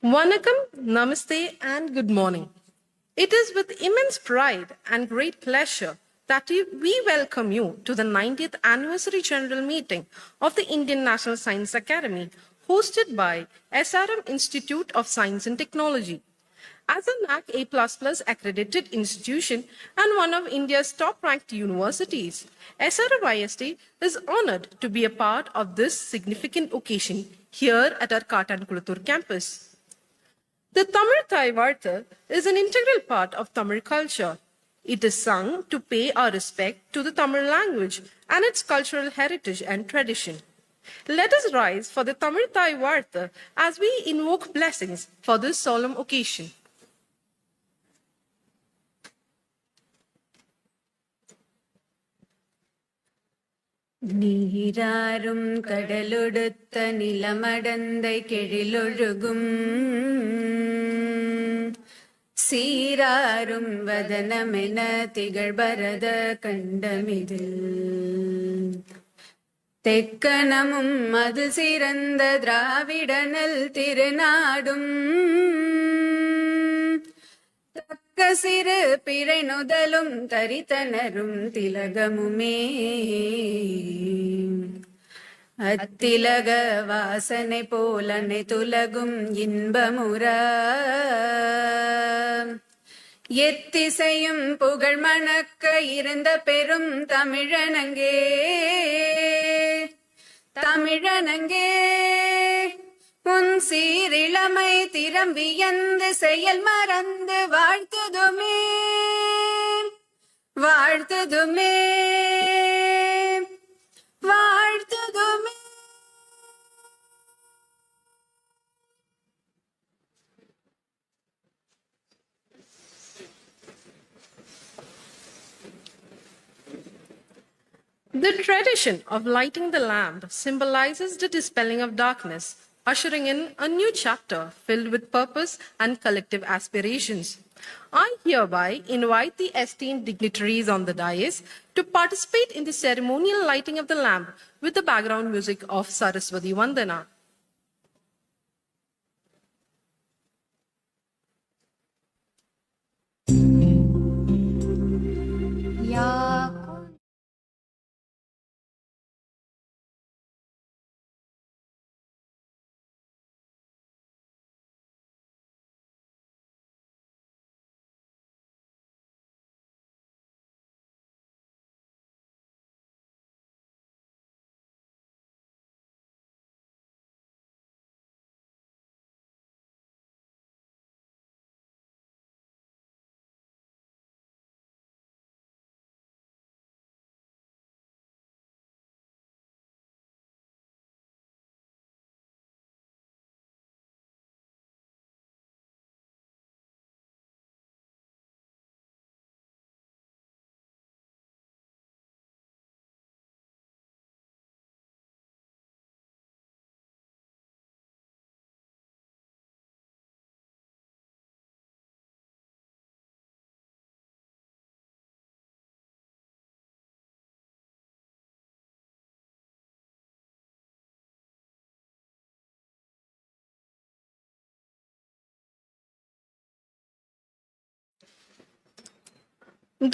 Vanakkam, Namaste, and good morning. It is with immense pride and great pleasure that we welcome you to the 90th Anniversary General Meeting of the Indian National Science Academy, hosted by SRMInstitute of Science and Technology. As a NAC A++ accredited institution and one of India's top-ranked universities, SRMIST is honored to be a part of this significant occasion here at our Katankulathur campus. The Tamil Thai Vartha is an integral part of Tamil culture. It is sung to pay our respect to the Tamil language and its cultural heritage and tradition. Let us rise for the Tamil Thai Vartha as we invoke blessings for this solemn occasion. நீராறும் கடலொடுத்த நிலமடந்தை கெழிலொழுகும் சீராறும் வதனமென திகழ்பரத கண்டமிதில் தெக்கணமும் அது சிறந்த திராவிடனல் திருநாடும் சிறு பிறை நுதலும் தரித்தனரும் திலகமுமே அத்திலக வாசனை போலனை துலகும் இன்பமுற எத்திசையும் புகழ் மணக்க இருந்த பெரும் தமிழனங்கே தமிழனங்கே உன் சீரிளமை திறம் வியந்து செயல் மறந்து வாழ்த்துதுமே வாழ்த்துதுமே வாழ்த்துதுமே. The tradition of lighting the lamp symbolizes the dispelling of darkness, ushering in a new chapter filled with purpose and collective aspirations. I hereby invite the esteemed dignitaries on the dais to participate in the ceremonial lighting of the lamp with the background music of Saraswati Vandana.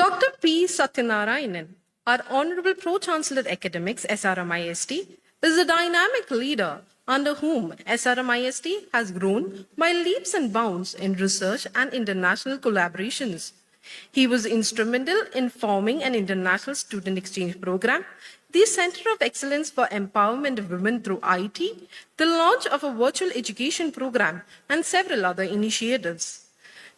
Dr. P. Satyanarayanan, our Honorable Pro-Chancellor Academics, SRMIST, is a dynamic leader under whom SRMIST has grown by leaps and bounds in research and international collaborations. He was instrumental in forming an international student exchange program, the Center of Excellence for Empowerment of Women through IT, the launch of a virtual education program, and several other initiatives.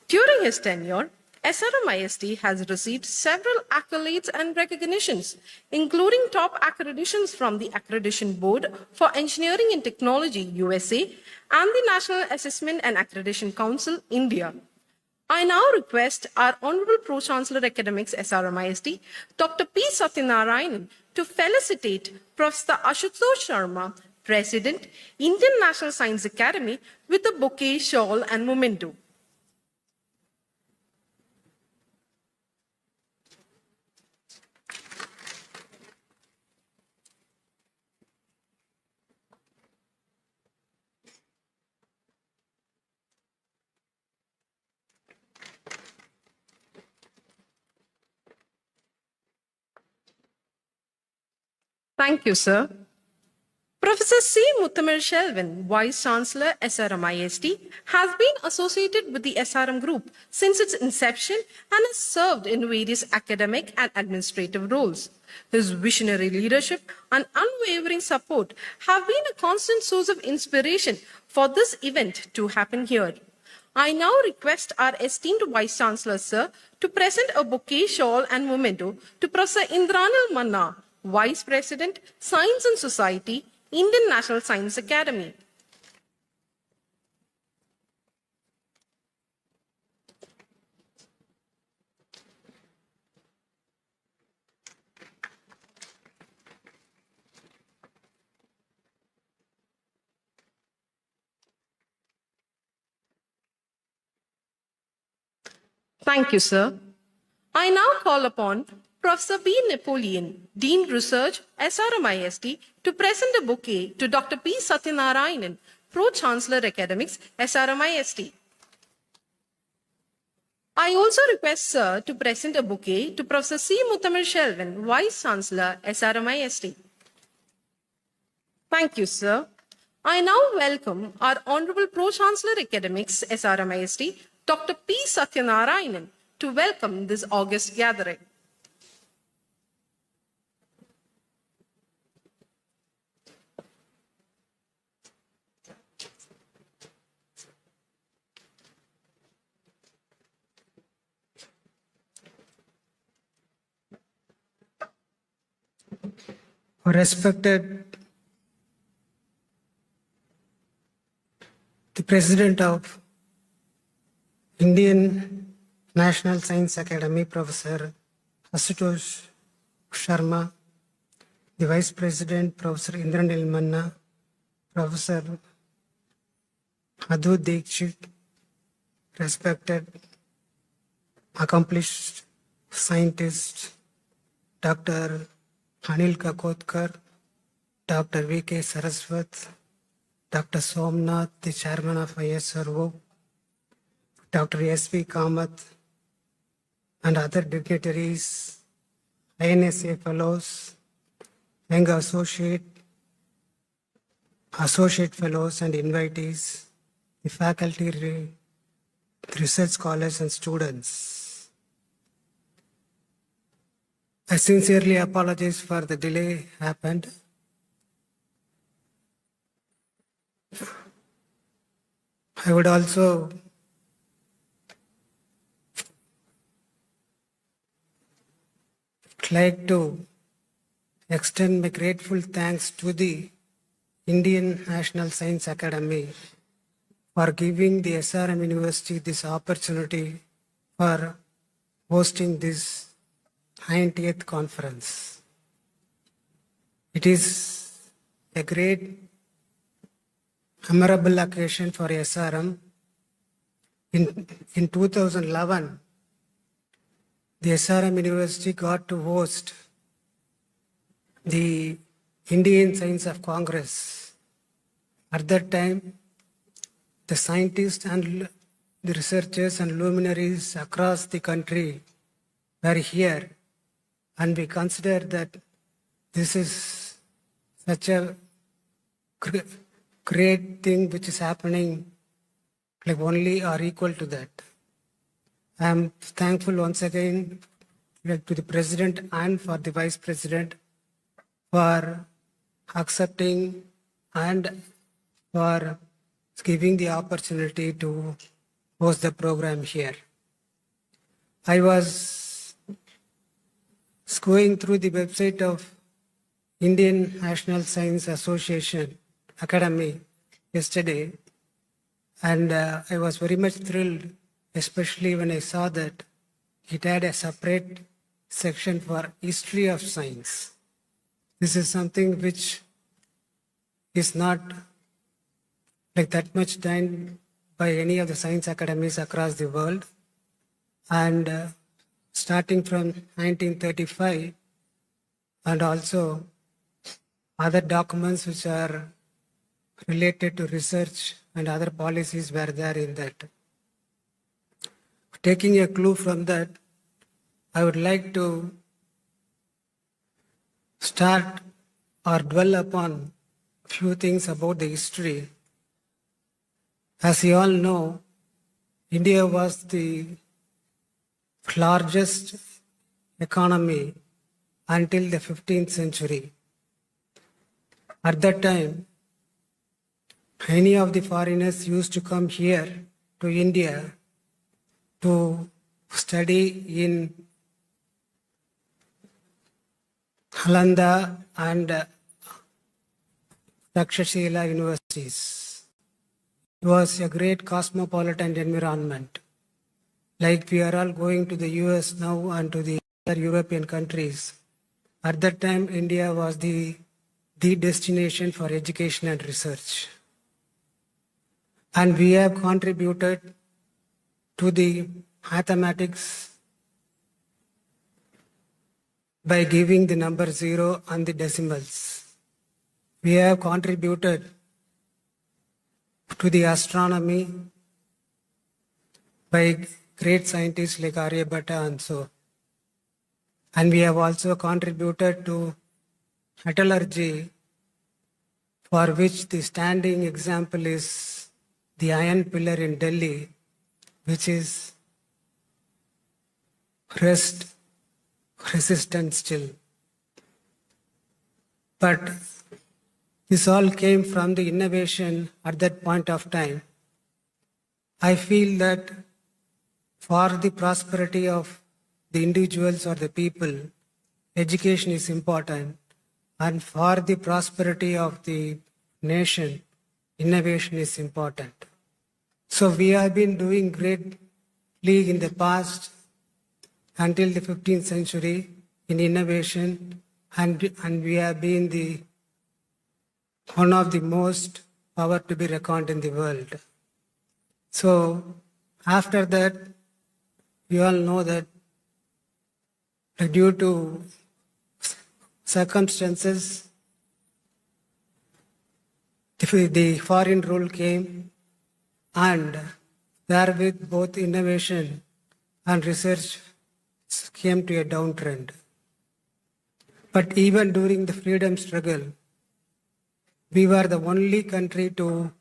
During his tenure, SRMIST has received several accolades and recognitions, including top accreditations from the Accreditation Board for Engineering and Technology, USA, and the National Assessment and Accreditation Council, India. I now request our Honorable Pro-Chancellor Academics, SRMIST, Dr. P. Satyanarayanan, to felicitate Professor Ashutosh Sharma, President, Indian National Science Academy, with a bouquet, shawl, and memento. Thank you, sir. Professor C. Muthamil Shelvin, Vice Chancellor, SRMIST, has been associated with the SRM Group since its inception and has served in various academic and administrative roles. His visionary leadership and unwavering support have been a constant source of inspiration for this event to happen here. I now request our esteemed Vice Chancellor, sir, to present a bouquet, shawl, and memento to Professor Indranil Manna, Vice President, Science and Society, Indian National Science Academy. Thank you, sir. I now call upon Professor B. Napoleon, Dean Research, SRMIST, to present a bouquet to Dr. P. Satyanarayanan, Pro-Chancellor Academics, SRMIST. I also request Sir to present a bouquet to Professor C. Muthamil Shelvin, Vice Chancellor, SRMIST. Thank you, sir. I now welcome our Honorable Pro-Chancellor Academics, SRMIST, Dr. P. Satyanarayanan, to welcome this august gathering. Respected the President of Indian National Science Academy, Professor Ashutosh Sharma, the Vice President, Professor Indranil Manna, Professor Adhu Dikshit, respected accomplished scientist, Dr. Anil Kakotkar, Dr. V.K. Saraswat, Dr. Somnath, the Chairman of ISRO, Dr. S.V. Kamath, and other dignitaries, INSA Fellows, young associate fellows and invitees, the faculty, the research scholars and students. I sincerely apologize for the delay happened. I would also like to extend my grateful thanks to the Indian National Science Academy for giving the SRM University this opportunity for hosting this 90th conference. It is a great memorable occasion for SRM. In 2011, the SRM University got to host the Indian Science of Congress. At that time, the scientists and the researchers and luminaries across the country were here, and we consider that this is such a great thing which is happening, like only or equal to that. I am thankful once again to the President and for the Vice President for accepting and for giving the opportunity to host the program here. I was going through the website of Indian National Science Association Academy yesterday, and I was very much thrilled, especially when I saw that it had a separate section for history of science. This is something which is not like that much done by any of the science academies across the world. And starting from 1935, and also other documents which are related to research and other policies were there in that. Taking a clue from that, I would like to start or dwell upon few things about the history. As you all know, India was the largest economy until the 15th century. At that time, many of the foreigners used to come here to India to study in Nalanda and Takshashila universities. It was a great cosmopolitan environment. Like we are all going to the US now and to the other European countries. At that time, India was the destination for education and research. And we have contributed to the mathematics by giving the number 0 and the decimals. We have contributed to the astronomy by great scientists like Aryabhatta and so. And we have also contributed to metallurgy, for which the standing example is the iron pillar in Delhi, which is resistant still. But this all came from the innovation at that point of time. I feel that for the prosperity of the individuals or the people, education is important. And for the prosperity of the nation, innovation is important. So we have been doing greatly in the past until the 15th century in innovation, and we have been one of the most power to be reckoned in the world. So after that, we all know that due to circumstances, the foreign rule came, and therewith both innovation and research came to a downtrend. But even during the freedom struggle, we were the only country to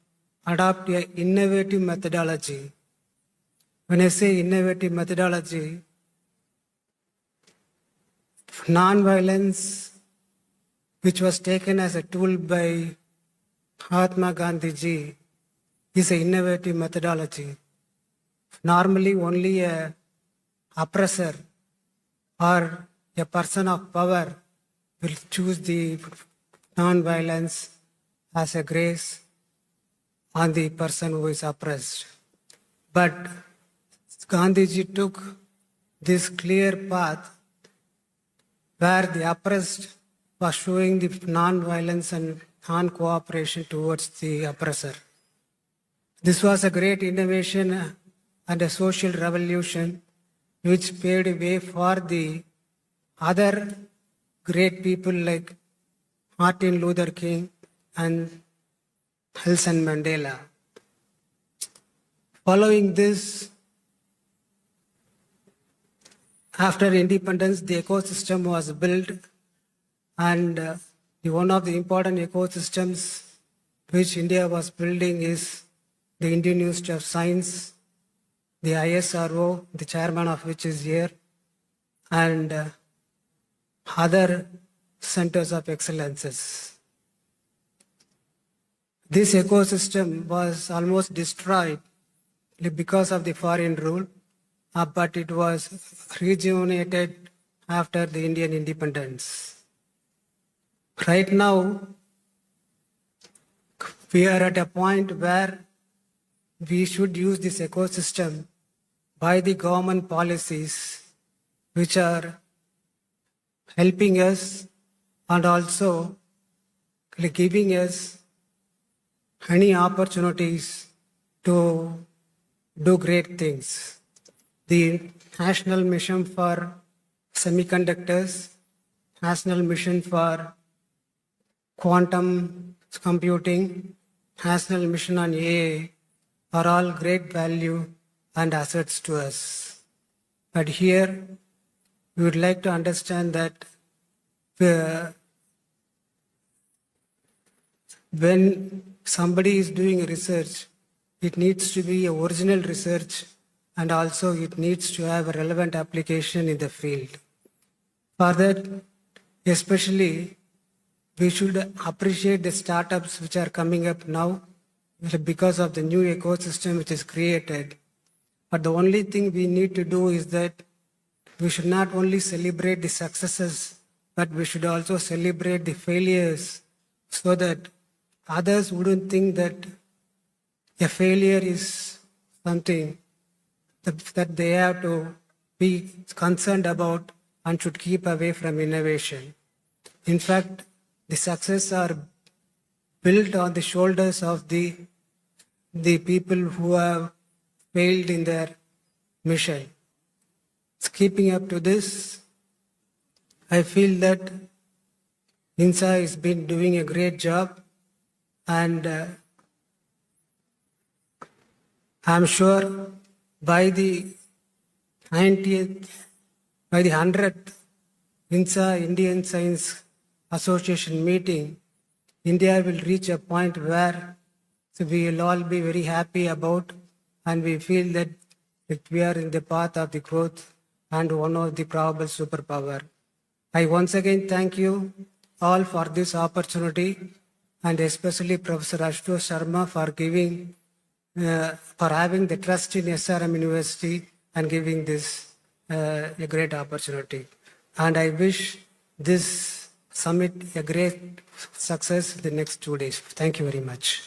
adopt an innovative methodology. When I say innovative methodology, non-violence, which was taken as a tool by Mahatma Gandhi ji, is an innovative methodology. Normally, only an oppressor or a person of power will choose the non-violence as a grace on the person who is oppressed. But Gandhiji took this clear path where the oppressed was showing the non-violence and non-cooperation towards the oppressor. This was a great innovation and a social revolution which paved way for the other great people like Martin Luther King and Nelson Mandela. Following this, after independence, the ecosystem was built, and one of the important ecosystems which India was building is the Indian University of Science, the ISRO, the chairman of which is here, and other centers of excellences. This ecosystem was almost destroyed because of the foreign rule, but it was rejuvenated after the Indian independence. Right now, we are at a point where we should use this ecosystem by the government policies which are helping us and also giving us many opportunities to do great things. The National Mission for Semiconductors, National Mission for Quantum Computing, National Mission on AI are all great value and assets to us. But here, we would like to understand that when somebody is doing research, it needs to be a original research and also it needs to have a relevant application in the field. For that, especially, we should appreciate the startups which are coming up now because of the new ecosystem which is created. But the only thing we need to do is that we should not only celebrate the successes, but we should also celebrate the failures so that others wouldn't think that a failure is something that they have to be concerned about and should keep away from innovation. In fact, the success are built on the shoulders of the people who have failed in their mission. Keeping up to this, I feel that INSA has been doing a great job, and I'm sure by the 90th, by the 100th INSA Indian Science Association meeting, India will reach a point where we will all be very happy about, and we feel that we are in the path of the growth and one of the probable superpower. I once again thank you all for this opportunity, and especially Professor Ashutosh Sharma for having the trust in SRM University and giving this a great opportunity. And I wish this summit a great success the next 2 days. Thank you very much.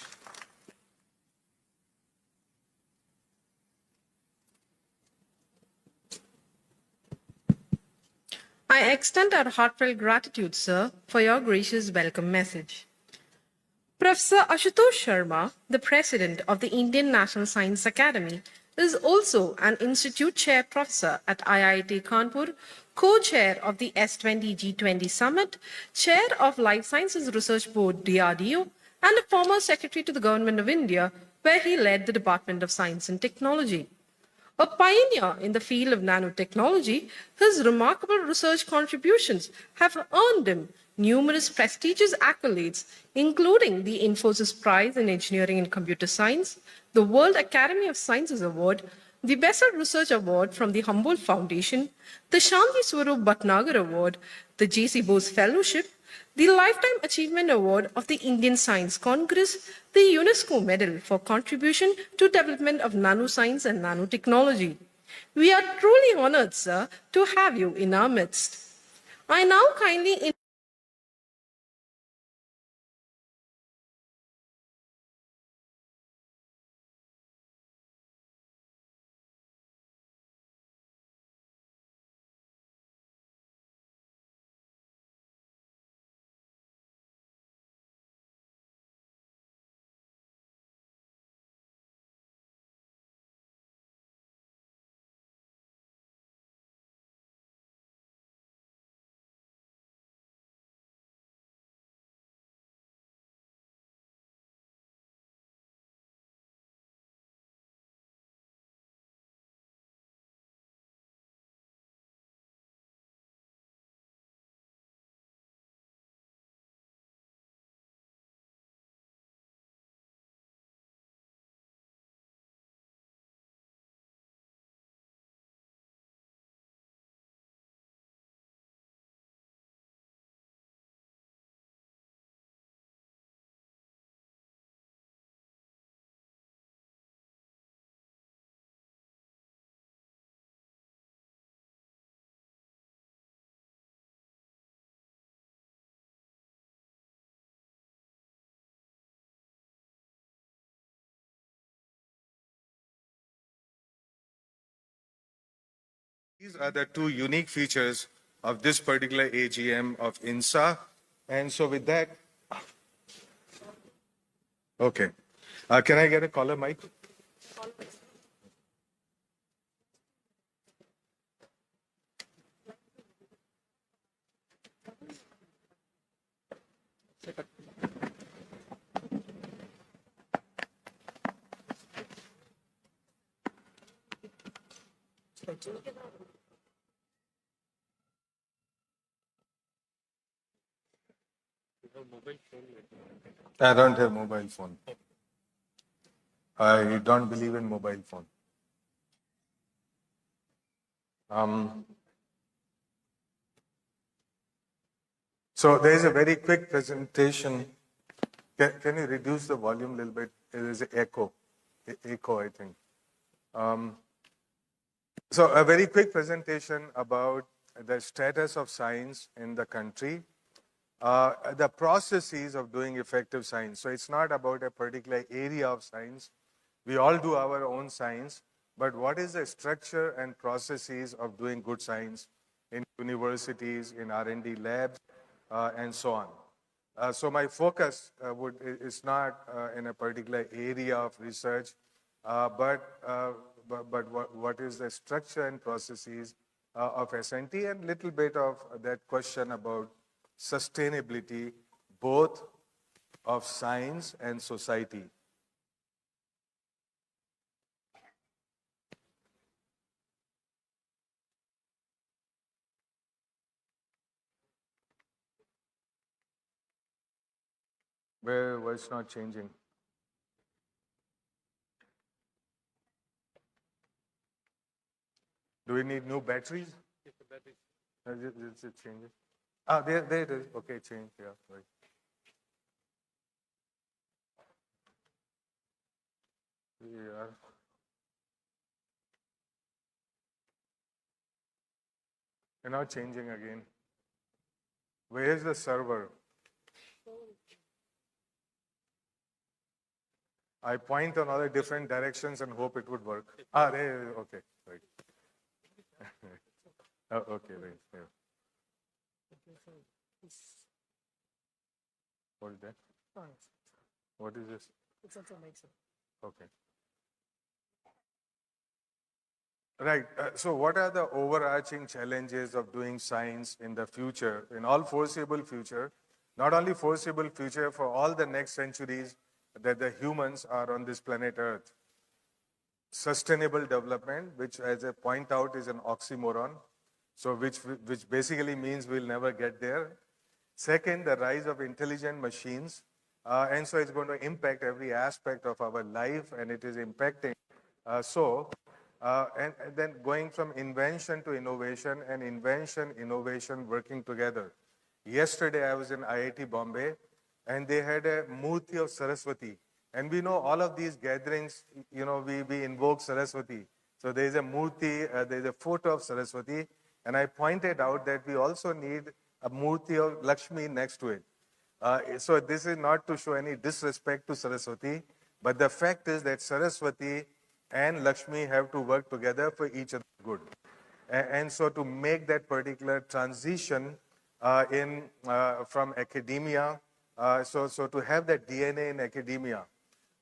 I extend our heartfelt gratitude, sir, for your gracious welcome message. Professor Ashutosh Sharma, the President of the Indian National Science Academy, is also an Institute Chair Professor at IIT Kanpur, Co-Chair of the S20 G20 Summit, Chair of Life Sciences Research Board DRDO, and a former Secretary to the Government of India, where he led the Department of Science and Technology. A pioneer in the field of nanotechnology, his remarkable research contributions have earned him numerous prestigious accolades, including the Infosys Prize in Engineering and Computer Science, the World Academy of Sciences Award, the Bessel Research Award from the Humboldt Foundation, the Shanti Swarup Bhatnagar Award, the J.C. Bose Fellowship, the Lifetime Achievement Award of the Indian Science Congress, the UNESCO Medal for contribution to development of nanoscience and nanotechnology. We are truly honored, sir, to have you in our midst. I now kindly These are the two unique features of this particular AGM of INSA. And so with that, okay. Can I get a caller mic? I don't have mobile phone. I don't believe in mobile phone. So there is a very quick presentation. Can you reduce the volume a little bit? There is an echo, I think. So a very quick presentation about the status of science in the country, the processes of doing effective science. So it's not about a particular area of science. We all do our own science, but what is the structure and processes of doing good science in universities, in R&D labs, and so on. So my focus is not in a particular area of research, but what is the structure and processes of SNT, and little bit of that question about sustainability, both of science and society. Where it's not changing. Do we need new batteries? Yes, the batteries. Is it changing? Ah, there it is. Okay, change. Yeah, right. Yeah. You're not changing again. Where is the server? I point on all the different directions and hope it would work. Ah, there. Okay, right. Oh, okay, right. Yeah. What is that? What is this? It's also makes it. Okay. Right. So what are the overarching challenges of doing science in the future, in all foreseeable future, not only foreseeable future, for all the next centuries that the humans are on this planet Earth? Sustainable development, which as I point out is an oxymoron, so which basically means we'll never get there. Second, the rise of intelligent machines, and so it's going to impact every aspect of our life, and it is impacting. And then going from invention to innovation, and innovation working together. Yesterday I was in IIT Bombay, and they had a Murti of Saraswati. And we know all of these gatherings, we invoke Saraswati. So there is a Murti, there is a photo of Saraswati, and I pointed out that we also need a Murti of Lakshmi next to it. So this is not to show any disrespect to Saraswati, but the fact is that Saraswati and Lakshmi have to work together for each other's good. And so to make that particular transition from academia, so to have that DNA in academia.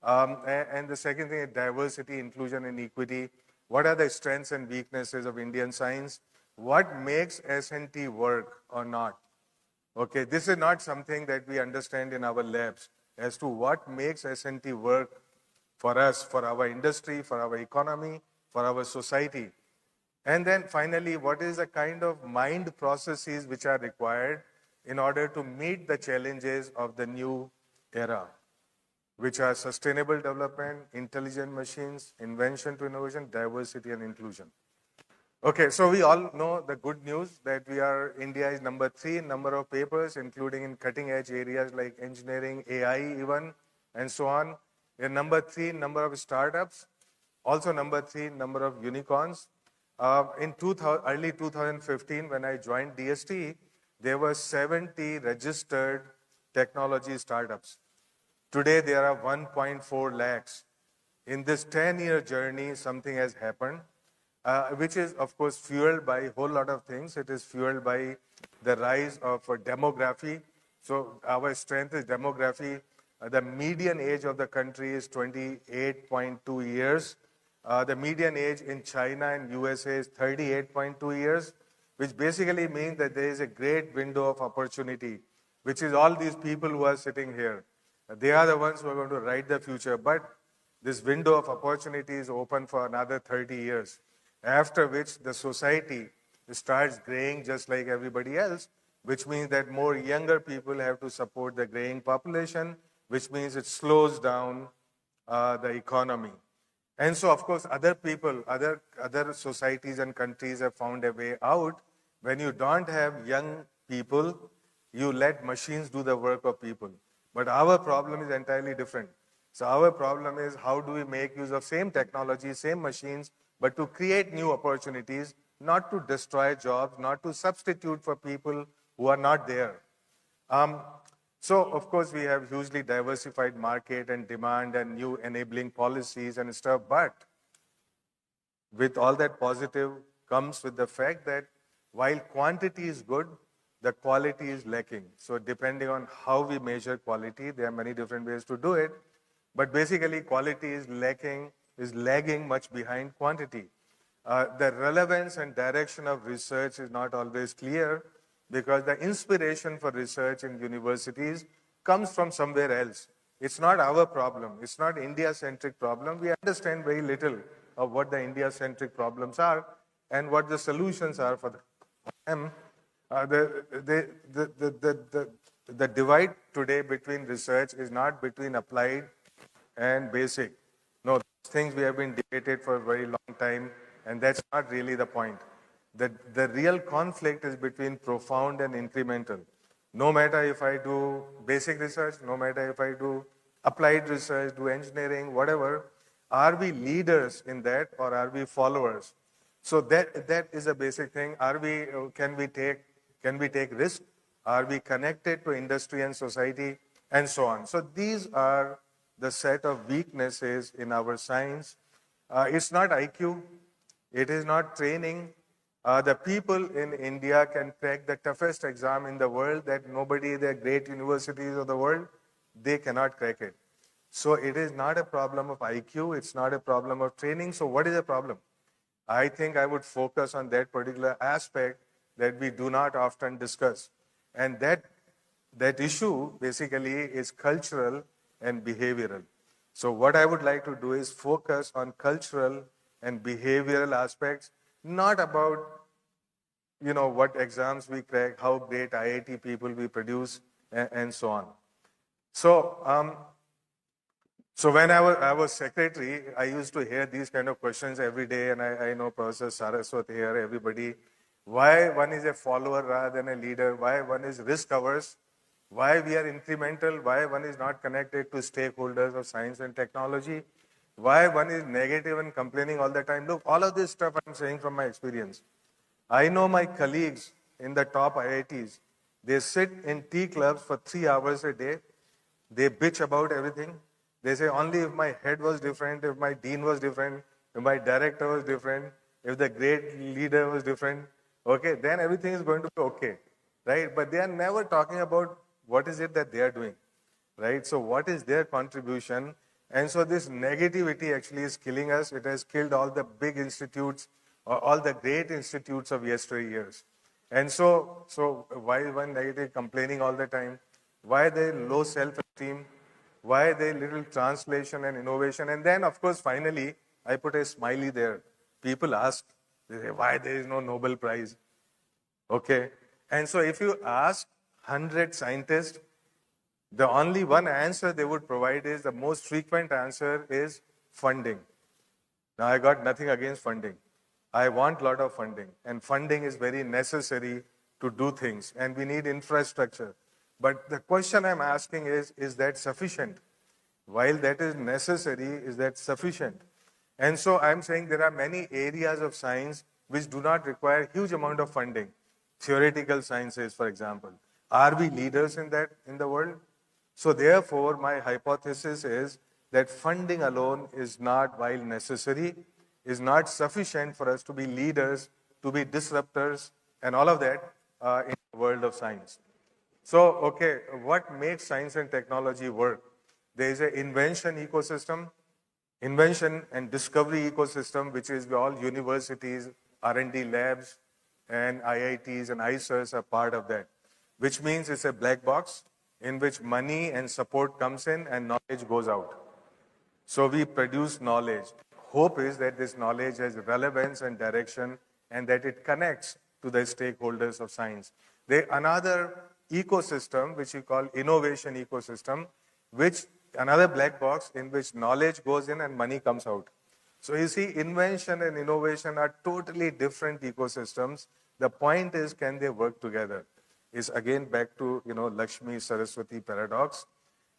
And the second thing is diversity, inclusion, and equity. What are the strengths and weaknesses of Indian science? What makes SNT work or not? Okay, this is not something that we understand in our labs as to what makes SNT work for us, for our industry, for our economy, for our society. And then finally, what is the kind of mind processes which are required in order to meet the challenges of the new era, which are sustainable development, intelligent machines, invention to innovation, diversity and inclusion. Okay, so we all know the good news that India is number 3 in number of papers, including in cutting edge areas like engineering, AI even, and so on. We are number 3 in number of startups, also number 3 in number of unicorns. In early 2015, when I joined DST, there were 70 registered technology startups. Today, there are 1.4 lakhs. In this 10-year journey, something has happened, which is, of course, fueled by a whole lot of things. It is fueled by the rise of demography. So our strength is demography. The median age of the country is 28.2 years. The median age in China and USA is 38.2 years, which basically means that there is a great window of opportunity, which is all these people who are sitting here. They are the ones who are going to write the future, but this window of opportunity is open for another 30 years, after which the society starts graying just like everybody else, which means that more younger people have to support the graying population, which means it slows down the economy. And so, of course, other people, other societies and countries have found a way out. When you don't have young people, you let machines do the work of people. But our problem is entirely different. So our problem is how do we make use of same technology, same machines, but to create new opportunities, not to destroy jobs, not to substitute for people who are not there. So, of course, we have hugely diversified market and demand and new enabling policies and stuff, but with all that positive comes with the fact that while quantity is good, the quality is lacking. So depending on how we measure quality, there are many different ways to do it, but basically quality is lagging much behind quantity. The relevance and direction of research is not always clear because the inspiration for research in universities comes from somewhere else. It's not our problem. It's not India-centric problem. We understand very little of what the India-centric problems are and what the solutions are for them. The divide today between research is not between applied and basic. No, those things we have been debated for a very long time, and that's not really the point. The real conflict is between profound and incremental. No matter if I do basic research, no matter if I do applied research, do engineering, whatever, are we leaders in that or are we followers? So that is a basic thing. Can we take risk? Are we connected to industry and society and so on? So these are the set of weaknesses in our science. It's not IQ. It is not training. The people in India can crack the toughest exam in the world that nobody, the great universities of the world, they cannot crack it. So it is not a problem of IQ. It's not a problem of training. So what is the problem? I think I would focus on that particular aspect that we do not often discuss. And that issue basically is cultural and behavioral. So what I would like to do is focus on cultural and behavioral aspects, not about, what exams we crack, how great IIT people we produce, and so on. So when I was secretary, I used to hear these kind of questions every day, and I know Professor Saraswat here, everybody. Why one is a follower rather than a leader? Why one is risk averse? Why we are incremental? Why one is not connected to stakeholders of science and technology? Why one is negative and complaining all the time? Look, all of this stuff I'm saying from my experience. I know my colleagues in the top IITs, they sit in tea clubs for 3 hours a day. They bitch about everything. They say only if my head was different, if my dean was different, if my director was different, if the great leader was different, okay, then everything is going to be okay, right? But they are never talking about what is it that they are doing, right? So what is their contribution? And so this negativity actually is killing us. It has killed all the big institutes, or all the great institutes of yesteryears. And so why one negative complaining all the time? Why they low self-esteem? Why they little translation and innovation? And then, of course, finally, I put a smiley there. People ask, they say, why there is no Nobel Prize? Okay. And so if you ask 100 scientists, the only one answer they would provide is, the most frequent answer is funding. Now, I got nothing against funding. I want a lot of funding. And funding is very necessary to do things. And we need infrastructure. But the question I'm asking is that sufficient? While that is necessary, is that sufficient? And so I'm saying there are many areas of science which do not require huge amount of funding. Theoretical sciences, for example. Are we leaders in that in the world? So therefore, my hypothesis is that funding alone is not, while necessary, is not sufficient for us to be leaders, to be disruptors, and all of that in the world of science. So, okay, what makes science and technology work? There is an invention ecosystem, invention and discovery ecosystem, which is all universities, R&D labs, and IITs and ISERs are part of that, which means it's a black box in which money and support comes in and knowledge goes out. So we produce knowledge. Hope is that this knowledge has relevance and direction and that it connects to the stakeholders of science. There is a invention ecosystem, which is all universities, R&D labs, and IITs and ISERs are part of that, which means it's a black box in which money and support comes in and knowledge goes out. So we produce knowledge. Hope is that this knowledge has relevance and direction and that it connects to the stakeholders of science. Another ecosystem, which we call innovation ecosystem, which another black box in which knowledge goes in and money comes out. So you see, invention and innovation are totally different ecosystems. The point is, can they work together? Is again back to, Lakshmi Saraswati paradox.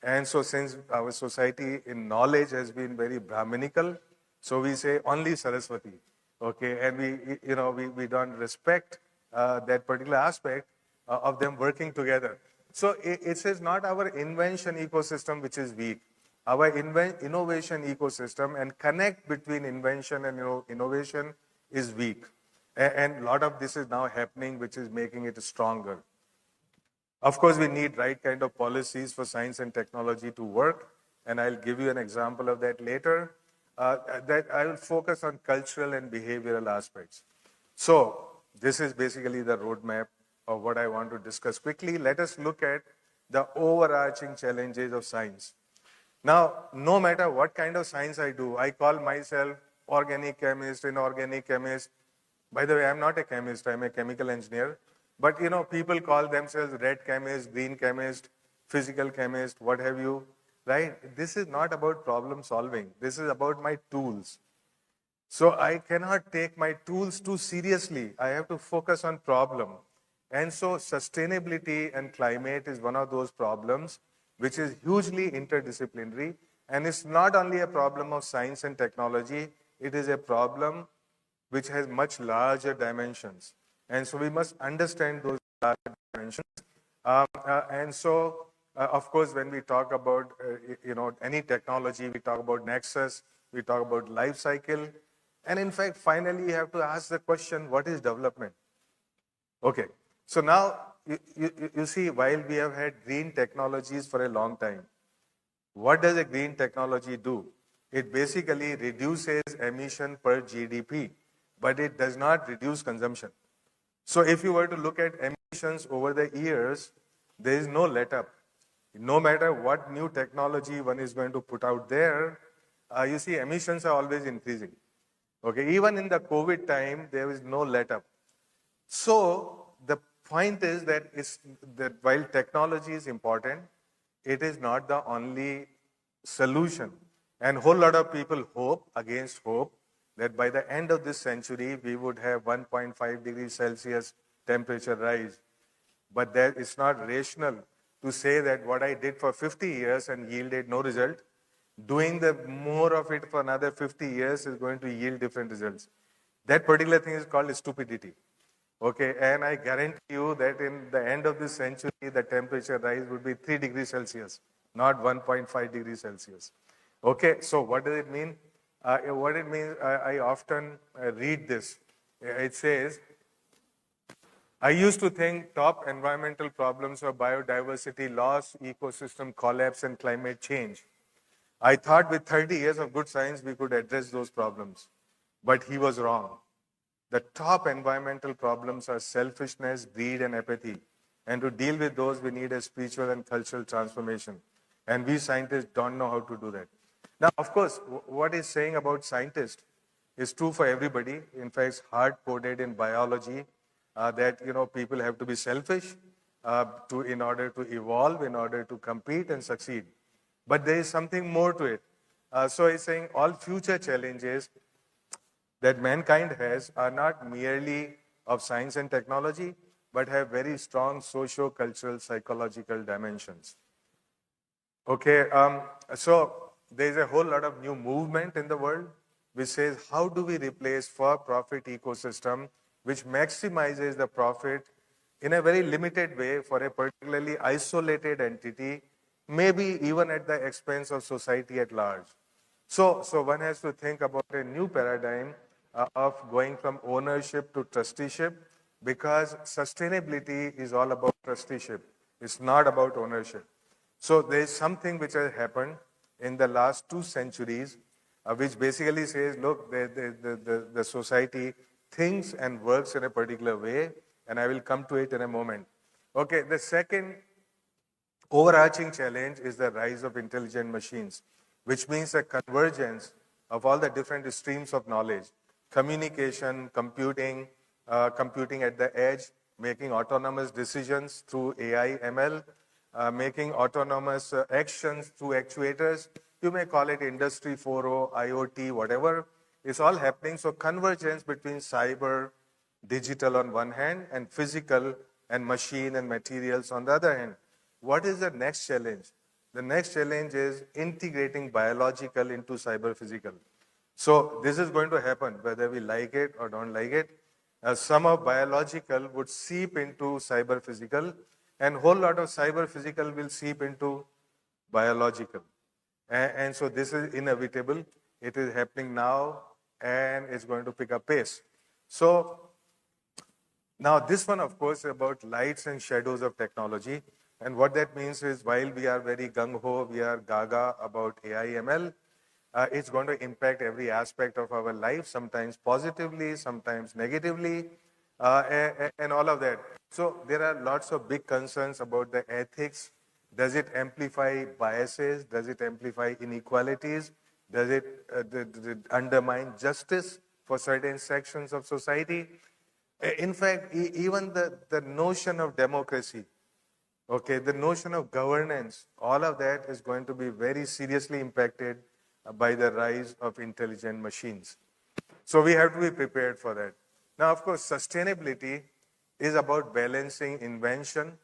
And so since our society in knowledge has been very Brahminical, so we say only Saraswati, okay? And we don't respect that particular aspect of them working together. So it is not our invention ecosystem which is weak. Our innovation ecosystem and connect between invention and innovation is weak. And a lot of this is now happening, which is making it stronger. Of course, we need right kind of policies for science and technology to work, and I'll give you an example of that later. That I will focus on cultural and behavioral aspects. So this is basically the roadmap of what I want to discuss quickly. Let us look at the overarching challenges of science. Now, no matter what kind of science I do, I call myself organic chemist, inorganic chemist. By the way, I'm not a chemist, I'm a chemical engineer. But people call themselves red chemist, green chemist, physical chemist, what have you, right? This is not about problem solving. This is about my tools. So I cannot take my tools too seriously. I have to focus on problem. And so sustainability and climate is one of those problems which is hugely interdisciplinary. And it's not only a problem of science and technology, it is a problem which has much larger dimensions. And so we must understand those larger dimensions. Of course, when we talk about any technology, we talk about nexus, we talk about life cycle. And in fact, finally, you have to ask the question, what is development? Okay, so now you see, while we have had green technologies for a long time, what does a green technology do? It basically reduces emission per GDP, but it does not reduce consumption. So if you were to look at emissions over the years, there is no let up. No matter what new technology one is going to put out there, you see emissions are always increasing. Okay, even in the COVID time, there is no let up. So the point is that while technology is important, it is not the only solution. And a whole lot of people hope against hope that by the end of this century, we would have 1.5 degrees Celsius temperature rise. But that it's not rational to say that what I did for 50 years and yielded no result, doing the more of it for another 50 years is going to yield different results. That particular thing is called stupidity. Okay, and I guarantee you that in the end of this century, the temperature rise would be 3 degrees Celsius, not 1.5 degrees Celsius. Okay, so what does it mean? What it means, I often read this. It says, I used to think top environmental problems are biodiversity loss, ecosystem collapse, and climate change. I thought with 30 years of good science, we could address those problems. But he was wrong. The top environmental problems are selfishness, greed, and apathy. And to deal with those, we need a spiritual and cultural transformation. And we scientists don't know how to do that. Now, of course, what he's saying about scientists is true for everybody. In fact, it's hard-coded in biology that people have to be selfish in order to evolve, in order to compete and succeed. But there is something more to it. So he's saying all future challenges that mankind has are not merely of science and technology, but have very strong socio-cultural, psychological dimensions. Okay, so there's a whole lot of new movement in the world which says, how do we replace for-profit ecosystem which maximizes the profit in a very limited way for a particularly isolated entity, maybe even at the expense of society at large. So one has to think about a new paradigm of going from ownership to trusteeship, because sustainability is all about trusteeship. It's not about ownership. So there is something which has happened in the last 2 centuries, which basically says, look, the society thinks and works in a particular way, and I will come to it in a moment. Okay, the second overarching challenge is the rise of intelligent machines, which means a convergence of all the different streams of knowledge, communication, computing, computing at the edge, making autonomous decisions through AI, ML, making autonomous actions through actuators. You may call it Industry 4.0, IoT, whatever. It's all happening. So convergence between cyber, digital on one hand, and physical and machine and materials on the other hand. What is the next challenge? The next challenge is integrating biological into cyber physical. So this is going to happen whether we like it or don't like it. Some of biological would seep into cyber physical, and whole lot of cyber physical will seep into biological. And so this is inevitable. It is happening now, and it's going to pick up pace. So now this one, of course, is about lights and shadows of technology. And what that means is while we are very gung-ho, we are gaga about AI, ML, it's going to impact every aspect of our life, sometimes positively, sometimes negatively, and all of that. So there are lots of big concerns about the ethics. Does it amplify biases? Does it amplify inequalities? Does it undermine justice for certain sections of society? In fact, even the notion of democracy, okay, the notion of governance, all of that is going to be very seriously impacted by the rise of intelligent machines. So we have to be prepared for that. Now, of course, sustainability is about balancing invention,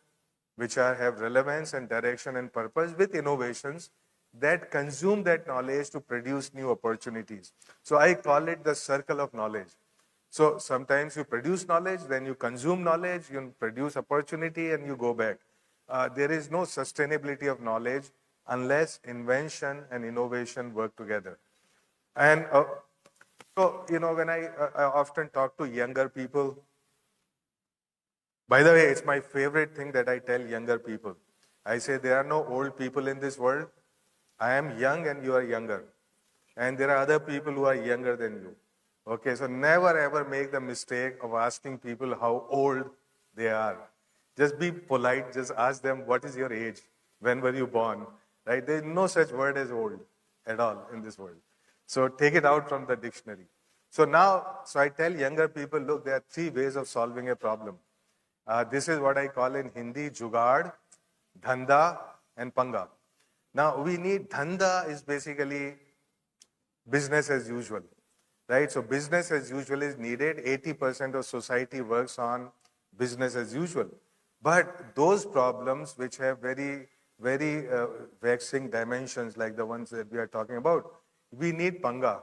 which have relevance and direction and purpose, with innovations that consume that knowledge to produce new opportunities. So I call it the circle of knowledge. So sometimes you produce knowledge, then you consume knowledge, you produce opportunity, and you go back. There is no sustainability of knowledge unless invention and innovation work together. And so, when I often talk to younger people, by the way, it's my favorite thing that I tell younger people. I say there are no old people in this world. I am young and you are younger. And there are other people who are younger than you. Okay, so never ever make the mistake of asking people how old they are. Just be polite, just ask them, what is your age? When were you born? Right? There is no such word as old at all in this world. So take it out from the dictionary. So I tell younger people, look, there are 3 ways of solving a problem. This is what I call in Hindi, jugaad, dhanda, and panga. Now, we need dhanda is basically business as usual, right? So business as usual is needed. 80% of society works on business as usual. But those problems which have very, very vexing dimensions like the ones that we are talking about, we need panga.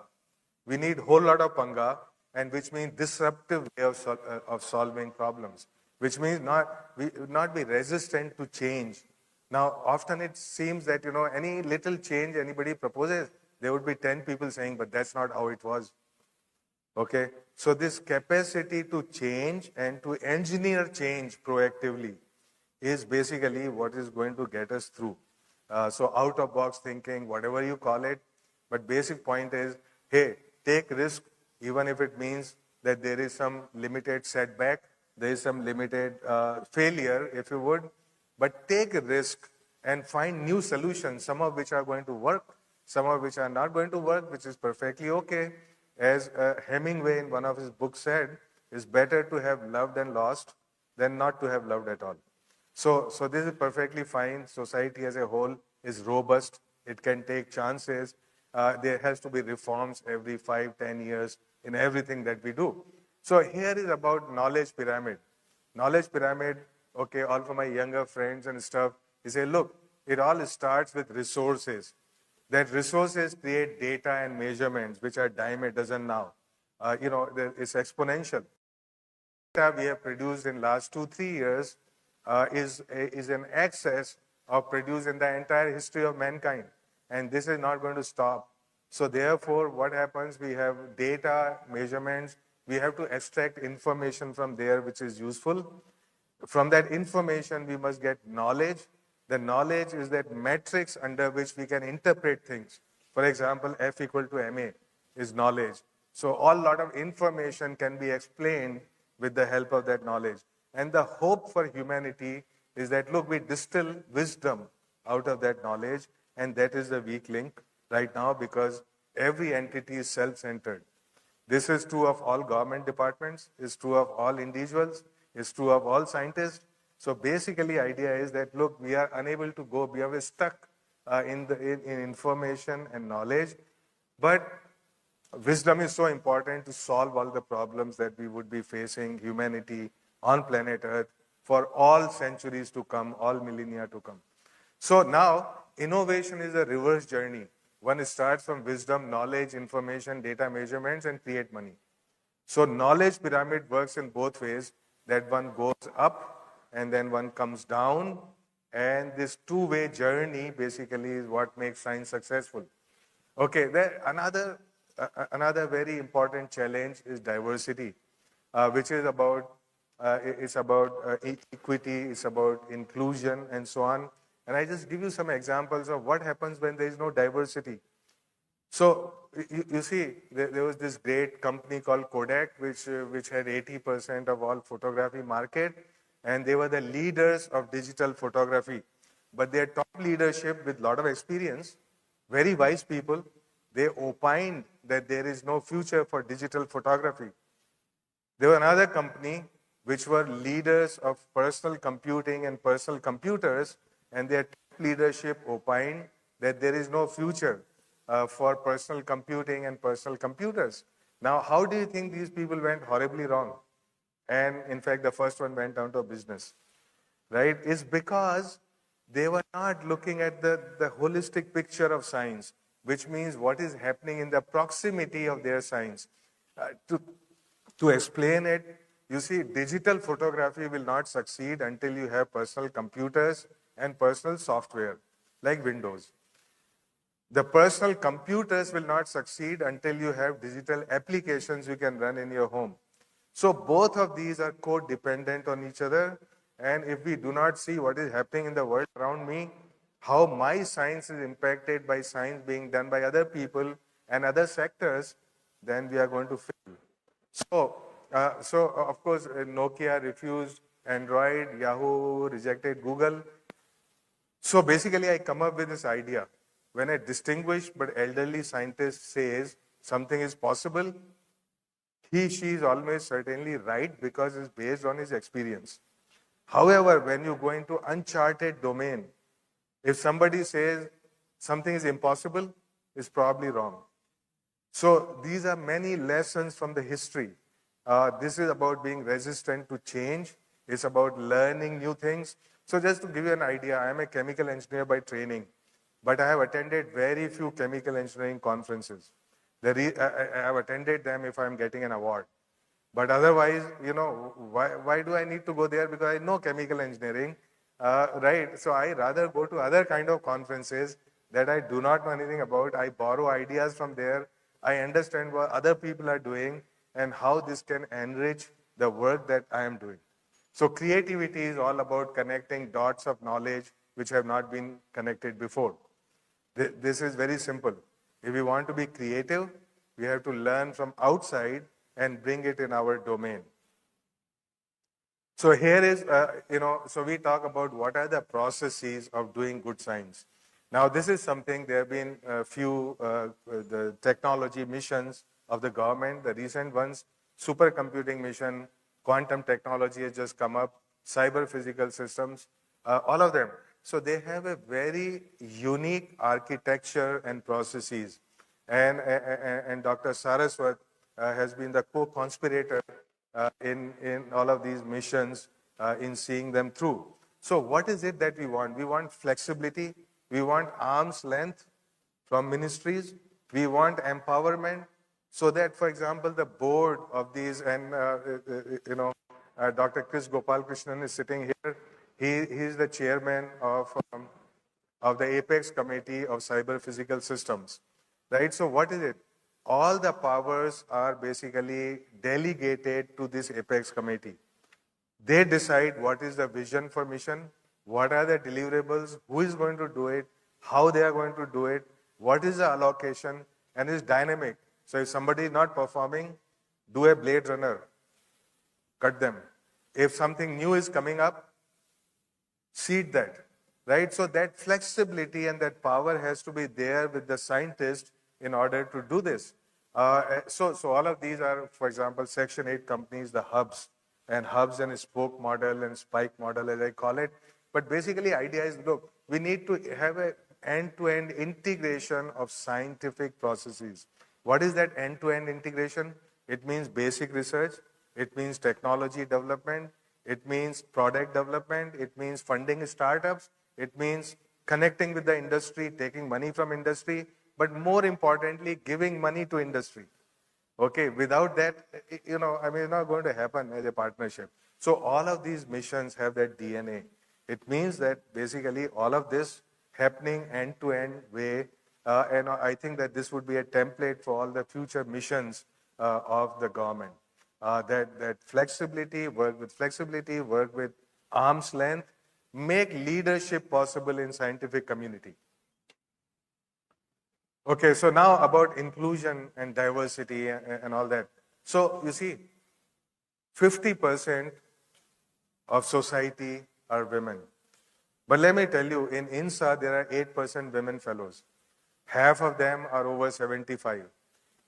We need a whole lot of panga, and which means disruptive way of solving problems, which means not be resistant to change. Now, often it seems that, any little change anybody proposes, there would be 10 people saying, but that's not how it was. Okay? So this capacity to change and to engineer change proactively is basically what is going to get us through. So out-of-box thinking, whatever you call it, but basic point is, hey, take risk, even if it means that there is some limited setback, there is some limited failure, if you would, but take a risk and find new solutions, some of which are going to work, some of which are not going to work, which is perfectly okay. As Hemingway in one of his books said, it's better to have loved and lost than not to have loved at all. So this is perfectly fine. Society as a whole is robust. It can take chances. There has to be reforms every 5-10 years in everything that we do. So here is about knowledge pyramid. Knowledge pyramid, okay, all for my younger friends and stuff, they say, look, it all starts with resources. That resources create data and measurements, which are dime a dozen now. It's exponential. Data we have produced in last 2-3 years is an excess of produced in the entire history of mankind. And this is not going to stop. So therefore, what happens, we have data, measurements, we have to extract information from there which is useful. From that information, we must get knowledge. The knowledge is that matrix under which we can interpret things. For example, F equal to MA is knowledge. So a lot of information can be explained with the help of that knowledge. And the hope for humanity is that, look, we distill wisdom out of that knowledge, and that is the weak link right now because every entity is self-centered. This is true of all government departments, is true of all individuals, It's true of all scientists. So basically, idea is that, look, we are unable to go, we are stuck in information and knowledge, but wisdom is so important to solve all the problems that we would be facing, humanity on planet Earth, for all centuries to come, all millennia to come. So now, innovation is a reverse journey. One starts from wisdom, knowledge, information, data measurements, and create money. So knowledge pyramid works in both ways, that one goes up and then one comes down. And this two-way journey basically is what makes science successful. Okay, another very important challenge is diversity, which is about equity, it's about inclusion, and so on. And I just give you some examples of what happens when there is no diversity. So you see, there was this great company called Kodak, which had 80% of all photography market, and they were the leaders of digital photography. But their top leadership, with a lot of experience, very wise people, they opined that there is no future for digital photography. There was another company which were leaders of personal computing and personal computers, and their top leadership opined that there is no future for personal computing and personal computers. Now, how do you think these people went horribly wrong? And in fact, the first one went down to business, right? It's because they were not looking at the holistic picture of science, which means what is happening in the proximity of their science. To explain it, you see, digital photography will not succeed until you have personal computers and personal software, like Windows. The personal computers will not succeed until you have digital applications you can run in your home. So both of these are codependent on each other. And if we do not see what is happening in the world around me, how my science is impacted by science being done by other people and other sectors, then we are going to fail. So of course, Nokia refused Android, Yahoo rejected Google. So basically, I come up with this idea. When a distinguished but elderly scientist says something is possible, she is always certainly right because it's based on his experience. However, when you go into uncharted domain, if somebody says something is impossible, it's probably wrong. So these are many lessons from the history. This is about being resistant to change. It's about learning new things. So just to give you an idea, I am a chemical engineer by training, but I have attended very few chemical engineering conferences. I have attended them if I'm getting an award. But otherwise, why do I need to go there? Because I know chemical engineering, right? So I rather go to other kind of conferences that I do not know anything about. I borrow ideas from there. I understand what other people are doing and how this can enrich the work that I am doing. So creativity is all about connecting dots of knowledge which have not been connected before. This is very simple. If we want to be creative, we have to learn from outside and bring it in our domain. So here is, so we talk about what are the processes of doing good science. Now this is something, there have been a few the technology missions of the government, the recent ones, supercomputing mission, quantum technology has just come up, cyber physical systems, all of them. So they have a very unique architecture and processes. And Dr. Saraswat has been the co-conspirator in all of these missions, in seeing them through. So what is it that we want? We want flexibility. We want arm's length from ministries. We want empowerment so that, for example, the board of these, and Dr. Chris Gopalkrishnan is sitting here. He is the chairman of the Apex Committee of Cyber Physical Systems, right? So what is it? All the powers are basically delegated to this Apex Committee. They decide what is the vision for mission, what are the deliverables, who is going to do it, how they are going to do it, what is the allocation, and it's dynamic. So if somebody is not performing, do a Blade Runner, cut them. If something new is coming up, seed that, right? So that flexibility and that power has to be there with the scientist in order to do this. So all of these are, for example, Section 8 companies, the hubs. and hubs and spoke model and spike model, as I call it. But basically, idea is, look, we need to have an end-to-end integration of scientific processes. What is that end-to-end integration? It means basic research, it means technology development, it means product development, it means funding startups, it means connecting with the industry, taking money from industry, but more importantly, giving money to industry. Okay, without that, it's not going to happen as a partnership. So all of these missions have that DNA. It means that basically all of this happening end-to-end way, and I think that this would be a template for all the future missions of the government. That flexibility, work with arm's length, make leadership possible in scientific community. Okay, so now about inclusion and diversity and all that. So you see, 50% of society are women. But let me tell you, in INSA, there are 8% women fellows. Half of them are over 75.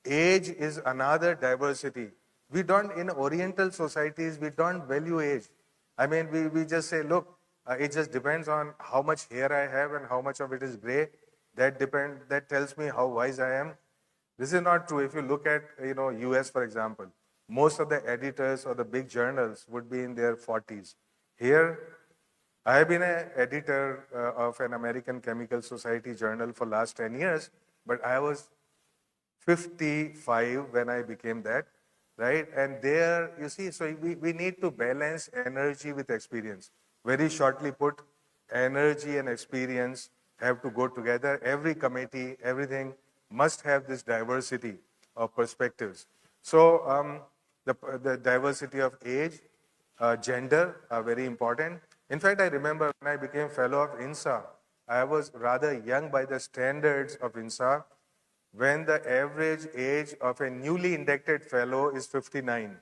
Age is another diversity. We don't, in Oriental societies, we don't value age. I mean, we just say, look, it just depends on how much hair I have and how much of it is gray. That tells me how wise I am. This is not true. If you look at, US, for example, most of the editors or the big journals would be in their 40s. Here, I have been an editor of an American Chemical Society journal for last 10 years, but I was 55 when I became that, right? And there, you see, so we need to balance energy with experience. Very shortly put, energy and experience have to go together. Every committee, everything must have this diversity of perspectives. So the diversity of age, gender are very important. In fact, I remember when I became fellow of INSA, I was rather young by the standards of INSA, when the average age of a newly inducted fellow is 59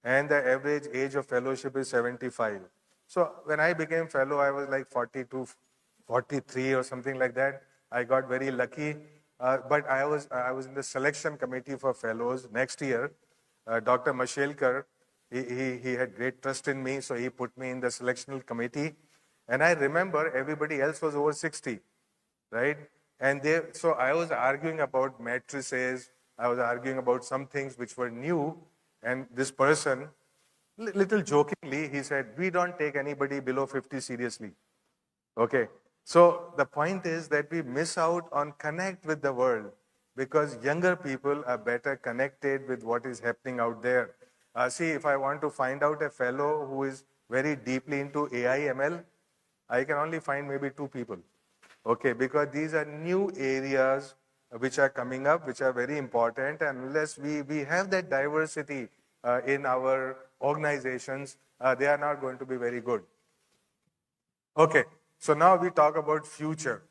and the average age of fellowship is 75. So when I became fellow, I was like 42, 43 or something like that. I got very lucky, but I was in the selection committee for fellows. Next year, Dr. Mashelkar, he had great trust in me, so he put me in the selectional committee. And I remember everybody else was over 60, right? And so I was arguing about matrices, I was arguing about some things which were new, and this person, little jokingly, he said, we don't take anybody below 50 seriously. Okay, so the point is that we miss out on connect with the world because younger people are better connected with what is happening out there. See, if I want to find out a fellow who is very deeply into AI ML, I can only find maybe 2 people. Okay, because these are new areas which are coming up, which are very important, and unless we have that diversity in our organizations, they are not going to be very good. Okay, so now we talk about future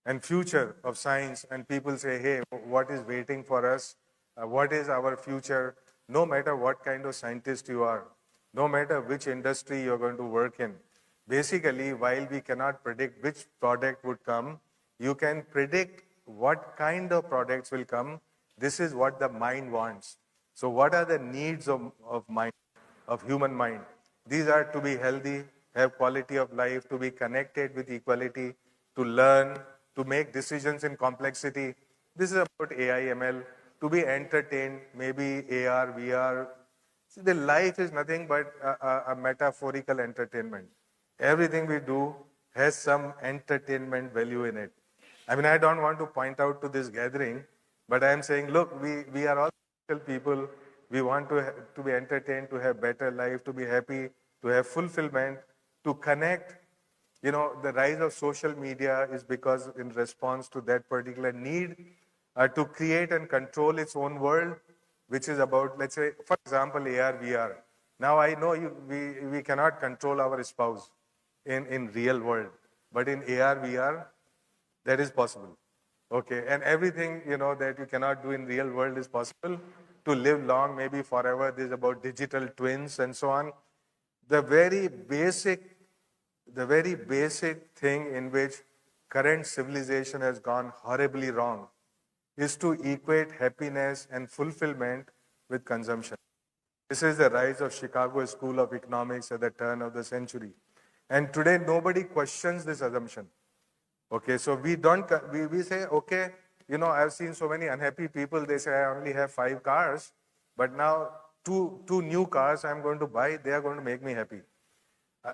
and future of science, and people say, hey, what is waiting for us? What is our future? No matter what kind of scientist you are, no matter which industry you're going to work in, basically, while we cannot predict which product would come, you can predict what kind of products will come. This is what the mind wants. So what are the needs of mind, of human mind? These are to be healthy, have quality of life, to be connected with equality, to learn, to make decisions in complexity. This is about AI, ML, to be entertained, maybe AR, VR. See, the life is nothing but a metaphorical entertainment. Everything we do has some entertainment value in it. I mean, I don't want to point out to this gathering, but I am saying, look, we are all people. We want to be entertained, to have better life, to be happy, to have fulfillment, to connect. You know, the rise of social media is because in response to that particular need to create and control its own world, which is about, let's say, for example, AR, VR. Now, I know we cannot control our spouse in real world, but in AR, VR, that is possible. Okay, and everything, that you cannot do in real world is possible. To live long, maybe forever, this is about digital twins and so on. The very basic thing in which current civilization has gone horribly wrong is to equate happiness and fulfillment with consumption. This is the rise of Chicago School of Economics at the turn of the century. And today, nobody questions this assumption. Okay, so we don't, we say, okay, you know, I've seen so many unhappy people, they say, I only have 5 cars, but now two new cars I'm going to buy, they are going to make me happy.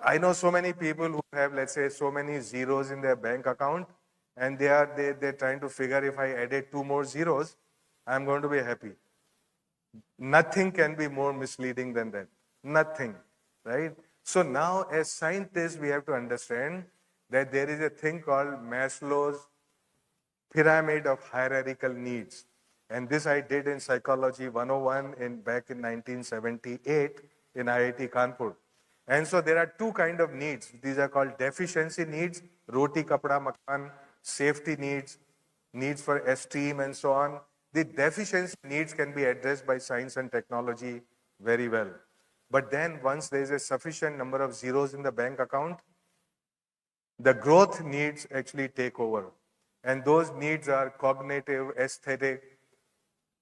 I know so many people who have, let's say, so many zeros in their bank account, and they're trying to figure if I added 2 more zeros, I'm going to be happy. Nothing can be more misleading than that. Nothing, right? So now, as scientists, we have to understand that there is a thing called Maslow's pyramid of hierarchical needs. And this I did in Psychology 101 back in 1978 in IIT Kanpur. And so there are 2 kinds of needs. These are called deficiency needs, roti, kapda, makan, safety needs, needs for esteem and so on. The deficiency needs can be addressed by science and technology very well. But then once there is a sufficient number of zeros in the bank account, the growth needs actually take over. And those needs are cognitive, aesthetic,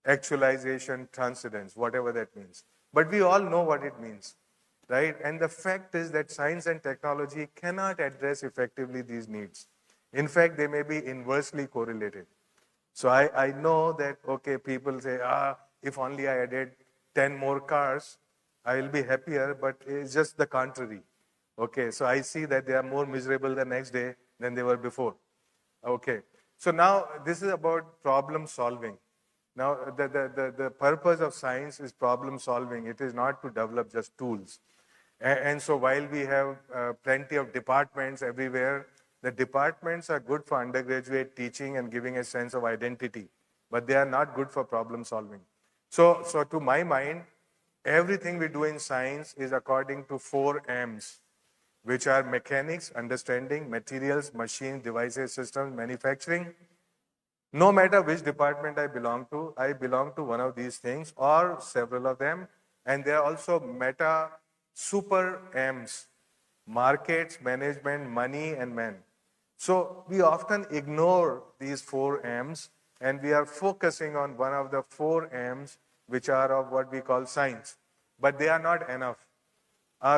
actualization, transcendence, whatever that means. But we all know what it means, right? And the fact is that science and technology cannot address effectively these needs. In fact, they may be inversely correlated. So I know that, okay, people say, if only I added 10 more cars, I will be happier, but it's just the contrary. Okay, so I see that they are more miserable the next day than they were before. Okay, so now this is about problem solving. Now, the purpose of science is problem solving. It is not to develop just tools. And so while we have plenty of departments everywhere, the departments are good for undergraduate teaching and giving a sense of identity, but they are not good for problem solving. So to my mind, everything we do in science is according to 4 M's, which are mechanics, understanding, materials, machines, devices, systems, manufacturing. No matter which department I belong to one of these things or several of them. And there are also super M's, markets, management, money, and men. So we often ignore these 4 M's and we are focusing on one of the 4 M's, which are of what we call science. But they are not enough.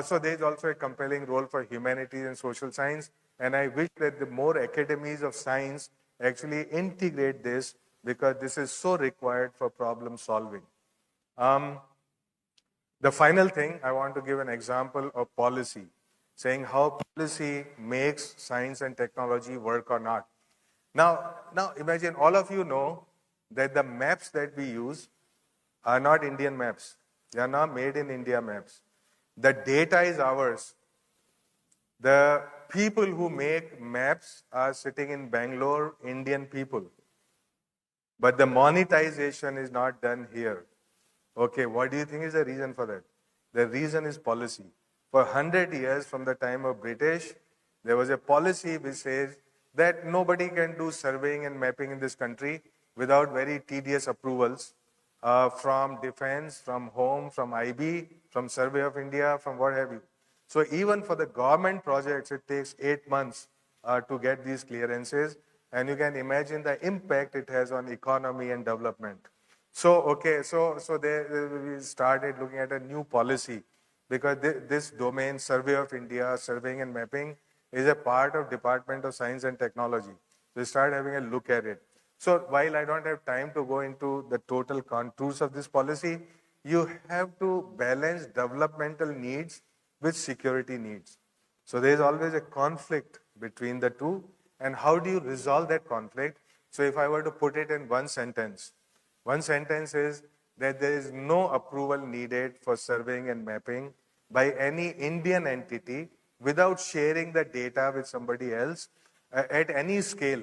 So there is also a compelling role for humanities and social science. And I wish that the more academies of science actually integrate this, because this is so required for problem solving. The final thing, I want to give an example of policy, saying how policy makes science and technology work or not. Now imagine all of you know that the maps that we use are not Indian maps. They are not made in India maps. The data is ours. The people who make maps are sitting in Bangalore, Indian people. But the monetization is not done here. Okay, what do you think is the reason for that? The reason is policy. For 100 years from the time of British, there was a policy which says that nobody can do surveying and mapping in this country without very tedious approvals from defense, from home, from IB, from Survey of India, from what have you. So even for the government projects, it takes 8 months to get these clearances. And you can imagine the impact it has on economy and development. So, okay, so we started looking at a new policy, because this domain, Survey of India, surveying and mapping, is a part of Department of Science and Technology. So we started having a look at it. So while I don't have time to go into the total contours of this policy, you have to balance developmental needs with security needs. So there is always a conflict between the two. And how do you resolve that conflict? So if I were to put it in one sentence is that there is no approval needed for surveying and mapping by any Indian entity without sharing the data with somebody else at any scale,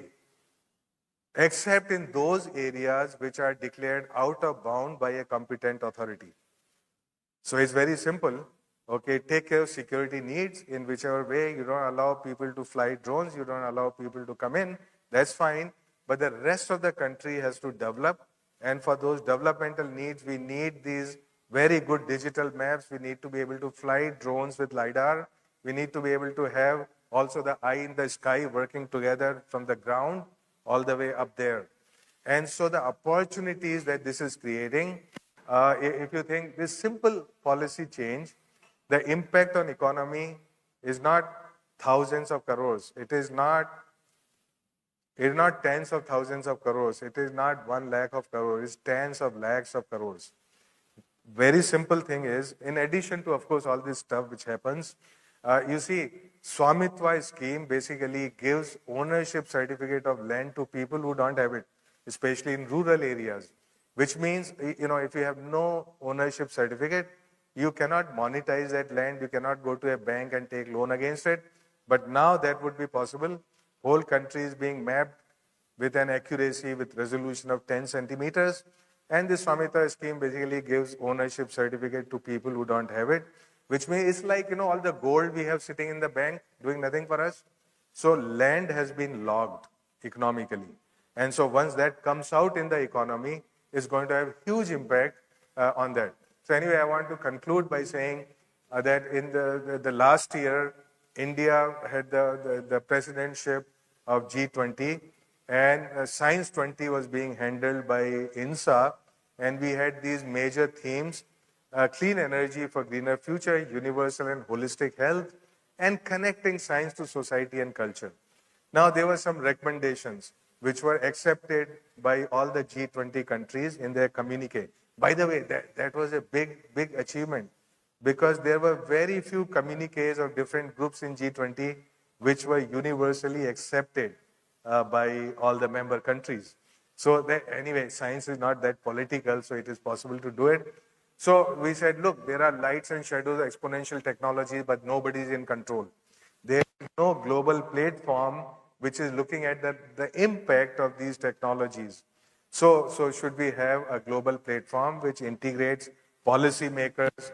except in those areas which are declared out of bound by a competent authority. So it's very simple. Okay, take care of security needs in whichever way. You don't allow people to fly drones, you don't allow people to come in, that's fine. But the rest of the country has to develop. And for those developmental needs, we need these very good digital maps. We need to be able to fly drones with LiDAR. We need to be able to have also the eye in the sky working together from the ground all the way up there. And so the opportunities that this is creating if you think this simple policy change, the impact on economy is not thousands of crores. It is not tens of thousands of crores. It is not 1 lakh of crores. It's tens of lakhs of crores. Very simple thing is, in addition to, of course, all this stuff which happens, you see, Swamitva scheme basically gives ownership certificate of land to people who don't have it, especially in rural areas, which means, if you have no ownership certificate, you cannot monetize that land, you cannot go to a bank and take loan against it. But now that would be possible. Whole country is being mapped with an accuracy, with resolution of 10 centimeters. And this Swamitva scheme basically gives ownership certificate to people who don't have it, which means it's like, all the gold we have sitting in the bank doing nothing for us. So land has been logged economically. And so once that comes out in the economy, it's going to have huge impact on that. So anyway, I want to conclude by saying that in the last year, India had the presidentship of G20, and Science 20 was being handled by INSA, and we had these major themes: clean energy for greener future, universal and holistic health, and connecting science to society and culture. Now, there were some recommendations which were accepted by all the G20 countries in their communique. By the way, that was a big achievement, because there were very few communiques of different groups in G20 which were universally accepted by all the member countries. So anyway, science is not that political, so it is possible to do it. So we said, look, there are lights and shadows, exponential technology, but nobody is in control. There is no global platform which is looking at the impact of these technologies. So should we have a global platform which integrates policymakers,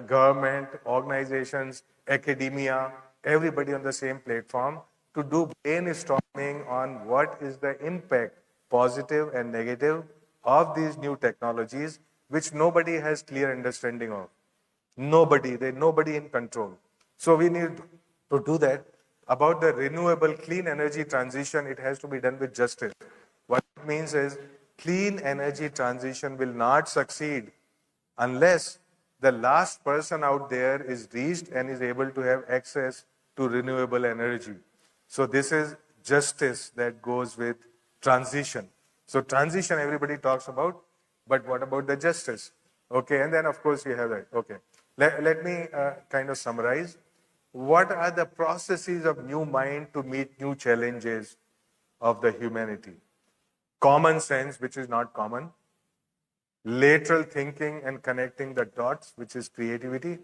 government, organizations, academia, everybody on the same platform, to do brainstorming on what is the impact, positive and negative, of these new technologies, which nobody has clear understanding of. Nobody in control. So we need to do that. About the renewable clean energy transition, it has to be done with justice. What it means is, clean energy transition will not succeed unless the last person out there is reached and is able to have access to renewable energy. So this is justice that goes with transition. So transition everybody talks about, but what about the justice? Okay, and then of course you have that. Okay, let me kind of summarize. What are the processes of new mind to meet new challenges of the humanity? Common sense, which is not common. Lateral thinking and connecting the dots, which is creativity.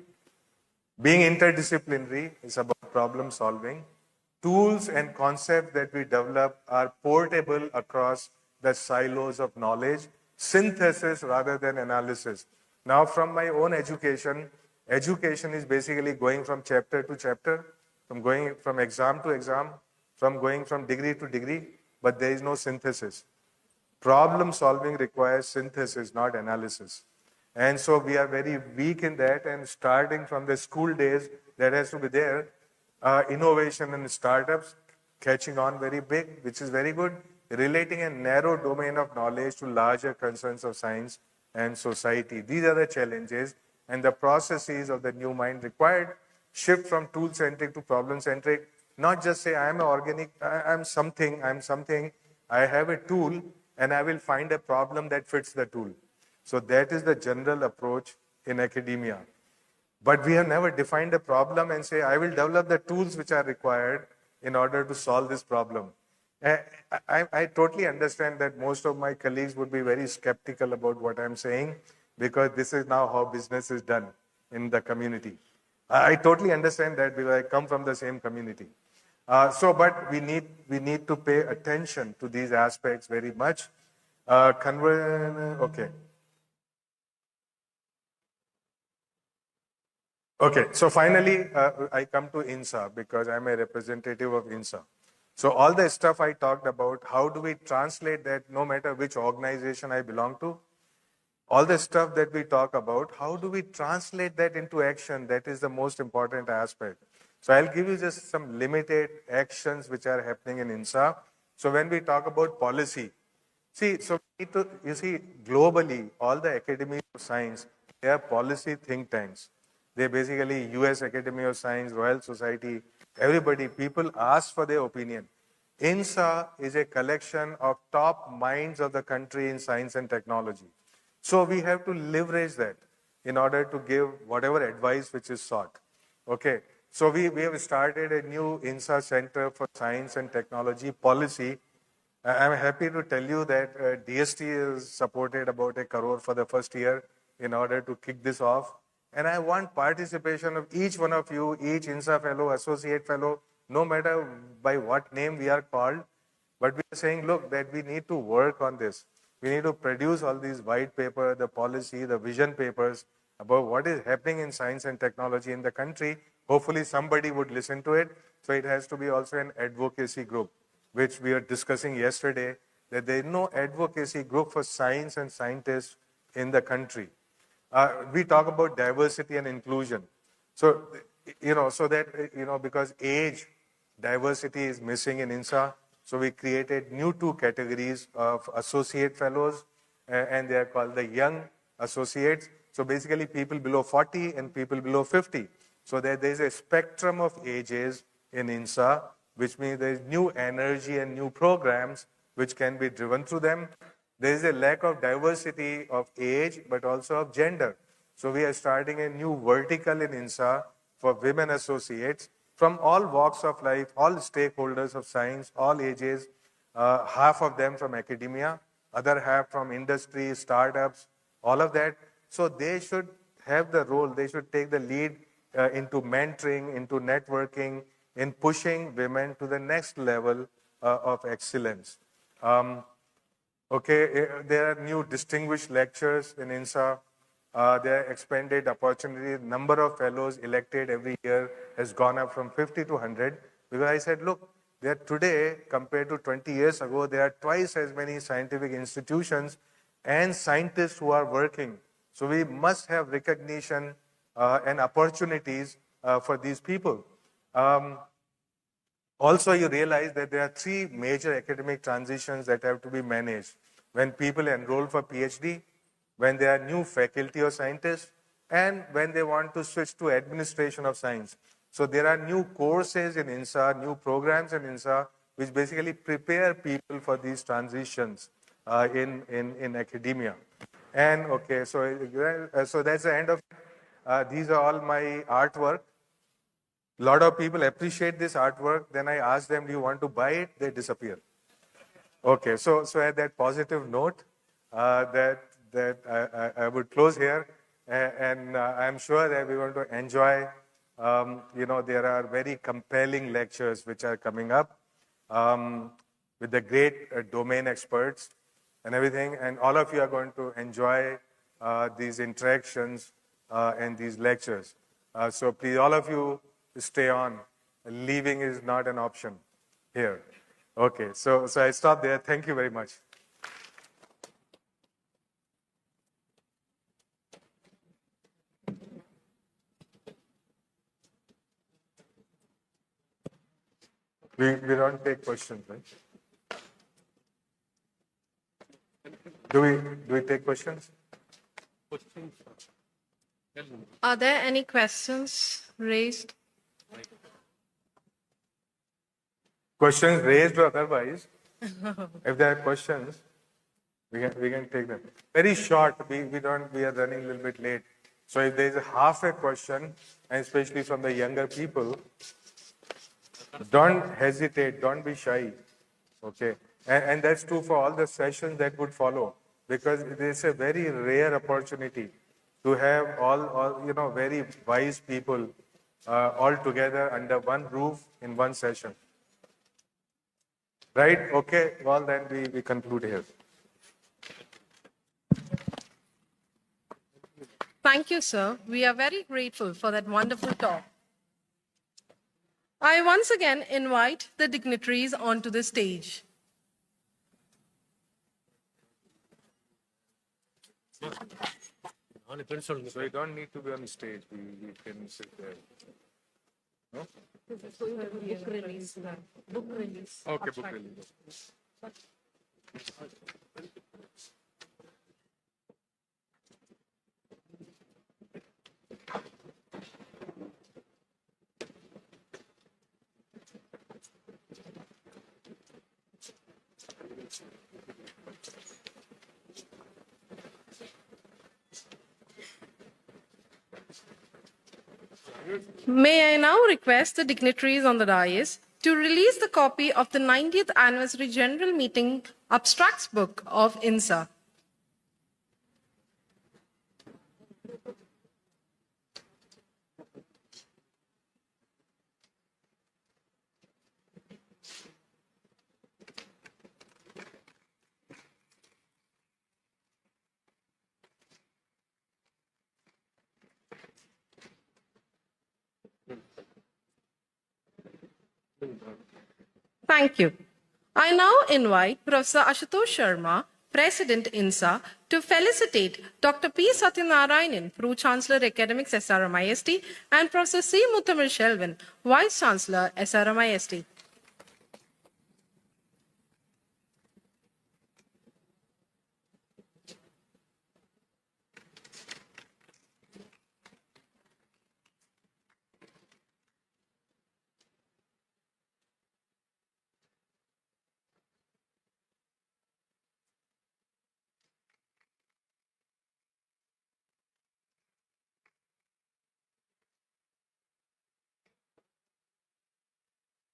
Being interdisciplinary is about problem solving. Tools and concepts that we develop are portable across the silos of knowledge. Synthesis rather than analysis. Now, from my own education is basically going from chapter to chapter, from going from exam to exam, from going from degree to degree, but there is no synthesis. Problem solving requires synthesis, not analysis. And so we are very weak in that, and starting from the school days, that has to be there. Innovation and startups catching on very big, which is very good. Relating a narrow domain of knowledge to larger concerns of science and society. These are the challenges and the processes of the new mind required. Shift from tool-centric to problem-centric. Not just say, I am organic, I'm something, I have a tool, and I will find a problem that fits the tool. So that is the general approach in academia. But we have never defined a problem and say, I will develop the tools which are required in order to solve this problem. I totally understand that most of my colleagues would be very skeptical about what I'm saying, because this is now how business is done in the community. I totally understand that, because I come from the same community. But we need to pay attention to these aspects very much. Okay. Okay, so finally, I come to INSA, because I'm a representative of INSA. So all the stuff I talked about, how do we translate that, no matter which organization I belong to? All the stuff that we talk about, how do we translate that into action? That is the most important aspect. So I'll give you just some limited actions which are happening in INSA. So when we talk about policy, See, so we need to, you see, globally, all the academies of science, they are policy think tanks. They basically, US Academy of Science, Royal Society, everybody, people ask for their opinion. INSA is a collection of top minds of the country in science and technology. So we have to leverage that in order to give whatever advice which is sought. Okay, so we have started a new INSA Center for Science and Technology Policy. I'm happy to tell you that DST is supported about 1 crore for the first year in order to kick this off. And I want participation of each one of you, each INSA fellow, associate fellow, no matter by what name we are called. But we are saying, look, that we need to work on this. We need to produce all these white paper, the policy, the vision papers about what is happening in science and technology in the country. Hopefully somebody would listen to it. So it has to be also an advocacy group, which we were discussing yesterday, that there is no advocacy group for science and scientists in the country. We talk about diversity and inclusion. So, so that, because age diversity is missing in INSA, so we created new 2 categories of associate fellows, and they are called the young associates. So basically people below 40 and people below 50. So there is a spectrum of ages in INSA, which means there is new energy and new programs which can be driven through them. There is a lack of diversity of age, but also of gender. So we are starting a new vertical in INSA for women associates from all walks of life, all stakeholders of science, all ages, half of them from academia, other half from industry, startups, all of that. So they should have the role, they should take the lead into mentoring, into networking, in pushing women to the next level of excellence. There are new distinguished lectures in INSA. There are expanded opportunities. Number of fellows elected every year has gone up from 50 to 100. Because I said, look, there today, compared to 20 years ago, there are twice as many scientific institutions and scientists who are working. So we must have recognition and opportunities for these people. Also, you realize that there are 3 major academic transitions that have to be managed. When people enroll for PhD, when they are new faculty or scientists, and when they want to switch to administration of science. So there are new courses in INSA, new programs in INSA, which basically prepare people for these transitions in academia. And so that's the end of it. These are all my artwork. A lot of people appreciate this artwork. Then I ask them, do you want to buy it? They disappear. Okay, so at that positive note, I would close here, and I'm sure that we're going to enjoy. There are very compelling lectures which are coming up with the great domain experts and everything, and all of you are going to enjoy these interactions and these lectures. So please, all of you, stay on. Leaving is not an option here. Okay, so I stop there. Thank you very much. We don't take questions, right? Do we take questions? Are there any questions raised? Questions raised or otherwise. If there are questions, we can take them. Very short. We are running a little bit late. So if there is half a question, and especially from the younger people, don't hesitate, don't be shy. Okay. And that's true for all the sessions that would follow, because it is a very rare opportunity to have all very wise people all together under one roof in one session. Right? Okay. Well, then we conclude here. Thank you, sir. We are very grateful for that wonderful talk. I once again invite the dignitaries onto the stage. So you don't need to be on the stage. We can sit there. No? Book release. Okay, book release. May I now request the dignitaries on the dais to release the copy of the 90th Anniversary General Meeting Abstracts Book of INSA. Thank you. I now invite Professor Ashutosh Sharma, President INSA, to felicitate Dr. P. Satyanarayanan, Pro-Chancellor Academics SRMIST, and Professor C. Muthamil Shelvan, Vice-Chancellor SRMIST.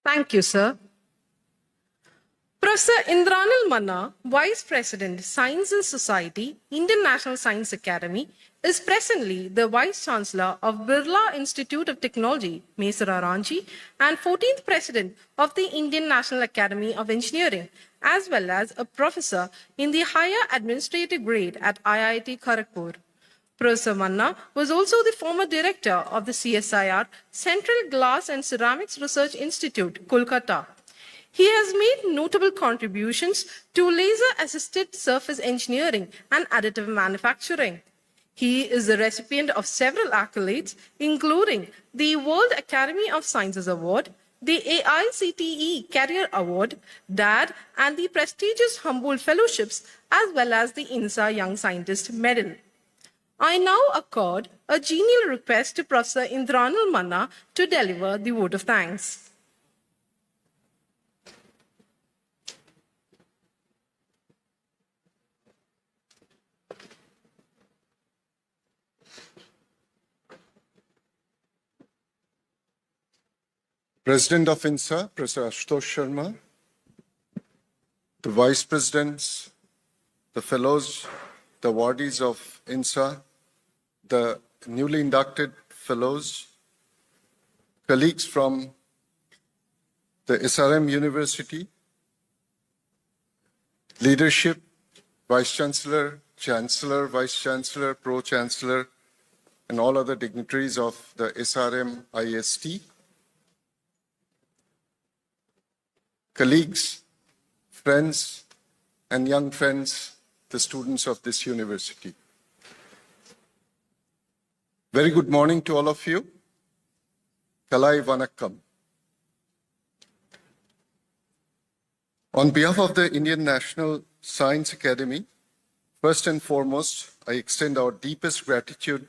Thank you, sir. Professor Indranil Manna, Vice President, Science and Society, Indian National Science Academy, is presently the Vice Chancellor of Birla Institute of Technology, Mesara Ranchi, and 14th President of the Indian National Academy of Engineering, as well as a professor in the higher administrative grade at IIT Kharagpur. Professor Manna was also the former director of the CSIR, Central Glass and Ceramics Research Institute, Kolkata. He has made notable contributions to laser-assisted surface engineering and additive manufacturing. He is the recipient of several accolades, including the World Academy of Sciences Award, the AICTE Career Award, DAD, and the prestigious Humboldt Fellowships, as well as the INSA Young Scientist Medal. I now accord a genial request to Professor Indranil Manna to deliver the vote of thanks. President of INSA, Professor Ashutosh Sharma, the Vice Presidents, the Fellows, the awardees of INSA, the newly inducted Fellows, colleagues from the SRM University, leadership, Vice-Chancellor, Chancellor, Vice-Chancellor, Pro-Chancellor, and all other dignitaries of the SRMIST, colleagues, friends, and young friends, the students of this university. Very good morning to all of you. Kalai Vanakkam. On behalf of the Indian National Science Academy, first and foremost, I extend our deepest gratitude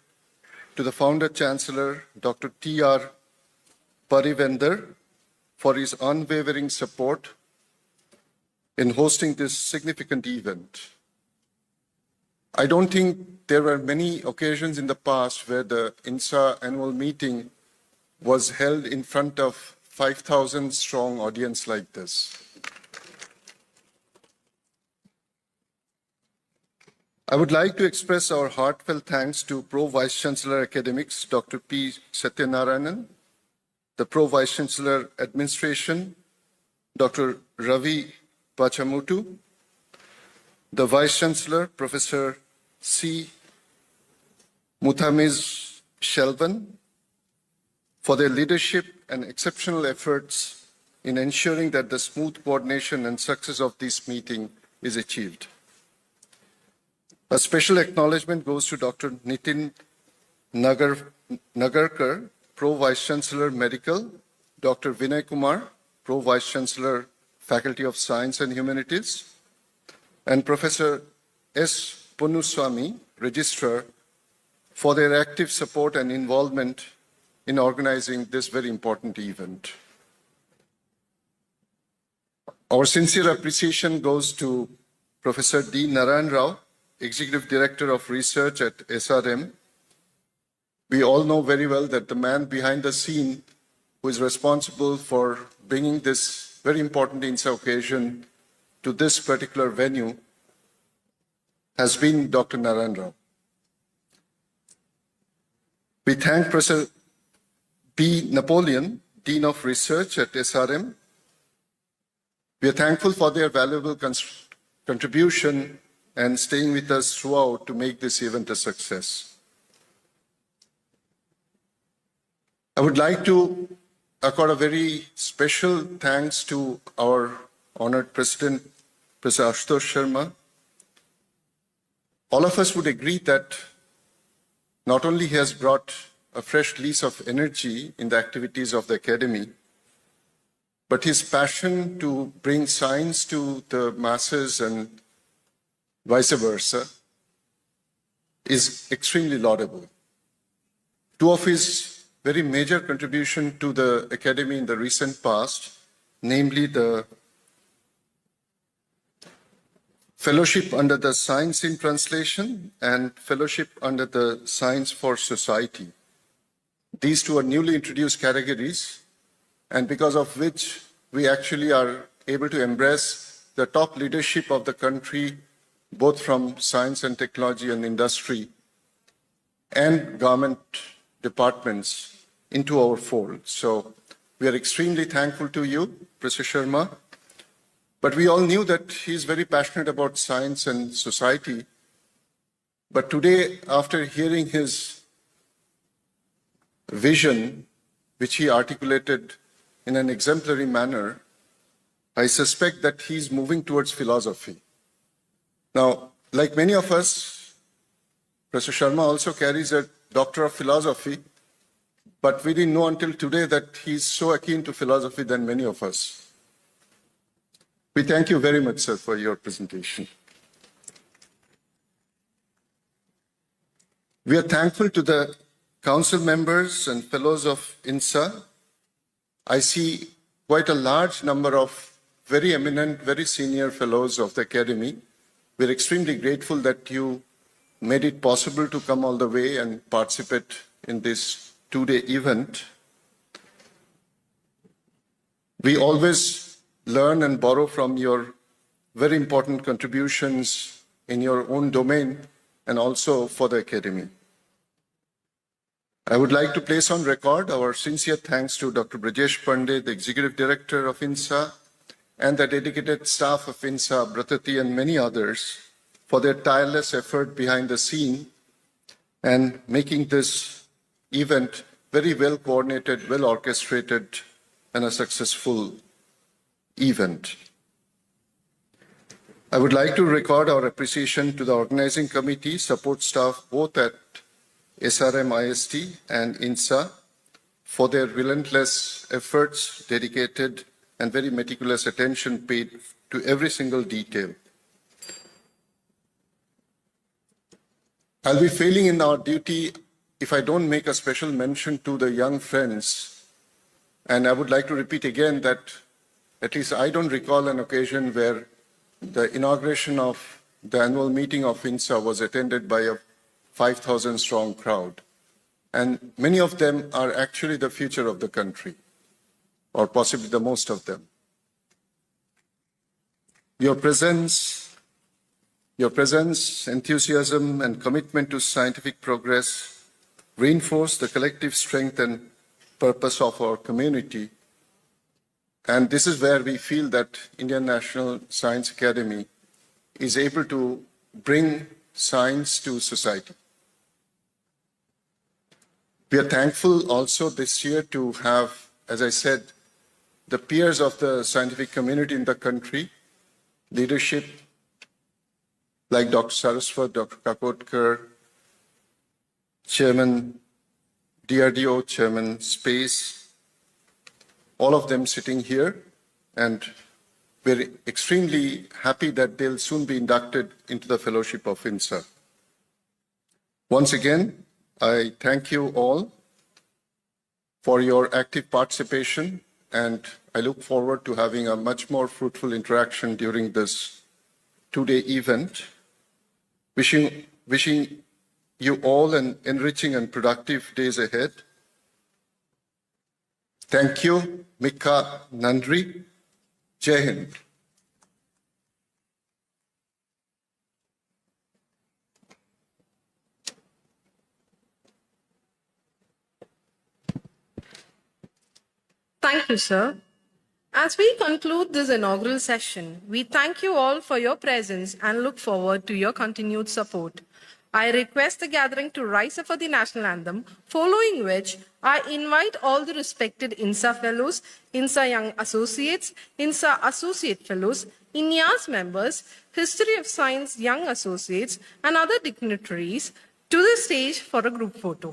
to the Founder Chancellor, Dr. T.R. Parivender, for his unwavering support in hosting this significant event. I don't think there were many occasions in the past where the INSA annual meeting was held in front of 5,000 strong audience like this. I would like to express our heartfelt thanks to Pro Vice Chancellor Academics, Dr. P. Satyanarayanan, the Pro Vice Chancellor Administration, Dr. Ravi Pachamutu, the Vice Chancellor, Professor C. Muthamil Shelvan, for their leadership and exceptional efforts in ensuring that the smooth coordination and success of this meeting is achieved. A special acknowledgement goes to Dr. Nitin Nagarkar, Pro Vice Chancellor Medical, Dr. Vinay Kumar, Pro Vice Chancellor Faculty of Science and Humanities, and Professor S. Punnuswamy, Registrar, for their active support and involvement in organizing this very important event. Our sincere appreciation goes to Professor D. Narayan Rao, Executive Director of Research at SRM. We all know very well that the man behind the scene who is responsible for bringing this very important INSA occasion to this particular venue has been Dr. Narayan Rao. We thank Professor B. Napoleon, Dean of Research at SRM. We are thankful for their valuable contribution and staying with us throughout to make this event a success. I would like to accord a very special thanks to our honored President, Professor Ashutosh Sharma. All of us would agree that not only he has brought a fresh lease of energy in the activities of the Academy, but his passion to bring science to the masses and vice versa is extremely laudable. Two of his very major contributions to the Academy in the recent past, namely the Fellowship under the Science in Translation and Fellowship under the Science for Society. These two are newly introduced categories, and because of which we actually are able to embrace the top leadership of the country, both from science and technology and industry and government departments into our fold. So we are extremely thankful to you, Professor Sharma. But we all knew that he is very passionate about science and society. But today, after hearing his vision, which he articulated in an exemplary manner, I suspect that he's moving towards philosophy. Now, like many of us, Professor Sharma also carries a Doctor of Philosophy, but we didn't know until today that he's so akin to philosophy than many of us. We thank you very much, sir, for your presentation. We are thankful to the council members and fellows of INSA. I see quite a large number of very eminent, very senior fellows of the Academy. We're extremely grateful that you made it possible to come all the way and participate in this two-day event. We always learn and borrow from your very important contributions in your own domain and also for the Academy. I would like to place on record our sincere thanks to Dr. Brajesh Pandey, the Executive Director of INSA, and the dedicated staff of INSA, Bratati and many others, for their tireless effort behind the scene and making this event very well coordinated, well orchestrated, and a successful event. I would like to record our appreciation to the organizing committee, support staff both at SRMIST and INSA for their relentless efforts, dedicated and very meticulous attention paid to every single detail. I'll be failing in our duty if I don't make a special mention to the young friends, and I would like to repeat again that at least I don't recall an occasion where the inauguration of the annual meeting of INSA was attended by a 5,000 strong crowd. And many of them are actually the future of the country, or possibly the most of them. Your presence, enthusiasm, and commitment to scientific progress reinforce the collective strength and purpose of our community. And this is where we feel that Indian National Science Academy is able to bring science to society. We are thankful also this year to have, as I said, the peers of the scientific community in the country, leadership like Dr. Saraswat, Dr. Kakotkar, Chairman DRDO, Chairman Space, all of them sitting here, and we're extremely happy that they'll soon be inducted into the Fellowship of INSA. Once again, I thank you all for your active participation, and I look forward to having a much more fruitful interaction during this two-day event. Wishing you all an enriching and productive days ahead. Thank you. Mikka Nandri. Jai Hind. Thank you, sir. As we conclude this inaugural session, we thank you all for your presence and look forward to your continued support. I request the gathering to rise up for the national anthem, following which I invite all the respected INSA fellows, INSA Young Associates, INSA Associate Fellows, INYAS members, History of Science Young Associates, and other dignitaries to the stage for a group photo.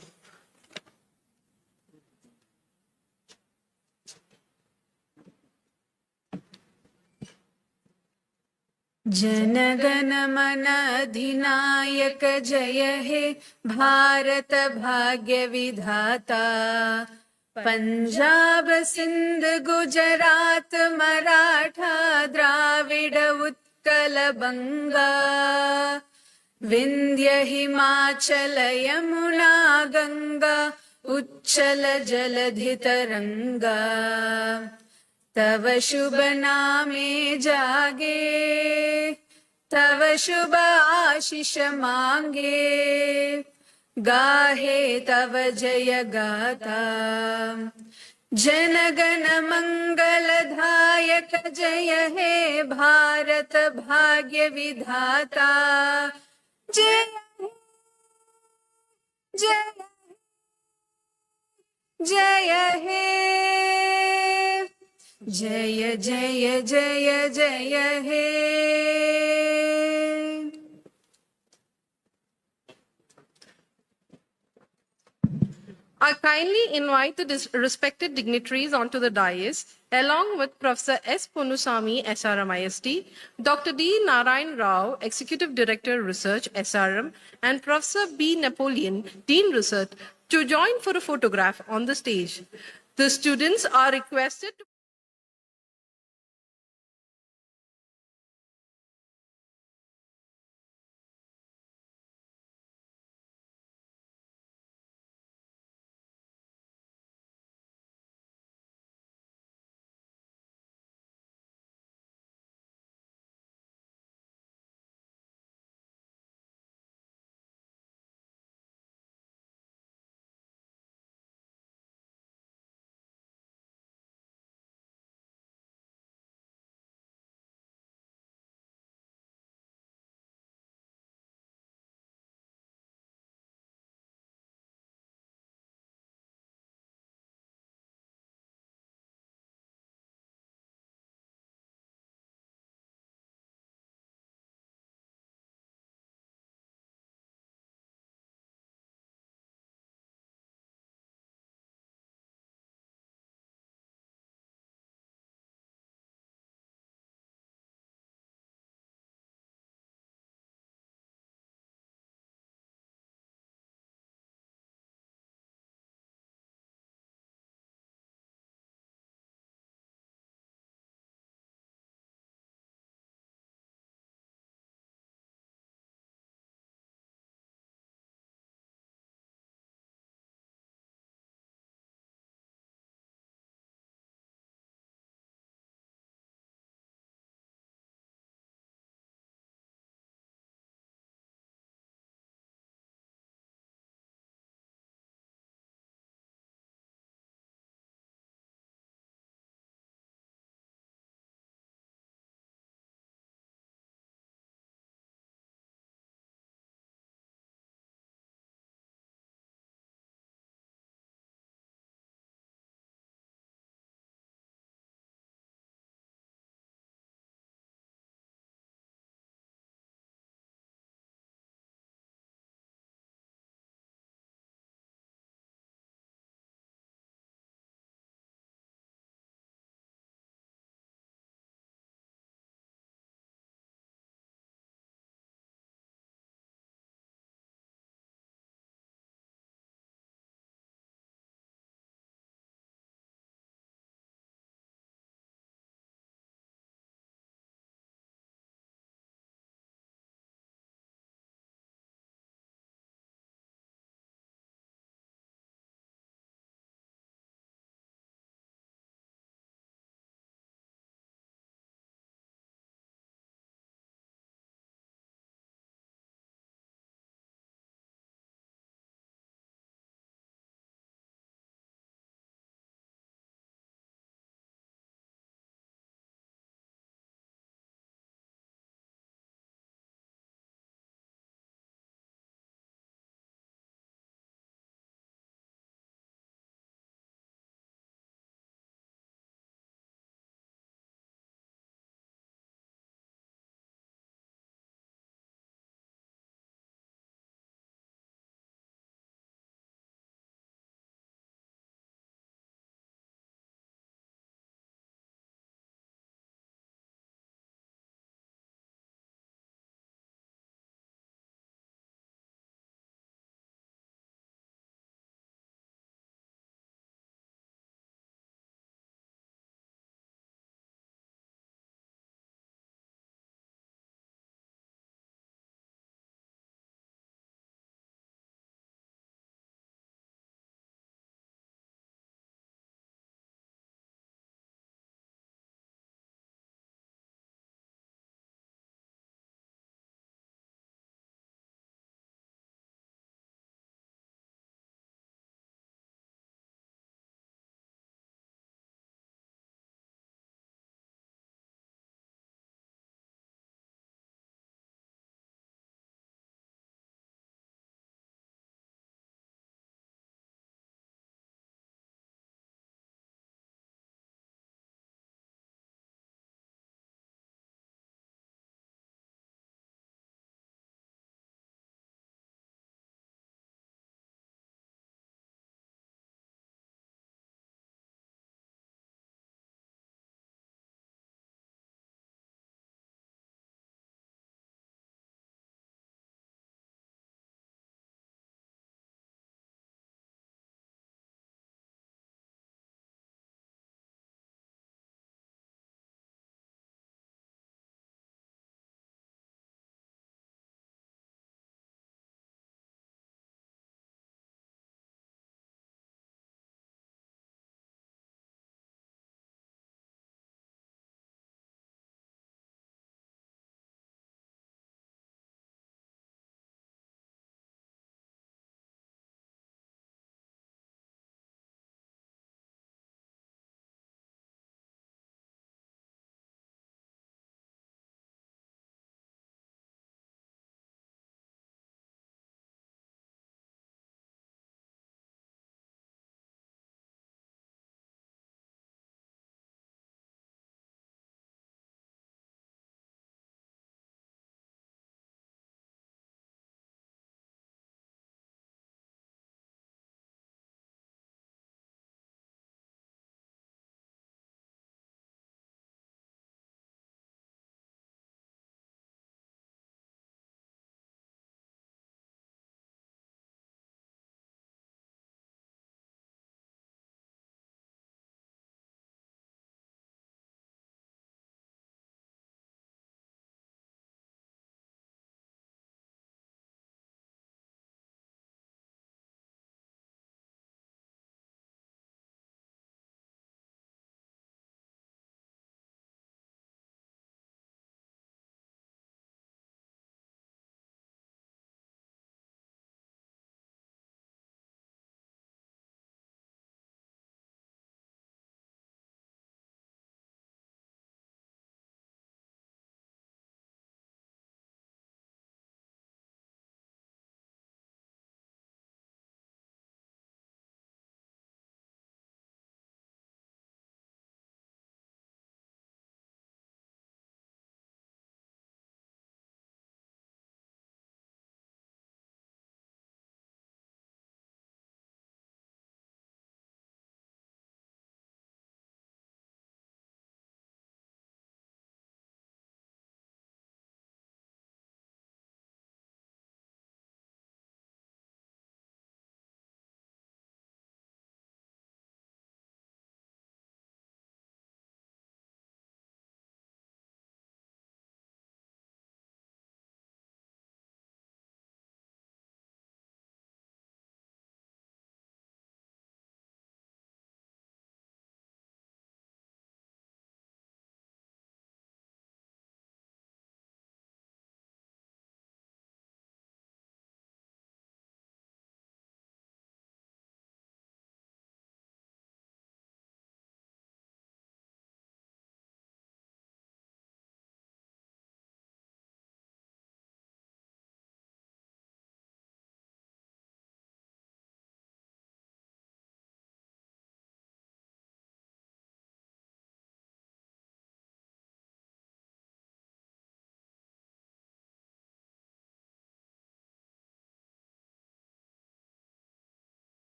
जनगण मन अधिनायक जय हे भारत भाग्य विधाता पंजाब सिंध गुजरात मराठा द्राविड उत्कल बंगा विंध्य हिमाचल यमुना गंगा उच्चल जलधि तरंगा तव शुभ नामे जागे तव शुभ आशीष मांगे गाहे तव जय गाथा जनगण मंगलदायक जय हे भारत भाग्य विधाता जय जय जय हे जय जय जय जय हे I kindly invite the respected dignitaries onto the dais, along with Professor S. Ponusamy, SRMIST, Dr. D. Narayan Rao, Executive Director Research, SRM, and Professor B. Napoleon, Dean Research, to join for a photograph on the stage. The students are requested to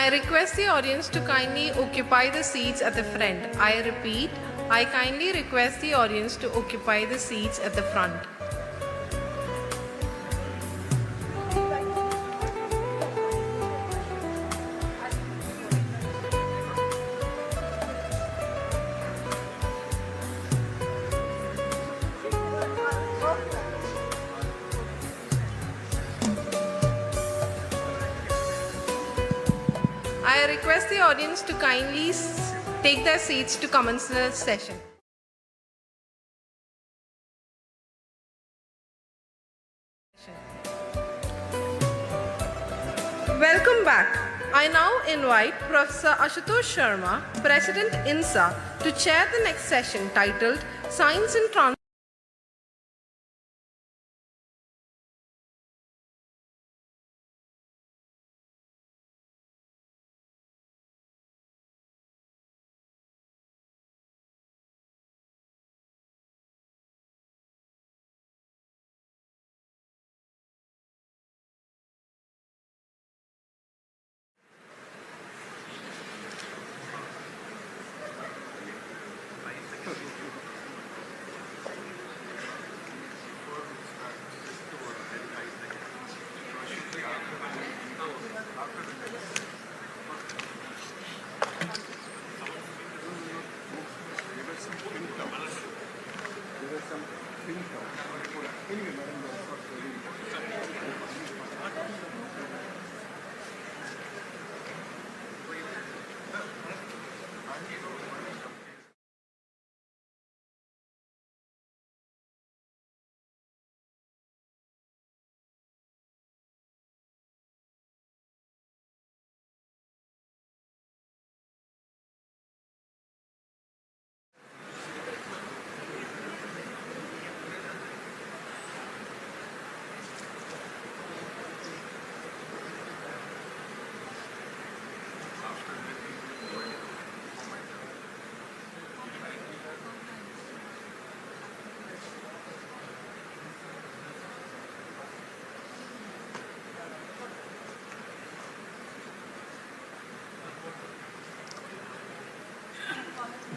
I request the audience to kindly occupy the seats at the front. I repeat, I kindly request the audience to occupy the seats at the front. I request the audience to kindly take their seats to commence the session. Welcome back. I now invite Professor Ashutosh Sharma, President INSA, to chair the next session titled Science in Translation.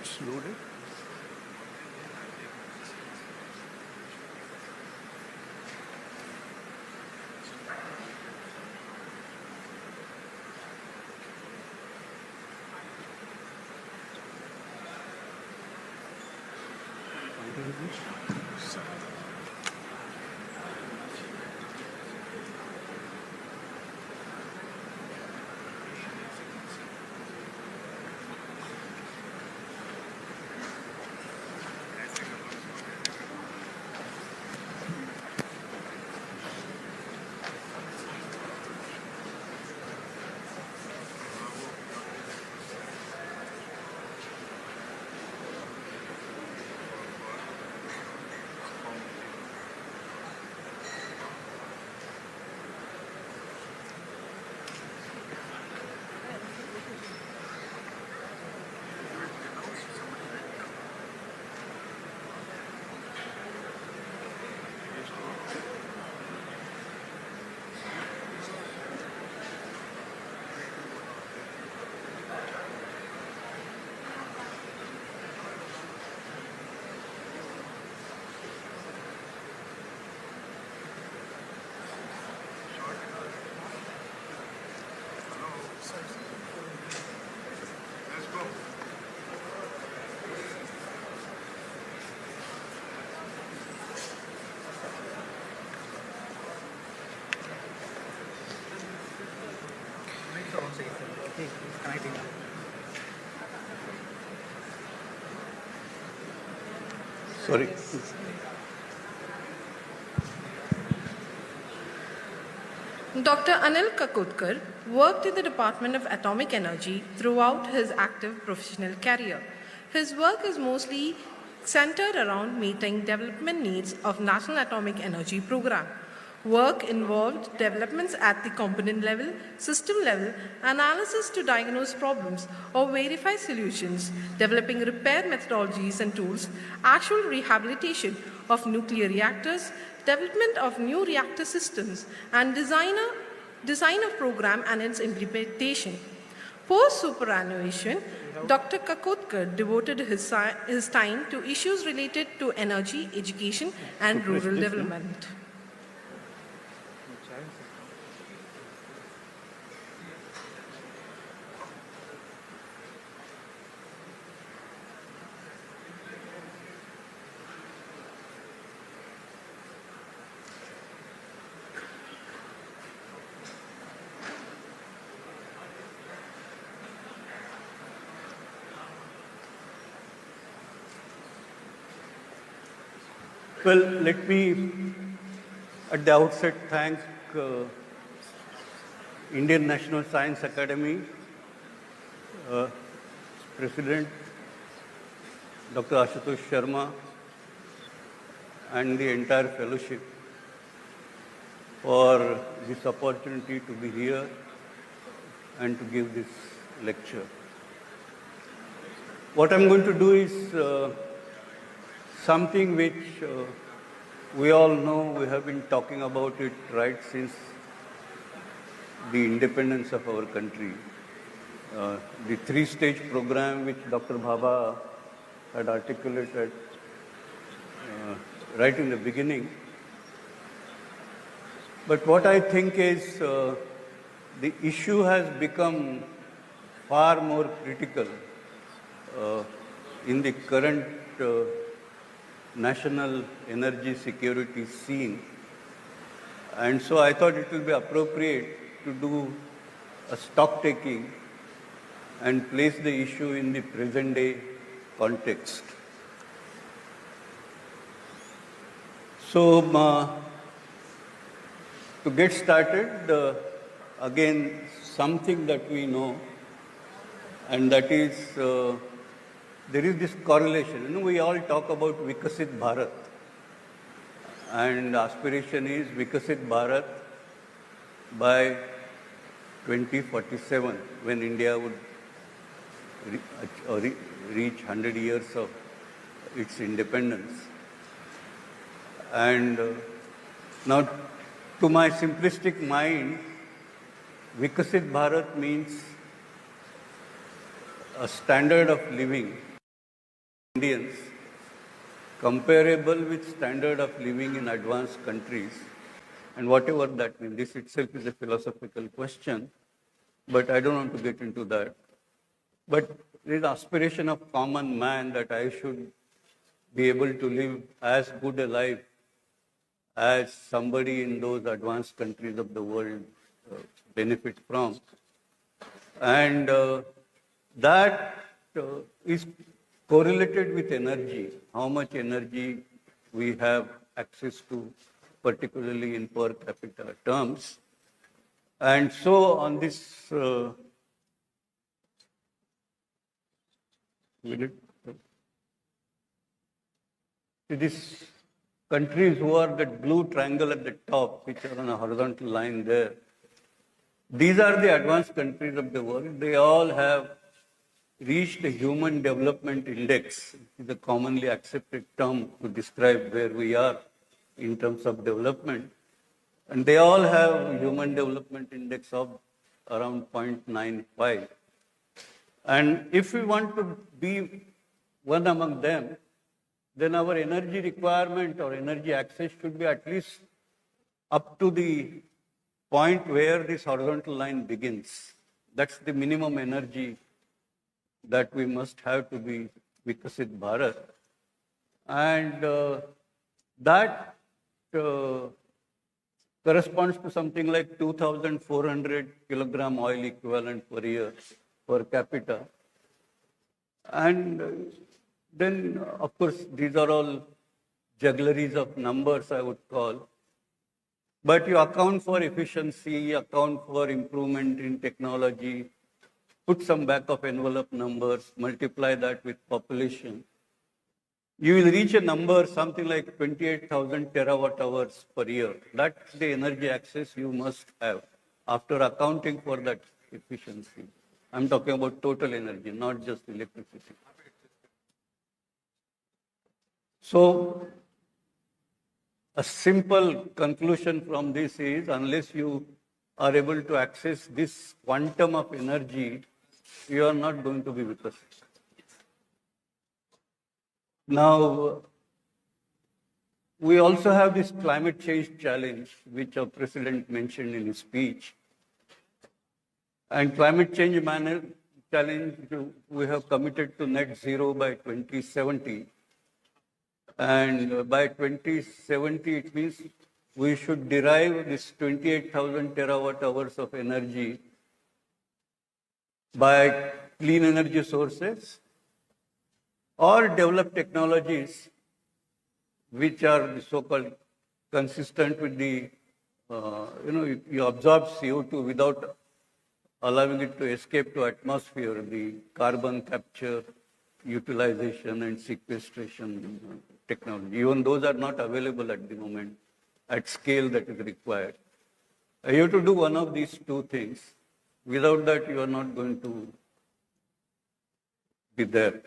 It's loaded. Sorry. Dr. Anil Kakotkar worked in the Department of Atomic Energy throughout his active professional career. His work is mostly centered around meeting development needs of National Atomic Energy Program. Work involved developments at the component level, system level, analysis to diagnose problems or verify solutions, developing repair methodologies and tools, actual rehabilitation of nuclear reactors, development of new reactor systems, and design of program and its implementation. Post-superannuation, Dr. Kakotkar devoted his time to issues related to energy, education, and rural development. Well, let me at the outset thank Indian National Science Academy, President Dr. Ashutosh Sharma, and the entire fellowship for this opportunity to be here and to give this lecture. What I'm going to do is something which we all know, we have been talking about it right since the independence of our country. The three-stage program which Dr. Bhabha had articulated right in the beginning. But what I think is the issue has become far more critical in the current national energy security scene. And so I thought it will be appropriate to do a stock taking and place the issue in the present day context. So to get started, again, something that we know, and that is there is this correlation. You know, we all talk about Vikasit Bharat, and aspiration is Vikasit Bharat by 2047, when India would reach 100 years of its independence. And now, to my simplistic mind, Vikasit Bharat means a standard of living Indians comparable with standard of living in advanced countries, and whatever that means. This itself is a philosophical question, but I don't want to get into that. But there is aspiration of common man that I should be able to live as good a life as somebody in those advanced countries of the world benefit from. And that is correlated with energy, how much energy we have access to, particularly in per capita terms. And so on this these countries who are that blue triangle at the top, which are on a horizontal line there, these are the advanced countries of the world. They all have reached the Human Development Index, which is a commonly accepted term to describe where we are in terms of development. And they all have Human Development Index of around 0.95. And if we want to be one among them, then our energy requirement or energy access should be at least up to the point where this horizontal line begins. That's the minimum energy that we must have to be Vikasit Bharat. And that corresponds to something like 2,400 kilogram oil equivalent per year per capita. And then, of course, these are all juggleries of numbers, I would call. But you account for efficiency, account for improvement in technology, put some back of envelope numbers, multiply that with population. You will reach a number something like 28,000 terawatt hours per year. That's the energy access you must have after accounting for that efficiency. I'm talking about total energy, not just electricity. So, a simple conclusion from this is, unless you are able to access this quantum of energy, you are not going to be with us. Now, we also have this climate change challenge, which our president mentioned in his speech. And climate change challenge, we have committed to net zero by 2070. And by 2070, it means we should derive this 28,000 terawatt hours of energy by clean energy sources or develop technologies which are the so-called consistent with the, you absorb CO2 without allowing it to escape to atmosphere, the carbon capture, utilization and sequestration technology. Even those are not available at the moment at scale that is required. You have to do one of these two things. Without that, you are not going to be there.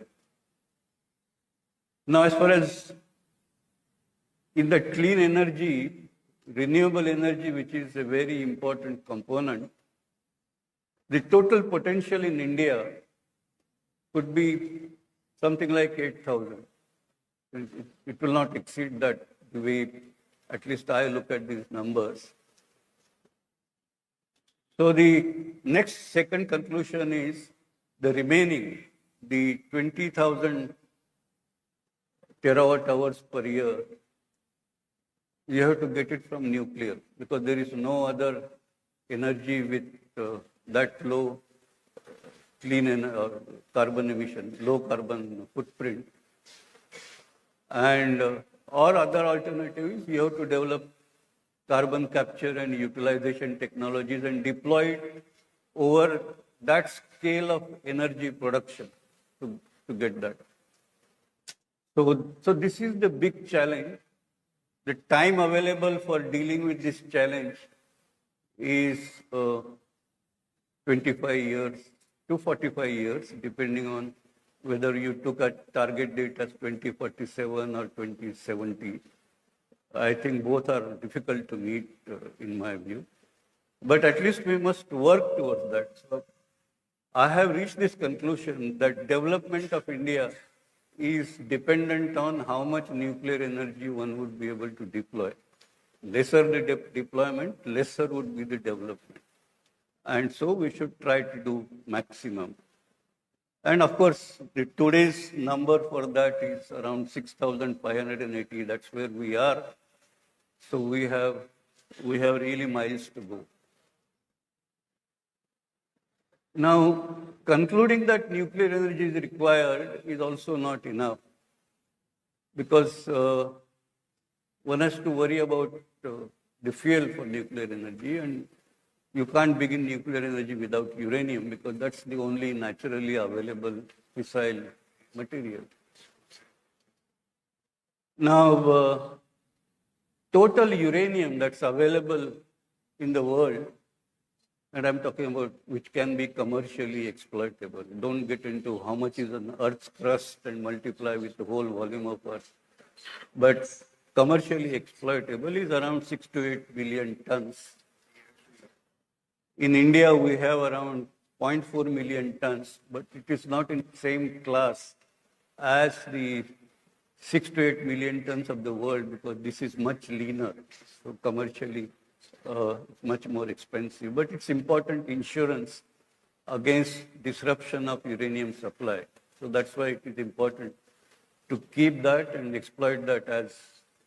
Now, as far as in the clean energy, renewable energy, which is a very important component, the total potential in India could be something like 8,000. It will not exceed that the way, at least I look at these numbers. So the next second conclusion is the remaining, the 20,000 terawatt hours per year, you have to get it from nuclear because there is no other energy with that low clean carbon emission, low carbon footprint. And or other alternatives, you have to develop carbon capture and utilization technologies and deploy it over that scale of energy production to get that. So this is the big challenge. The time available for dealing with this challenge is 25 years to 45 years, depending on whether you took a target date as 2047 or 2070. I think both are difficult to meet, in my view. But at least we must work towards that. So I have reached this conclusion that development of India is dependent on how much nuclear energy one would be able to deploy. Lesser the deployment, lesser would be the development. And so we should try to do maximum. And of course, today's number for that is around 6,580. That's where we are. So we have really miles to go. Now, concluding that nuclear energy is required is also not enough because one has to worry about the fuel for nuclear energy, and you can't begin nuclear energy without uranium because that's the only naturally available fissile material. Now, total uranium that's available in the world, and I'm talking about which can be commercially exploitable. Don't get into how much is an Earth's crust and multiply with the whole volume of Earth. But commercially exploitable is around 6 to 8 billion tons. In India, we have around 0.4 million tons, but it is not in the same class as the 6 to 8 million tons of the world because this is much leaner. So commercially, much more expensive, but it's important insurance against disruption of uranium supply. So that's why it is important to keep that and exploit that as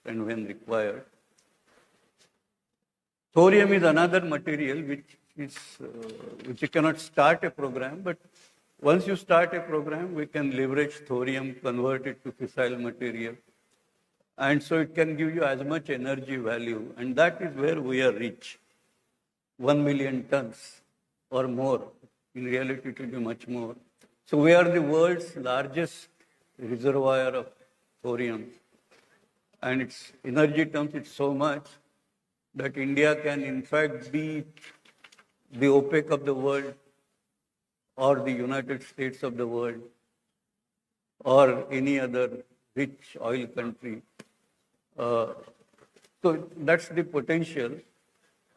and when required. Thorium is another material which you cannot start a program, but once you start a program, we can leverage thorium, convert it to fissile material, And so it can give you as much energy value. And that is where we are rich. 1 million tons or more. In reality, it will be much more. So we are the world's largest reservoir of thorium. And its energy terms, it's so much that India can in fact be the OPEC of the world or the United States of the world or any other rich oil country. So that's the potential.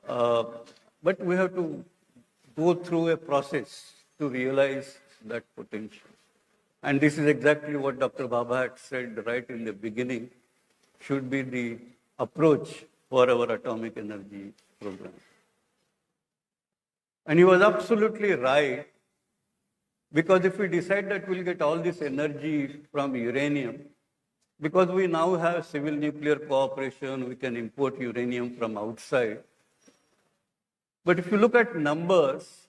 But we have to go through a process to realize that potential. And this is exactly what Dr. Bhabha had said right in the beginning, should be the approach for our atomic energy program. And he was absolutely right, because if we decide that we'll get all this energy from uranium, because we now have civil nuclear cooperation, we can import uranium from outside. But if you look at numbers,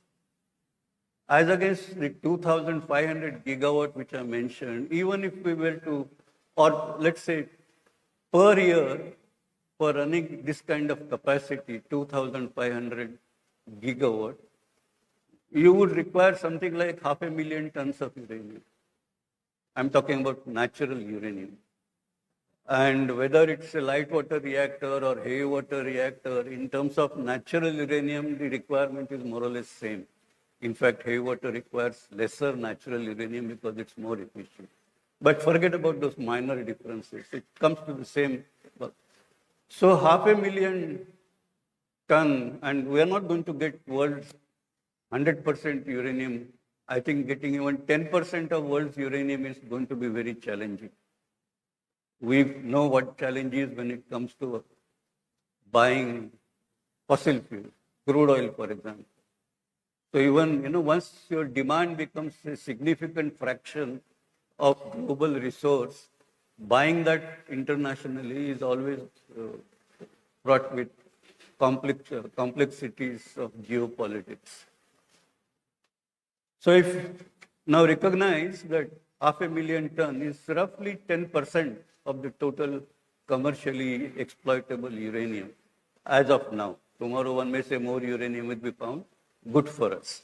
as against the 2,500 gigawatt which I mentioned, even if we were to, or let's say per year, for running this kind of capacity, 2,500 gigawatt, you would require something like 500,000 tons of uranium. I'm talking about natural uranium. And whether it's a light water reactor or heavy water reactor, in terms of natural uranium, the requirement is more or less same. In fact, heavy water requires lesser natural uranium because it's more efficient. But forget about those minor differences. It comes to the same. So 500,000 ton, and we are not going to get world's 100% uranium. I think getting even 10% of world's uranium is going to be very challenging. We know what challenge is when it comes to buying fossil fuel, crude oil, for example. So even, once your demand becomes a significant fraction of global resource, buying that internationally is always fraught with complexities of geopolitics. So if now recognize that 500,000 ton is roughly 10% of the total commercially exploitable uranium as of now. Tomorrow one may say more uranium will be found, good for us.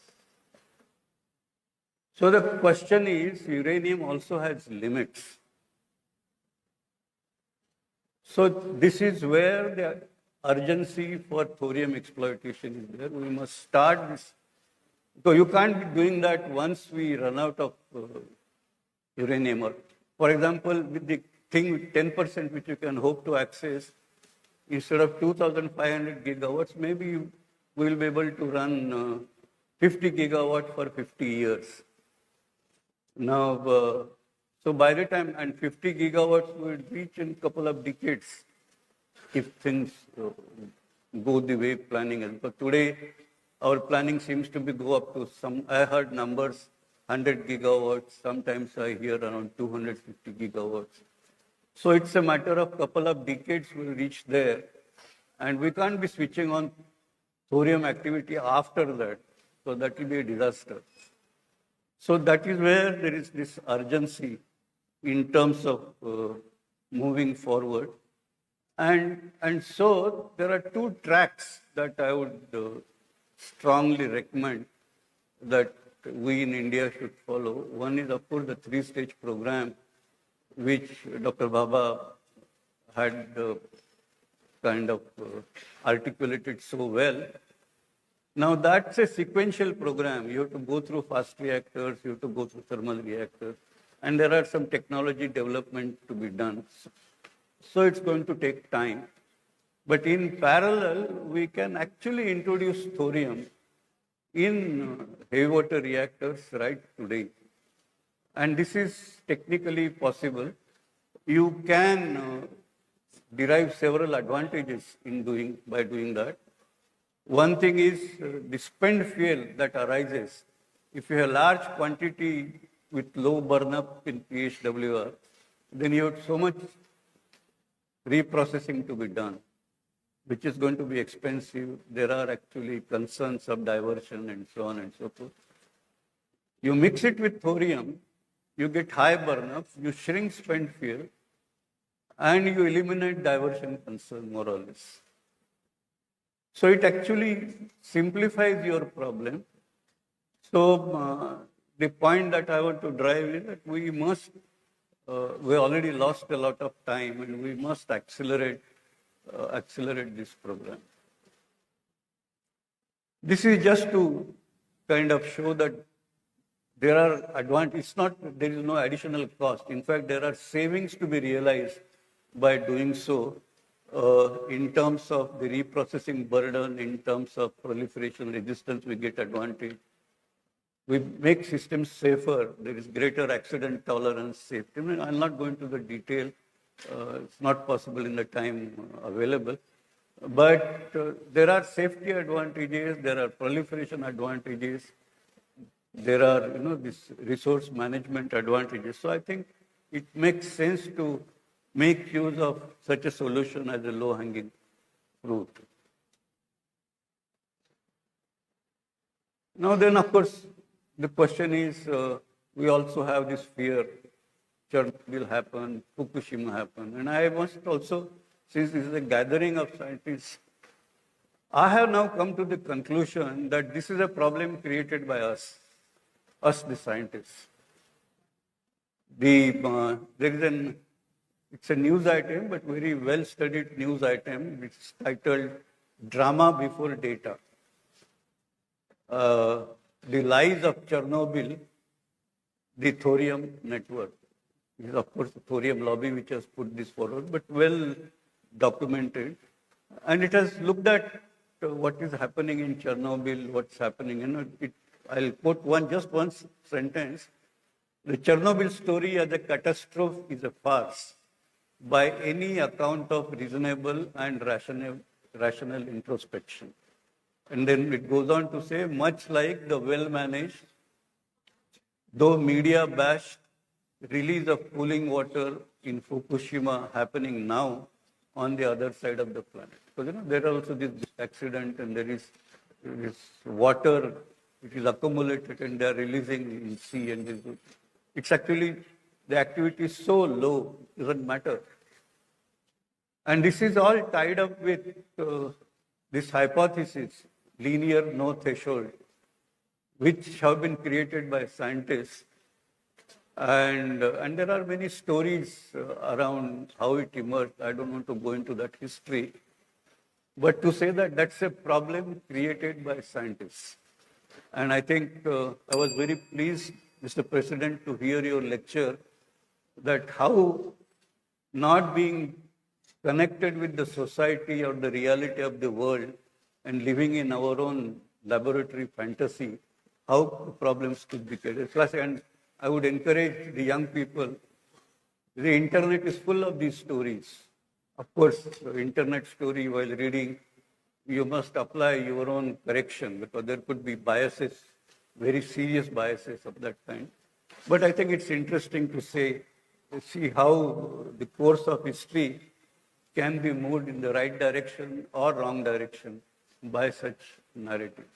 So the question is, uranium also has limits. So this is where the urgency for thorium exploitation is there. We must start this. So you can't be doing that once we run out of uranium. Or, for example, with the thing with 10% which you can hope to access, instead of 2,500 gigawatts, maybe we will be able to run 50 gigawatt for 50 years. Now, so by the time, and 50 gigawatts will reach in a couple of decades if things go the way planning is. But today, our planning seems to be go up to some, I heard numbers, 100 gigawatts, sometimes I hear around 250 gigawatts. So it's a matter of couple of decades we'll reach there. And we can't be switching on thorium activity after that. So that will be a disaster. So that is where there is this urgency in terms of moving forward. And so there are two tracks that I would strongly recommend that we in India should follow. One is, of course, the three-stage program, which Dr. Bhabha had kind of articulated so well. Now that's a sequential program. You have to go through fast reactors, you have to go through thermal reactors, and there are some technology development to be done. So it's going to take time. But in parallel, we can actually introduce thorium in heavy water reactors right today. And this is technically possible. You can derive several advantages by doing that. One thing is the spent fuel that arises. If you have large quantity with low burn-up in PHWR, then you have so much reprocessing to be done, which is going to be expensive. There are actually concerns of diversion and so on and so forth. You mix it with thorium, you get high burn-up, you shrink spent fuel, and you eliminate diversion concern more or less. So it actually simplifies your problem. So the point that I want to drive is that we already lost a lot of time and we must accelerate this program. This is just to kind of show that there are advantages. There is no additional cost. In fact, there are savings to be realized by doing so in terms of the reprocessing burden, in terms of proliferation resistance, we get advantage. We make systems safer. There is greater accident tolerance, safety. I mean, I'm not going to the detail. It's not possible in the time available. But there are safety advantages, there are proliferation advantages, there are, this resource management advantages. So I think it makes sense to make use of such a solution as a low-hanging fruit. Now then, of course, the question is, we also have this fear, Chernobyl will happen, Fukushima happen. And I must also, since this is a gathering of scientists, I have now come to the conclusion that this is a problem created by us the scientists. It's a news item, but very well-studied news item, which is titled Drama Before Data. The Lies of Chernobyl, the Thorium Network. It is, of course, the Thorium lobby which has put this forward, but well documented. And it has looked at what is happening in Chernobyl, what's happening. I'll quote just one sentence. The Chernobyl story as a catastrophe is a farce by any account of reasonable and rational introspection. And then it goes on to say, much like the well-managed, though media-bashed release of cooling water in Fukushima happening now on the other side of the planet. Because there are also this accident and there is this water which is accumulated and they are releasing in sea. And it's actually, the activity is so low, it doesn't matter. And this is all tied up with this hypothesis, linear no threshold, which have been created by scientists. And there are many stories around how it emerged. I don't want to go into that history. But to say that that's a problem created by scientists. And I think I was very pleased, Mr. President, to hear your lecture that how not being connected with the society or the reality of the world and living in our own laboratory fantasy, how problems could be created. And I would encourage the young people, the internet is full of these stories. Of course, the internet story while reading, you must apply your own correction because there could be biases, very serious biases of that kind. But I think it's interesting to see how the course of history can be moved in the right direction or wrong direction by such narratives.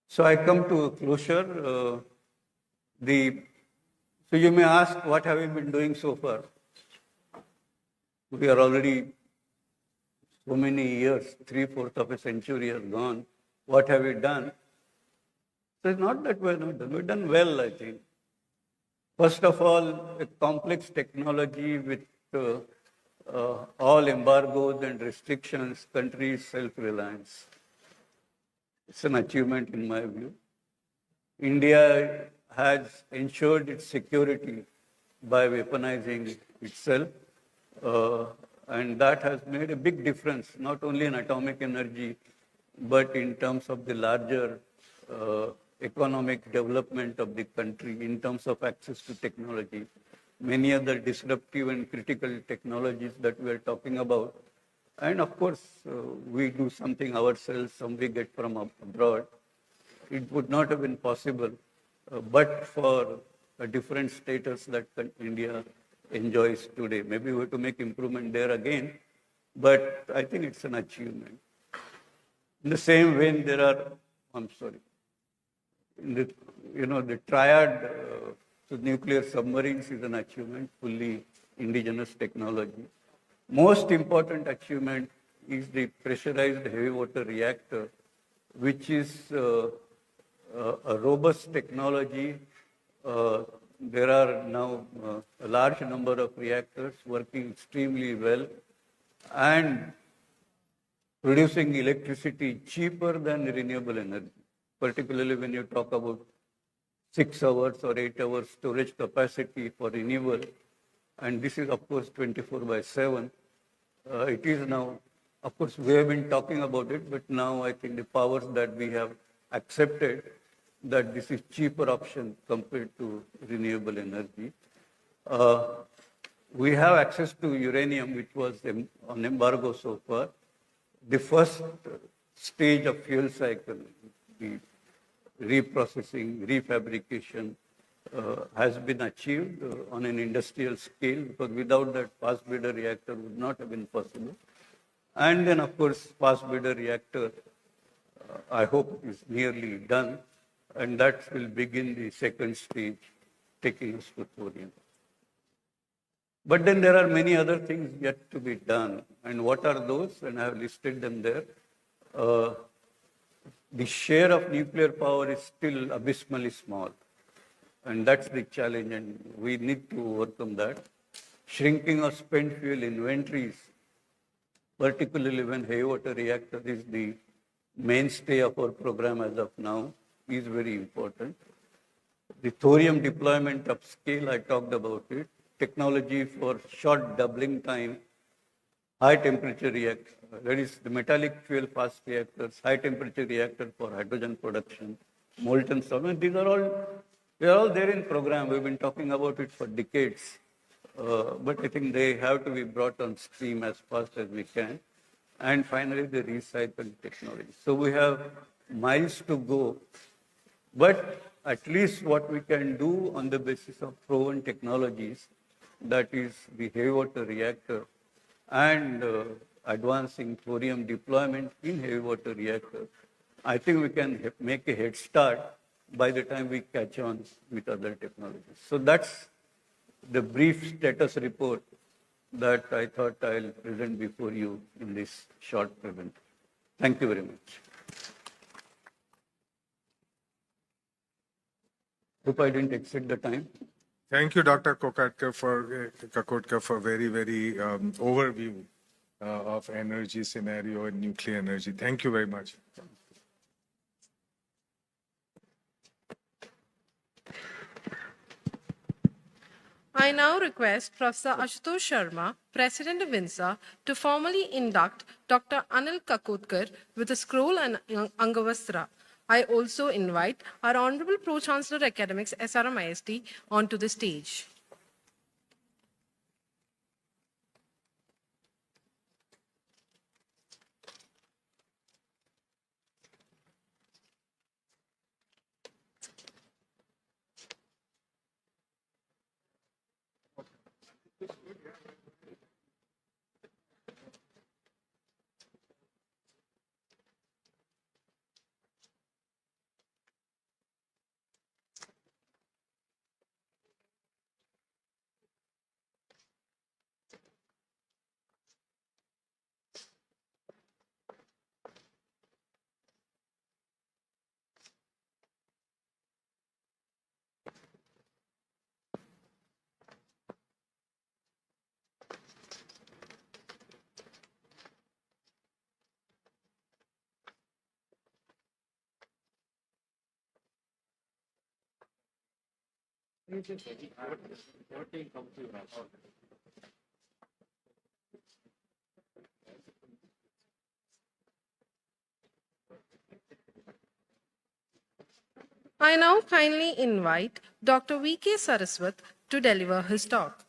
So I come to a closure. So you may ask, what have we been doing so far? We are already so many years, 3/4 of a century has gone. What have we done? So it's not that we're not done. We've done well, I think. First of all, a complex technology with all embargoes and restrictions, countries' self-reliance. It's an achievement in my view. India has ensured its security by weaponizing itself. And that has made a big difference, not only in atomic energy, but in terms of the larger economic development of the country, in terms of access to technology. Many other disruptive and critical technologies that we are talking about. And of course, we do something ourselves, some we get from abroad. It would not have been possible but for a different status that India enjoys today. Maybe we have to make improvement there again, but I think it's an achievement. In the same vein, there are, the triad, so nuclear submarines is an achievement, fully indigenous technology. Most important achievement is the pressurized heavy water reactor, which is a robust technology. There are now a large number of reactors working extremely well and producing electricity cheaper than renewable energy, particularly when you talk about 6 hours or 8 hours storage capacity for renewable. And this is, of course, 24/7. It is now, of course, we have been talking about it, but now I think the powers that we have accepted that this is cheaper option compared to renewable energy. We have access to uranium, which was on embargo so far. The first stage of fuel cycle, the reprocessing, refabrication, has been achieved on an industrial scale, because without that, fast breeder reactor would not have been possible. And then, of course, fast breeder reactor, I hope, is nearly done, and that will begin the second stage, taking us to thorium. But then there are many other things yet to be done. And what are those? And I have listed them there. The share of nuclear power is still abysmally small. And that's the challenge, and we need to overcome that. Shrinking of spent fuel inventories, particularly when heavy water reactor is the mainstay of our program as of now, is very important. The thorium deployment upscale, I talked about it. Technology for short doubling time, high temperature reactor, that is the metallic fuel fast reactors, high temperature reactor for hydrogen production, molten salt. These are all there in program. We've been talking about it for decades. But I think they have to be brought on stream as fast as we can. And finally, the recycling technology. So we have miles to go, but at least what we can do on the basis of proven technologies, that is the heavy water reactor and advancing thorium deployment in heavy water reactor, I think we can make a head start by the time we catch on with other technologies. So that's the brief status report that I thought I'll present before you in this short presentation. Thank you very much. Hope I didn't exceed the time. Thank you, Dr. Kakotkar, for very, very overview of energy scenario and nuclear energy. Thank you very much. I now request Professor Ashutosh Sharma, President of INSA, to formally induct Dr. Anil Kakotkar with a scroll and Angavastra. I also invite our Honorable Pro-Chancellor Academics, SRMIST, onto the stage. I now kindly invite Dr. V.K. Saraswat to deliver his talk.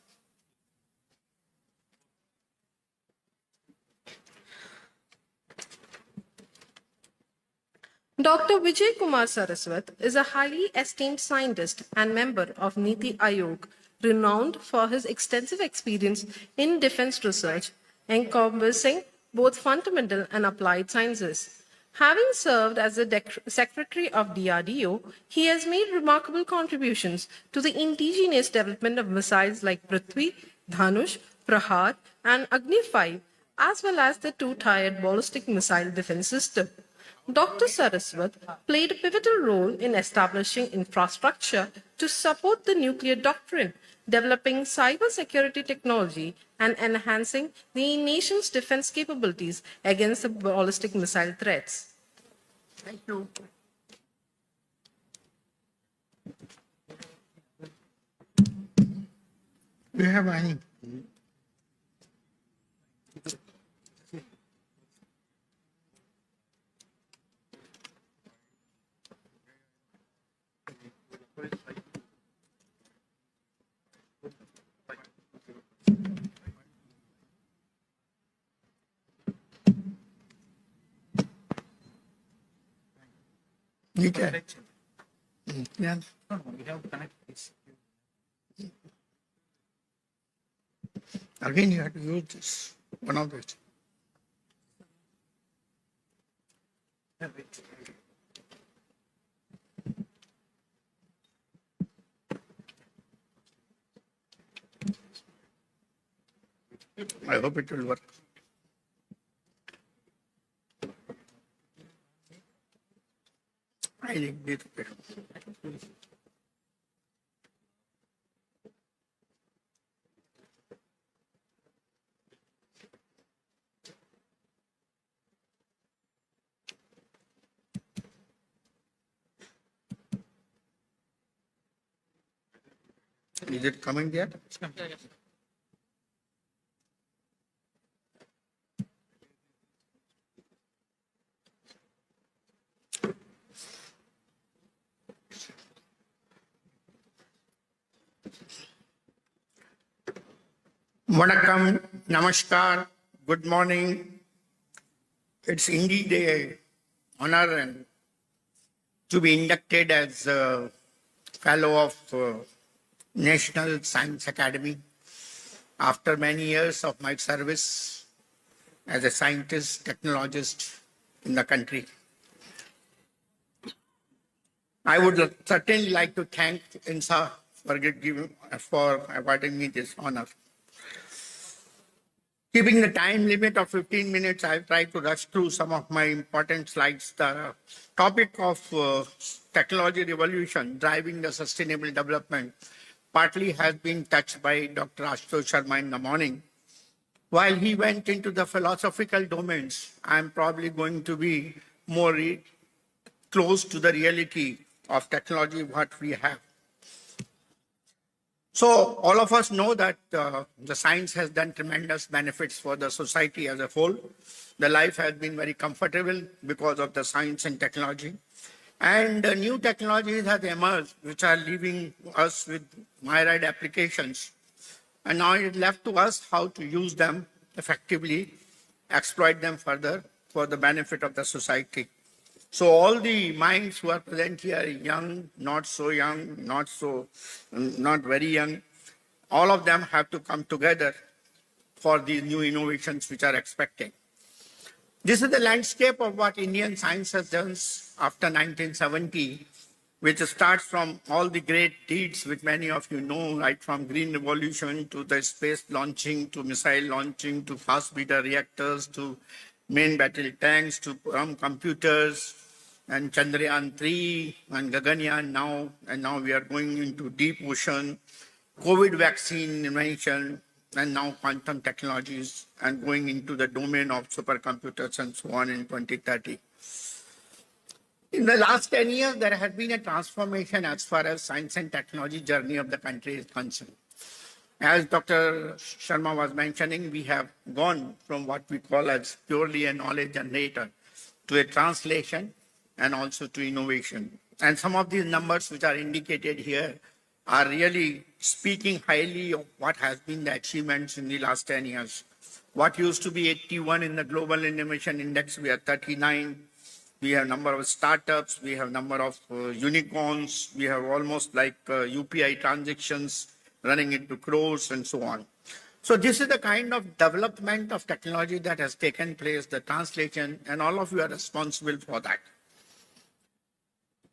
Dr. Vijay Kumar Saraswat is a highly esteemed scientist and member of Niti Aayog, renowned for his extensive experience in defense research, encompassing both fundamental and applied sciences. Having served as the Secretary of DRDO, he has made remarkable contributions to the indigenous development of missiles like Prithvi, Dhanush, Prahar, and Agni 5, as well as the two-tiered ballistic missile defense system. Dr. Saraswat played a pivotal role in establishing infrastructure to support the nuclear doctrine, developing cybersecurity technology, and enhancing the nation's defense capabilities against the ballistic missile threats. Thank you. Do you have any? You can. Yeah. Again, you have to use this, one of these. I hope it will work. I need it. Is it coming yet? Vanakkam, namaskar, good morning. It's indeed a honor and to be inducted as a fellow of National Science Academy after many years of my service as a scientist, technologist in the country. I would certainly like to thank INSA for awarding me this honor. Keeping the time limit of 15 minutes, I'll try to rush through some of my important slides. The topic of technology revolution, driving the sustainable development, partly has been touched by Dr. Ashutosh Sharma in the morning. While he went into the philosophical domains, I'm probably going to be more close to the reality of technology, what we have. So all of us know that the science has done tremendous benefits for the society as a whole. The life has been very comfortable because of the science and technology. And new technologies have emerged which are leaving us with myriad applications. And now it's left to us how to use them effectively, exploit them further for the benefit of the society. So all the minds who are present here, young, not so young, not very young, all of them have to come together for these new innovations which are expected. This is the landscape of what Indian science has done after 1970, which starts from all the great deeds which many of you know, right from Green Revolution to the space launching, to missile launching, to fast breeder reactors, to main battle tanks, to computers, and Chandrayaan 3 and Gaganyaan now, and now we are going into deep ocean, COVID vaccine invention, and now quantum technologies, and going into the domain of supercomputers and so on in 2030. In the last 10 years, there has been a transformation as far as science and technology journey of the country is concerned. As Dr. Sharma was mentioning, we have gone from what we call as purely a knowledge generator to a translation and also to innovation. And some of these numbers which are indicated here are really speaking highly of what has been the achievements in the last 10 years. What used to be 81 in the Global Innovation Index, we are 39. We have number of startups, we have number of unicorns, we have almost like UPI transactions running into crores and so on. So this is the kind of development of technology that has taken place, the translation, and all of you are responsible for that.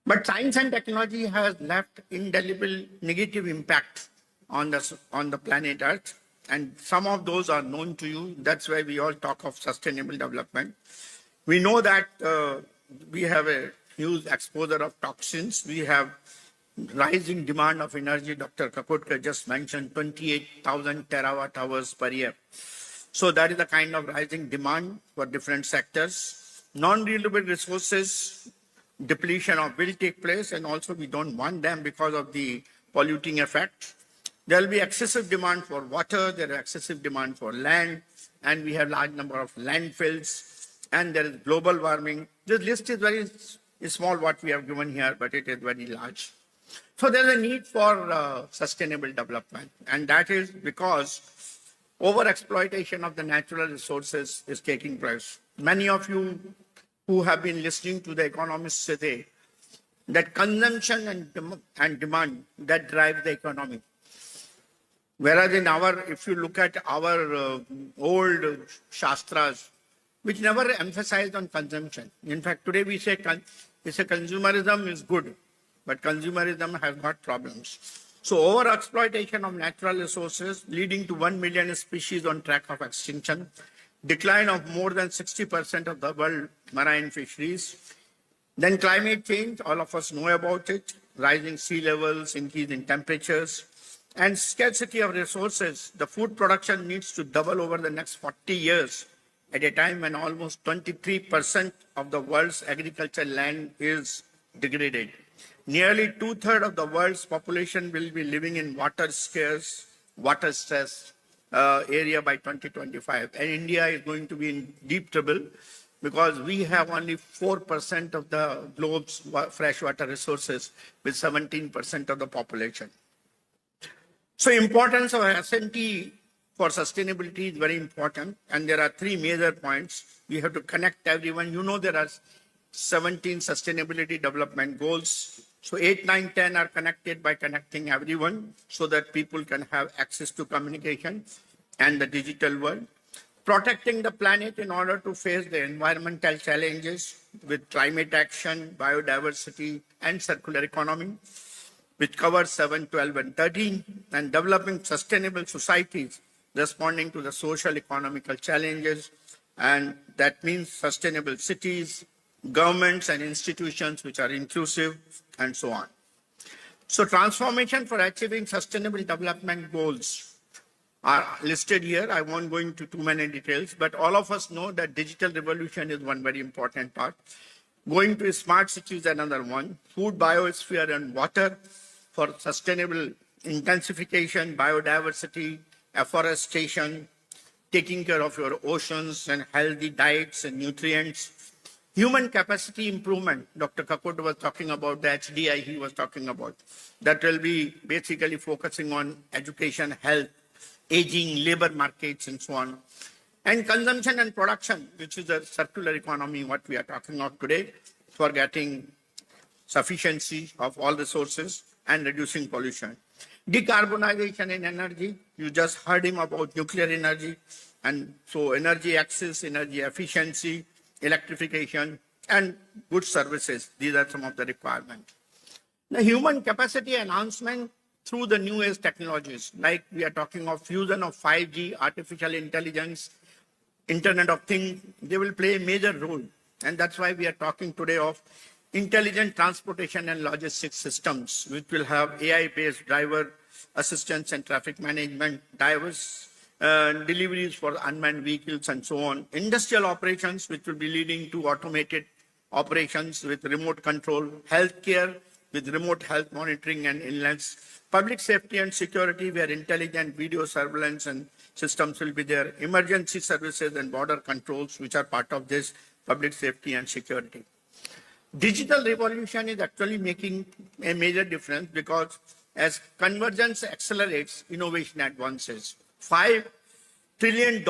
But science and technology has left indelible negative impact on the planet Earth. and some of those are known to you. That's why we all talk of sustainable development. We know that we have a huge exposure of toxins. We have rising demand of energy. Dr. Kapotkar just mentioned 28,000 terawatt hours per year. So that is the kind of rising demand for different sectors. Non-renewable resources depletion will take place, and also we don't want them because of the polluting effect. There will be excessive demand for water, there is excessive demand for land, and we have large number of landfills, and there is global warming. This list is very small what we have given here, but it is very large. So there is a need for sustainable development, and that is because over-exploitation of the natural resources is taking place. Many of you who have been listening to the economists say that consumption and demand that drive the economy. Whereas if you look at our old Shastras, which never emphasized on consumption. In fact, today we say consumerism is good, but consumerism has got problems. So over-exploitation of natural resources leading to 1 million species on track of extinction, decline of more than 60% of the world marine fisheries. Then climate change, all of us know about it, rising sea levels, increase in temperatures, and scarcity of resources. The food production needs to double over the next 40 years at a time when almost 23% of the world's agricultural land is degraded. Nearly 2/3 of the world's population will be living in water-scarce, water-stressed area by 2025. And India is going to be in deep trouble because we have only 4% of the globe's freshwater resources with 17% of the population. So importance of S&T for sustainability is very important. And there are 3 major points. We have to connect everyone. You know there are 17 sustainability development goals. So 8, 9, 10 are connected by connecting everyone so that people can have access to communication and the digital world. Protecting the planet in order to face the environmental challenges with climate action, biodiversity, and circular economy, which covers 7, 12, and 13, and developing sustainable societies responding to the social economical challenges, and that means sustainable cities, governments and institutions which are inclusive, and so on. So transformation for achieving sustainable development goals are listed here. I won't go into too many details, but all of us know that digital revolution is one very important part. Going to smart cities, another one. Food, biosphere, and water for sustainable intensification, biodiversity, afforestation, taking care of your oceans and healthy diets and nutrients. Human capacity improvement, Dr. Kapoor was talking about the HDI he was talking about. That will be basically focusing on education, health, aging, labor markets, and so on. And consumption and production, which is a circular economy, what we are talking about today, for getting sufficiency of all resources and reducing pollution. Decarbonization in energy, you just heard him about nuclear energy. And so energy access, energy efficiency, electrification, and good services. These are some of the requirements. The human capacity enhancement through the new age technologies, like we are talking of fusion of 5G, artificial intelligence, Internet of Things, they will play a major role. And that's why we are talking today of intelligent transportation and logistics systems, which will have AI-based driver assistance and traffic management, diverse deliveries for unmanned vehicles, and so on. Industrial operations, which will be leading to automated operations with remote control. Healthcare, with remote health monitoring and illness. Public safety and security, where intelligent video surveillance and systems will be there. Emergency services and border controls, which are part of this public safety and security. Digital revolution is actually making a major difference because as convergence accelerates, innovation advances. $5 trillion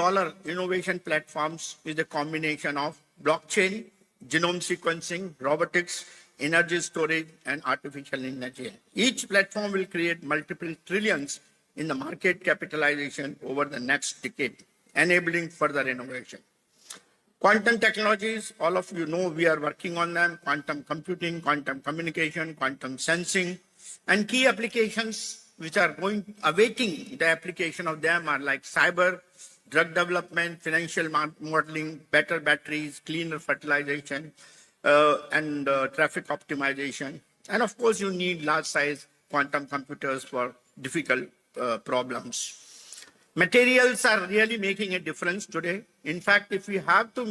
innovation platforms is a combination of blockchain, genome sequencing, robotics, energy storage, and artificial intelligence. Each platform will create multiple trillions in the market capitalization over the next decade, enabling further innovation. Quantum technologies, all of you know we are working on them, quantum computing, quantum communication, quantum sensing, and key applications which are awaiting the application of them are like cyber, drug development, financial modeling, better batteries, cleaner fertilization, and traffic optimization. And of course, you need large size quantum computers for difficult problems. Materials are really making a difference today. In fact, if we have to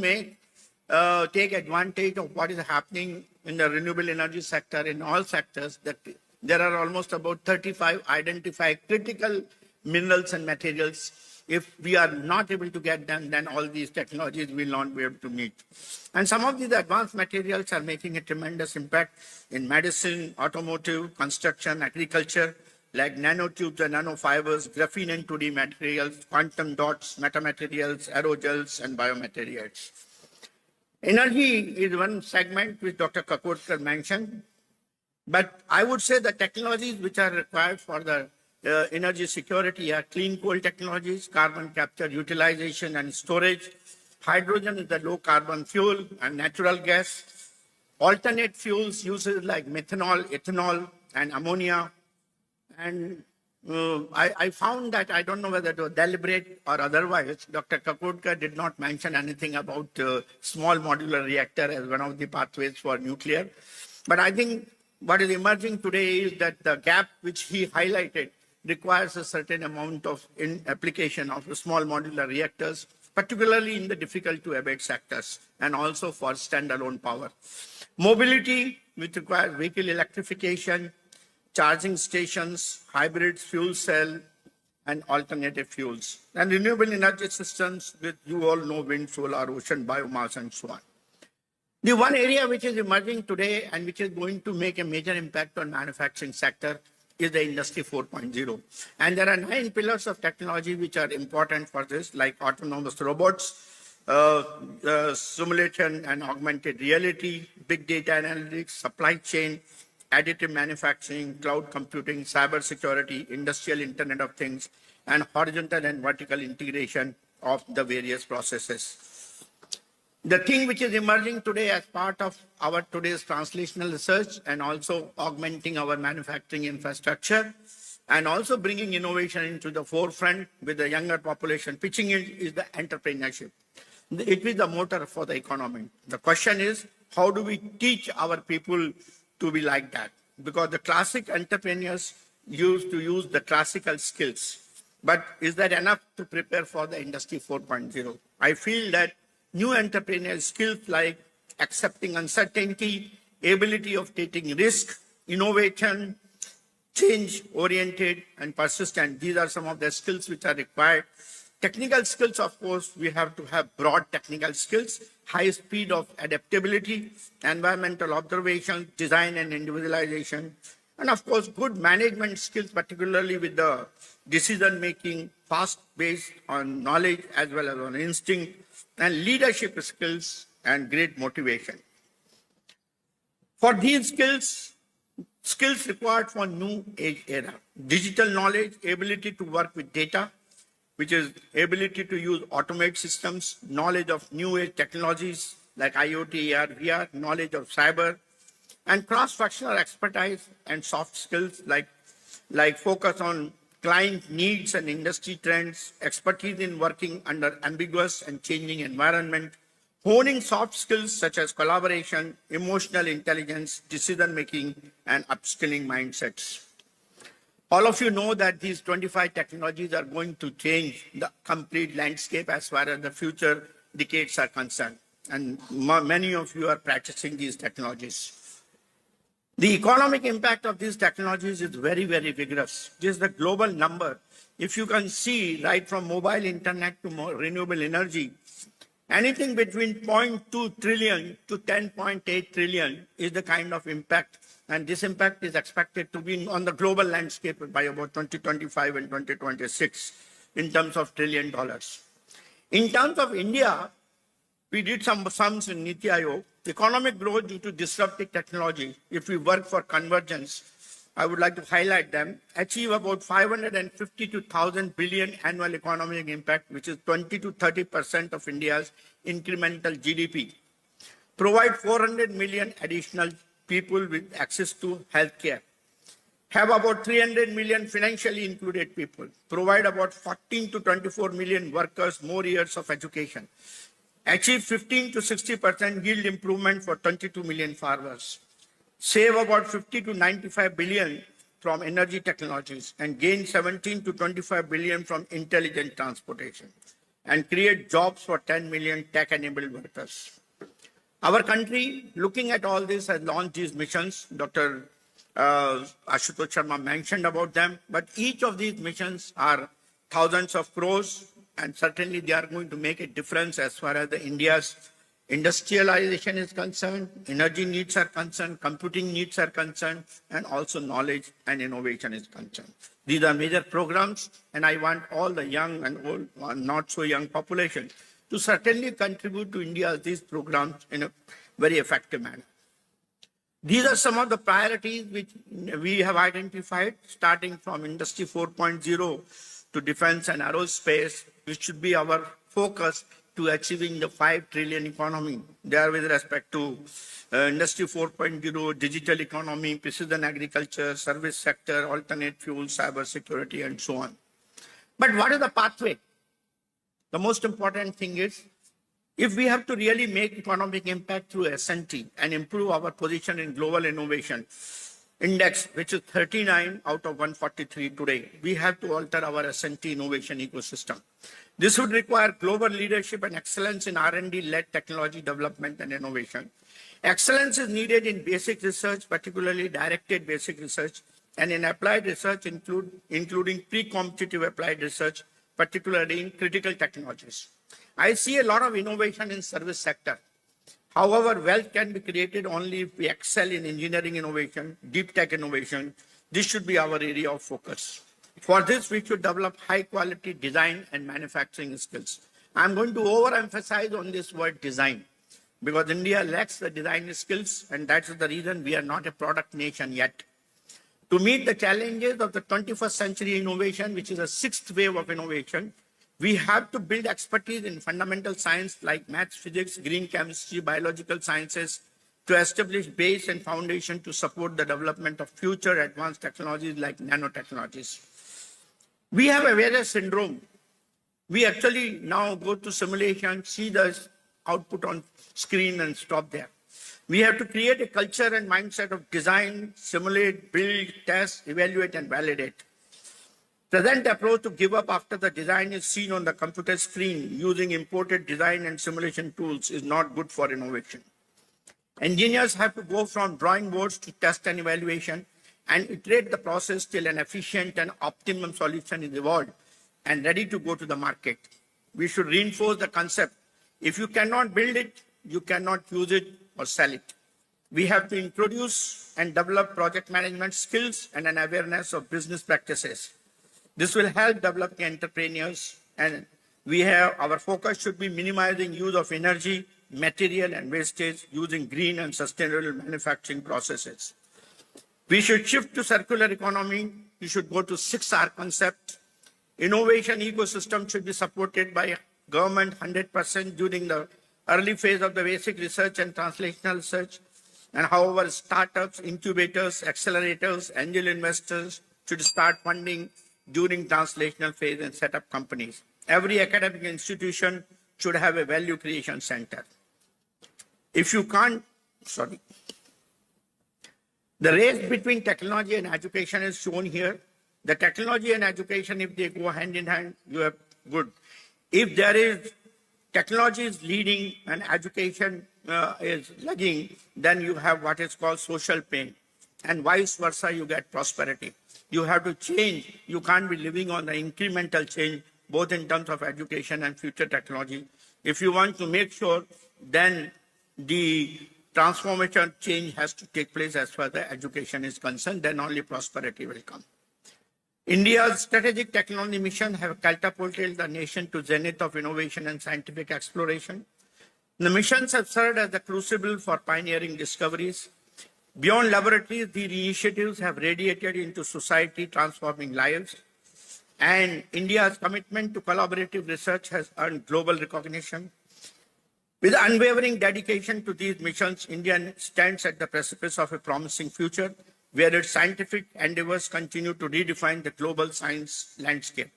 take advantage of what is happening in the renewable energy sector, in all sectors, that there are almost about 35 identified critical minerals and materials. If we are not able to get them, then all these technologies will not be able to meet. And some of these advanced materials are making a tremendous impact in medicine, automotive, construction, agriculture, like nanotubes and nanofibers, graphene and 2D materials, quantum dots, metamaterials, aerogels, and biomaterials. Energy is one segment which Dr. Kakodkar mentioned, but I would say the technologies which are required for the energy security are clean coal technologies, carbon capture, utilization, and storage. Hydrogen is the low carbon fuel, and natural gas. Alternate fuels uses like methanol, ethanol, and ammonia. And I found that, I don't know whether it was deliberate or otherwise, Dr. Kakodkar did not mention anything about small modular reactor as one of the pathways for nuclear. But I think what is emerging today is that the gap which he highlighted requires a certain amount of application of small modular reactors, particularly in the difficult to abate sectors, and also for standalone power. Mobility, which requires vehicle electrification, charging stations, hybrids, fuel cell, and alternative fuels. And renewable energy systems, which you all know, wind, solar, ocean, biomass, and so on. The one area which is emerging today and which is going to make a major impact on manufacturing sector is the Industry 4.0. And there are 9 pillars of technology which are important for this, like autonomous robots, simulation and augmented reality, big data analytics, supply chain, additive manufacturing, cloud computing, cyber security, industrial Internet of Things, and horizontal and vertical integration of the various processes. The thing which is emerging today as part of our today's translational research and also augmenting our manufacturing infrastructure and also bringing innovation into the forefront with the younger population pitching in is the entrepreneurship. It is the motor for the economy. The question is, how do we teach our people to be like that? Because the classic entrepreneurs used to use the classical skills. But is that enough to prepare for the Industry 4.0? I feel that new entrepreneurial skills like accepting uncertainty, ability of taking risk, innovation, change-oriented and persistent. These are some of the skills which are required. Technical skills, of course, we have to have broad technical skills, high speed of adaptability, environmental observation, design and individualization, and of course, good management skills, particularly with the decision-making, fast based on knowledge as well as on instinct, and leadership skills and great motivation. For these skills required for new age era, digital knowledge, ability to work with data, which is ability to use automate systems, knowledge of new age technologies like IoT, AR, VR, knowledge of cyber, and cross-functional expertise and soft skills like focus on client needs and industry trends, expertise in working under ambiguous and changing environment, honing soft skills such as collaboration, emotional intelligence, decision-making, and upskilling mindsets. All of you know that these 25 technologies are going to change the complete landscape as far as the future decades are concerned. And many of you are practicing these technologies. The economic impact of these technologies is very, very vigorous. This is the global number. If you can see right from mobile internet to renewable energy, anything between 0.2 trillion to 10.8 trillion is the kind of impact. And this impact is expected to be on the global landscape by about 2025 and 2026 in terms of $1 trillion. In terms of India, we did some sums in Niti Aayog. Economic growth due to disruptive technology, if we work for convergence, I would like to highlight them, achieve about 550 to 1,000 billion annual economic impact, which is 20 to 30% of India's incremental GDP. Provide 400 million additional people with access to healthcare. have about 300 million financially included people, provide about 14 to 24 million workers more years of education, achieve 15 to 60% yield improvement for 22 million farmers, save about 50 to 95 billion from energy technologies, and gain 17 to 25 billion from intelligent transportation, and create jobs for 10 million tech-enabled workers. Our country, looking at all this, has launched these missions. Dr. Ashutosh Sharma mentioned about them, but each of these missions are thousands of crores, and certainly they are going to make a difference as far as India's industrialization is concerned, energy needs are concerned, computing needs are concerned, and also knowledge and innovation is concerned. These are major programs, and I want all the young and old, not so young population to certainly contribute to these programs in a very effective manner. These are some of the priorities which we have identified, starting from Industry 4.0 to defense and aerospace, which should be our focus to achieving the 5 trillion economy. There with respect to Industry 4.0, digital economy, precision agriculture, service sector, alternate fuels, cyber security, and so on. But what is the pathway? The most important thing is, if we have to really make economic impact through S&T and improve our position in global innovation index, which is 39 out of 143 today, we have to alter our S&T innovation ecosystem. This would require global leadership and excellence in R&D-led technology development and innovation. Excellence is needed in basic research, particularly directed basic research, and in applied research, including pre-competitive applied research, particularly in critical technologies. I see a lot of innovation in service sector. However, wealth can be created only if we excel in engineering innovation, deep tech innovation. This should be our area of focus. For this, we should develop high-quality design and manufacturing skills. I'm going to overemphasize on this word design, because India lacks the design skills, and that's the reason we are not a product nation yet. To meet the challenges of the 21st century innovation, which is a sixth wave of innovation, we have to build expertise in fundamental science like maths, physics, green chemistry, biological sciences, to establish base and foundation to support the development of future advanced technologies like nanotechnologies. We have a various syndrome. We actually now go to simulation, see the output on screen and stop there. We have to create a culture and mindset of design, simulate, build, test, evaluate, and validate. Present approach to give up after the design is seen on the computer screen using imported design and simulation tools is not good for innovation. Engineers have to go from drawing boards to test and evaluation and iterate the process till an efficient and optimum solution is evolved and ready to go to the market. We should reinforce the concept. If you cannot build it, you cannot use it or sell it. We have to introduce and develop project management skills and an awareness of business practices. This will help develop entrepreneurs, and our focus should be minimizing use of energy, material, and wastage using green and sustainable manufacturing processes. We should shift to circular economy. We should go to 6R concept. Innovation ecosystem should be supported by government 100% during the early phase of the basic research and translational research. And however, startups, incubators, accelerators, angel investors should start funding during translational phase and set up companies. Every academic institution should have a value creation center. If you can't, the race between technology and education is shown here. The technology and education, if they go hand in hand, you have good. If there is technology is leading and education is lagging, then you have what is called social pain. And vice versa, you get prosperity. You have to change. You can't be living on the incremental change, both in terms of education and future technology. If you want to make sure, then the transformation change has to take place as far as the education is concerned, then only prosperity will come. India's strategic technology mission have catapulted the nation to zenith of innovation and scientific exploration. The missions have served as the crucible for pioneering discoveries. Beyond laboratories, these initiatives have radiated into society, transforming lives. And India's commitment to collaborative research has earned global recognition. With unwavering dedication to these missions, India stands at the precipice of a promising future. where its scientific endeavors continue to redefine the global science landscape.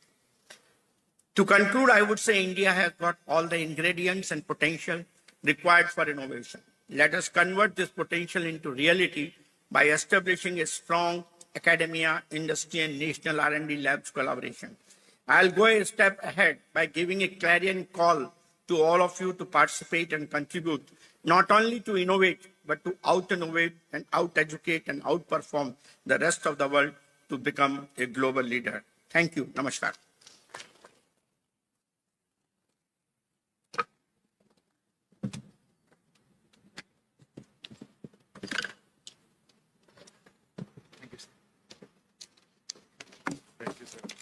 To conclude, I would say India has got all the ingredients and potential required for innovation. Let us convert this potential into reality by establishing a strong academia, industry, and national R&D labs collaboration. I'll go a step ahead by giving a clarion call to all of you to participate and contribute, not only to innovate, but to out-innovate and out-educate and outperform the rest of the world to become a global leader. Thank you. Namaskar.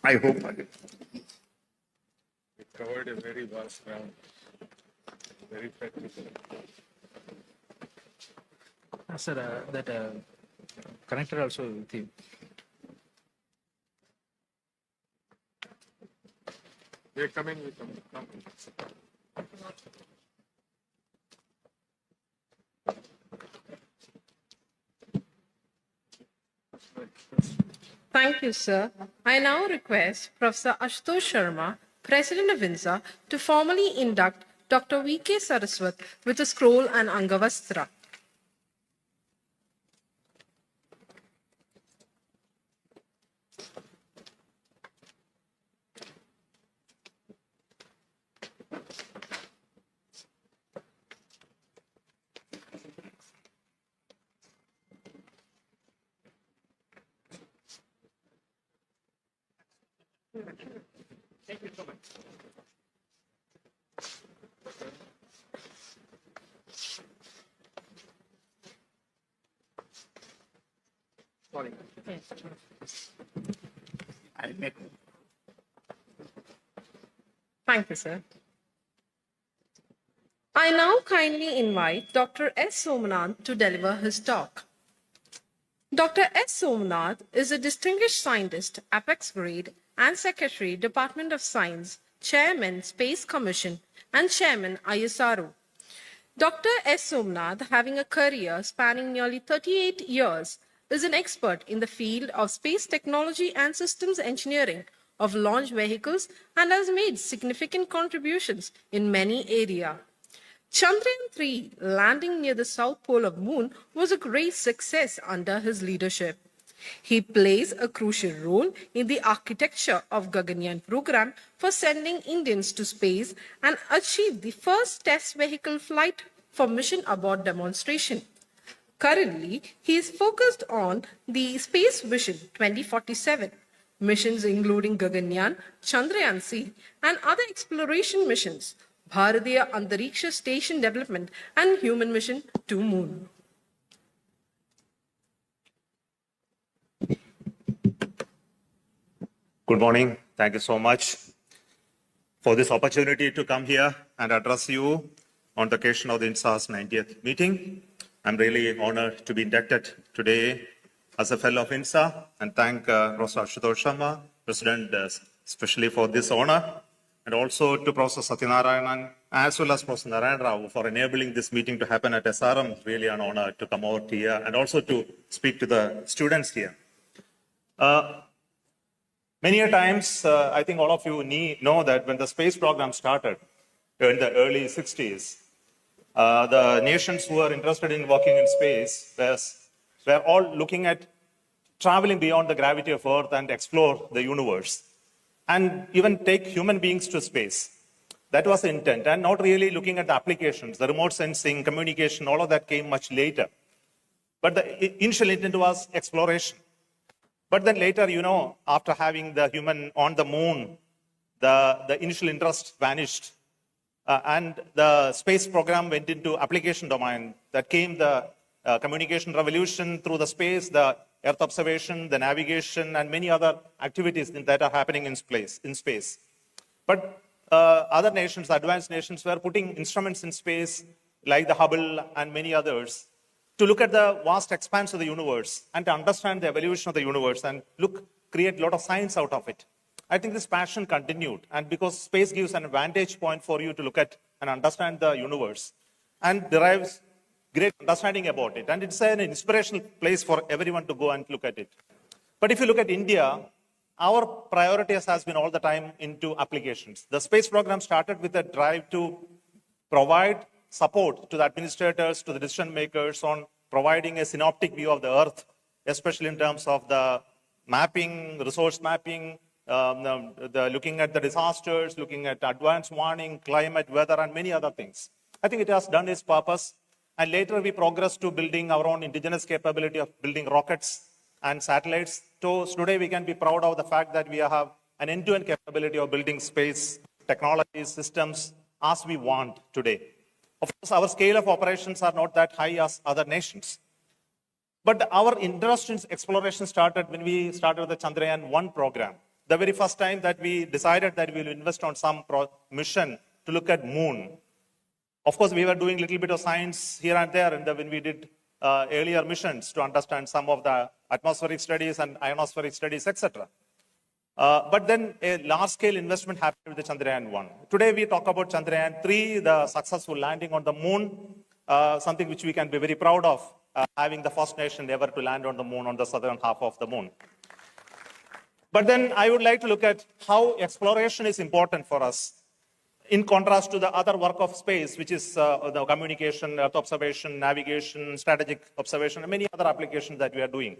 I hope It covered a very vast ground, very practical. Sir, that connector also with you. They're coming with them. Come. Thank you, sir. I now request Professor Ashutosh Sharma, President of INSA, to formally induct Dr. V.K. Saraswat with a scroll and Angavastra. Thank you so much. Sorry. I'll make. Thank you, sir. I now kindly invite Dr. S. Somanath to deliver his talk. Dr. S. Somanath is a distinguished scientist, Apex Grade, and Secretary, Department of Science, Chairman, Space Commission, and Chairman, ISRO. Dr. S. Somanath, having a career spanning nearly 38 years, is an expert in the field of space technology and systems engineering of launch vehicles and has made significant contributions in many areas. Chandrayaan-3 landing near the south pole of Moon was a great success under his leadership. He plays a crucial role in the architecture of Gaganyaan program for sending Indians to space and achieved the first test vehicle flight for mission abort demonstration. Currently, he is focused on the Space Vision 2047, missions including Gaganyaan, Chandrayaan-3, and other exploration missions, Bharatiya Antariksha Station development, and human mission to Moon. Good morning. Thank you so much for this opportunity to come here and address you on the occasion of the INSA's 90th meeting. I'm really honored to be inducted today as a fellow of INSA and thank Professor Ashutosh Sharma, President, especially for this honor, and also to Professor Satyanarayanan as well as Professor Narayan Rao for enabling this meeting to happen at SRM. It's really an honor to come out here and also to speak to the students here. Many a times, I think all of you know that when the space program started in the early 60s, the nations who were interested in working in space were all looking at traveling beyond the gravity of Earth and explore the universe and even take human beings to space. That was the intent, and not really looking at the applications, the remote sensing, communication, all of that came much later. But the initial intent was exploration. But then later, after having the human on the moon, the initial interest vanished. And the space program went into application domain. That came the communication revolution through the space, the Earth observation, the navigation, and many other activities that are happening in space. But other nations, advanced nations, were putting instruments in space, like the Hubble and many others, to look at the vast expanse of the universe and to understand the evolution of the universe and create a lot of science out of it. I think this passion continued, and because space gives an vantage point for you to look at and understand the universe and derives great understanding about it. And it's an inspirational place for everyone to go and look at it. But if you look at India, our priorities has been all the time into applications. The space program started with a drive to provide support to the administrators, to the decision makers on providing a synoptic view of the Earth, especially in terms of the mapping, resource mapping, the looking at the disasters, looking at advanced warning, climate, weather, and many other things. I think it has done its purpose. And later we progressed to building our own indigenous capability of building rockets and satellites. So today we can be proud of the fact that we have an end-to-end capability of building space technologies, systems as we want today. Of course, our scale of operations are not that high as other nations. But our interest in exploration started when we started the Chandrayaan-1 program. The very first time that we decided that we will invest on some mission to look at moon. Of course, we were doing a little bit of science here and there when we did earlier missions to understand some of the atmospheric studies and ionospheric studies, etc. But then a large-scale investment happened with the Chandrayaan-1. Today, we talk about Chandrayaan-3, the successful landing on the moon, something which we can be very proud of, having the first nation ever to land on the moon, on the southern half of the moon. But then I would like to look at how exploration is important for us, in contrast to the other work of space, which is the communication, Earth observation, navigation, strategic observation, and many other applications that we are doing.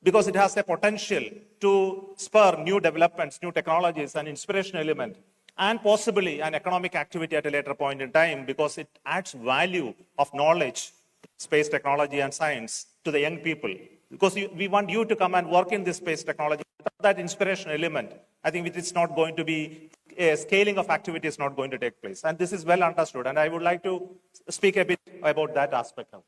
Because it has the potential to spur new developments, new technologies, an inspiration element, and possibly an economic activity at a later point in time, because it adds value of knowledge, space technology and science to the young people. Because we want you to come and work in this space technology. Without that inspiration element, I think it is not going to be, a scaling of activity is not going to take place. And this is well understood. And I would like to speak a bit about that aspect of it.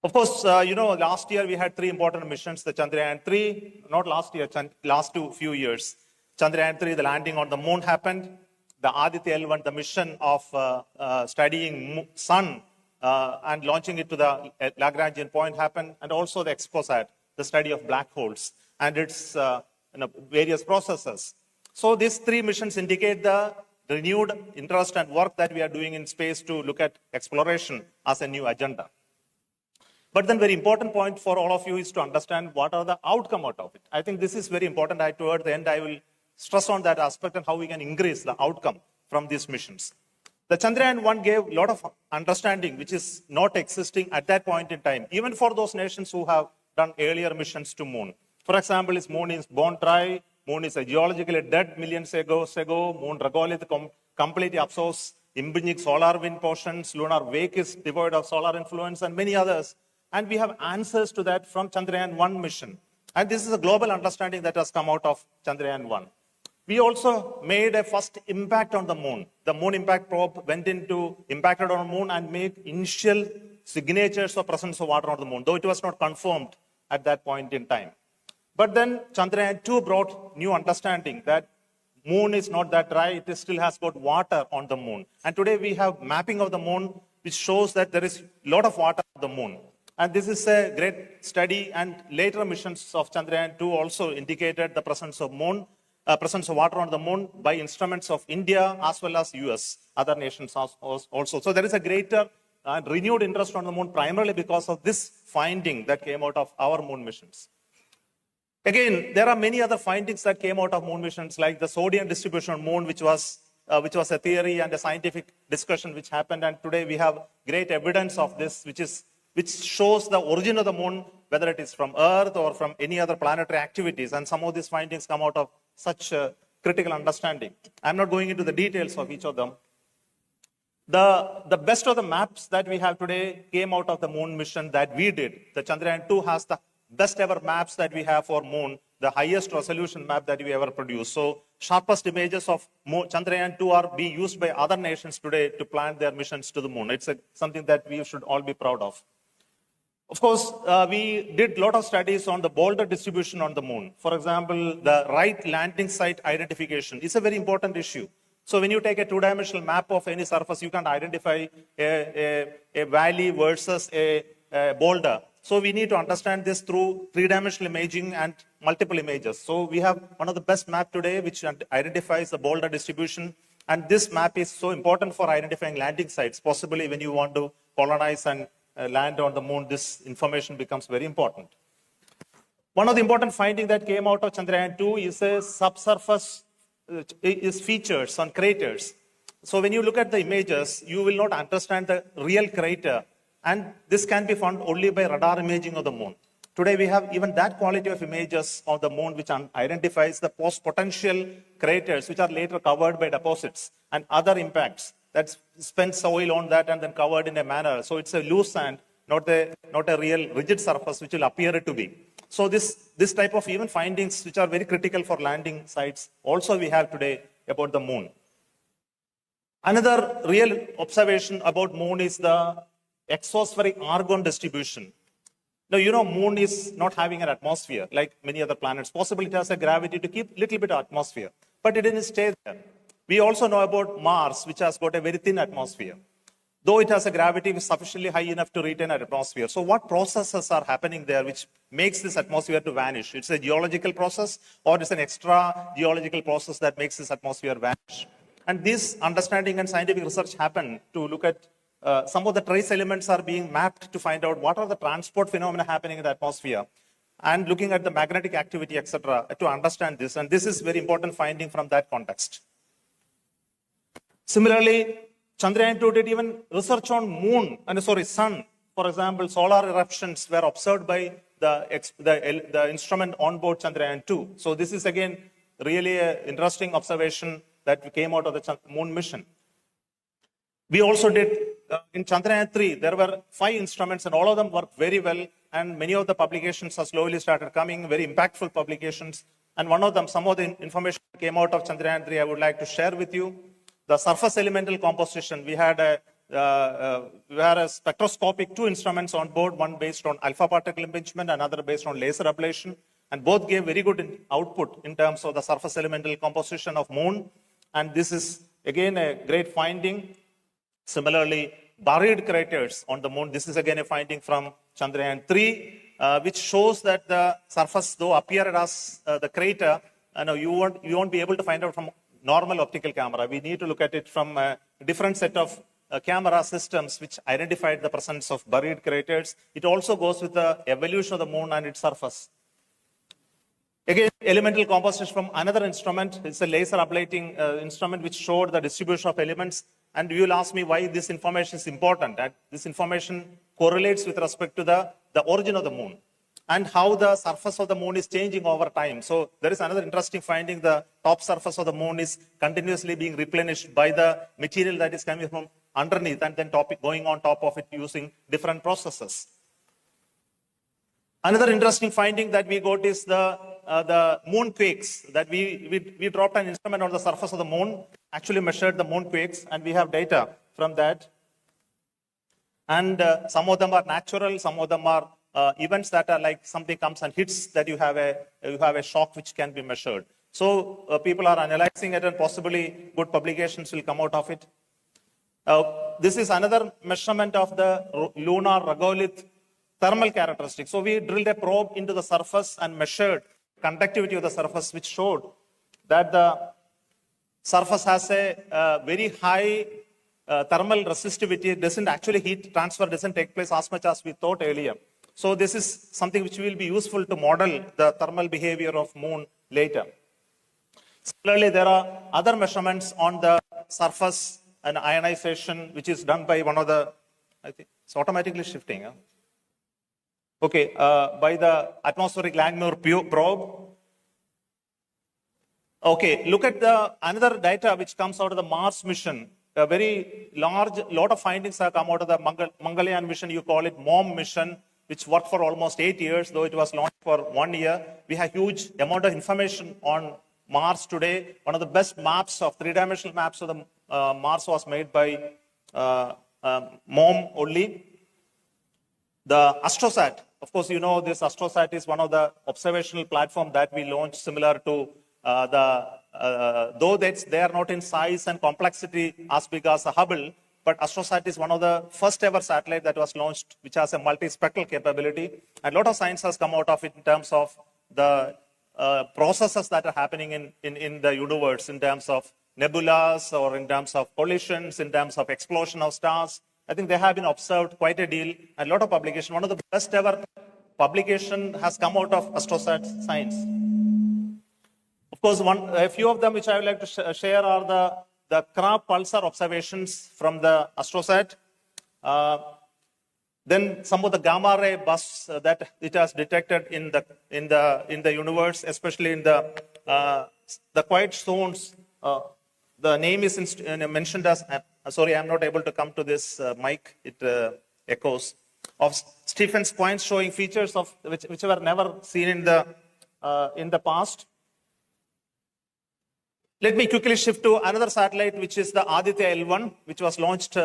Of course, last year we had 3 important missions, the Chandrayaan-3, not last year, last few years. Chandrayaan-3, the landing on the moon happened. The Aditya L1, the mission of studying sun and launching it to the Lagrangian point happened. And also the XPOSAT, the study of black holes and its various processes. So these 3 missions indicate the renewed interest and work that we are doing in space to look at exploration as a new agenda. But then very important point for all of you is to understand what are the outcome out of it. I think this is very important. Toward the end, I will stress on that aspect and how we can increase the outcome from these missions. The Chandrayaan-1 gave a lot of understanding, which is not existing at that point in time, even for those nations who have done earlier missions to moon. For example, moon is bone dry, moon is geologically dead millions ago, moon regolith completely absorbs impinging solar wind portions, lunar wake is devoid of solar influence, and many others. And we have answers to that from Chandrayaan-1 mission. And this is a global understanding that has come out of Chandrayaan-1. We also made a first impact on the moon. The moon impact probe impacted on the moon and made initial signatures of presence of water on the moon, though it was not confirmed at that point in time. But then Chandrayaan-2 brought new understanding that moon is not that dry, it still has got water on the moon. And today we have mapping of the moon, which shows that there is a lot of water on the moon. And this is a great study, and later missions of Chandrayaan-2 also indicated the presence of water on the moon by instruments of India as well as US, other nations also. So there is a greater and renewed interest on the moon primarily because of this finding that came out of our moon missions. Again, there are many other findings that came out of moon missions, like the sodium distribution on moon, which was a theory and a scientific discussion which happened. And today we have great evidence of this, which shows the origin of the moon, whether it is from Earth or from any other planetary activities. And some of these findings come out of such critical understanding. I'm not going into the details of each of them. The best of the maps that we have today came out of the moon mission that we did. The Chandrayaan-2 has the best ever maps that we have for moon, the highest resolution map that we ever produced. So sharpest images of Chandrayaan-2 are being used by other nations today to plan their missions to the moon. It's something that we should all be proud of. Of course, we did a lot of studies on the boulder distribution on the moon. For example, the right landing site identification is a very important issue. So when you take a 2-dimensional map of any surface, you can identify a valley versus a boulder. So we need to understand this through 3-dimensional imaging and multiple images. So we have one of the best maps today, which identifies the boulder distribution. And this map is so important for identifying landing sites, possibly when you want to colonize and land on the moon, this information becomes very important. One of the important findings that came out of Chandrayaan-2 is a subsurface is features on craters. So when you look at the images, you will not understand the real crater. And this can be found only by radar imaging of the moon. Today, we have even that quality of images of the moon, which identifies the potential craters, which are later covered by deposits and other impacts that spent soil on that and then covered in a manner. So it's a loose sand, not a real rigid surface, which will appear to be. So this type of even findings, which are very critical for landing sites, also we have today about the moon. Another real observation about moon is the exospheric argon distribution. Now, you know, moon is not having an atmosphere like many other planets. Possibly it has a gravity to keep little bit of atmosphere, but it didn't stay there. We also know about Mars, which has got a very thin atmosphere, though it has a gravity sufficiently high enough to retain an atmosphere. So what processes are happening there which makes this atmosphere to vanish? It's a geological process, or it's an extra geological process that makes this atmosphere vanish. And this understanding and scientific research happen to look at some of the trace elements are being mapped to find out what are the transport phenomena happening in the atmosphere, and looking at the magnetic activity, etc., to understand this. And this is very important finding from that context. Similarly, Chandrayaan-2 did even research on sun. For example, solar eruptions were observed by the instrument on board Chandrayaan-2. So this is again really an interesting observation that came out of the moon mission. We also did, in Chandrayaan-3, there were 5 instruments and all of them worked very well, and many of the publications have slowly started coming, very impactful publications. And one of them, some of the information that came out of Chandrayaan-3 I would like to share with you. The surface elemental composition, we had a spectroscopic 2 instruments on board, one based on alpha particle impingement, another based on laser ablation, and both gave very good output in terms of the surface elemental composition of moon. And this is again a great finding. Similarly, buried craters on the moon. This is again a finding from Chandrayaan-3, which shows that the surface, though appeared as the crater, you won't be able to find out from normal optical camera. We need to look at it from a different set of camera systems which identified the presence of buried craters. It also goes with the evolution of the moon and its surface. Again, elemental composition from another instrument. It's a laser ablating instrument which showed the distribution of elements. And you will ask me why this information is important. And this information correlates with respect to the origin of the moon and how the surface of the moon is changing over time. So there is another interesting finding. The top surface of the moon is continuously being replenished by the material that is coming from underneath and then going on top of it using different processes. Another interesting finding that we got is the moon quakes, that we dropped an instrument on the surface of the moon, actually measured the moon quakes, and we have data from that. And some of them are natural, some of them are events that are like something comes and hits, that you have a shock which can be measured. So people are analyzing it, and possibly good publications will come out of it. This is another measurement of the lunar regolith thermal characteristics. So we drilled a probe into the surface and measured conductivity of the surface, which showed that the surface has a very high thermal resistivity. It doesn't actually, heat transfer doesn't take place as much as we thought earlier. So this is something which will be useful to model the thermal behavior of moon later. Similarly, there are other measurements on the surface and ionization, which is done by one of the, I think it's automatically shifting. Huh? Okay, by the atmospheric Langmuir probe. Okay, look at another data which comes out of the Mars mission. A very lot of findings have come out of the Mangalyaan mission. You call it MOM mission, which worked for almost 8 years, though it was launched for 1 year. We have huge amount of information on Mars today. One of the best maps of 3-dimensional maps of the Mars was made by MOM only. The Astrosat, of course, you know this Astrosat is one of the observational platform that we launched, similar to though they are not in size and complexity as big as a Hubble, but Astrosat is one of the first ever satellite that was launched, which has a multispectral capability. And a lot of science has come out of it in terms of the processes that are happening in the universe, in terms of nebulas, or in terms of collisions, in terms of explosion of stars, I think they have been observed quite a deal, a lot of publication. One of the best ever publication has come out of astrosat science. Of course, a few of them which I would like to share are the crab pulsar observations from the astrosat. Then some of the gamma ray bursts that it has detected in the universe, especially in the quiet zones. The name is mentioned as. Sorry, I'm not able to come to this mic. It echoes. Of Stephen's points showing features of which were never seen in the past. Let me quickly shift to another satellite, which is the Aditya L1, which was launched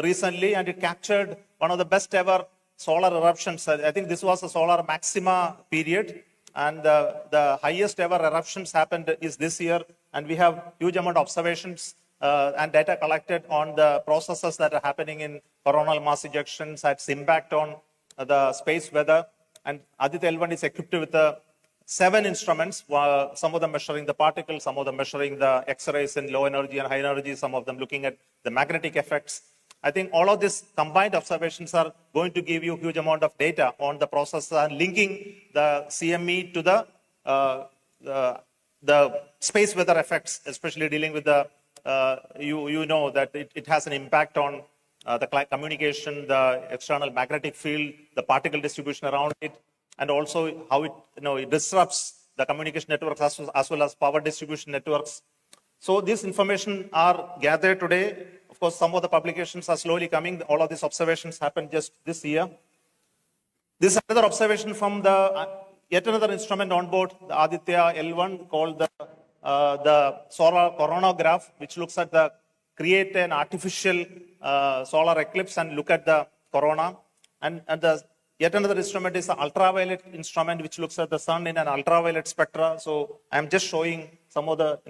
recently, and it captured one of the best ever solar eruptions. I think this was a solar maxima period, and the highest ever eruptions happened is this year, and we have huge amount of observations and data collected on the processes that are happening in coronal mass ejections, its impact on the space weather. And Aditya L1 is equipped with 7 instruments, some of them measuring the particles, some of them measuring the X-rays in low energy and high energy, some of them looking at the magnetic effects. I think all of these combined observations are going to give you a huge amount of data on the process and linking the CME to the space weather effects, especially dealing with the, you know that it has an impact on the communication, the external magnetic field, the particle distribution around it, and also how it disrupts the communication networks as well as power distribution networks. So this information are gathered today. Of course, some of the publications are slowly coming. All of these observations happened just this year. This is another observation from yet another instrument on board the Aditya L1 called the solar coronagraph, which looks at create an artificial solar eclipse and look at the corona. And yet another instrument is the ultraviolet instrument, which looks at the sun in an ultraviolet spectra. So I'm just showing some of the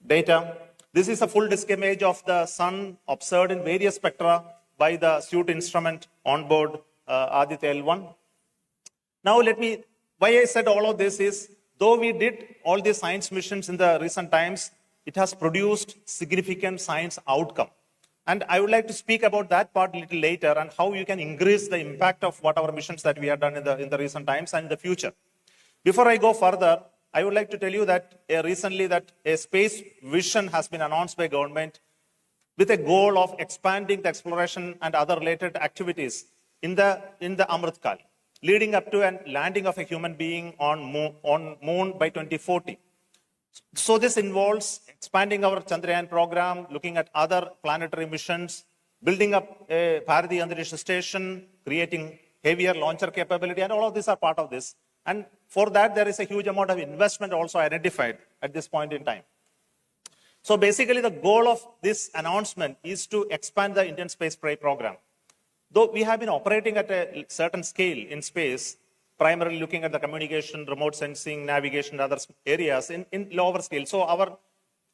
data. This is a full disk image of the sun observed in various spectra by the suit instrument on board Aditya L1. Now why I said all of this is, though we did all these science missions in the recent times, it has produced significant science outcome. And I would like to speak about that part a little later and how you can increase the impact of what our missions that we have done in the recent times and in the future. Before I go further, I would like to tell you that recently that a space vision has been announced by government with a goal of expanding the exploration and other related activities in the Amritkal, leading up to a landing of a human being on moon by 2040. So this involves expanding our Chandrayaan program, looking at other planetary missions, building up a Bharati Antariksha station, creating heavier launcher capability, and all of these are part of this. And for that, there is a huge amount of investment also identified at this point in time. So basically, the goal of this announcement is to expand the Indian space program. Though we have been operating at a certain scale in space, primarily looking at the communication, remote sensing, navigation, and other areas in lower scale. So our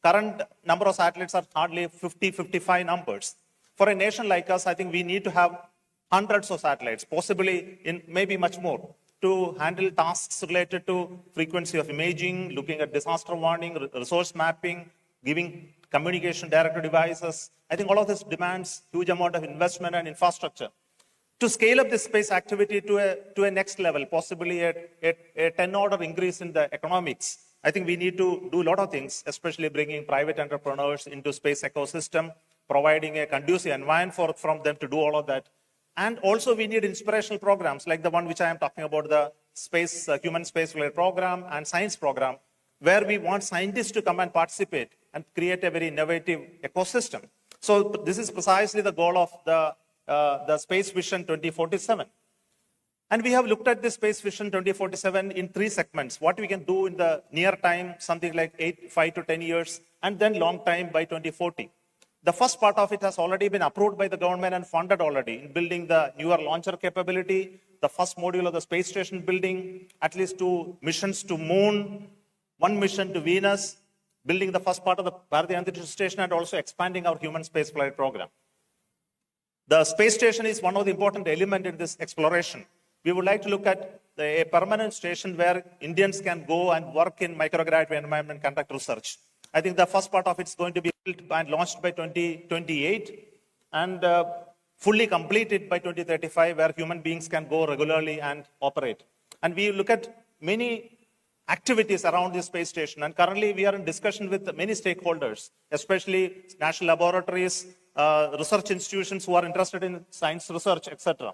current number of satellites are hardly 50, 55 numbers. For a nation like us, I think we need to have hundreds of satellites, possibly in maybe much more, to handle tasks related to frequency of imaging, looking at disaster warning, resource mapping, giving communication directed devices. I think all of this demands huge amount of investment and infrastructure. To scale up this space activity to a next level, possibly a 10-order increase in the economics, I think we need to do a lot of things, especially bringing private entrepreneurs into space ecosystem, providing a conducive environment from them to do all of that. And also we need inspirational programs like the one which I am talking about, the human space flight program and science program, where we want scientists to come and participate and create a very innovative ecosystem. So this is precisely the goal of the Space Vision 2047. And we have looked at this Space Vision 2047 in 3 segments. What we can do in the near time, something like 5 to 10 years, and then long time by 2040. The first part of it has already been approved by the government and funded already in building the newer launcher capability, the first module of the space station building, at least 2 missions to moon, 1 mission to Venus, building the first part of the Bharati Antariksha station, and also expanding our human space flight program. The space station is one of the important elements in this exploration. We would like to look at a permanent station where Indians can go and work in microgravity environment and conduct research. I think the first part of it is going to be built and launched by 2028. And fully completed by 2035, where human beings can go regularly and operate. And we look at many activities around the space station. And currently we are in discussion with many stakeholders, especially national laboratories, research institutions who are interested in science research, etc.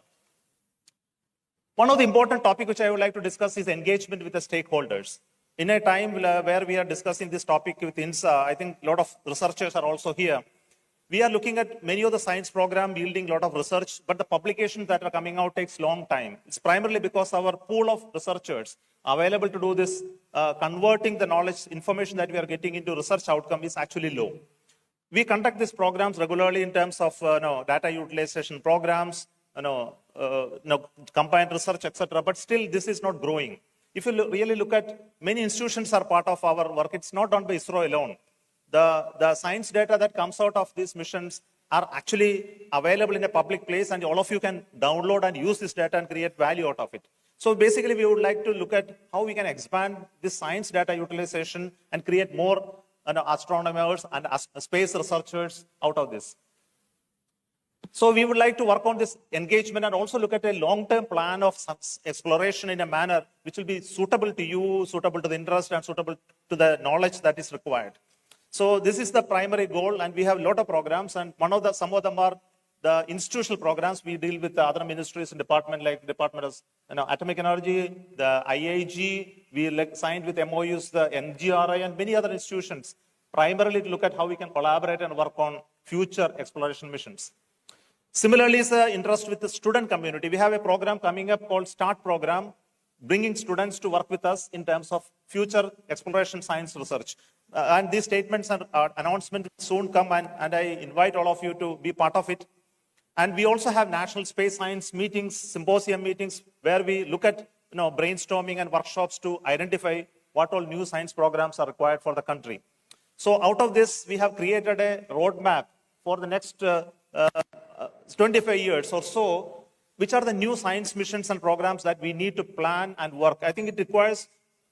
One of the important topics which I would like to discuss is engagement with the stakeholders. In a time where we are discussing this topic with INSA, I think a lot of researchers are also here. We are looking at many of the science programs yielding a lot of research, but the publications that are coming out takes long time. It's primarily because our pool of researchers available to do this, converting the knowledge, information that we are getting into research outcome is actually low. We conduct these programs regularly in terms of data utilization programs, combined research, etc. But still, this is not growing. If you really look at, many institutions are part of our work. It's not done by ISRO alone. The science data that comes out of these missions are actually available in a public place, and all of you can download and use this data and create value out of it. So basically, we would like to look at how we can expand this science data utilization and create more astronomers and space researchers out of this. So we would like to work on this engagement and also look at a long-term plan of exploration in a manner which will be suitable to you, suitable to the interest, and suitable to the knowledge that is required. So this is the primary goal, and we have a lot of programs, and some of them are the institutional programs. We deal with the other ministries and department, like Department of Atomic Energy, the IAG. We signed with MOUs, the NGRI, and many other institutions, primarily to look at how we can collaborate and work on future exploration missions. Similarly, is the interest with the student community. We have a program coming up called START program, bringing students to work with us in terms of future exploration science research. And these statements and announcements soon come, and I invite all of you to be part of it. And we also have national space science meetings, symposium meetings, where we look at brainstorming and workshops to identify what all new science programs are required for the country. So out of this, we have created a roadmap for the next 25 years or so, which are the new science missions and programs that we need to plan and work. I think it requires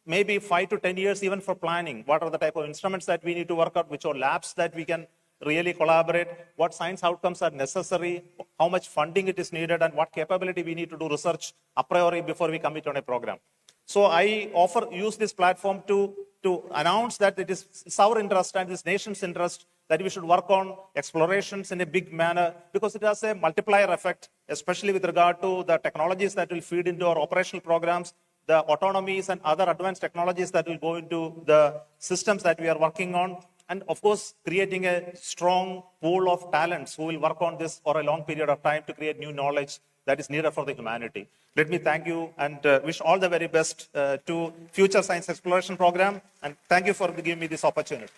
maybe 5 to 10 years even for planning. What are the type of instruments that we need to work out, which are labs that we can really collaborate, what science outcomes are necessary, how much funding it is needed, and what capability we need to do research a priori before we commit on a program. So I use this platform to announce that it's our interest and this nation's interest that we should work on explorations in a big manner, because it has a multiplier effect, especially with regard to the technologies that will feed into our operational programs, the autonomies and other advanced technologies that will go into the systems that we are working on, and of course, creating a strong pool of talents who will work on this for a long period of time to create new knowledge that is needed for the humanity. Let me thank you and wish all the very best to Future Science Exploration Program, and thank you for giving me this opportunity.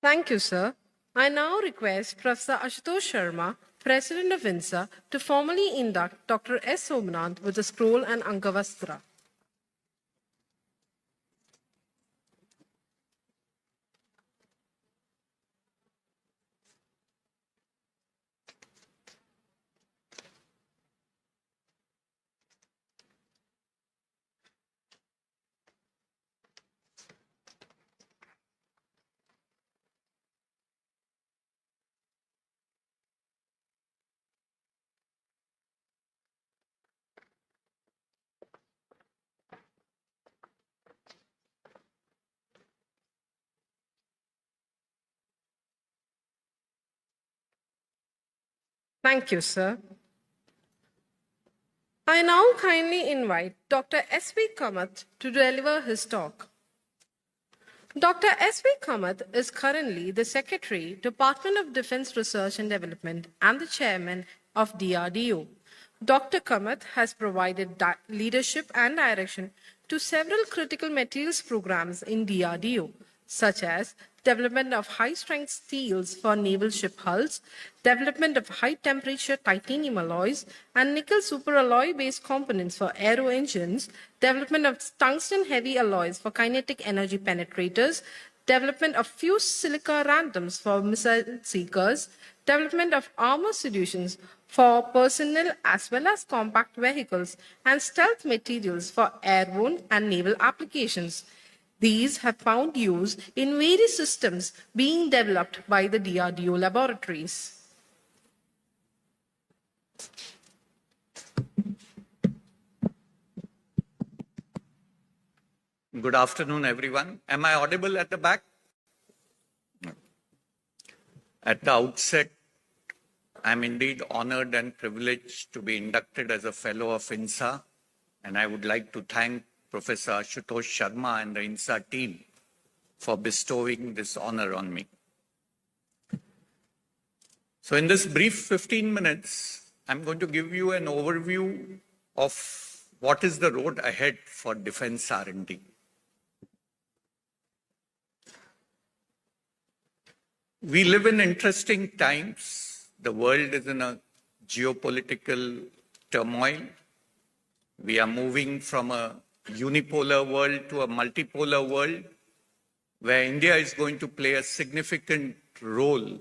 Thank you, sir. I now request Professor Ashutosh Sharma, President of INSA, to formally induct Dr. S. Somnath with the scroll and Angavastra. Thank you, sir. I now kindly invite Dr. S.V. Kamath to deliver his talk. Dr. S.V. Kamath is currently the Secretary, Department of Defense Research and Development, and the Chairman of DRDO. Dr. Kamath has provided leadership and direction to several critical materials programs in DRDO, such as development of high-strength steels for naval ship hulls, development of high-temperature titanium alloys and nickel superalloy-based components for aero engines, development of tungsten-heavy alloys for kinetic energy penetrators, development of fused silica randoms for missile seekers, development of armor solutions for personnel as well as compact vehicles, and stealth materials for airborne and naval applications. These have found use in various systems being developed by the DRDO laboratories. Good afternoon, everyone. Am I audible at the back? At the outset, I'm indeed honored and privileged to be inducted as a fellow of INSA, and I would like to thank Professor Ashutosh Sharma and the INSA team for bestowing this honor on me. So in this brief 15 minutes, I'm going to give you an overview of what is the road ahead for defense R&D. We live in interesting times. The world is in a geopolitical turmoil. We are moving from a unipolar world to a multipolar world, where India is going to play a significant role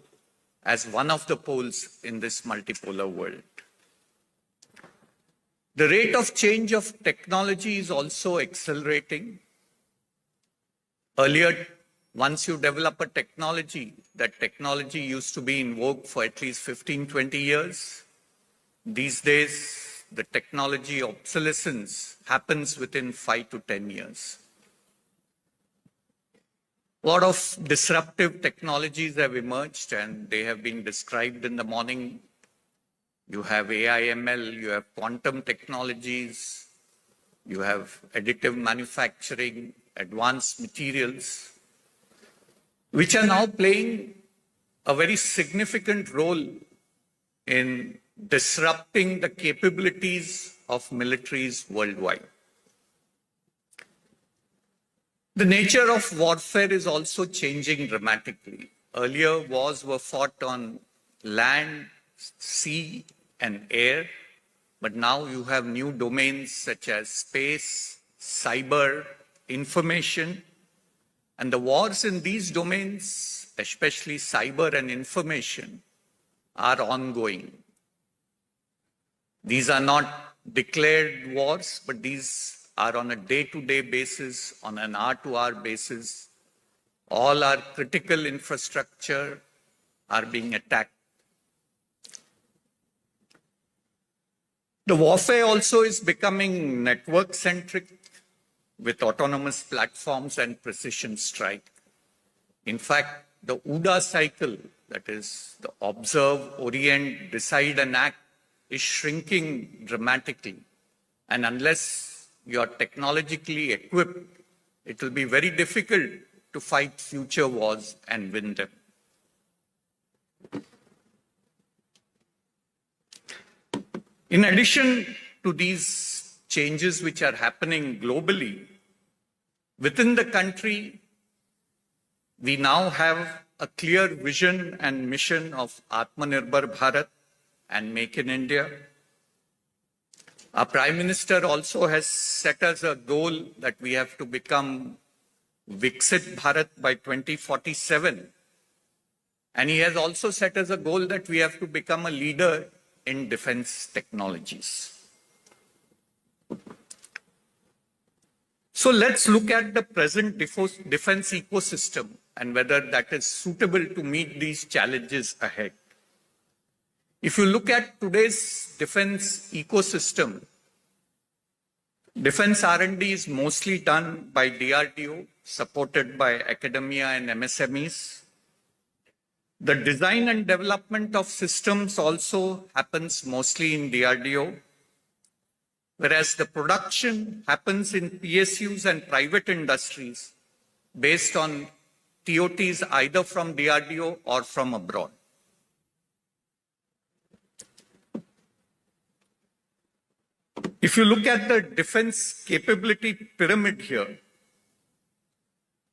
as one of the poles in this multipolar world. The rate of change of technology is also accelerating. Earlier, once you develop a technology, that technology used to be in vogue for at least 15, 20 years. These days, the technology obsolescence happens within 5 to 10 years. A lot of disruptive technologies have emerged and they have been described in the morning. You have AI, ML, you have quantum technologies, you have additive manufacturing, advanced materials, which are now playing a very significant role in disrupting the capabilities of militaries worldwide. The nature of warfare is also changing dramatically. Earlier, wars were fought on land, sea, and air, but now you have new domains such as space, cyber, information, and the wars in these domains, especially cyber and information, are ongoing. These are not declared wars, but these are on a day-to-day basis, on an hour-to-hour basis. All our critical infrastructure are being attacked. The warfare also is becoming network-centric with autonomous platforms and precision strike. In fact, the OODA cycle, that is the observe, orient, decide and act, is shrinking dramatically. And unless you are technologically equipped, it will be very difficult to fight future wars and win them. In addition to these changes which are happening globally, within the country, we now have a clear vision and mission of Atmanirbhar Bharat and Make in India. Our Prime Minister also has set us a goal that we have to become Viksit Bharat by 2047. And he has also set us a goal that we have to become a leader in defense technologies. So let's look at the present defense ecosystem and whether that is suitable to meet these challenges ahead. If you look at today's defense ecosystem, defense R&D is mostly done by DRDO, supported by academia and MSMEs. The design and development of systems also happens mostly in DRDO, whereas the production happens in PSUs and private industries based on TOTs either from DRDO or from abroad. If you look at the defense capability pyramid here,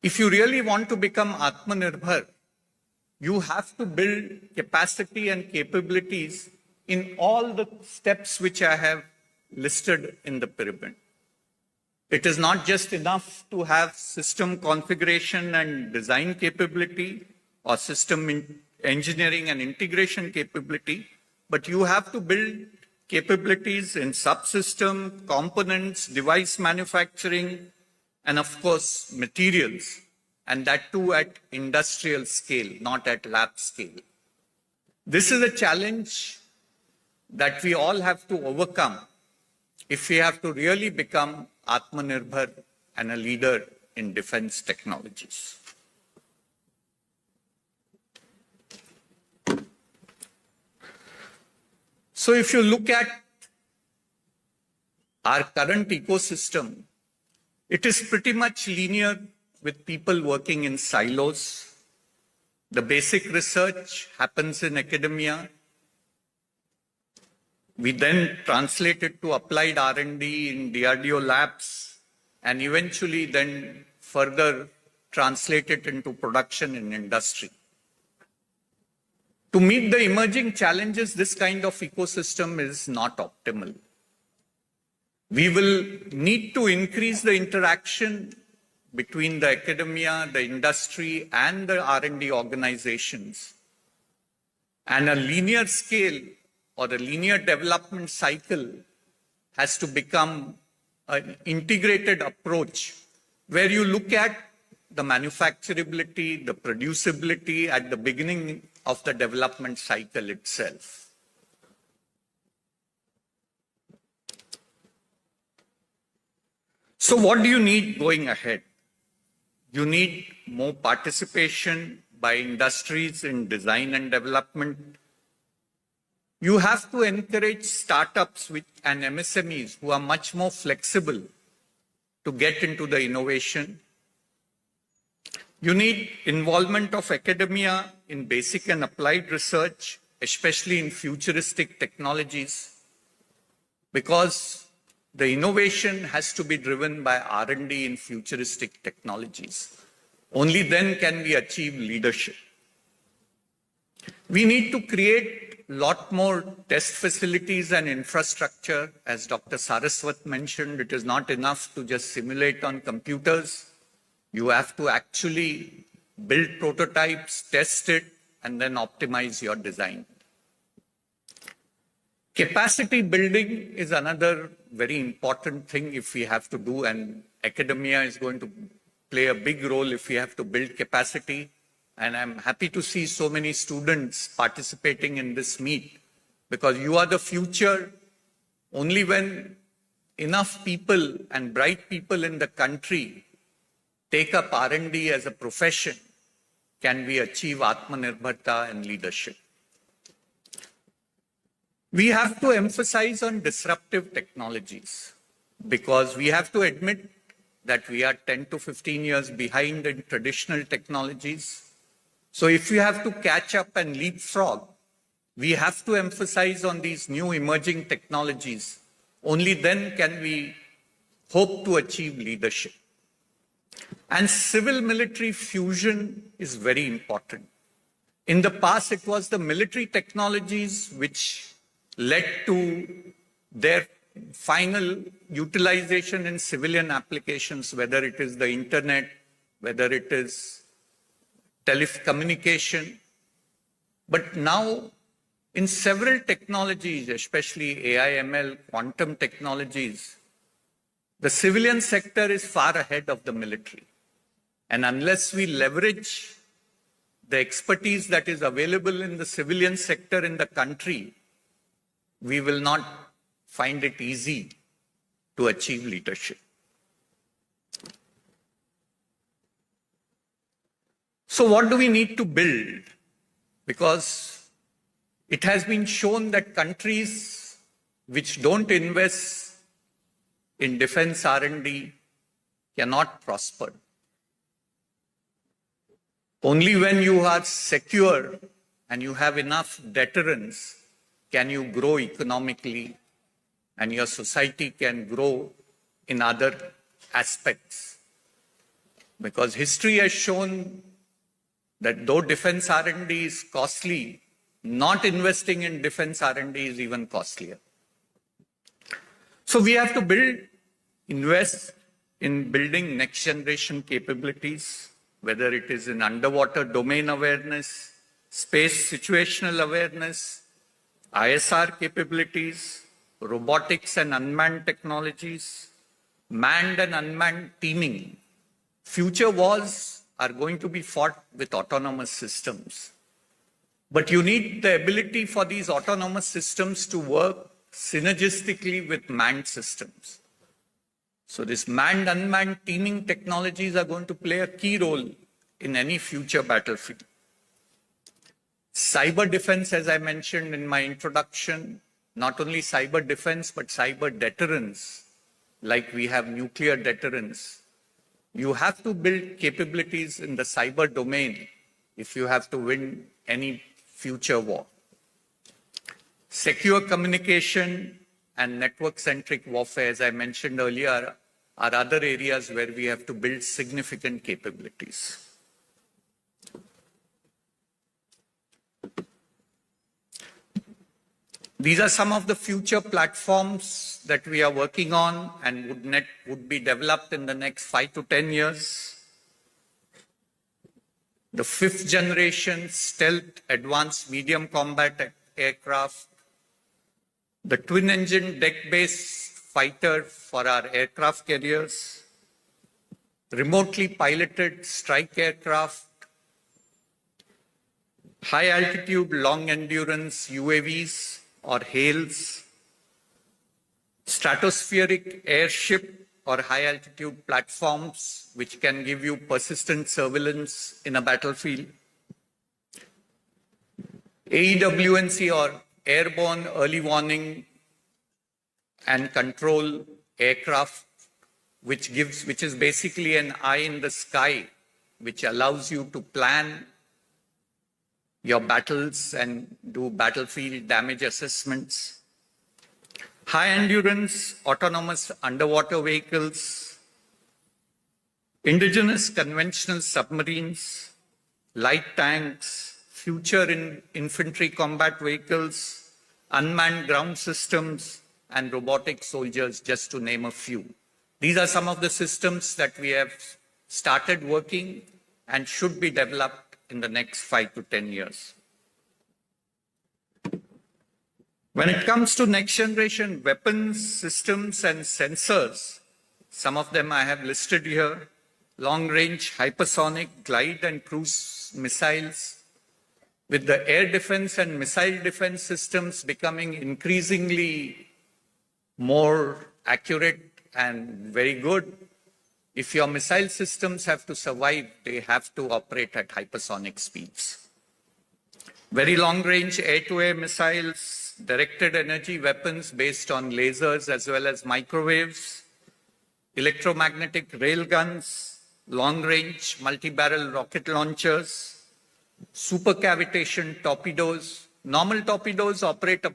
if you really want to become Atmanirbhar, you have to build capacity and capabilities in all the steps which I have listed in the pyramid. It is not just enough to have system configuration and design capability or engineering and integration capability, but you have to build capabilities in subsystem, components, device manufacturing, and of course, materials, and that too at industrial scale, not at lab scale. This is a challenge that we all have to overcome if we have to really become Atmanirbhar and a leader in defense technologies. So if you look at our current ecosystem, it is pretty much linear with people working in silos. The basic research happens in academia. We then translate it to applied R&D in DRDO labs, and eventually then further translate it into production in industry. To meet the emerging challenges, this kind of ecosystem is not optimal. We will need to increase the interaction between the academia, the industry, and the R&D organizations. And a linear scale or a linear development cycle has to become an integrated approach where you look at the manufacturability, the producibility at the beginning of the development cycle itself. So what do you need going ahead? You need more participation by industries in design and development. You have to encourage startups and MSMEs who are much more flexible to get into the innovation. You need involvement of academia in basic and applied research, especially in futuristic technologies, because the innovation has to be driven by R&D in futuristic technologies. Only then can we achieve leadership. We need to create a lot more test facilities and infrastructure. As Dr. Saraswat mentioned, it is not enough to just simulate on computers. You have to actually build prototypes, test it, and then optimize your design. Capacity building is another very important thing if we have to do, and academia is going to play a big role if we have to build capacity. And I'm happy to see so many students participating in this meet, because you are the future. Only when enough people and bright people in the country take up R&D as a profession can we achieve Atmanirbharta and leadership. We have to emphasize on disruptive technologies, because we have to admit that we are 10 to 15 years behind in traditional technologies. So if we have to catch up and leapfrog, we have to emphasize on these new emerging technologies. Only then can we hope to achieve leadership. And civil-military fusion is very important. In the past, it was the military technologies which led to their final utilization in civilian applications, whether it is the internet, whether it is telecommunication. But now, in several technologies, especially AI, ML, quantum technologies, the civilian sector is far ahead of the military. And unless we leverage the expertise that is available in the civilian sector in the country, we will not find it easy to achieve leadership. So what do we need to build? Because it has been shown that countries which don't invest in defense R&D cannot prosper. Only when you are secure and you have enough deterrence can you grow economically, and your society can grow in other aspects. Because history has shown that though defense R&D is costly, not investing in defense R&D is even costlier. So we have to build, invest, in building next generation capabilities, whether it is in underwater domain awareness, space situational awareness, ISR capabilities, robotics and unmanned technologies, manned and unmanned teaming. Future wars are going to be fought with autonomous systems. But you need the ability for these autonomous systems to work synergistically with manned systems. So this manned, unmanned teaming technologies are going to play a key role in any future battlefield. Cyber defense, as I mentioned in my introduction, not only cyber defense, but cyber deterrence, like we have nuclear deterrence. You have to build capabilities in the cyber domain if you have to win any future war. Secure communication and network-centric warfare, as I mentioned earlier, are other areas where we have to build significant capabilities. These are some of the future platforms that we are working on and would be developed in the next 5 to 10 years. The 5th generation stealth advanced medium combat aircraft, the twin engine deck-based fighter for our aircraft carriers, remotely piloted strike aircraft, high altitude long endurance UAVs or HALEs, stratospheric airship or high altitude platforms which can give you persistent surveillance in a battlefield, AEWNC or airborne early warning and control aircraft, which is basically an eye in the sky, which allows you to plan your battles and do battlefield damage assessments. High endurance autonomous underwater vehicles, indigenous conventional submarines, light tanks, future infantry combat vehicles, unmanned ground systems, and robotic soldiers, just to name a few. These are some of the systems that we have started working and should be developed in the next 5 to 10 years. When it comes to next generation weapons, systems, and sensors, some of them I have listed here: long-range hypersonic glide and cruise missiles, with the air defense and missile defense systems becoming increasingly more accurate and very good. If your missile systems have to survive, they have to operate at hypersonic speeds. Very long-range air-to-air missiles, directed energy weapons based on lasers as well as microwaves, electromagnetic railguns, long-range multi-barrel rocket launchers, supercavitation torpedoes. Normal torpedoes operate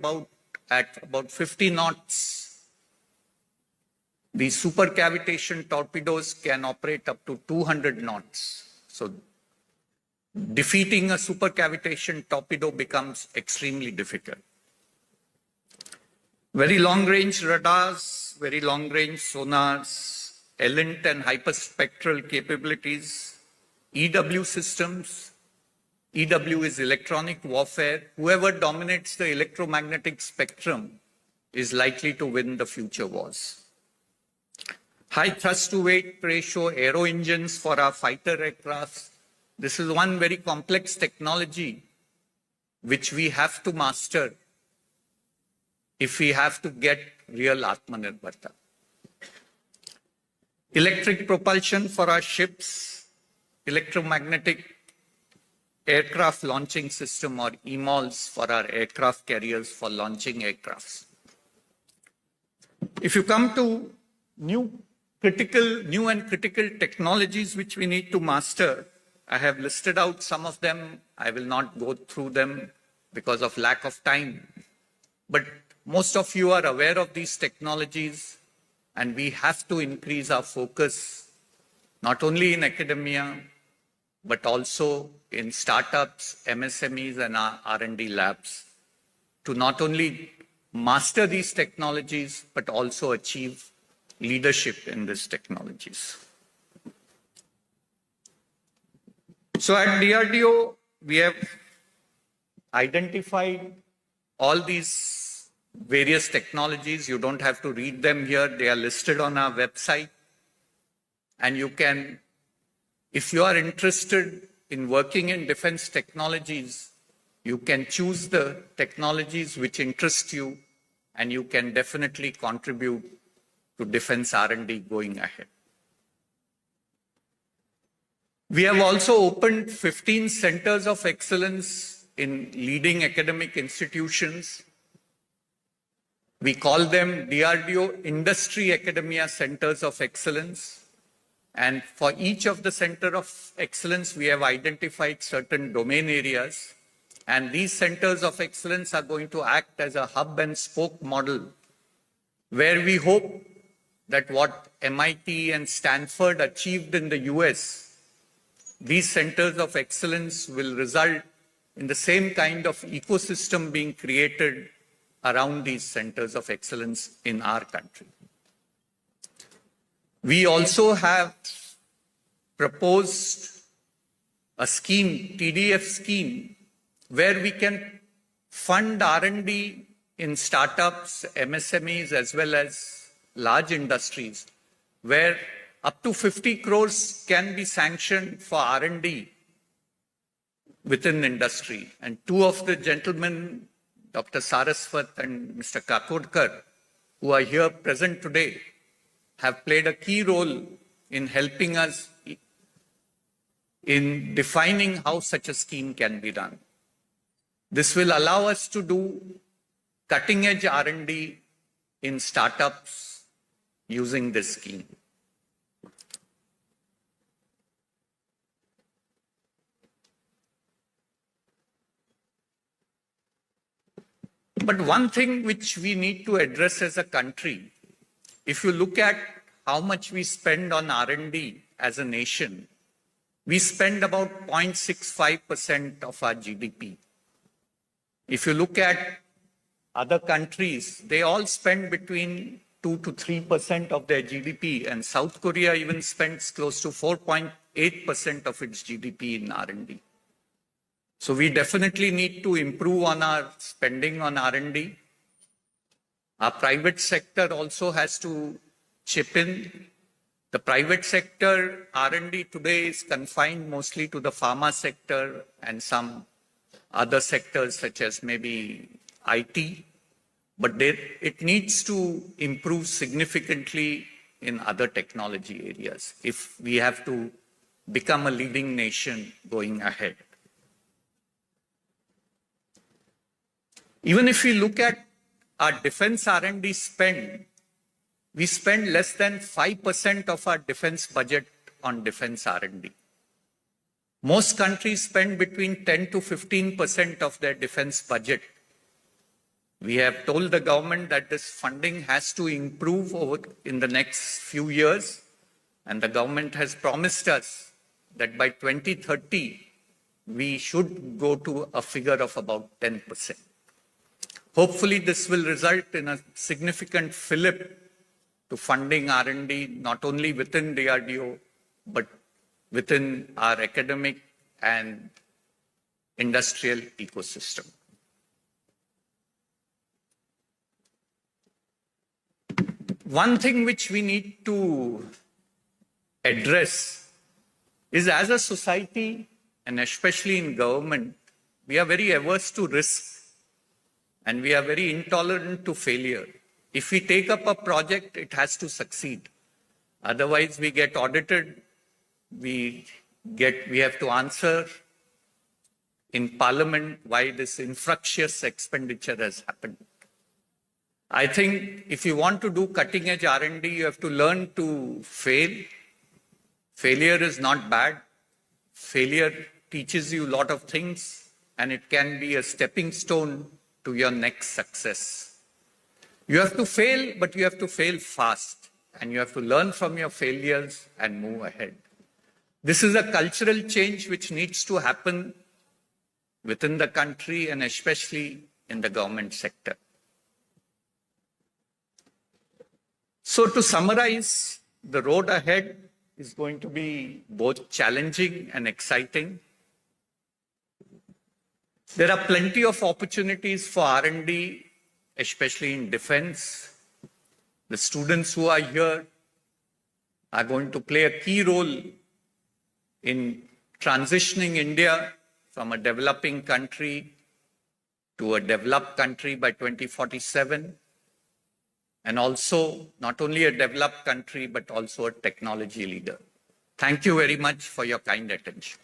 at about 50 knots. These supercavitation torpedoes can operate up to 200 knots. So defeating a supercavitation torpedo becomes extremely difficult. Very long-range radars, very long-range sonars, ELINT and hyperspectral capabilities, EW systems. EW is electronic warfare. Whoever dominates the electromagnetic spectrum is likely to win the future wars. High thrust-to-weight ratio aero engines for our fighter aircraft. This is one very complex technology which we have to master if we have to get real Atmanirbharta. Electric propulsion for our ships, electromagnetic aircraft launching system or EMALS for our aircraft carriers for launching aircrafts. If you come to new and critical technologies which we need to master, I have listed out some of them. I will not go through them because of lack of time. But most of you are aware of these technologies, and we have to increase our focus, not only in academia, but also in startups, MSMEs, and our R&D labs, to not only master these technologies, but also achieve leadership in these technologies. So at DRDO, we have identified all these various technologies. You don't have to read them here. They are listed on our website. And you can, if you are interested in working in defense technologies, you can choose the technologies which interest you, and you can definitely contribute to defense R&D going ahead. We have also opened 15 centers of excellence in leading academic institutions. We call them DRDO Industry Academia Centers of Excellence. And for each of the center of excellence, we have identified certain domain areas. And these centers of excellence are going to act as a hub and spoke model, where we hope that what MIT and Stanford achieved in the US, these centers of excellence will result in the same kind of ecosystem being created around these centers of excellence in our country. We also have proposed a scheme, TDF scheme, where we can fund R&D in startups, MSMEs, as well as large industries, where up to 50 crores can be sanctioned for R&D within industry. And two of the gentlemen, Dr. Saraswat and Mr. Kakodkar, who are here present today, have played a key role in helping us in defining how such a scheme can be done. This will allow us to do cutting-edge R&D in startups using this scheme. But one thing which we need to address as a country, if you look at how much we spend on R&D as a nation, we spend about 0.65% of our GDP. If you look at other countries, they all spend between 2 to 3% of their GDP, and South Korea even spends close to 4.8% of its GDP in R&D. So we definitely need to improve on our spending on R&D. Our private sector also has to chip in. The private sector R&D today is confined mostly to the pharma sector and some other sectors such as maybe IT, but it needs to improve significantly in other technology areas if we have to become a leading nation going ahead. Even if we look at our defense R&D spend, we spend less than 5% of our defense budget on defense R&D. Most countries spend between 10 to 15% of their defense budget. We have told the government that this funding has to improve in the next few years, and the government has promised us that by 2030, we should go to a figure of about 10%. Hopefully, this will result in a significant fillip to funding R&D, not only within DRDO, but within our academic and industrial ecosystem. One thing which we need to address is, as a society, and especially in government, we are very averse to risk. And we are very intolerant to failure. If we take up a project, it has to succeed. Otherwise, we get audited. We have to answer in Parliament why this infructuous expenditure has happened. I think if you want to do cutting-edge R&D, you have to learn to fail. Failure is not bad. Failure teaches you a lot of things, and it can be a stepping stone to your next success. You have to fail, but you have to fail fast, and you have to learn from your failures and move ahead. This is a cultural change which needs to happen within the country and especially in the government sector. So to summarize, the road ahead is going to be both challenging and exciting. There are plenty of opportunities for R&D, especially in defense. The students who are here are going to play a key role in transitioning India from a developing country to a developed country by 2047. And also, not only a developed country, but also a technology leader. Thank you very much for your kind attention.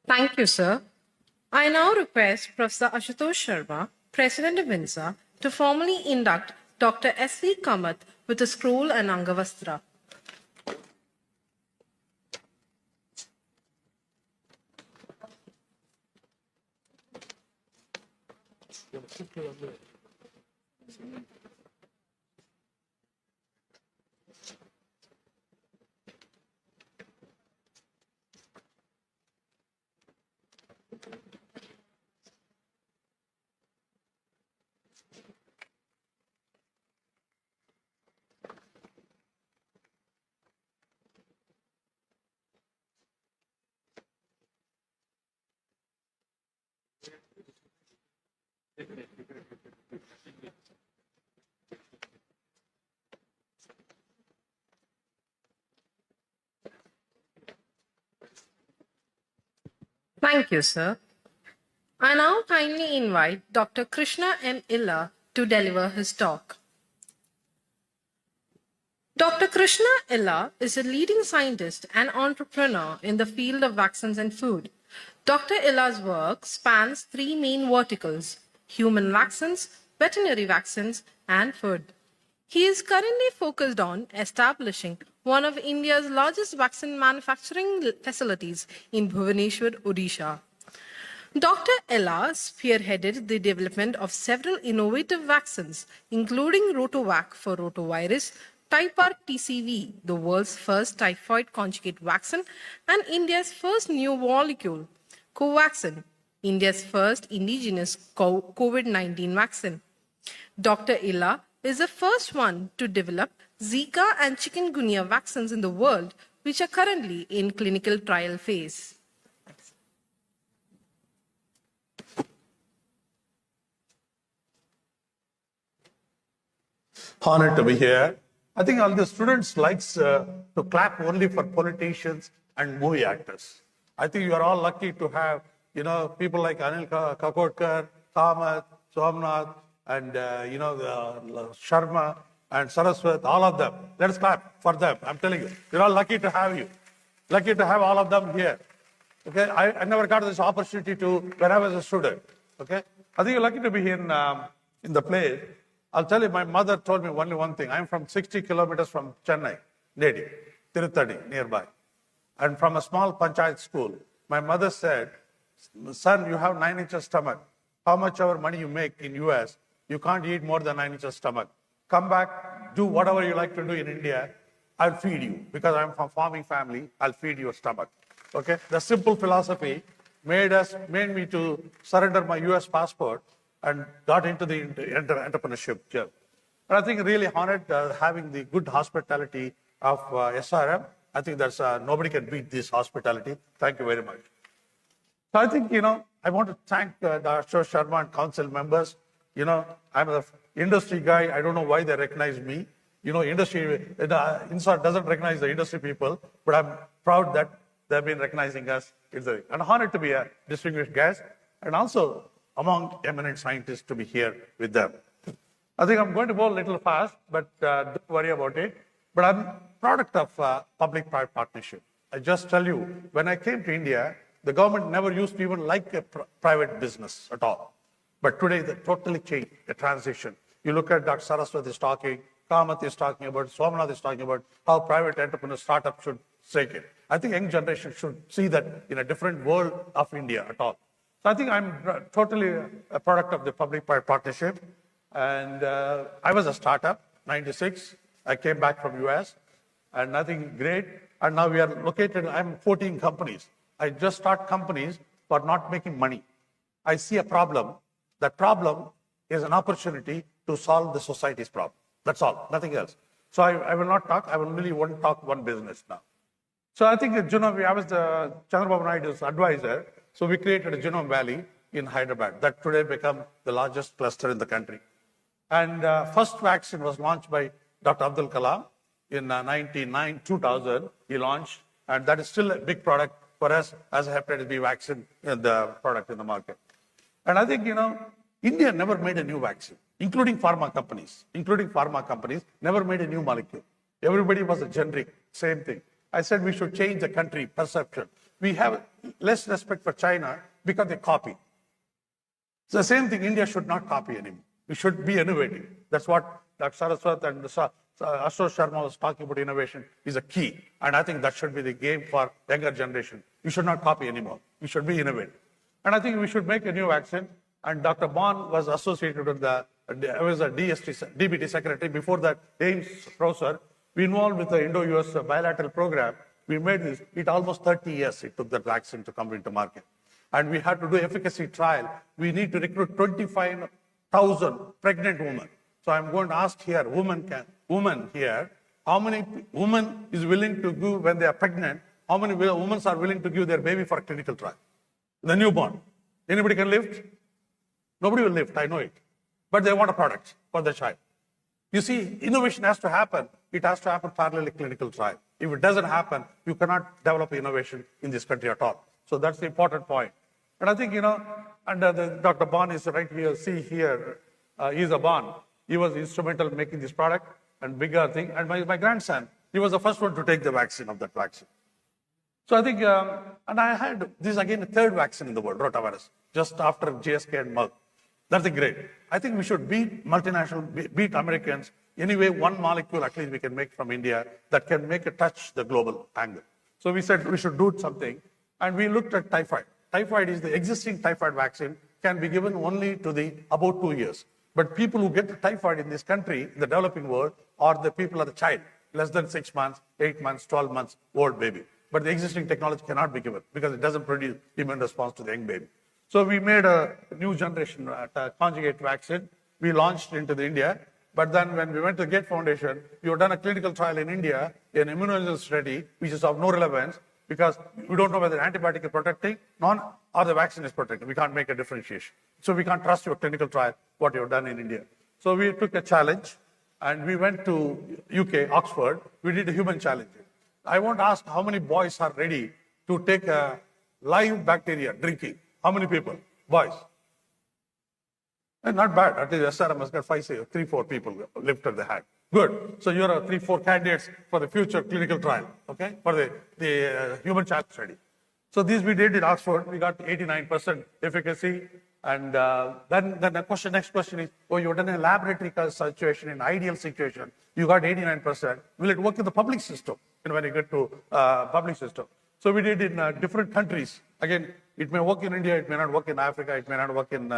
Thank you, sir. I now request Professor Ashutosh Sharma, President of INSA, to formally induct Dr. S.V. Kamath with a scroll and Angavastra. Thank you, sir. I now kindly invite Dr. Krishna M. Illa to deliver his talk. Dr. Krishna Illa is a leading scientist and entrepreneur in the field of vaccines and food. Dr. Illa's work spans three main verticals: human vaccines, veterinary vaccines, and food. He is currently focused on establishing one of India's largest vaccine manufacturing facilities in Bhubaneswar, Odisha. Dr. Ella spearheaded the development of several innovative vaccines, including Rotovac for rotavirus, Type R TCV, the world's first typhoid conjugate vaccine, and India's first new molecule, Covaxin, India's first indigenous COVID-19 vaccine. Dr. Illa is the first one to develop Zika and chikungunya vaccines in the world, which are currently in clinical trial phase. Honored to be here. I think all the students likes to clap only for politicians and movie actors. I think you are all lucky to have, people like Anil Kakodkar, Kamath, Somnath, and, Sharma and Saraswat, all of them. Let's clap for them. I'm telling you, we're all lucky to have you. Lucky to have all of them here. Okay, I never got this opportunity to when I was a student. Okay, I think you're lucky to be here in the place. I'll tell you, my mother told me only one thing. I'm from 60 kilometers from Chennai, native, Tirutadi, nearby. And from a small panchayat school, my mother said, son, you have 9 inches stomach. How much ever money you make in US, you can't eat more than 9 inches stomach. Come back, do whatever you like to do in India, I'll feed you. Because I'm from farming family, I'll feed your stomach. Okay? The simple philosophy made me to surrender my US passport and got into the entrepreneurship job. And I think really honored having the good hospitality of SRM. I think that's nobody can beat this hospitality. Thank you very much. So I think, I want to thank Dr. Sharma and council members. I'm an industry guy. I don't know why they recognize me. Industry, INSA doesn't recognize the industry people, but I'm proud that they've been recognizing us. And honored to be a distinguished guest and also among eminent scientists to be here with them. I think I'm going to go a little fast, but don't worry about it. But I'm a product of public-private partnership. I just tell you, when I came to India, the government never used to even like a private business at all. But today, they totally changed, the transition. You look at Dr. Saraswat is talking, Kamath is talking about, Somnath is talking about how private entrepreneur startup should take it. I think young generation should see that in a different world of India at all. So I think I'm totally a product of the public-private partnership. And I was a startup, 96. I came back from US and nothing great. And now we are located, I'm 14 companies. I just start companies for not making money. I see a problem. That problem is an opportunity to solve the society's problem. That's all, nothing else. So I will not talk. I will really want to talk one business now. So I think I was the Chandrababu Naidu's advisor. So we created a Genome Valley in Hyderabad that today become the largest cluster in the country. And first vaccine was launched by Dr. Abdul Kalam in 2000. He launched, and that is still a big product for us as a hepatitis B vaccine, the product in the market. And I think, India never made a new vaccine, including pharma companies. Never made a new molecule. Everybody was a generic, same thing. I said we should change the country perception. We have less respect for China because they copy. It's the same thing, India should not copy anymore. We should be innovative. That's what Dr. Saraswat and Ashok Sharma was talking about. Innovation is a key. And I think that should be the game for younger generation. We should not copy anymore. We should be innovative. And I think we should make a new vaccine. And Dr. Bond was associated with I was a DBT secretary. Before that, Ames professor. We involved with the Indo-US bilateral program. We made this. It almost 30 years it took that vaccine to come into market. And we had to do efficacy trial. We need to recruit 25,000 pregnant women. So I'm going to ask here, women here, how many women is willing to give when they are pregnant? How many women are willing to give their baby for a clinical trial? The newborn. Anybody can lift? Nobody will lift, I know it. But they want a product for the child. You see, innovation has to happen. It has to happen parallel to clinical trial. If it doesn't happen, you cannot develop innovation in this country at all. So that's the important point. And I think, Dr. Bond is right here. See here, he's a Bond. He was instrumental in making this product and bigger thing. And my grandson, he was the first one to take the vaccine of that vaccine. So I think, and I had this again, the third vaccine in the world, rotavirus, just after GSK and Merck. That's great. I think we should beat multinational, beat Americans. Anyway, one molecule at least we can make from India that can make it touch the global angle. So we said we should do something. And we looked at typhoid. Typhoid is the existing typhoid vaccine, can be given only to the about 2 years. But people who get the typhoid in this country, in the developing world, are the people of the child, less than 6 months, 8 months, 12 months old baby. But the existing technology cannot be given because it doesn't produce immune response to the young baby. So we made a new generation conjugate vaccine. We launched into the India. But then when we went to the Gates Foundation, we have done a clinical trial in India, an immunological study, which is of no relevance because we don't know whether the antibiotic is protecting, or the vaccine is protecting. We can't make a differentiation. So we can't trust your clinical trial, what you have done in India. So we took a challenge and we went to UK, Oxford. We did a human challenge. I want to ask how many boys are ready to take a live bacteria drinking. How many people? Boys. And not bad. At least SRMIST got 3-4 people lifted the hand. Good. So you're 3-4 candidates for the future clinical trial, okay? For the human challenge study. So these we did in Oxford. We got 89% efficacy. And then the next question is, you've done a laboratory situation, in ideal situation. You got 89%. Will it work in the public system? When you get to public system. So we did in different countries. Again, it may work in India, it may not work in Africa, it may not work in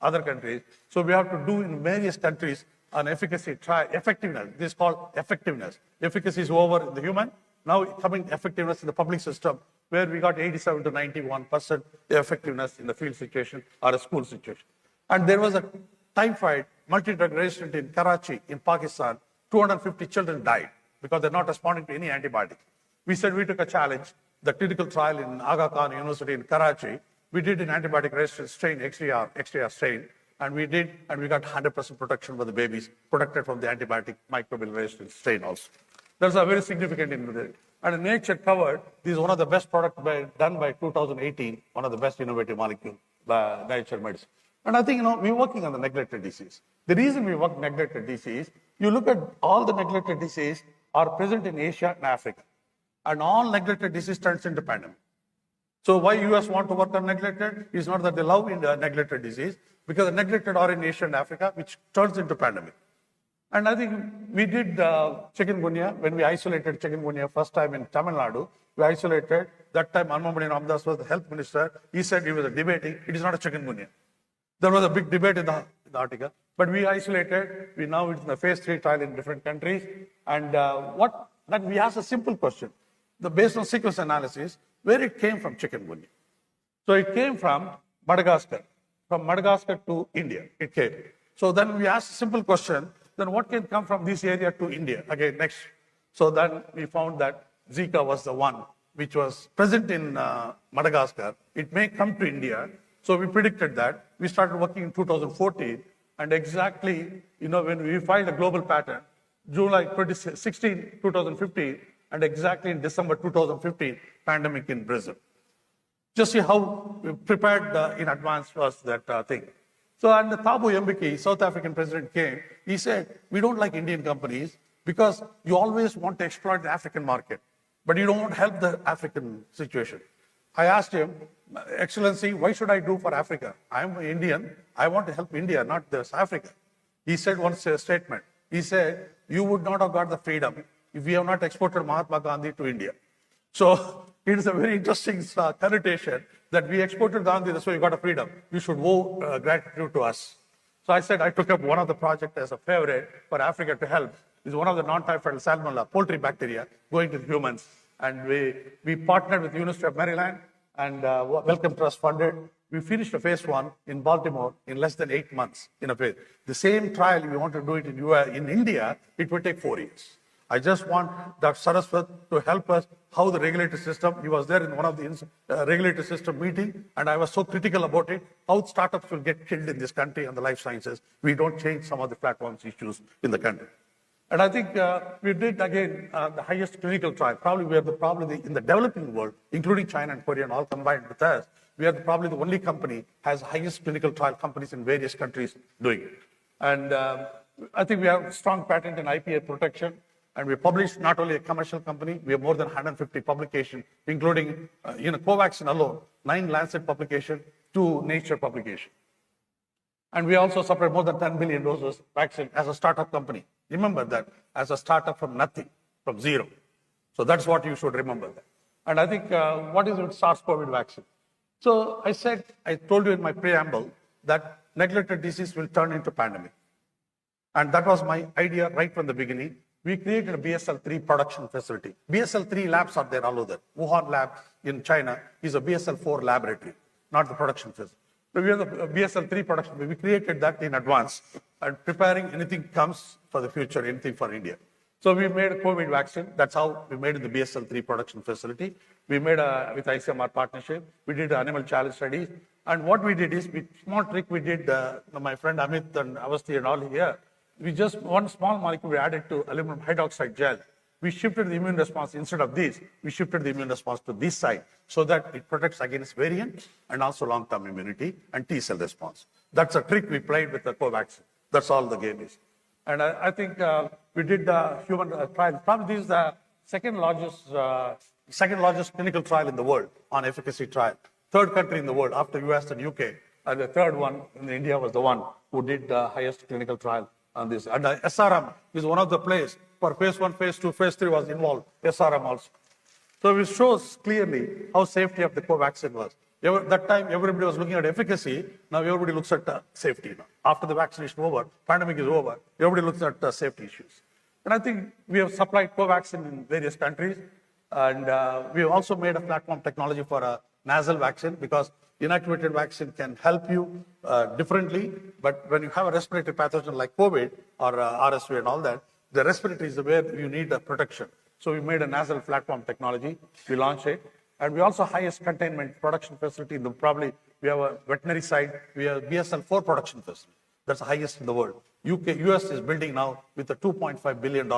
other countries. So we have to do in various countries an efficacy trial, effectiveness. This is called effectiveness. Efficacy is over in the human. Now coming effectiveness in the public system, where we got 87 to 91% effectiveness in the field situation or a school situation. And there was a typhoid multi-drug resistant in Karachi, in Pakistan. 250 children died because they're not responding to any antibiotic. We said we took a challenge. The clinical trial in Aga Khan University in Karachi, we did an antibiotic resistant strain, XDR strain, and we got 100% protection for the babies, protected from the antibiotic microbial resistant strain also. That's a very significant ingredient. And Nature covered, this is one of the best products done by 2018, one of the best innovative molecules by Nature Medicine. And I think, we're working on the neglected disease. The reason we work neglected disease, you look at all the neglected disease are present in Asia and Africa. And all neglected disease turns into pandemic. So why US want to work on neglected is not that they love in the neglected disease, because the neglected are in Asia and Africa, which turns into pandemic. And I think we did chikungunya, when we isolated chikungunya first time in Tamil Nadu, we isolated, that time Anmamani Ramdas was the health minister, he said he was debating, it is not a chikungunya. There was a big debate in the article, but we isolated, now it's in the phase 3 trial in different countries, and then we asked a simple question. Based on sequence analysis, where it came from, chikungunya. So it came from Madagascar to India, it came. So then we asked a simple question, then what can come from this area to India? Again, next. So then we found that Zika was the one which was present in Madagascar. It may come to India. So we predicted that. We started working in 2014, and exactly, when we filed a global patent, July 2016, 2015, and exactly in December 2015, pandemic in Brazil. Just see how prepared in advance was that thing. So, and Thabo Mbeki, South African president, came. He said, we don't like Indian companies because you always want to exploit the African market, but you don't want to help the African situation. I asked him, Excellency, why should I do for Africa? I'm Indian. I want to help India, not this Africa. He said one statement. He said, you would not have got the freedom if we have not exported Mahatma Gandhi to India. So it is a very interesting connotation that we exported Gandhi, that's why we got a freedom. You should owe gratitude to us. So I said I took up one of the projects as a favorite for Africa to help. It's one of the non-typhoid salmonella, poultry bacteria, going to humans. And we partnered with the University of Maryland and Wellcome Trust funded. We finished a phase 1 in Baltimore in less than 8 months in a phase. The same trial, if we want to do it in India, it will take 4 years. I just want Dr. Saraswat to help us how the regulatory system, he was there in one of the regulatory system meeting, and I was so critical about it, how startups will get killed in this country and the life sciences. We don't change some of the platforms issues in the country. And I think we did, again, the highest clinical trial. Probably we are in the developing world, including China and Korea, and all combined with us, we are probably the only company has highest clinical trial companies in various countries doing it. And I think we have strong patent and IPA protection. And we published not only a commercial company, we have more than 150 publications, including Covaxin alone, 9 Lancet publications, 2 Nature publications. And we also supplied more than 10 billion doses vaccine as a startup company. Remember that, as a startup from nothing, from zero. So that's what you should remember that. And I think, what is with SARS-CoV vaccine? So I told you in my preamble that neglected disease will turn into pandemic. And that was my idea right from the beginning. We created a BSL-3 production facility. BSL-3 labs are there all over. Wuhan lab in China is a BSL-4 laboratory, not the production facility. So we have the BSL-3 production. We created that in advance and preparing anything comes for the future, anything for India. So we made a COVID vaccine. That's how we made the BSL-3 production facility. We made with ICMR partnership. We did animal challenge studies. And what we did is, small trick we did, my friend Amit and Avasti and all here, we just, one small molecule we added to aluminum hydroxide gel. We shifted the immune response, instead of this, we shifted the immune response to this side so that it protects against variant and also long-term immunity and T-cell response. That's a trick we played with the Covaxin. That's all the game is. And I think we did the human trial. Probably this is the second largest clinical trial in the world on efficacy trial. Third country in the world after US and UK. And the third one in India was the one who did the highest clinical trial on this. And SRM is one of the places for phase 1, phase 2, phase 3 was involved, SRM also. So it shows clearly how safety of the Covaxin was. That time everybody was looking at efficacy, now everybody looks at safety. Now. After the vaccination over, pandemic is over, everybody looks at safety issues. And I think we have supplied Covaxin in various countries, and we have also made a platform technology for a nasal vaccine, because inactivated vaccine can help you differently, but when you have a respiratory pathogen like COVID or RSV and all that, the respiratory is where you need a protection. So we made a nasal platform technology, we launched it, and we also highest containment production facility. Probably we have a veterinary side, we have BSL-4 production facility. That's the highest in the world. US is building now with a $2.5 billion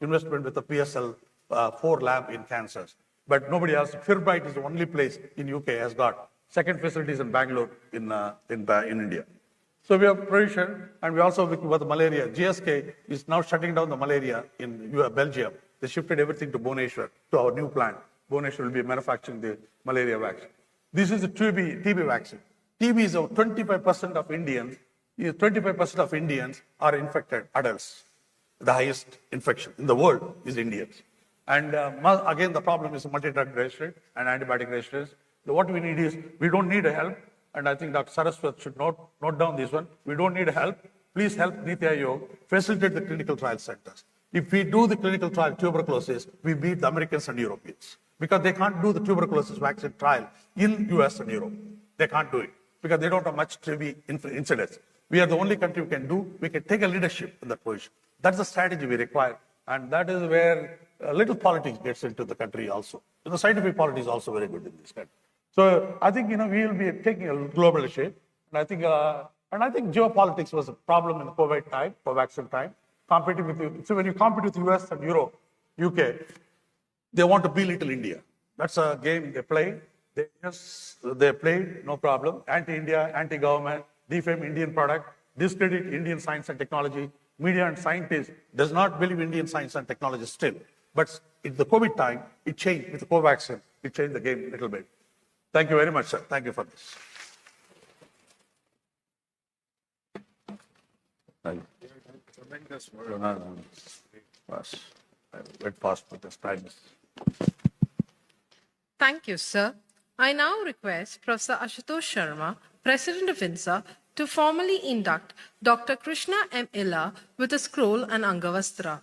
investment with the BSL-4 lab in Kansas. But nobody else, Firbite is the only place in UK has got. Second facility is in Bangalore in India. So we have provision, and we also with the malaria. GSK is now shutting down the malaria in Belgium. They shifted everything to Bhubaneswar, to our new plant. Bhubaneswar will be manufacturing the malaria vaccine. This is the TB vaccine. TB is 25% of Indians. 25% of Indians are infected adults. The highest infection in the world is Indians. And again, the problem is multi-drug resistance and antibiotic resistance. So what we need is, we don't need help. And I think Dr. Saraswat should note down this one. We don't need help. Please help Niti Aayog facilitate the clinical trial centers. If we do the clinical trial tuberculosis, we beat the Americans and Europeans. because they can't do the tuberculosis vaccine trial in US and Europe. They can't do it because they don't have much TB incidence. We are the only country we can do. We can take a leadership in that position. That's the strategy we require. And that is where little politics gets into the country also. The scientific politics is also very good in this country. So I think, we will be taking a global shape. And I think geopolitics was a problem in the COVID time, Covaxin time. Competing with you. So when you compete with US and Europe, UK, they want to belittle India. That's a game they play. They played, no problem. Anti-India, anti-government, defame Indian product, discredit Indian science and technology. Media and scientists does not believe Indian science and technology still. But in the COVID time, it changed with the Covaxin. It changed the game a little bit. Thank you very much, sir. Thank you for this. Tremendous work. I went fast with this time. Thank you, sir. I now request Professor Ashutosh Sharma, President of INSA, to formally induct Dr. Krishna M. Illa with a scroll and Angavastra.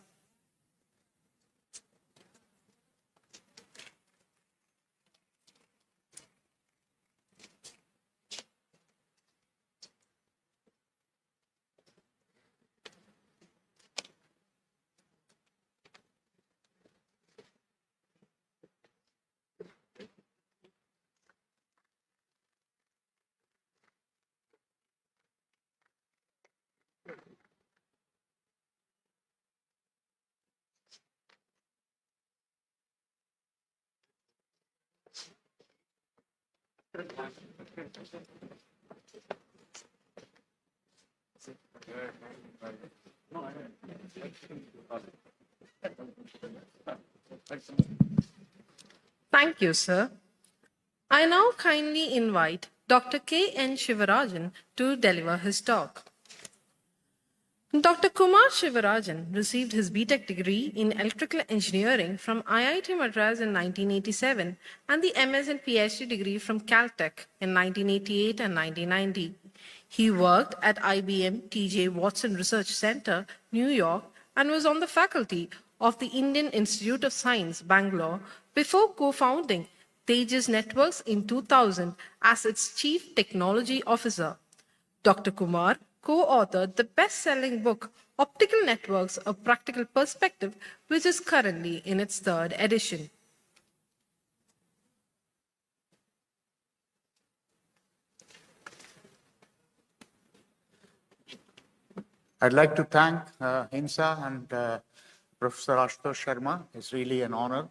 Thank you, sir. I now kindly invite Dr. K. N. Shivarajan to deliver his talk. Dr. Kumar Shivarajan received his B.Tech degree in Electrical Engineering from IIT Madras in 1987 and the MS and PhD degree from Caltech in 1988 and 1990. He worked at IBM T.J. Watson Research Center, New York, and was on the faculty of the Indian Institute of Science, Bangalore, before co-founding Tejas Networks in 2000 as its Chief Technology Officer. Dr. Kumar co-authored the best-selling book, Optical Networks, A Practical Perspective, which is currently in its 3rd edition. I'd like to thank INSA and Professor Ashutosh Sharma. It's really an honor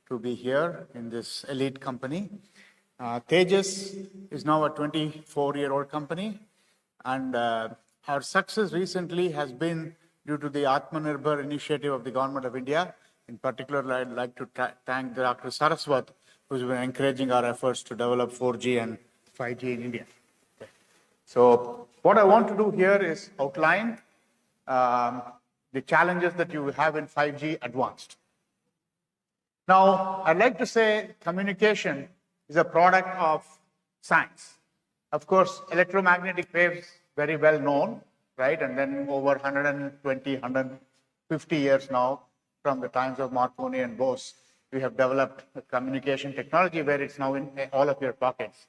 to be here in this elite company. Tejas is now a 24-year-old company, and our success recently has been due to the Atmanirbhar initiative of the Government of India. In particular, I'd like to thank Dr. Saraswat, who's been encouraging our efforts to develop 4G and 5G in India. So what I want to do here is outline the challenges that you have in 5G advanced. Now, I'd like to say communication is a product of science. Of course, electromagnetic waves, very well known, right? And then over 120, 150 years now, from the times of Marconi and Bose, we have developed a communication technology where it's now in all of your pockets.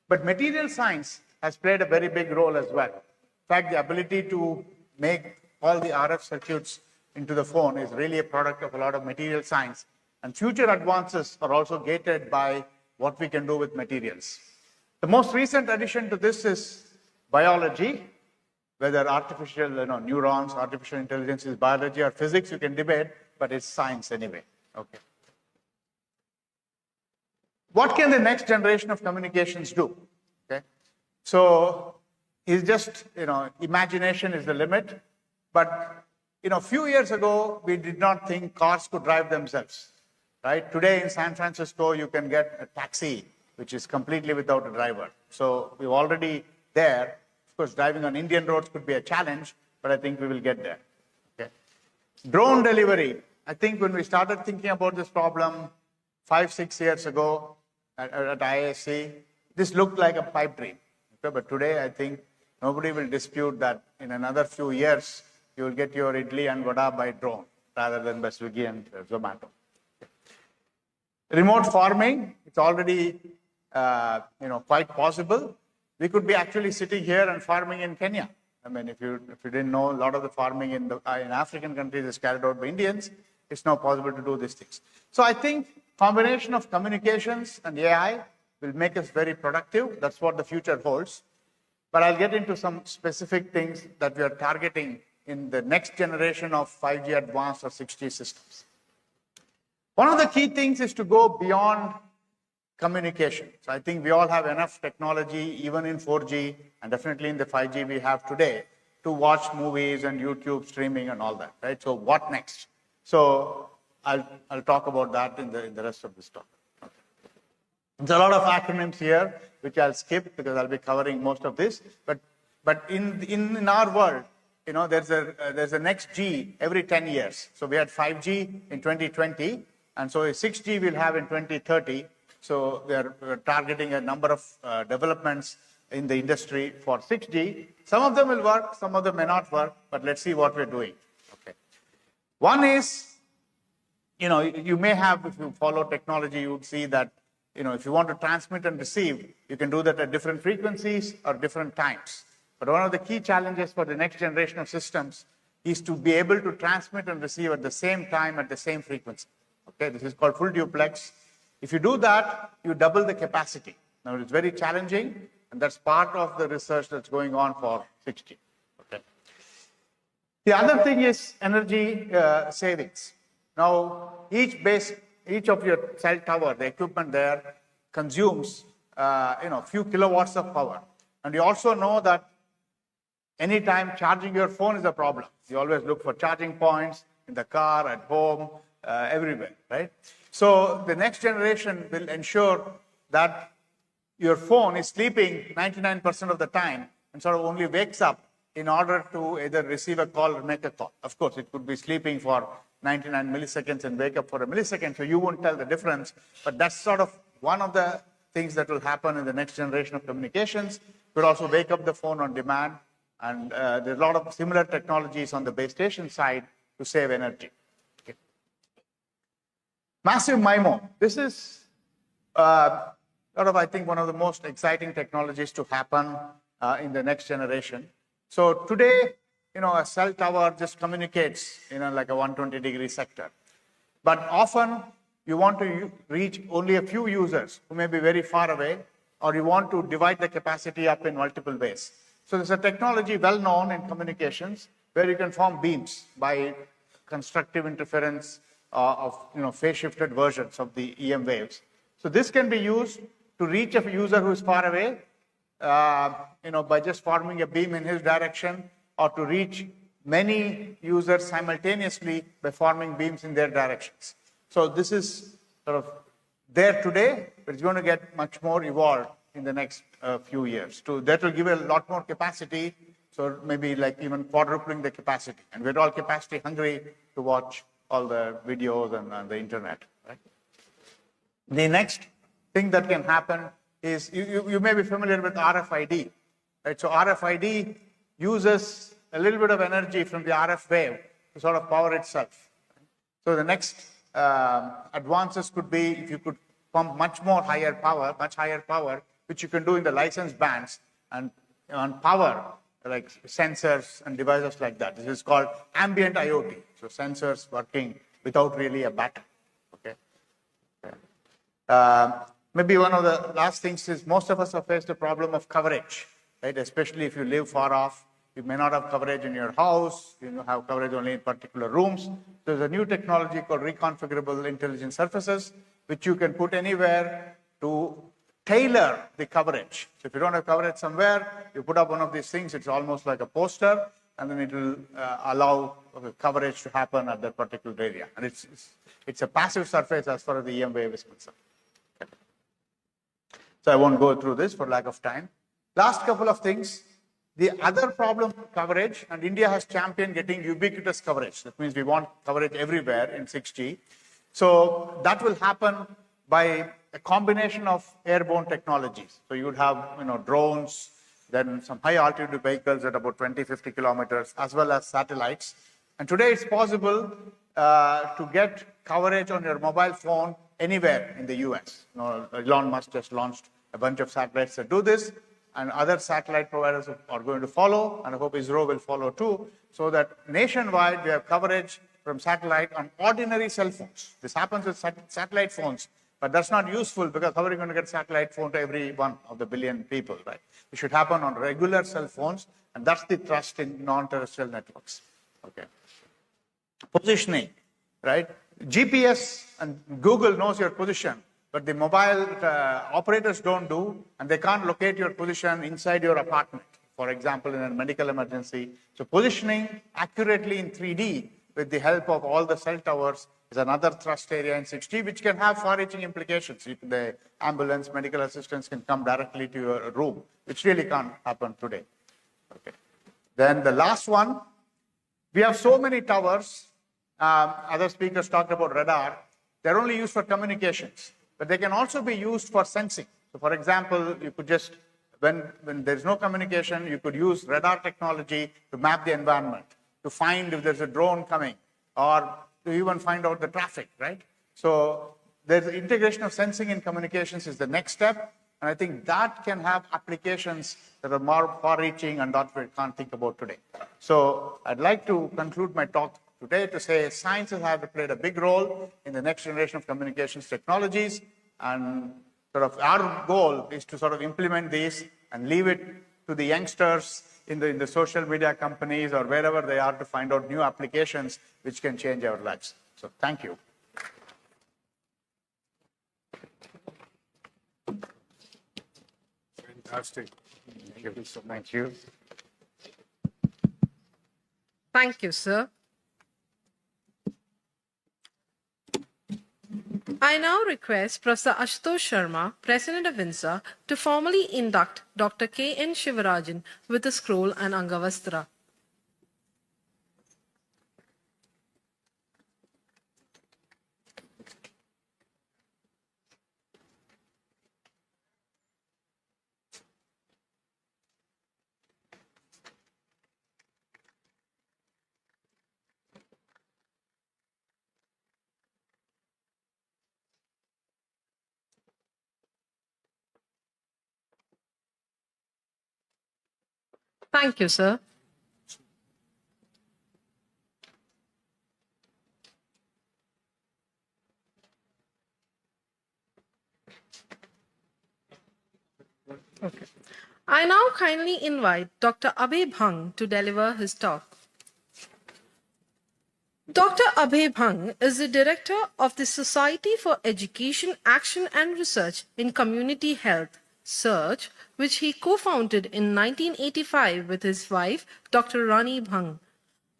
But material science has played a very big role as well. In fact, the ability to make all the RF circuits into the phone is really a product of a lot of material science. And future advances are also gated by what we can do with materials. The most recent addition to this is biology, whether artificial neurons, artificial intelligence is biology or physics, you can debate, but it's science anyway. Okay. What can the next generation of communications do? Okay. So it's just, imagination is the limit. But, a few years ago, we did not think cars could drive themselves, right? Today in San Francisco, you can get a taxi, which is completely without a driver. So we're already there. Of course, driving on Indian roads could be a challenge, but I think we will get there. Okay. Drone delivery. I think when we started thinking about this problem 5-6 years ago at IISc, this looked like a pipe dream. Okay. But today, I think nobody will dispute that in another few years, you will get your idli and vada by drone rather than by Swiggy and Zomato. Remote farming, it's already quite possible. We could be actually sitting here and farming in Kenya. I mean, if you didn't know, a lot of the farming in African countries is carried out by Indians. It's now possible to do these things. So I think combination of communications and AI will make us very productive. That's what the future holds. But I'll get into some specific things that we are targeting in the next generation of 5G advanced or 6G systems. One of the key things is to go beyond communication. So I think we all have enough technology, even in 4G and definitely in the 5G we have today, to watch movies and YouTube streaming and all that, right? So what next? So I'll talk about that in the rest of this talk. There's a lot of acronyms here, which I'll skip because I'll be covering most of this. But in our world, there's a next G every 10 years. So we had 5G in 2020, and so 6G we'll have in 2030. So we're targeting a number of developments in the industry for 6G. Some of them will work, some of them may not work, but let's see what we're doing. Okay. One is, you may have, if you follow technology, you would see that, if you want to transmit and receive, you can do that at different frequencies or different times. But one of the key challenges for the next generation of systems is to be able to transmit and receive at the same time at the same frequency. Okay, this is called full duplex. If you do that, you double the capacity. Now, it's very challenging, and that's part of the research that's going on for 6G. Okay. The other thing is energy savings. Now, each of your cell tower, the equipment there, consumes few kilowatts of power. And you also know that anytime charging your phone is a problem. You always look for charging points in the car, at home, everywhere, right? So the next generation will ensure that your phone is sleeping 99% of the time and sort of only wakes up in order to either receive a call or make a call. Of course, it could be sleeping for 99 milliseconds and wake up for a millisecond, so you won't tell the difference. But that's sort of one of the things that will happen in the next generation of communications. We'll also wake up the phone on demand. And there's a lot of similar technologies on the base station side to save energy. Okay. Massive MIMO. This is I think, one of the most exciting technologies to happen in the next generation. So today, a cell tower just communicates, like a 120-degree sector. But often, you want to reach only a few users who may be very far away, or you want to divide the capacity up in multiple ways. So there's a technology well known in communications where you can form beams by constructive interference of phase-shifted versions of the EM waves. So this can be used to reach a user who is far away, by just forming a beam in his direction, or to reach many users simultaneously by forming beams in their directions. So this is sort of there today, but it's going to get much more evolved in the next few years. That will give a lot more capacity, so maybe like even quadrupling the capacity. And we're all capacity hungry to watch all the videos and the internet. Right? The next thing that can happen is, you may be familiar with RFID. Right? So RFID uses a little bit of energy from the RF wave to sort of power itself. So the next advances could be if you could pump much higher power, which you can do in the licensed bands and power like sensors and devices like that. This is called ambient IoT. So sensors working without really a battery. Okay. Maybe one of the last things is most of us have faced the problem of coverage, right? Especially if you live far off, you may not have coverage in your house, you have coverage only in particular rooms. There's a new technology called reconfigurable intelligent surfaces, which you can put anywhere to tailor the coverage. So if you don't have coverage somewhere, you put up one of these things, it's almost like a poster, and then it will allow coverage to happen at that particular area. And it's a passive surface as far as the EM wave is concerned. Okay. So I won't go through this for lack of time. Last couple of things. The other problem with coverage, and India has championed getting ubiquitous coverage. That means we want coverage everywhere in 6G. So that will happen by a combination of airborne technologies. So you would have drones, then some high altitude vehicles at about 20-50 kilometers, as well as satellites. And today it's possible to get coverage on your mobile phone anywhere in the US. Elon Musk just launched a bunch of satellites that do this, and other satellite providers are going to follow, and I hope ISRO will follow too, so that nationwide we have coverage from satellite on ordinary cell phones. This happens with satellite phones, but that's not useful because how are you going to get satellite phone to every one of the billion people, right? It should happen on regular cell phones, and that's the trust in non-terrestrial networks. Okay. Positioning, right? GPS and Google knows your position, but the mobile operators don't do, and they can't locate your position inside your apartment, for example, in a medical emergency. So positioning accurately in 3D with the help of all the cell towers is another thrust area in 6G, which can have far-reaching implications. The ambulance, medical assistance can come directly to your room, which really can't happen today. Okay. Then the last one, we have so many towers. Other speakers talked about radar. They're only used for communications, but they can also be used for sensing. So for example, you could just, when there's no communication, you could use radar technology to map the environment, to find if there's a drone coming, or to even find out the traffic, right? So there's integration of sensing and communications is the next step. And I think that can have applications that are more far-reaching and that we can't think about today. So I'd like to conclude my talk today to say sciences have played a big role in the next generation of communications technologies, and sort of our goal is to sort of implement these and leave it to the youngsters in the social media companies or wherever they are to find out new applications which can change our lives. So thank you. Fantastic. Thank you. Thank you. Thank you, sir. I now request Professor Ashutosh Sharma, President of INSA, to formally induct Dr. K.N. Shivarajan with a scroll and Angavastra. Thank you, sir. Okay. I now kindly invite Dr. Abhay Bhang to deliver his talk. Dr. Abhay Bhang is the director of the Society for Education, Action and Research in Community Health, SEARCH, which he co-founded in 1985 with his wife, Dr. Rani Bhang.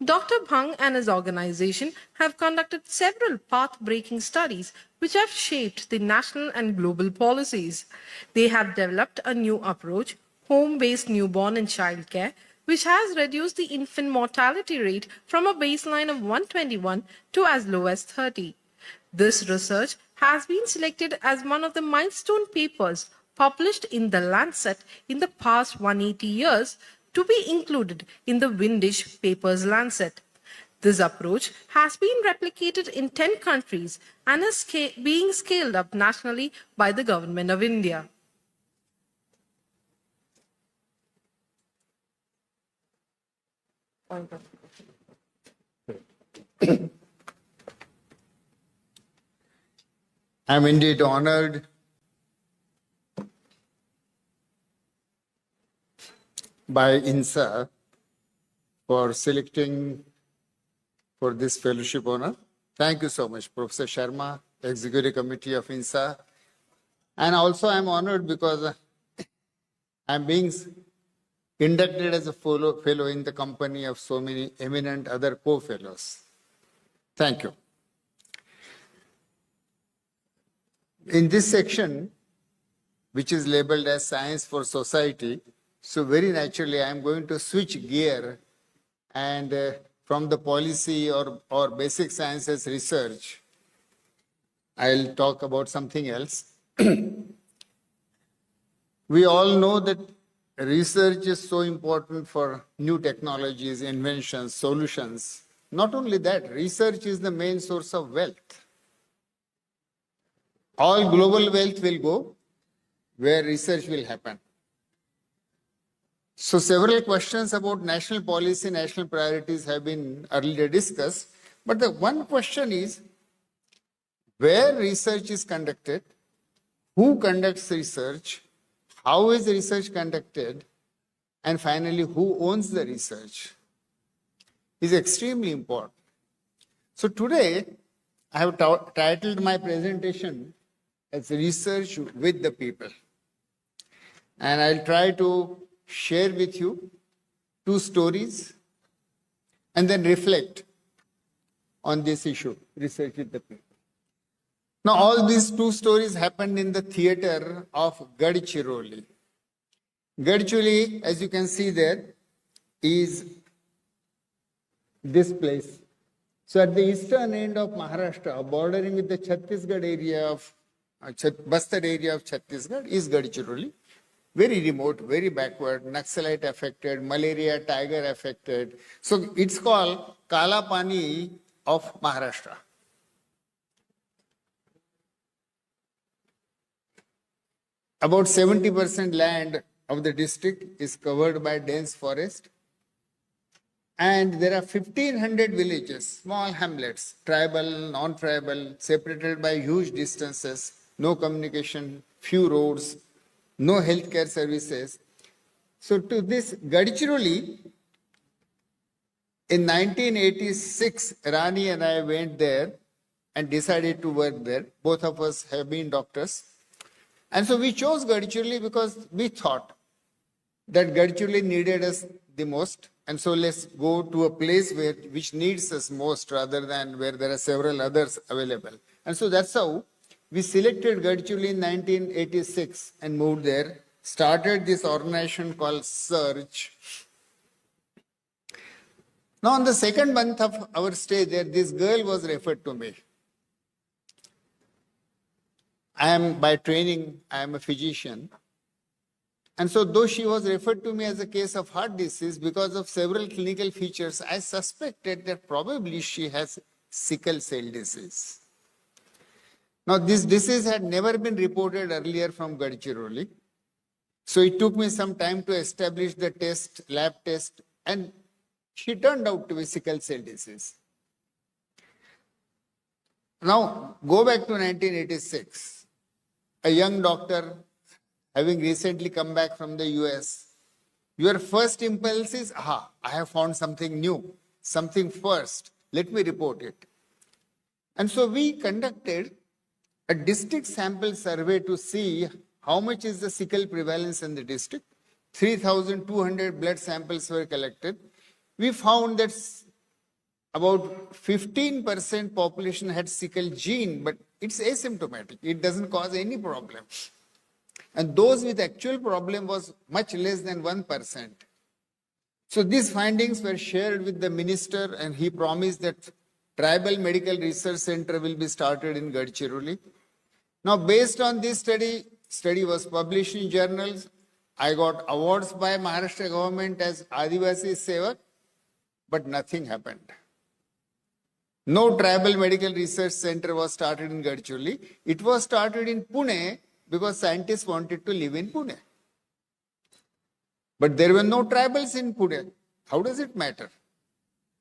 Dr. Bhang and his organization have conducted several path-breaking studies which have shaped the national and global policies. They have developed a new approach, home-based newborn and child care, which has reduced the infant mortality rate from a baseline of 121 to as low as 30. This research has been selected as one of the milestone papers published in The Lancet in the past 180 years to be included in the Windisch Papers Lancet. This approach has been replicated in 10 countries and is being scaled up nationally by the Government of India. I'm indeed honored by INSA for selecting for this fellowship honor. Thank you so much, Professor Sharma, Executive Committee of INSA. And also I'm honored because I'm being inducted as a fellow in the company of so many eminent other co-fellows. Thank you. In this section, which is labeled as Science for Society, so very naturally, I'm going to switch gear and from the policy or basic sciences research, I'll talk about something else. We all know that research is so important for new technologies, inventions, solutions. Not only that, research is the main source of wealth. all global wealth will go where research will happen. So several questions about national policy, national priorities have been earlier discussed. But the one question is, where research is conducted, who conducts research, how is research conducted, and finally, who owns the research is extremely important. So today, I have titled my presentation as Research with the People. And I'll try to share with you two stories and then reflect on this issue, research with the people. Now, all these two stories happened in the theater of Gadchiroli. Gadchiroli, as you can see there, is this place. So at the eastern end of Maharashtra, bordering with the Chhattisgarh area of Bastar area of Chhattisgarh is Gadchiroli. Very remote, very backward, Naxalite affected, malaria, tiger affected. So it's called Kala Pani of Maharashtra. About 70% land of the district is covered by dense forest. And there are 1,500 villages, small hamlets, tribal, non-tribal, separated by huge distances, no communication, few roads, no healthcare services. So to this Gadchiroli, in 1986, Rani and I went there and decided to work there. Both of us have been doctors. And so we chose Gadchiroli because we thought that Gadchiroli needed us the most. And so let's go to a place which needs us most rather than where there are several others available. And so that's how we selected Gadchiroli in 1986 and moved there, started this organization called SEARCH. Now, on the second month of our stay there, this girl was referred to me. By training, I am a physician. And so though she was referred to me as a case of heart disease, because of several clinical features, I suspected that probably she has sickle cell disease. Now, this disease had never been reported earlier from Gadchiroli. So it took me some time to establish the test, lab test, and she turned out to be sickle cell disease. Now, go back to 1986. A young doctor, having recently come back from the US, your first impulse is, I have found something new, something first, let me report it. And so we conducted a district sample survey to see how much is the sickle prevalence in the district. 3,200 blood samples were collected. We found that about 15% population had sickle gene, but it's asymptomatic. It doesn't cause any problem. And those with actual problem was much less than 1%. So these findings were shared with the minister, and he promised that Tribal Medical Research Center will be started in Gadchiroli. Now, based on this study was published in journals. I got awards by Maharashtra government as Adivasi Sevak, but nothing happened. No Tribal Medical Research Center was started in Gadchiroli. It was started in Pune because scientists wanted to live in Pune. But there were no tribals in Pune. How does it matter?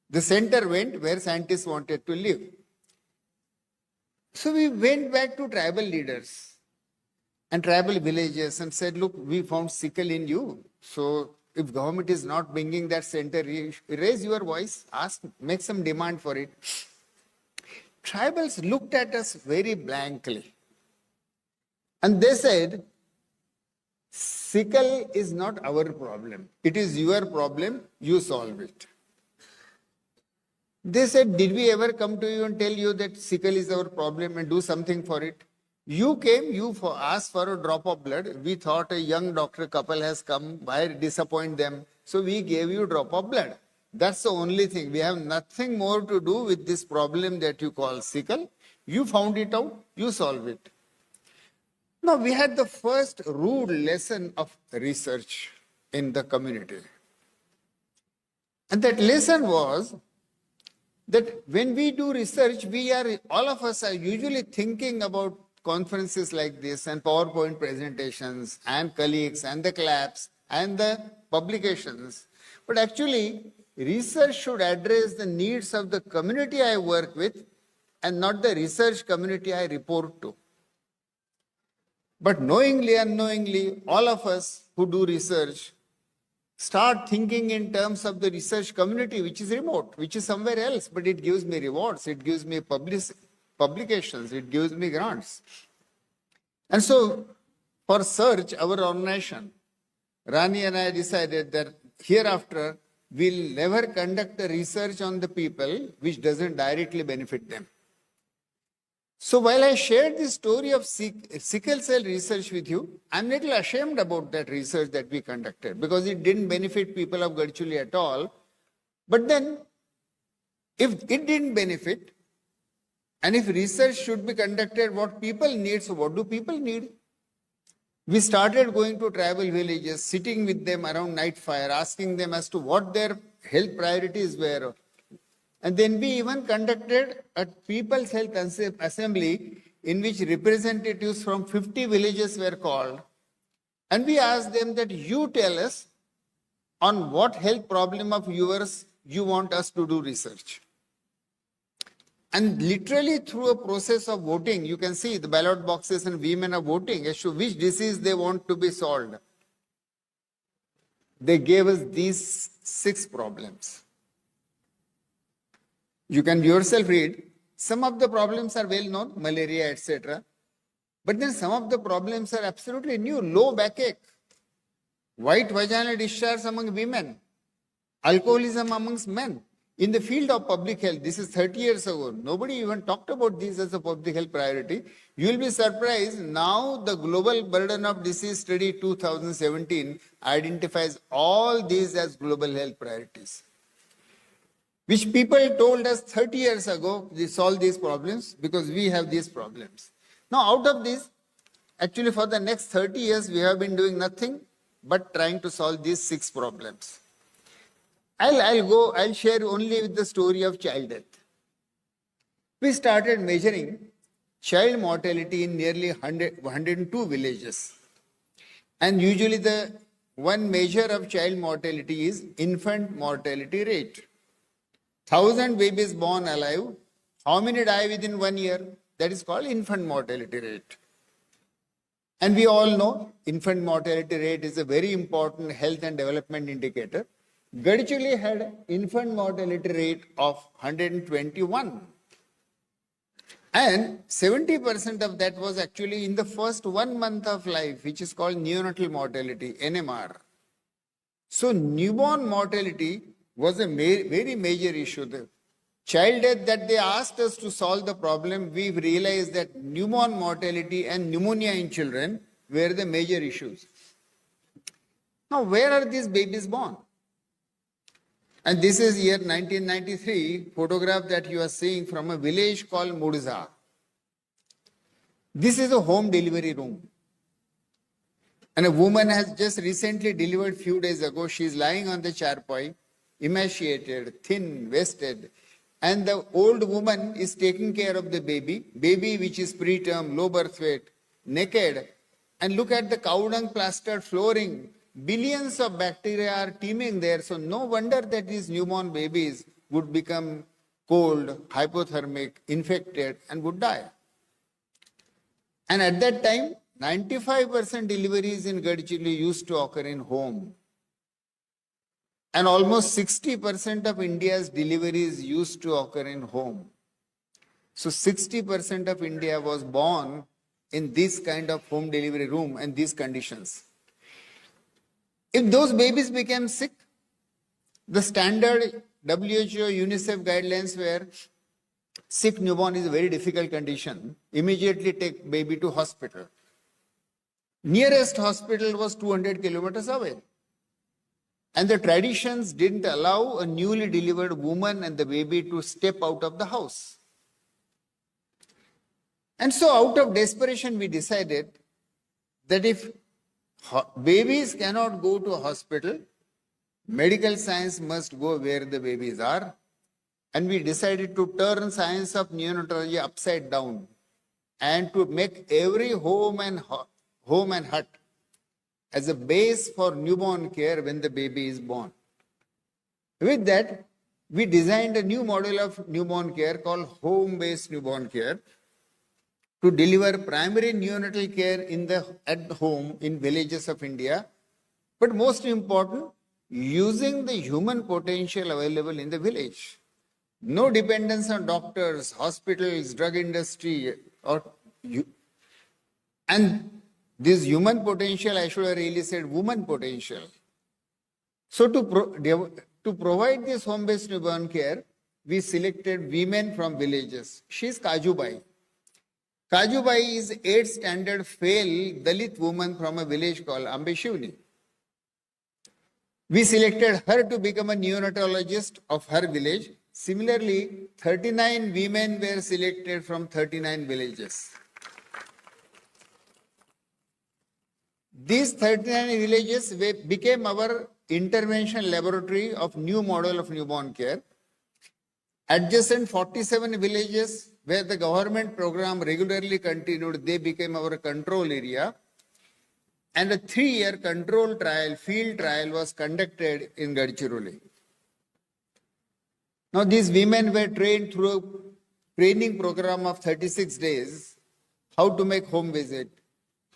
The center went where scientists wanted to live. So we went back to tribal leaders and tribal villages and said, look, we found sickle in you. So if government is not bringing that center, raise your voice, ask, make some demand for it. Tribals looked at us very blankly. And they said, sickle is not our problem. It is your problem. You solve it. They said, did we ever come to you and tell you that sickle is our problem and do something for it? You came, asked for a drop of blood. We thought a young doctor couple has come. Why disappoint them? So we gave you a drop of blood. That's the only thing. We have nothing more to do with this problem that you call sickle. You found it out. You solve it. Now, we had the first rude lesson of research in the community. And that lesson was that when we do research, all of us are usually thinking about conferences like this and PowerPoint presentations and colleagues and the claps and the publications. But actually, research should address the needs of the community I work with and not the research community I report to. But knowingly, unknowingly, all of us who do research start thinking in terms of the research community, which is remote, which is somewhere else, but it gives me rewards, it gives me publications, it gives me grants. And so, for search, our organization, Rani and I decided that hereafter, we'll never conduct a research on the people which doesn't directly benefit them. So while I shared the story of sickle cell research with you, I'm a little ashamed about that research that we conducted because it didn't benefit people of Gadchuli at all. But then, if it didn't benefit, and if research should be conducted what people need, so what do people need? We started going to tribal villages, sitting with them around night fire, asking them as to what their health priorities were. And then we even conducted a People's Health Assembly in which representatives from 50 villages were called. And we asked them that you tell us on what health problem of yours you want us to do research. And literally through a process of voting, you can see the ballot boxes and women are voting as to which disease they want to be solved. They gave us these 6 problems. You can yourself read. Some of the problems are well known, malaria, etc. But then some of the problems are absolutely new. Low backache, white vaginal discharge among women, alcoholism amongst men. In the field of public health, this is 30 years ago. Nobody even talked about this as a public health priority. You will be surprised. Now the Global Burden of Disease Study 2017 identifies all these as global health priorities, which people told us 30 years ago, we solve these problems because we have these problems. Now out of this, actually for the next 30 years, we have been doing nothing but trying to solve these 6 problems. I'll share only with the story of child death. We started measuring child mortality in nearly 102 villages. And usually the one measure of child mortality is infant mortality rate. 1,000 babies born alive, how many die within 1 year? That is called infant mortality rate. And we all know infant mortality rate is a very important health and development indicator. Gadchuli had infant mortality rate of 121. And 70% of that was actually in the first 1 month of life, which is called neonatal mortality, NMR. So newborn mortality was a very major issue. The child death that they asked us to solve the problem, we realized that newborn mortality and pneumonia in children were the major issues. Now, where are these babies born? And this is year 1993, photograph that you are seeing from a village called Murza. This is a home delivery room. And a woman has just recently delivered few days ago. She is lying on the charpai, emaciated, thin, wasted. And the old woman is taking care of the baby which is preterm, low birth weight, naked. And look at the cow dung plastered flooring. Billions of bacteria are teeming there. So no wonder that these newborn babies would become cold, hypothermic, infected, and would die. And at that time, 95% deliveries in Gadchuli used to occur in home. And almost 60% of India's deliveries used to occur in home. So 60% of India was born in this kind of home delivery room and these conditions. If those babies became sick, the standard WHO, UNICEF guidelines were sick newborn is a very difficult condition. Immediately take baby to hospital. Nearest hospital was 200 kilometers away. And the traditions didn't allow a newly delivered woman and the baby to step out of the house. And so out of desperation, we decided that if babies cannot go to a hospital, medical science must go where the babies are. And we decided to turn science of neonatology upside down. and to make every home and hut as a base for newborn care when the baby is born. With that, we designed a new model of newborn care called home-based newborn care to deliver primary neonatal care at home in villages of India, but most important, using the human potential available in the village. No dependence on doctors, hospitals, drug industry, and this human potential, I should have really said woman potential. So to provide this home-based newborn care, we selected women from villages. She's Kajubai. Kajubai is 8th standard fail Dalit woman from a village called Ambeshivni. We selected her to become a neonatologist of her village. Similarly, 39 women were selected from 39 villages. These 39 villages became our intervention laboratory of new model of newborn care. Adjacent 47 villages where the government program regularly continued, they became our control area. And a 3-year control trial, field trial was conducted in Gadchiroli. Now these women were trained through a training program of 36 days, how to make home visit,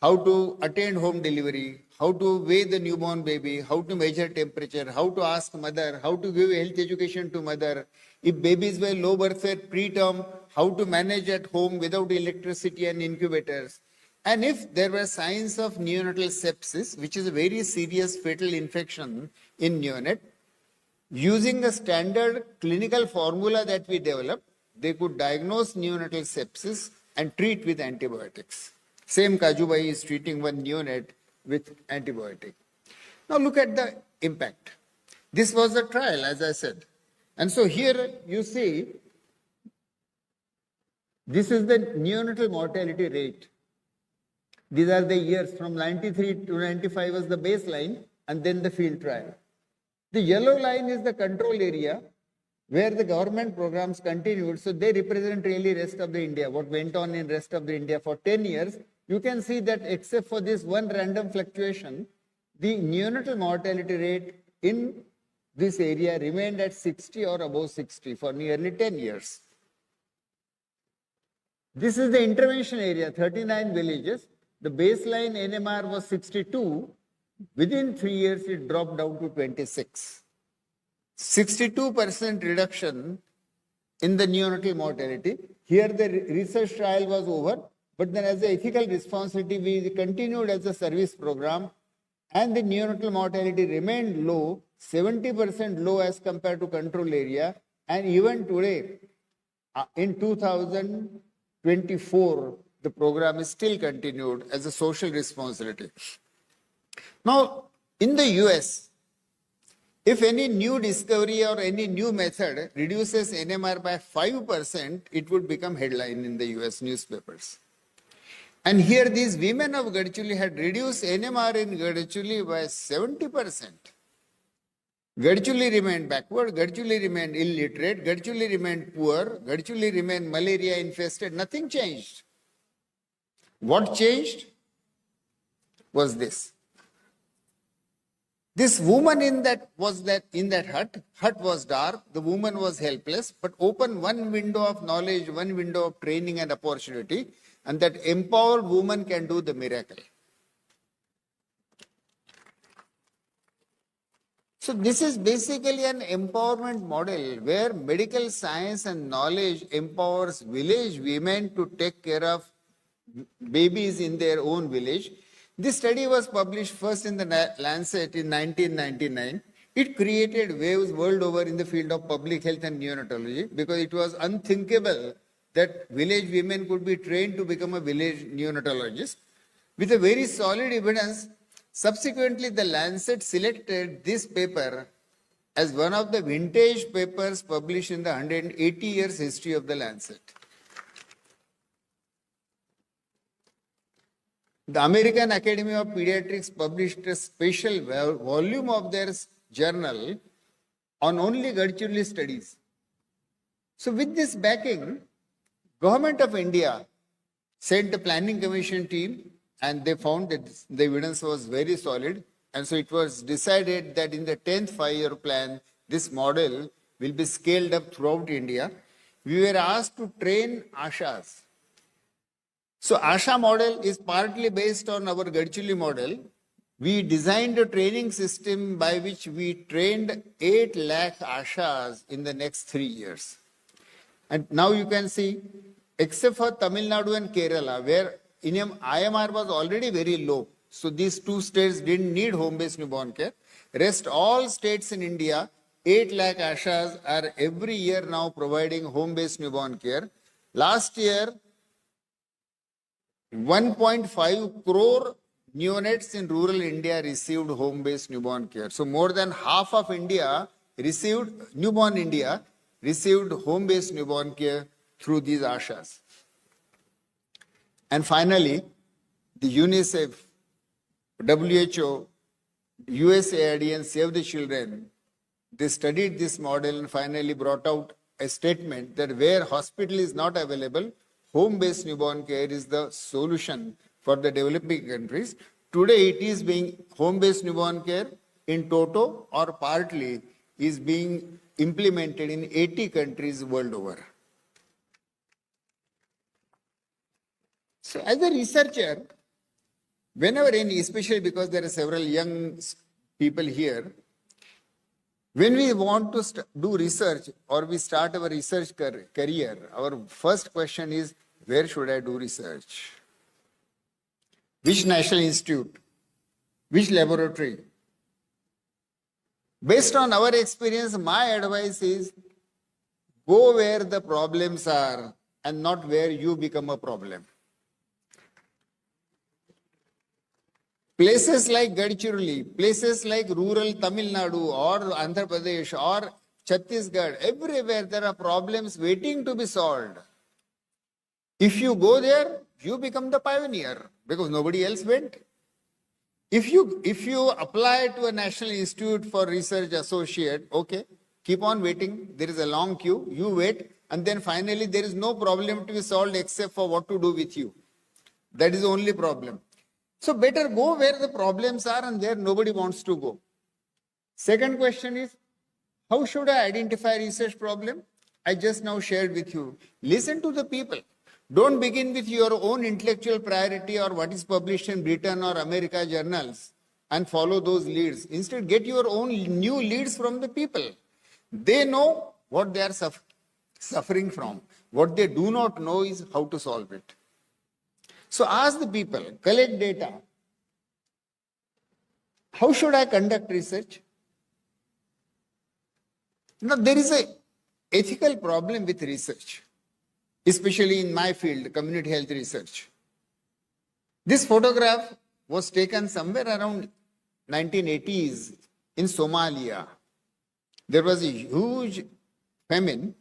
how to attend home delivery, how to weigh the newborn baby, how to measure temperature, how to ask mother, how to give health education to mother. If babies were low birth weight preterm, how to manage at home without electricity and incubators. And if there were signs of neonatal sepsis, which is a very serious fatal infection in neonate, using a standard clinical formula that we developed, they could diagnose neonatal sepsis and treat with antibiotics. Same Kajubai is treating one neonate with antibiotic. Now look at the impact. This was a trial, as I said. And so here you see, this is the neonatal mortality rate. These are the years from 93 to 95 was the baseline and then the field trial. The yellow line is the control area where the government programs continued. So they represent really rest of the India, what went on in rest of the India for 10 years. You can see that except for this one random fluctuation, the neonatal mortality rate in this area remained at 60 or above 60 for nearly 10 years. This is the intervention area, 39 villages. The baseline NMR was 62. Within 3 years, it dropped down to 26. 62% reduction in the neonatal mortality. Here the research trial was over, but then as an ethical responsibility, we continued as a service program and the neonatal mortality remained low, 70% low as compared to control area. And even today, in 2024, the program is still continued as a social responsibility. Now, in the US, if any new discovery or any new method reduces NMR by 5%, it would become headline in the US newspapers. And here these women of Gadchiroli had reduced NMR in Gadchiroli by 70%. Gadchiroli remained backward, Gadchiroli remained illiterate, Gadchiroli remained poor, Gadchiroli remained malaria infested, nothing changed. What changed was this. This woman in that hut was dark, the woman was helpless, but opened one window of knowledge, one window of training and opportunity, and that empowered woman can do the miracle. So this is basically an empowerment model where medical science and knowledge empowers village women to take care of babies in their own village. This study was published first in the Lancet in 1999. It created waves world over in the field of public health and neonatology because it was unthinkable that village women could be trained to become a village neonatologist. With a very solid evidence, subsequently the Lancet selected this paper as one of the vintage papers published in the 180 years history of the Lancet. The American Academy of Pediatrics published a special volume of their journal on only Gadchiroli studies. So with this backing, Government of India sent the planning commission team, and they found that the evidence was very solid. And so it was decided that in the 10th five-year plan, this model will be scaled up throughout India. We were asked to train ASHAs. So ASHA model is partly based on our Gadchilli model. We designed a training system by which we trained 8 lakh ASHAs in the next 3 years. And now you can see, except for Tamil Nadu and Kerala, where IMR was already very low, so these 2 states didn't need home-based newborn care. Rest all states in India, 8 lakh ASHAs are every year now providing home-based newborn care. Last year, 1.5 crore neonates in rural India received home-based newborn care. So more than half of India received, newborn India received home-based newborn care through these ASHAs. And finally, the UNICEF, WHO, USAID and Save the Children, they studied this model and finally brought out a statement that where hospital is not available, home-based newborn care is the solution for the developing countries. Today, it is being home-based newborn care in toto or partly is being implemented in 80 countries world over. So as a researcher, whenever especially because there are several young people here, when we want to do research or we start our research career, our first question is, where should I do research? Which national institute? Which laboratory? Based on our experience, my advice is, go where the problems are and not where you become a problem. Places like Gadchiroli, places like rural Tamil Nadu or Andhra Pradesh or Chhattisgarh, everywhere there are problems waiting to be solved. If you go there, you become the pioneer because nobody else went. If you apply to a National Institute for Research Associate, okay, keep on waiting. There is a long queue. You wait, and then finally there is no problem to be solved except for what to do with you. That is the only problem. So better go where the problems are and where nobody wants to go. Second question is, how should I identify research problem? I just now shared with you. Listen to the people. Don't begin with your own intellectual priority or what is published in Britain or America journals and follow those leads. Instead, get your own new leads from the people. They know what they are suffering from. What they do not know is how to solve it. So ask the people, collect data. How should I conduct research? Now, there is an ethical problem with research, especially in my field, community health research. This photograph was taken somewhere around 1980s in Somalia. There was a huge famine.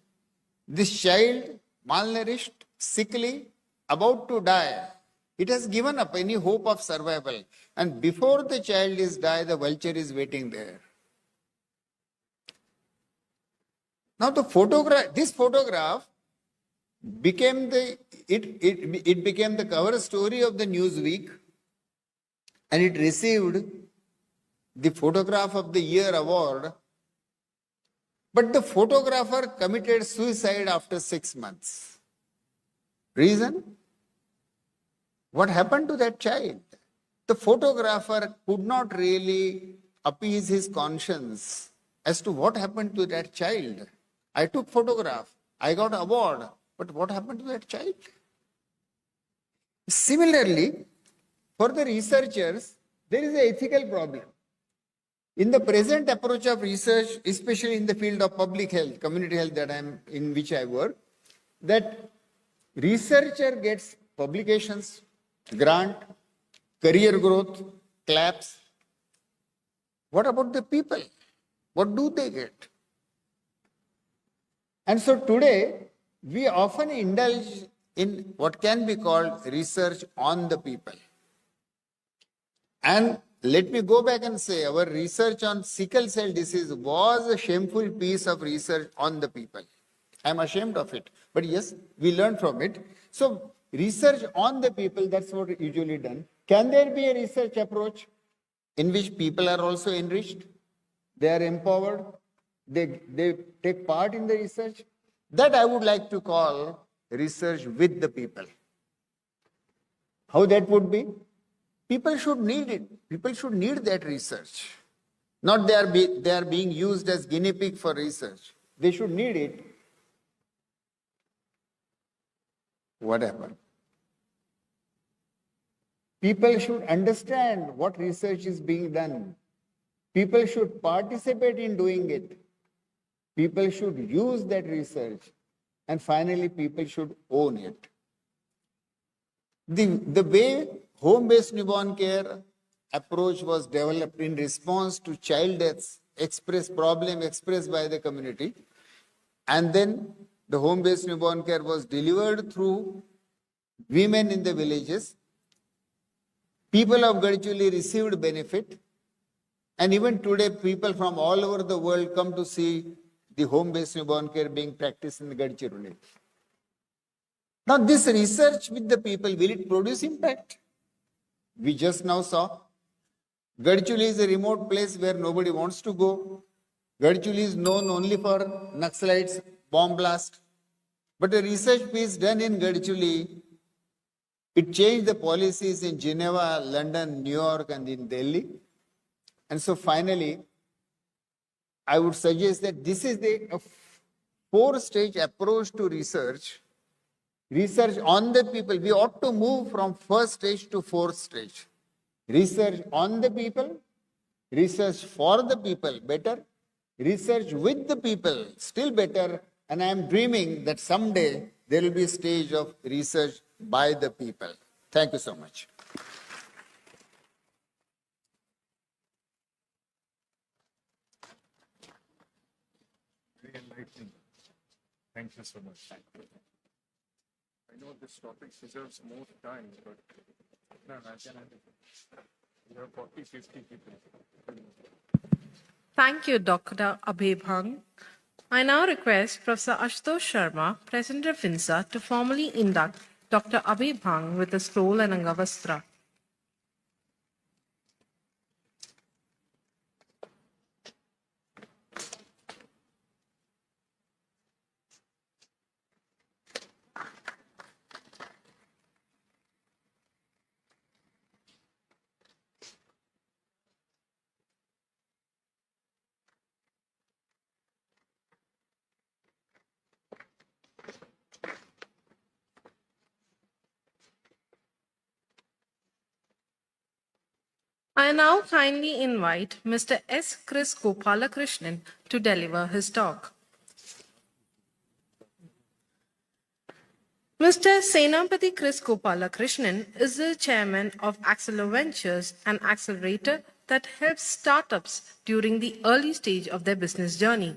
This child, malnourished, sickly, about to die, it has given up any hope of survival. And before the child is died, the vulture is waiting there. Now this photograph became it became the cover story of the Newsweek, and it received the Photograph of the Year award. But the photographer committed suicide after 6 months. Reason? What happened to that child? The photographer could not really appease his conscience as to what happened to that child. I took photograph, I got award, but what happened to that child? Similarly, for the researchers, there is an ethical problem. In the present approach of research, especially in the field of public health, community health in which I work, that researcher gets publications, grant, career growth, claps. What about the people? What do they get? And so today, we often indulge in what can be called research on the people. And let me go back and say, our research on sickle cell disease was a shameful piece of research on the people. I'm ashamed of it. But yes, we learned from it. So research on the people, that's what usually done. Can there be a research approach in which people are also enriched? They are empowered. They take part in the research. That I would like to call research with the people. How that would be? People should need it. People should need that research. Not they are being used as guinea pig for research. They should need it. What happened? People should understand what research is being done. People should participate in doing it. People should use that research. And finally, people should own it. The way home-based newborn care approach was developed in response to child deaths problem expressed by the community, and then the home-based newborn care was delivered through women in the villages. People of Gadchiroli received benefit, and even today people from all over the world come to see the home-based newborn care being practiced in Gadchiroli. Now this research with the people, will it produce impact? We just now saw Gadchiroli is a remote place where nobody wants to go. Gadchiroli is known only for Naxalites, bomb blast. But a research piece done in Gadchiroli, it changed the policies in Geneva, London, New York, and in Delhi. And so finally, I would suggest that this is a four-stage approach to research. Research on the people. We ought to move from first stage to fourth stage. Research on the people, research for the people, better. Research with the people, still better. And I am dreaming that someday there will be a stage of research by the people. Thank you so much. Very enlightening. Thank you so much. I know this topic deserves more time, but we have 40, 50 people. Thank you, Dr. Abhibhang. I now request Professor Ashutosh Sharma, President of INSA, to formally induct Dr. Abhibhang with a scroll and Angavastra. I now kindly invite Mr. S. Chris Gopalakrishnan to deliver his talk. Mr. Senapati Chris Gopalakrishnan is the chairman of Acceler Ventures, an accelerator that helps startups during the early stage of their business journey.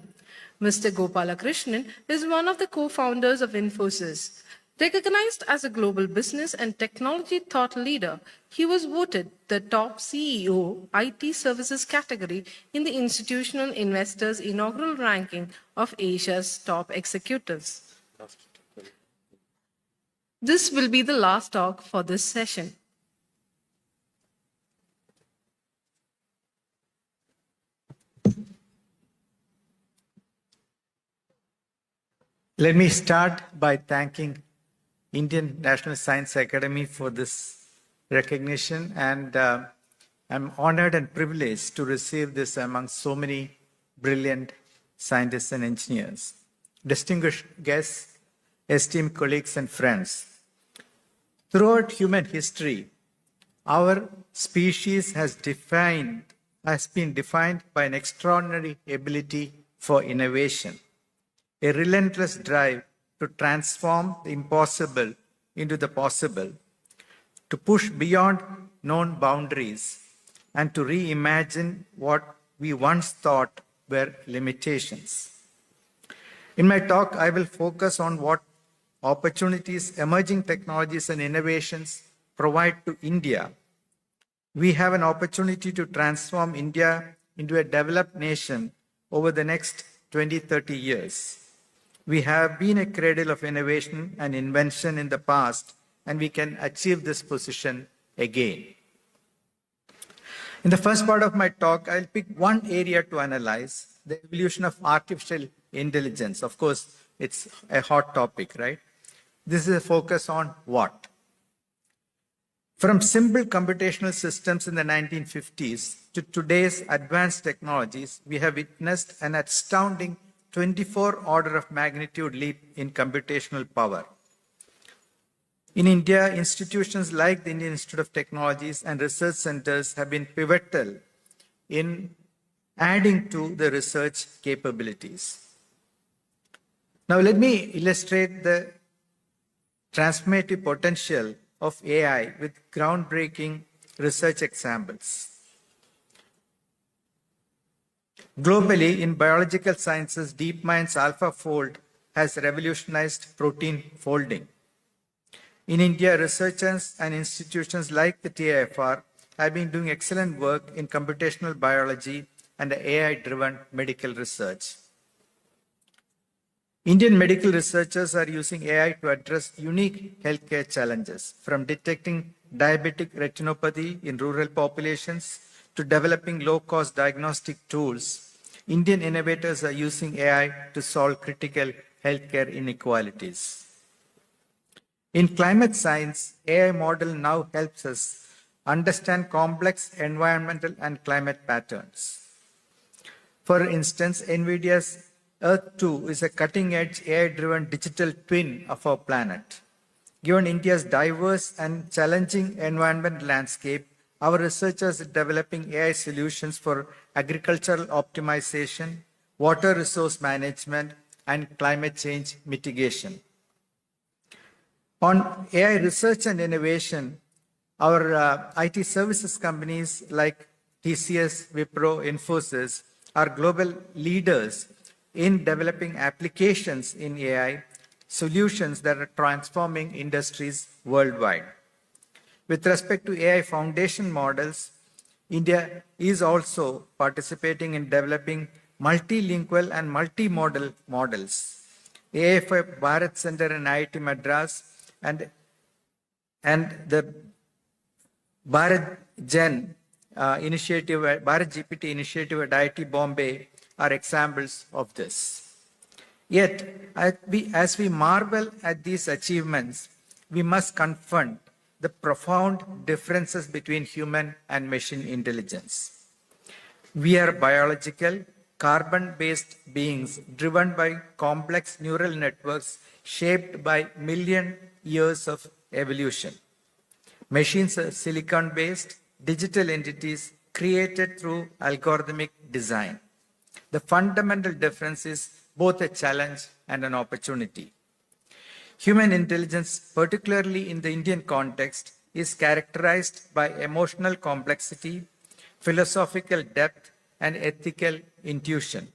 Mr. Gopalakrishnan is one of the co-founders of Infosys. Recognized as a global business and technology thought leader, he was voted the top CEO IT services category in the Institutional Investors Inaugural ranking of Asia's top executives. This will be the last talk for this session. Let me start by thanking Indian National Science Academy for this recognition, and I'm honored and privileged to receive this among so many brilliant scientists and engineers. Distinguished guests, esteemed colleagues and friends, throughout human history, our species has been defined by an extraordinary ability for innovation, a relentless drive to transform the impossible into the possible, to push beyond known boundaries, and to reimagine what we once thought were limitations. In my talk, I will focus on what opportunities emerging technologies and innovations provide to India. We have an opportunity to transform India into a developed nation over the next 20-30 years. We have been a cradle of innovation and invention in the past, and we can achieve this position again. In the first part of my talk, I'll pick one area to analyze, the evolution of artificial intelligence. Of course, it's a hot topic, right? This is a focus on what? From simple computational systems in the 1950s to today's advanced technologies, we have witnessed an astounding 24 order of magnitude leap in computational power. In India, institutions like the Indian Institute of Technologies and research centers have been pivotal in adding to the research capabilities. Now, let me illustrate the transformative potential of AI with groundbreaking research examples. Globally, in biological sciences, DeepMind's AlphaFold has revolutionized protein folding. In India, researchers and institutions like the TIFR have been doing excellent work in computational biology and AI-driven medical research. Indian medical researchers are using AI to address unique healthcare challenges, from detecting diabetic retinopathy in rural populations to developing low-cost diagnostic tools. Indian innovators are using AI to solve critical healthcare inequalities. In climate science, AI model now helps us understand complex environmental and climate patterns. For instance, NVIDIA's Earth 2 is a cutting-edge AI-driven digital twin of our planet. Given India's diverse and challenging environment landscape, our researchers are developing AI solutions for agricultural optimization, water resource management, and climate change mitigation. On AI research and innovation, our IT services companies like TCS, Wipro, Infosys are global leaders in developing applications in AI, solutions that are transforming industries worldwide. With respect to AI foundation models, India is also participating in developing multilingual and multimodal models. AI4 Bharat Center in IIT Madras and the Bharat Gen initiative, Bharat GPT initiative at IIT Bombay are examples of this. Yet, as we marvel at these achievements, we must confront the profound differences between human and machine intelligence. We are biological, carbon-based beings driven by complex neural networks shaped by million years of evolution. Machines are silicon-based, digital entities created through algorithmic design. The fundamental difference is both a challenge and an opportunity. Human intelligence, particularly in the Indian context, is characterized by emotional complexity, philosophical depth, and ethical intuition.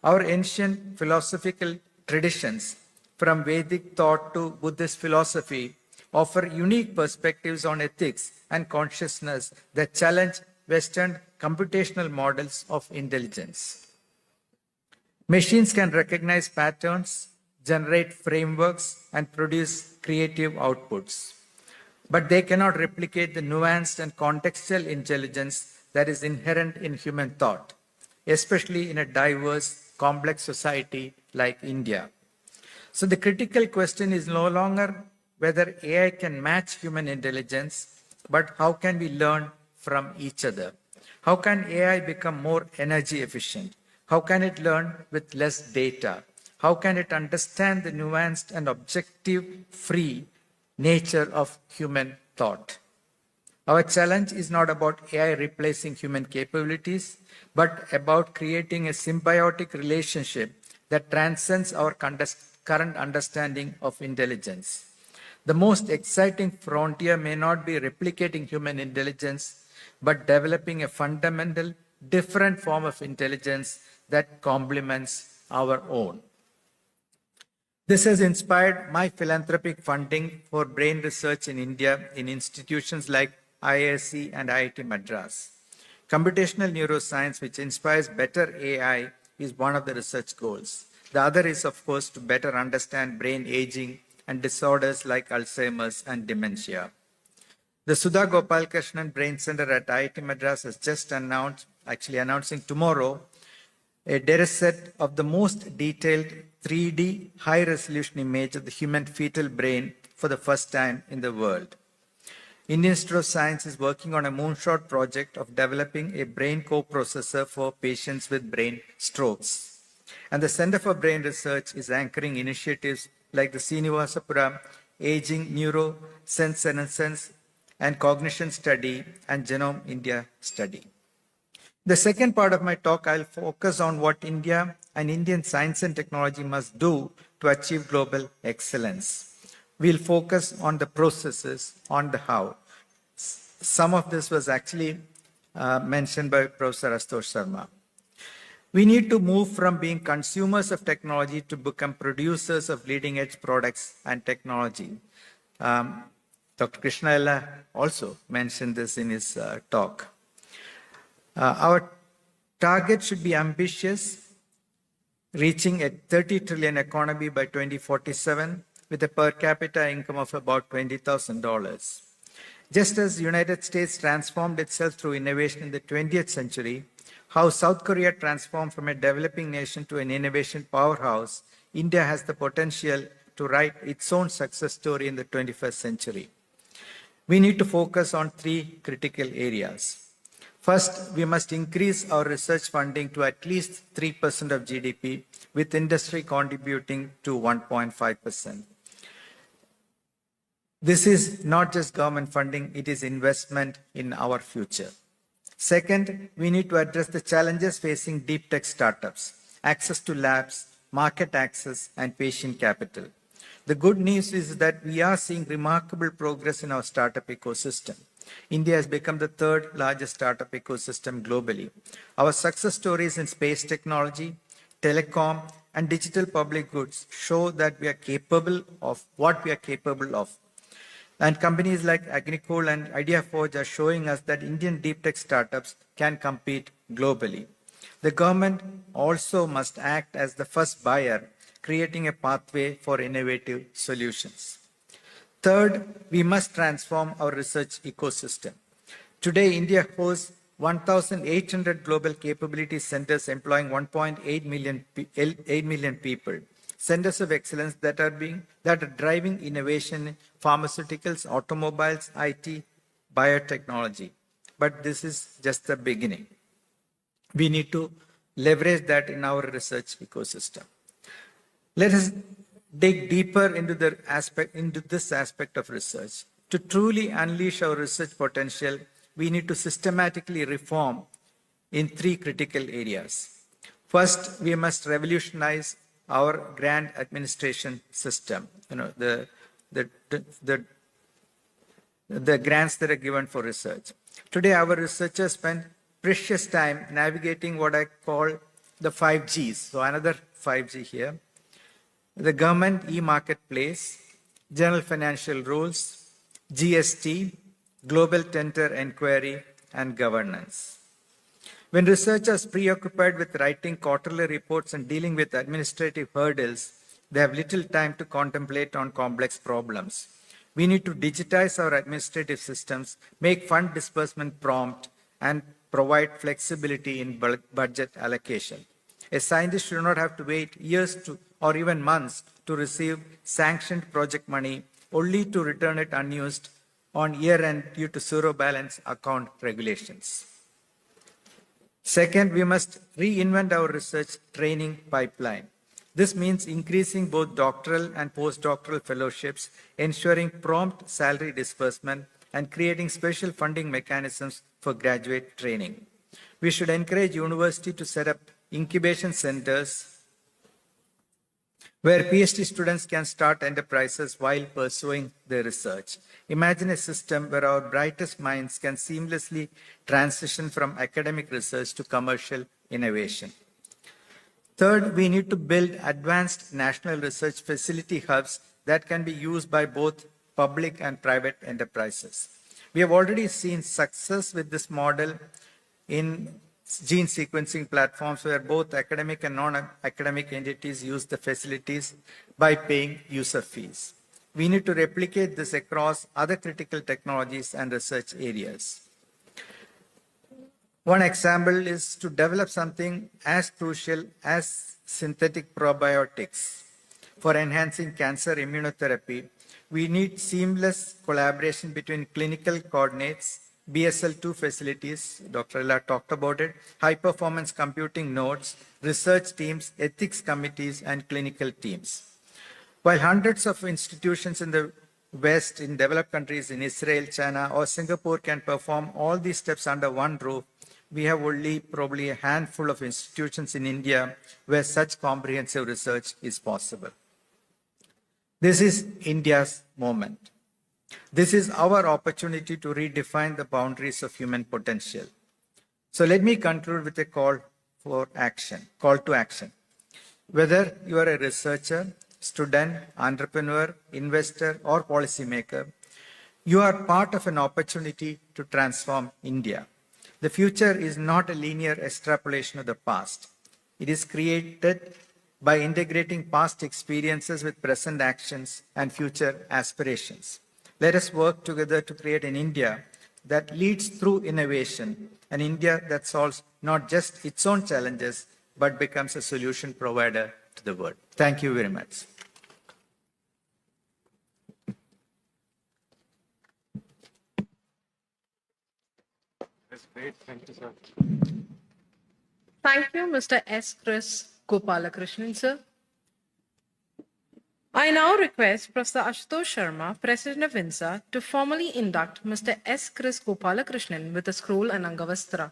Our ancient philosophical traditions, from Vedic thought to Buddhist philosophy, offer unique perspectives on ethics and consciousness that challenge Western computational models of intelligence. Machines can recognize patterns, generate frameworks, and produce creative outputs. But they cannot replicate the nuanced and contextual intelligence that is inherent in human thought, especially in a diverse, complex society like India. So the critical question is no longer whether AI can match human intelligence, but how can we learn from each other? How can AI become more energy efficient? How can it learn with less data? How can it understand the nuanced and objective, free nature of human thought? Our challenge is not about AI replacing human capabilities, but about creating a symbiotic relationship that transcends our current understanding of intelligence. The most exciting frontier may not be replicating human intelligence, but developing a fundamental, different form of intelligence that complements our own. This has inspired my philanthropic funding for brain research in India in institutions like IISc and IIT Madras. Computational neuroscience, which inspires better AI, is one of the research goals. The other is, of course, to better understand brain aging and disorders like Alzheimer's and dementia. The Sudha Gopalakrishnan Brain Center at IIT Madras has just announcing tomorrow, a data set of the most detailed 3D high-resolution image of the human fetal brain for the first time in the world. Indian Institute of Science is working on a moonshot project of developing a brain coprocessor for patients with brain strokes. And the Center for Brain Research is anchoring initiatives like the Srinivasapura Aging Neurosenescence and Cognition Study and Genome India Study. The second part of my talk, I'll focus on what India and Indian science and technology must do to achieve global excellence. We'll focus on the processes, on the how. Some of this was actually mentioned by Professor Ashutosh Sharma. We need to move from being consumers of technology to become producers of leading-edge products and technology. Dr. Krishna also mentioned this in his talk. Our target should be ambitious, reaching a 30 trillion economy by 2047 with a per capita income of about $20,000. Just as the United States transformed itself through innovation in the 20th century, how South Korea transformed from a developing nation to an innovation powerhouse, India has the potential to write its own success story in the 21st century. We need to focus on three critical areas. First, we must increase our research funding to at least 3% of GDP, with industry contributing to 1.5%. This is not just government funding, it is investment in our future. Second, we need to address the challenges facing deep tech startups, access to labs, market access, and patient capital. The good news is that we are seeing remarkable progress in our startup ecosystem. India has become the third largest startup ecosystem globally. Our success stories in space technology, telecom, and digital public goods show that we are capable of what we are capable of. And companies like Agnicol and IdeaForge are showing us that Indian deep tech startups can compete globally. The government also must act as the first buyer, creating a pathway for innovative solutions. Third, we must transform our research ecosystem. Today, India hosts 1,800 global capability centers employing 1.8 million people. Centers of excellence that are driving innovation in pharmaceuticals, automobiles, IT, biotechnology. But this is just the beginning. We need to leverage that in our research ecosystem. Let us dig deeper into this aspect of research. To truly unleash our research potential, we need to systematically reform in three critical areas. First, we must revolutionize our grant administration system. The grants that are given for research. Today, our researchers spend precious time navigating what I call the 5Gs. So another 5G here. The government e-marketplace, general financial rules, GST, global tender inquiry, and governance. When researchers are preoccupied with writing quarterly reports and dealing with administrative hurdles, they have little time to contemplate on complex problems. We need to digitize our administrative systems, make fund disbursement prompt, and provide flexibility in budget allocation. A scientist should not have to wait years or even months to receive sanctioned project money, only to return it unused on year-end due to zero balance account regulations. Second, we must reinvent our research training pipeline. This means increasing both doctoral and postdoctoral fellowships, ensuring prompt salary disbursement, and creating special funding mechanisms for graduate training. We should encourage universities to set up incubation centers where PhD students can start enterprises while pursuing their research. Imagine a system where our brightest minds can seamlessly transition from academic research to commercial innovation. Third, we need to build advanced national research facility hubs that can be used by both public and private enterprises. We have already seen success with this model in gene sequencing platforms where both academic and non-academic entities use the facilities by paying user fees. We need to replicate this across other critical technologies and research areas. One example is to develop something as crucial as synthetic probiotics. For enhancing cancer immunotherapy, we need seamless collaboration between clinical coordinates, BSL-2 facilities, Dr. Ella talked about it, high-performance computing nodes, research teams, ethics committees, and clinical teams. While hundreds of institutions in the West, in developed countries, in Israel, China, or Singapore can perform all these steps under one roof, we have only probably a handful of institutions in India where such comprehensive research is possible. This is India's moment. This is our opportunity to redefine the boundaries of human potential. So let me conclude with a call to action. Whether you are a researcher, student, entrepreneur, investor, or policymaker, you are part of an opportunity to transform India. The future is not a linear extrapolation of the past. It is created by integrating past experiences with present actions and future aspirations. Let us work together to create an India that leads through innovation, an India that solves not just its own challenges, but becomes a solution provider to the world. Thank you very much. That's great. Thank you, sir. Thank you, Mr. S. Chris Gopalakrishnan, sir. I now request Professor Ashutosh Sharma, President of INSA, to formally induct Mr. S. Chris Gopalakrishnan with a scroll and Angavastra.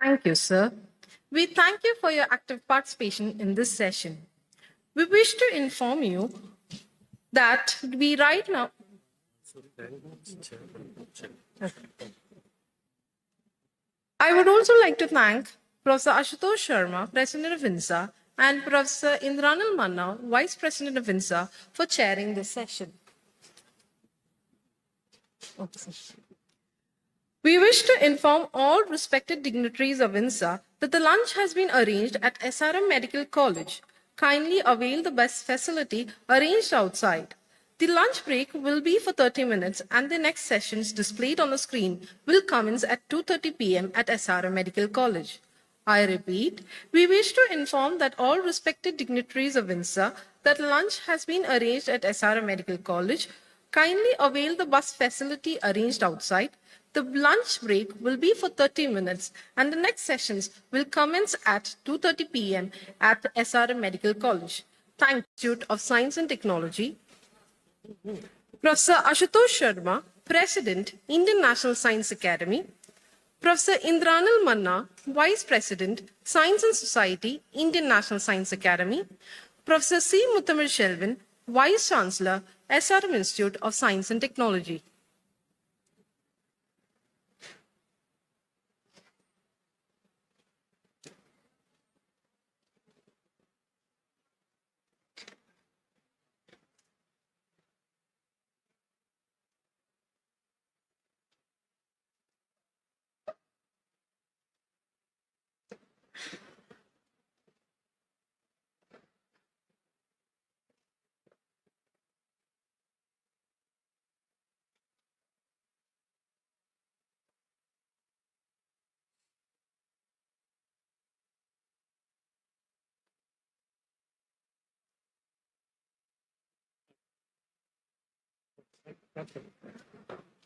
Thank you, sir. We thank you for your active participation in this session. We wish to inform you that we right now... I would also like to thank Professor Ashutosh Sharma, President of INSA, and Professor Indranil Manna, Vice President of INSA, for chairing this session. We wish to inform all respected dignitaries of INSA that the lunch has been arranged at SRM Medical College. Kindly avail the best facility arranged outside. The lunch break will be for 30 minutes and the next sessions displayed on the screen will commence at 2:30 p.m. at SRM Medical College. I repeat, we wish to inform that all respected dignitaries of INSA that lunch has been arranged at SRM Medical College. Kindly avail the bus facility arranged outside. The lunch break will be for 30 minutes and the next sessions will commence at 2:30 p.m. at SRM Medical College. Thank you, Institute of Science and Technology. Professor Ashutosh Sharma, President, Indian National Science Academy. Professor Indranil Manna, Vice President, Science and Society, Indian National Science Academy. Professor C. Muthamil Shelvan, Vice Chancellor, SRMInstitute of Science and Technology.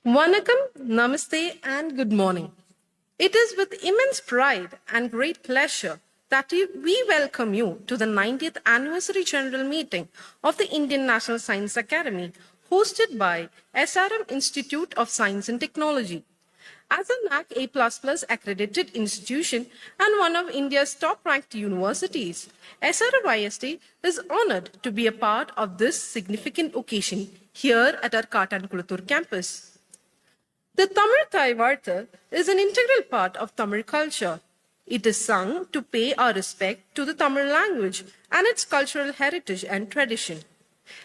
Vanakkam, Namaste, and good morning. It is with immense pride and great pleasure that we welcome you to the 90th Anniversary General Meeting of the Indian National Science Academy, hosted by SRM Institute of Science and Technology. As a NAC A++ accredited institution and one of India's top-ranked universities, SRMIST is honored to be a part of this significant occasion here at our Katankulathur campus. The Tamil Thai Vartha is an integral part of Tamil culture. It is sung to pay our respect to the Tamil language and its cultural heritage and tradition.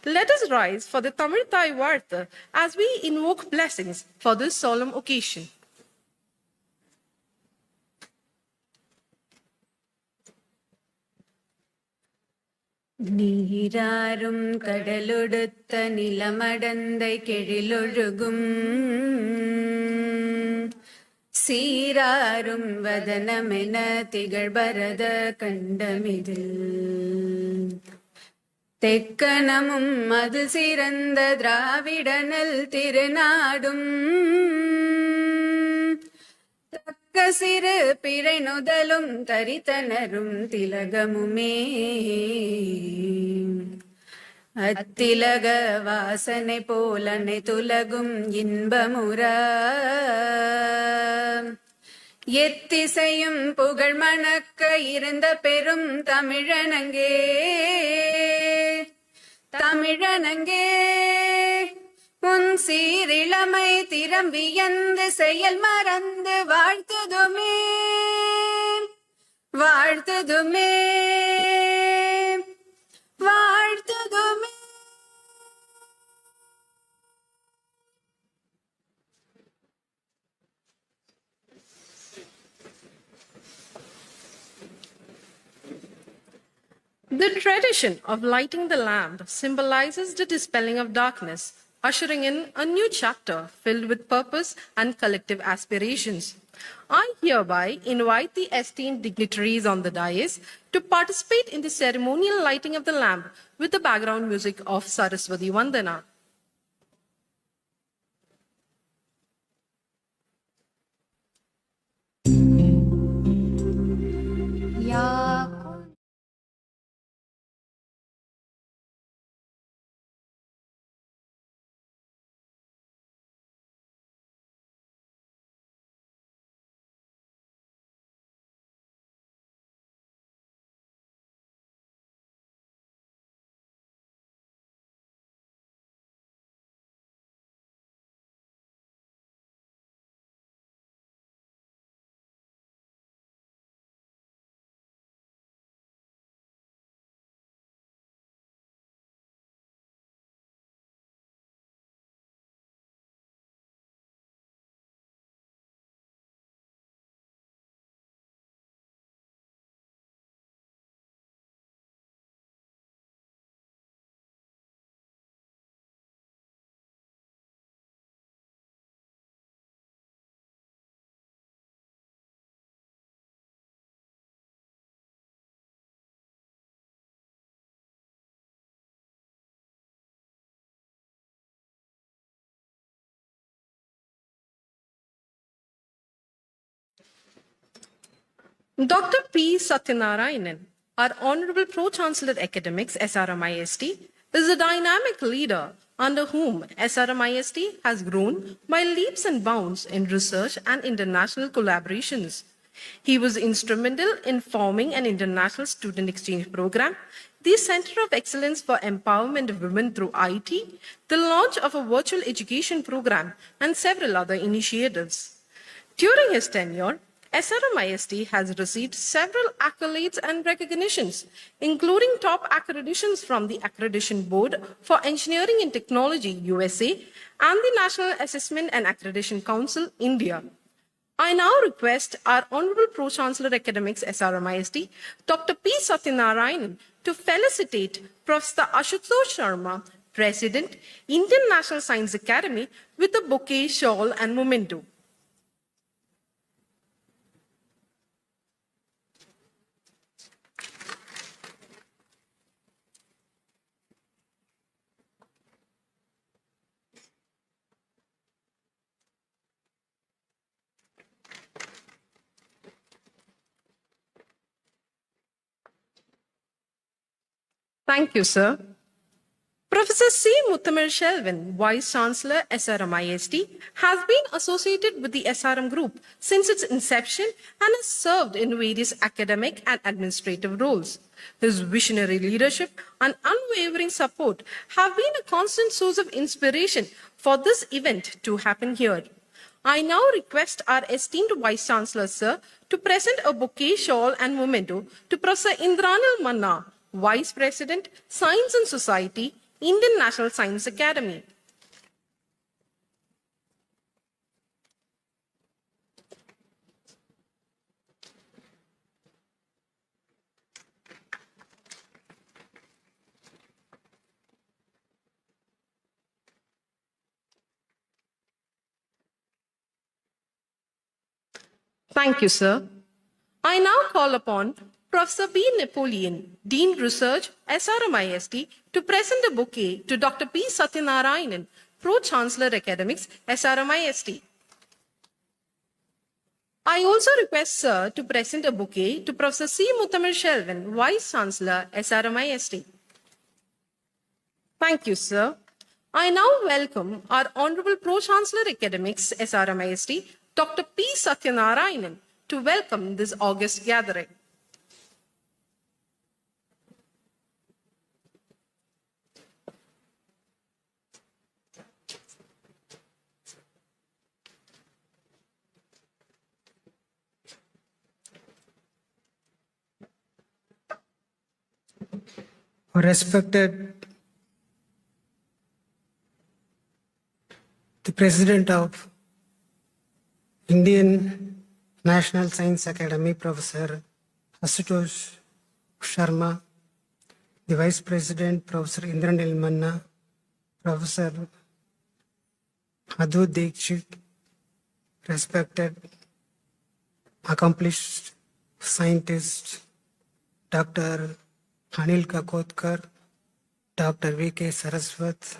Let us rise for the Tamil Thai Vartha as we invoke blessings for this solemn occasion. நீராறும் கடலொடுத்த நிலமடந்தை கெழிலொழுகும் சீராரும் வதனமென திகழ்பரத கண்டமிதில் தெக்கணமும் அது சிறந்த திராவிடனல் திருநாடும் தக்க சிறு பிறை நுதலும் தரித்தனரும் திலகமுமே அத்திலக வாசனை போலனை துலகும் இன்பமுற எத்திசையும் புகழ் மணக்க இருந்த பெரும் தமிழனங்கே தமிழனங்கே உன் சீரிளமை திறம் வியந்து செயல் மறந்து வாழ்த்துதுமே வாழ்த்துதுமே வாழ்த்துதுமே. The tradition of lighting the lamp symbolizes the dispelling of darkness, ushering in a new chapter filled with purpose and collective aspirations. I hereby invite the esteemed dignitaries on the dais to participate in the ceremonial lighting of the lamp with the background music of Saraswati Vandana. Dr. P. Satyanarayanan, our Honorable Pro-Chancellor Academics, SRMIST, is a dynamic leader under whom SRMIST has grown by leaps and bounds in research and international collaborations. He was instrumental in forming an international student exchange program, the Center of Excellence for Empowerment of Women through IT, the launch of a virtual education program, and several other initiatives. During his tenure, SRMIST has received several accolades and recognitions, including top accreditations from the Accreditation Board for Engineering and Technology, USA, and the National Assessment and Accreditation Council, India. I now request our Honorable Pro-Chancellor Academics, SRMIST, Dr. P. Satyanarayanan, to felicitate Professor Ashutosh Sharma, President, Indian National Science Academy, with a bouquet, shawl, and memento. Thank you, sir. Professor C. Muthamil Shelvan, Vice Chancellor, SRMIST, has been associated with the SRM Group since its inception and has served in various academic and administrative roles. His visionary leadership and unwavering support have been a constant source of inspiration for this event to happen here. I now request our esteemed Vice Chancellor, Sir, to present a bouquet, shawl and memento to Professor Indranil Manna, Vice President, Science and Society, Indian National Science Academy. Thank you, sir. I now call upon Professor B. Napoleon, Dean Research, SRMIST, to present a bouquet to Dr. P. Satyanarayanan, Pro-Chancellor Academics, SRMIST. I also request, sir, to present a bouquet to Professor C. Muthamil Shelvan, Vice Chancellor, SRMIST. Thank you, sir. I now welcome our Honorable Pro-Chancellor Academics, SRMIST, Dr. P. Satyanarayanan, to welcome this august gathering. Respected the President of Indian National Science Academy, Professor Ashutosh Sharma, the Vice President, Professor Indranil Manna, Professor Adhu Dikshit, respected accomplished scientist, Dr. Anil Kakotkar, Dr. V.K. Saraswat,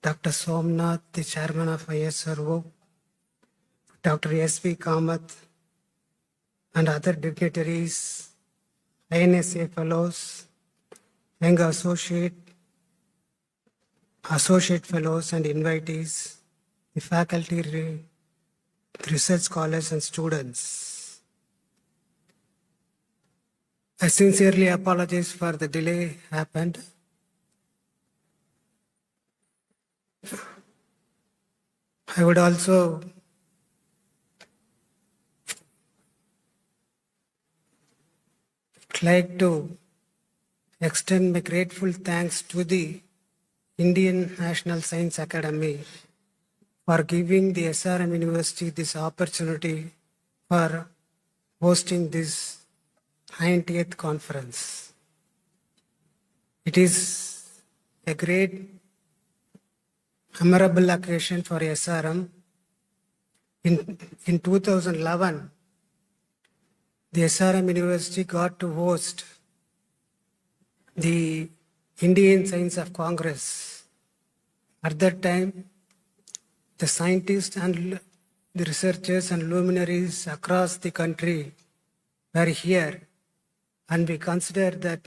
Dr. Somnath, the Chairman of ISRO, Dr. S.V. Kamath, and other dignitaries, INSA fellows, young associate fellows and invitees, the faculty, the research scholars and students. I sincerely apologize for the delay happened. I would also like to extend my grateful thanks to the Indian National Science Academy for giving the SRM University this opportunity for hosting this 90th conference. It is a great memorable occasion for SRM. In 2011, the SRM University got to host the Indian Science of Congress. At that time, the scientists and the researchers and luminaries across the country were here, and we consider that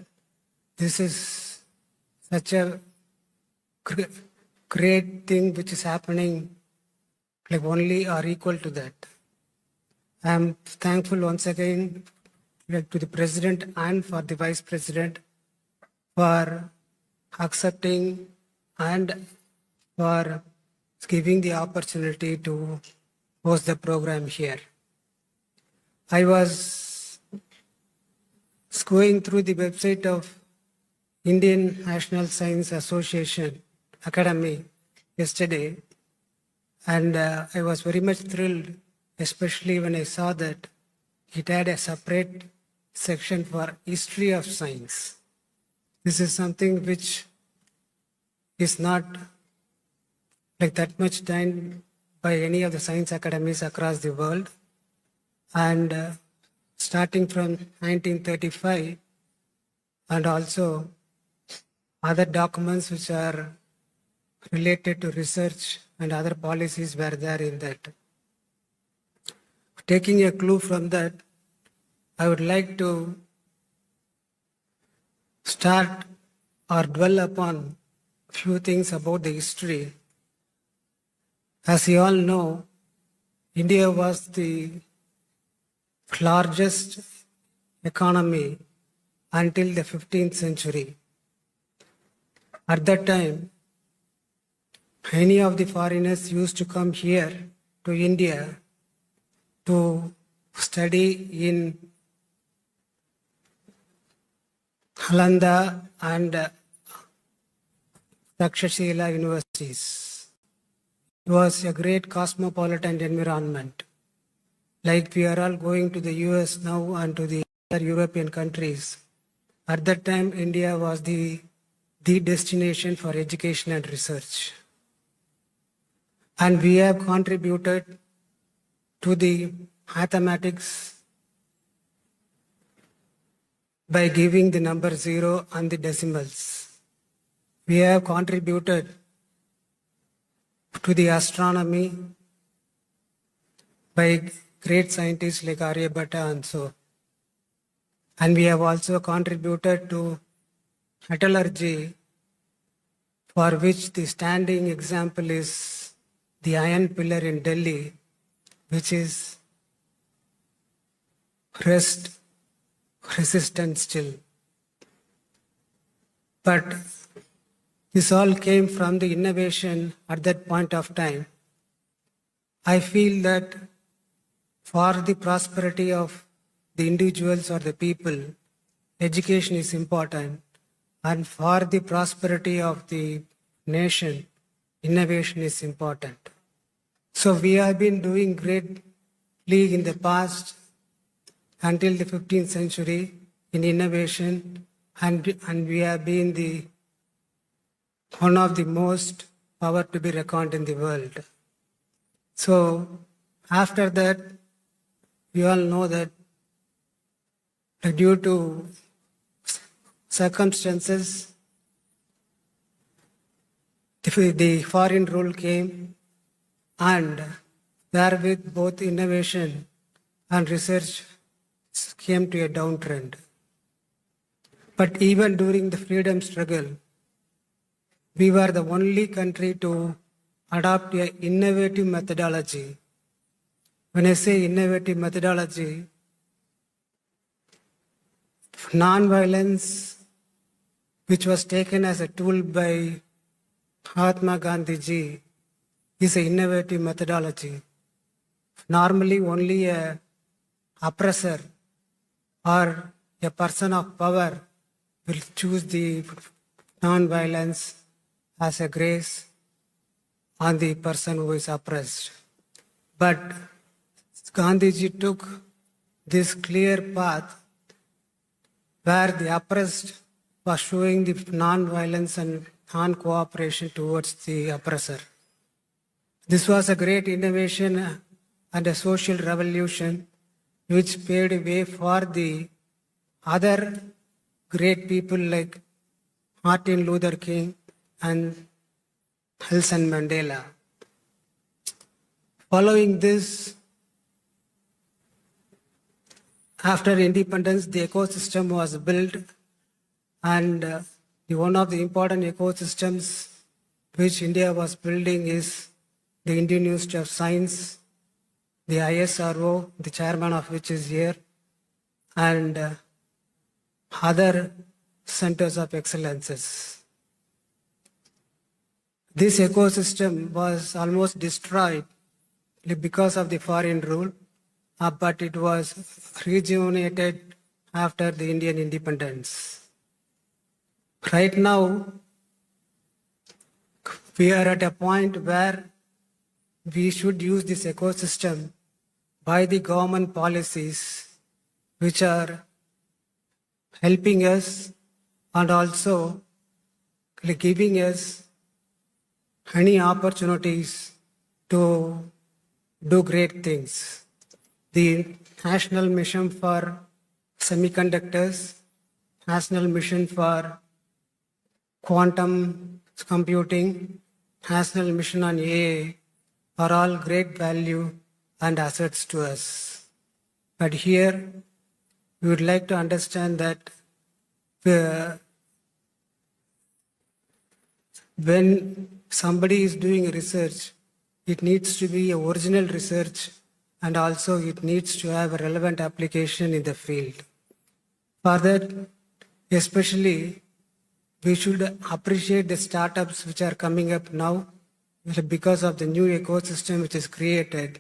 this is such a great thing which is happening, like only or equal to that. I am thankful once again to the President and for the Vice President for accepting and for giving the opportunity to host the program here. I was going through the website of Indian National Science Association Academy yesterday, and I was very much thrilled, especially when I saw that it had a separate section for history of science. This is something which is not like that much done by any of the science academies across the world. And starting from 1935, and also other documents which are related to research and other policies were there in that. Taking a clue from that, I would like to start or dwell upon few things about the history. As you all know, India was the largest economy until the 15th century. At that time, many of the foreigners used to come here to India to study in Nalanda and Takshashila universities. It was a great cosmopolitan environment. Like we are all going to the US now and to the other European countries. At that time, India was the destination for education and research. And we have contributed to the mathematics by giving the number 0 and the decimals. We have contributed to the astronomy by great scientists like Aryabhatta and so. And we have also contributed to metallurgy, for which the standing example is the iron pillar in Delhi, which is rust resistant still. But this all came from the innovation at that point of time. I feel that for the prosperity of the individuals or the people, education is important. And for the prosperity of the nation, innovation is important. So we have been doing greatly in the past until the 15th century in innovation, and we have been one of the most power to be reckoned in the world. So after that, we all know that due to circumstances, the foreign rule came, and therewith both innovation and research came to a downtrend. But even during the freedom struggle, we were the only country to adopt an innovative methodology. When I say innovative methodology, non-violence, which was taken as a tool by Mahatma Gandhi ji, is an innovative methodology. Normally, only an oppressor or a person of power will choose the non-violence as a grace on the person who is oppressed. But Gandhiji took this clear path where the oppressed was showing the non-violence and non-cooperation towards the oppressor. This was a great innovation and a social revolution which paved way for the other great people like Martin Luther King and Nelson Mandela. Following this, after independence, the ecosystem was built, and one of the important ecosystems which India was building is the Indian University of Science, the ISRO, the chairman of which is here, and other centers of excellences. This ecosystem was almost destroyed because of the foreign rule, but it was rejuvenated after the Indian independence. Right now, we are at a point where we should use this ecosystem by the government policies which are helping us and also giving us many opportunities to do great things. The National Mission for Semiconductors, National Mission for Quantum Computing, National Mission on AI are all great value and assets to us. But here, we would like to understand that when somebody is doing research, it needs to be a original research and also it needs to have a relevant application in the field. For that, especially, we should appreciate the startups which are coming up now because of the new ecosystem which is created.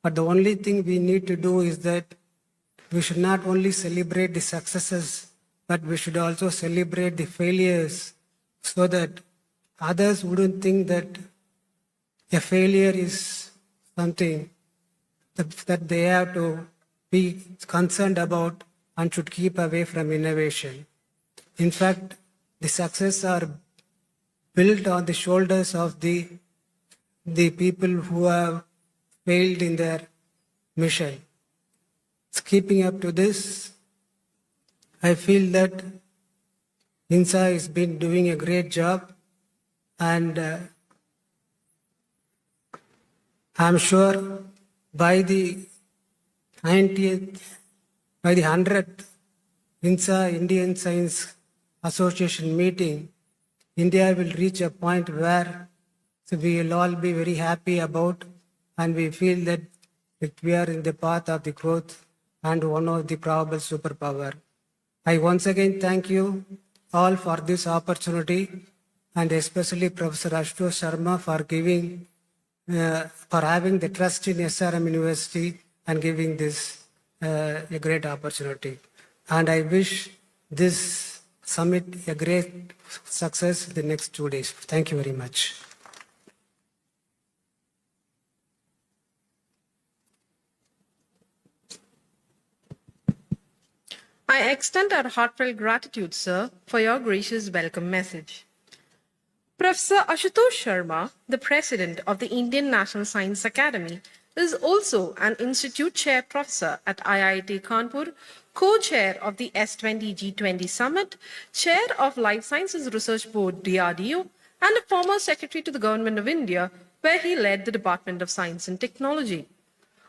But the only thing we need to do is that we should not only celebrate the successes, but we should also celebrate the failures so that others wouldn't think that a failure is something that they have to be concerned about and should keep away from innovation. In fact, the success are built on the shoulders of the people who have failed in their mission. Keeping up to this, I feel that INSA has been doing a great job, and I'm sure by the 90th, by the 100th INSA Indian Science Association meeting, India will reach a point where we will all be very happy about, and we feel that we are in the path of the growth and one of the probable superpower. I once again thank you all for this opportunity, and especially Professor Ashutosh Sharma for having the trust in SRM University and giving this a great opportunity. And I wish this summit a great success the next 2 days. Thank you very much. I extend our heartfelt gratitude, sir, for your gracious welcome message. Professor Ashutosh Sharma, the president of the Indian National Science Academy, is also an institute chair professor at IIT Kanpur, co-chair of the S20 G20 Summit, chair of Life Sciences Research Board DRDO, and a former secretary to the Government of India, where he led the Department of Science and Technology.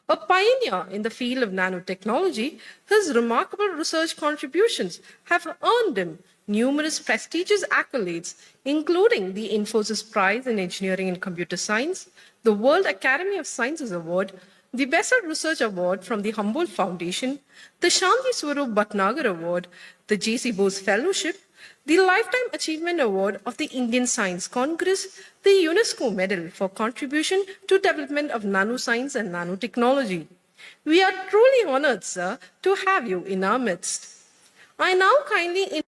A pioneer in the field of nanotechnology, his remarkable research contributions have earned him numerous prestigious accolades, including the Infosys Prize in Engineering and Computer Science, the World Academy of Sciences Award, the Bessel Research Award from the Humboldt Foundation, the Shanti Swarup Bhatnagar Award, the J.C. Bose Fellowship, the Lifetime Achievement Award of the Indian Science Congress, the UNESCO Medal for contribution to development of nanoscience and nanotechnology. We are truly honored, sir, to have you in our midst. I now kindly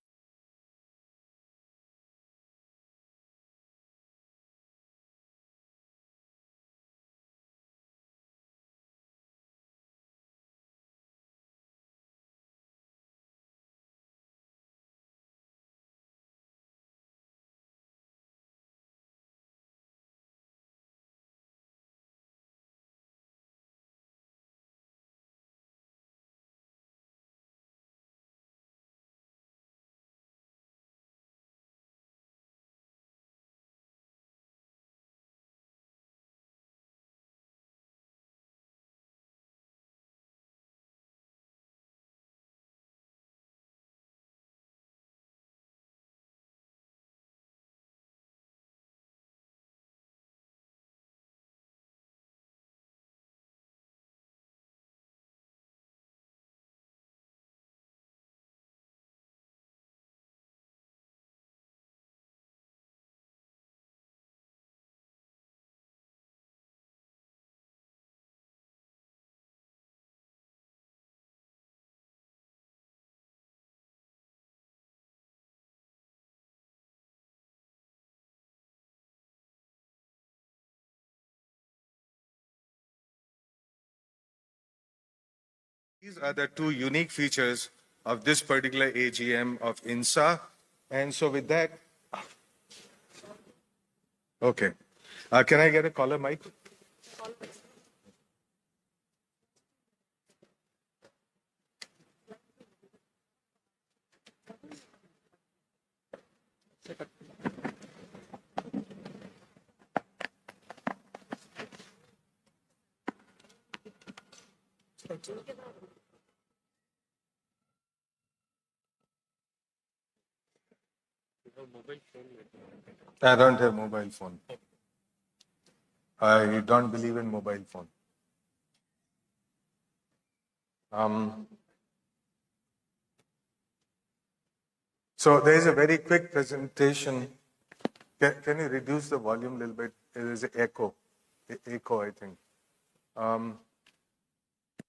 These are the two unique features of this particular AGM of INSA. And so with that, okay. Can I get a caller mic? I don't have mobile phone. I don't believe in mobile phone. So there is a very quick presentation. Can you reduce the volume a little bit? There is an echo, I think.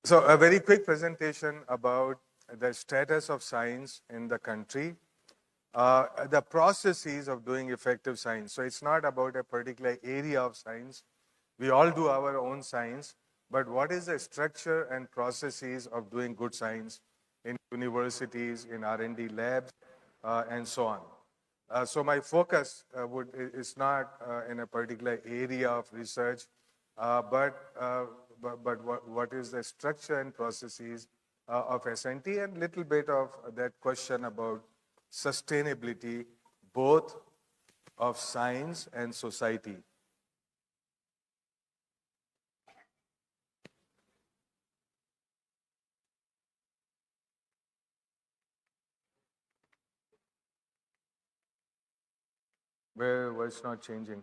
So a very quick presentation about the status of science in the country, the processes of doing effective science. So it's not about a particular area of science. We all do our own science, but what is the structure and processes of doing good science in universities, in R&D labs, and so on. So my focus is not in a particular area of research, but what is the structure and processes of SNT, and little bit of that question about sustainability, both of science and society. Why it's not changing?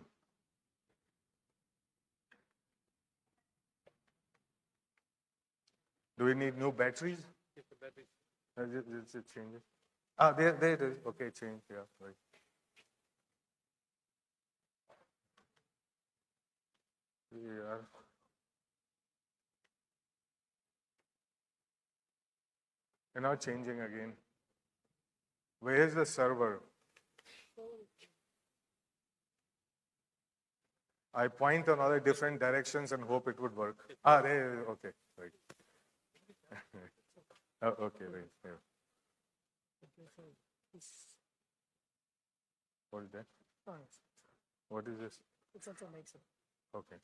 Do we need new batteries? Yes, the batteries. Is it changing? Ah, there it is. Okay, change. Yeah, right. Yeah. You're now changing again. Where is the server? I point on all the different directions and hope it would work. Ah, there. Okay, right. Oh, okay, right. Yeah. What is that? What is this? It's also makes it. Okay.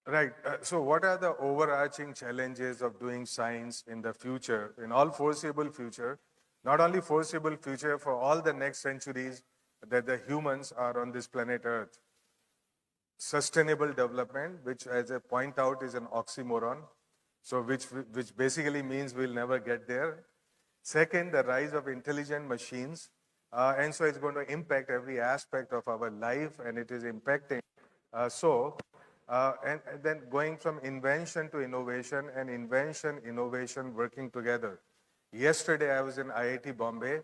Right. So what are the overarching challenges of doing science in the future, in all foreseeable future, not only foreseeable future, for all the next centuries that the humans are on this planet Earth? Sustainable development, which as I point out is an oxymoron, so which basically means we'll never get there. Second, the rise of intelligent machines, and so it's going to impact every aspect of our life, and it is impacting. And then going from invention to innovation, and innovation working together. Yesterday I was in IIT Bombay,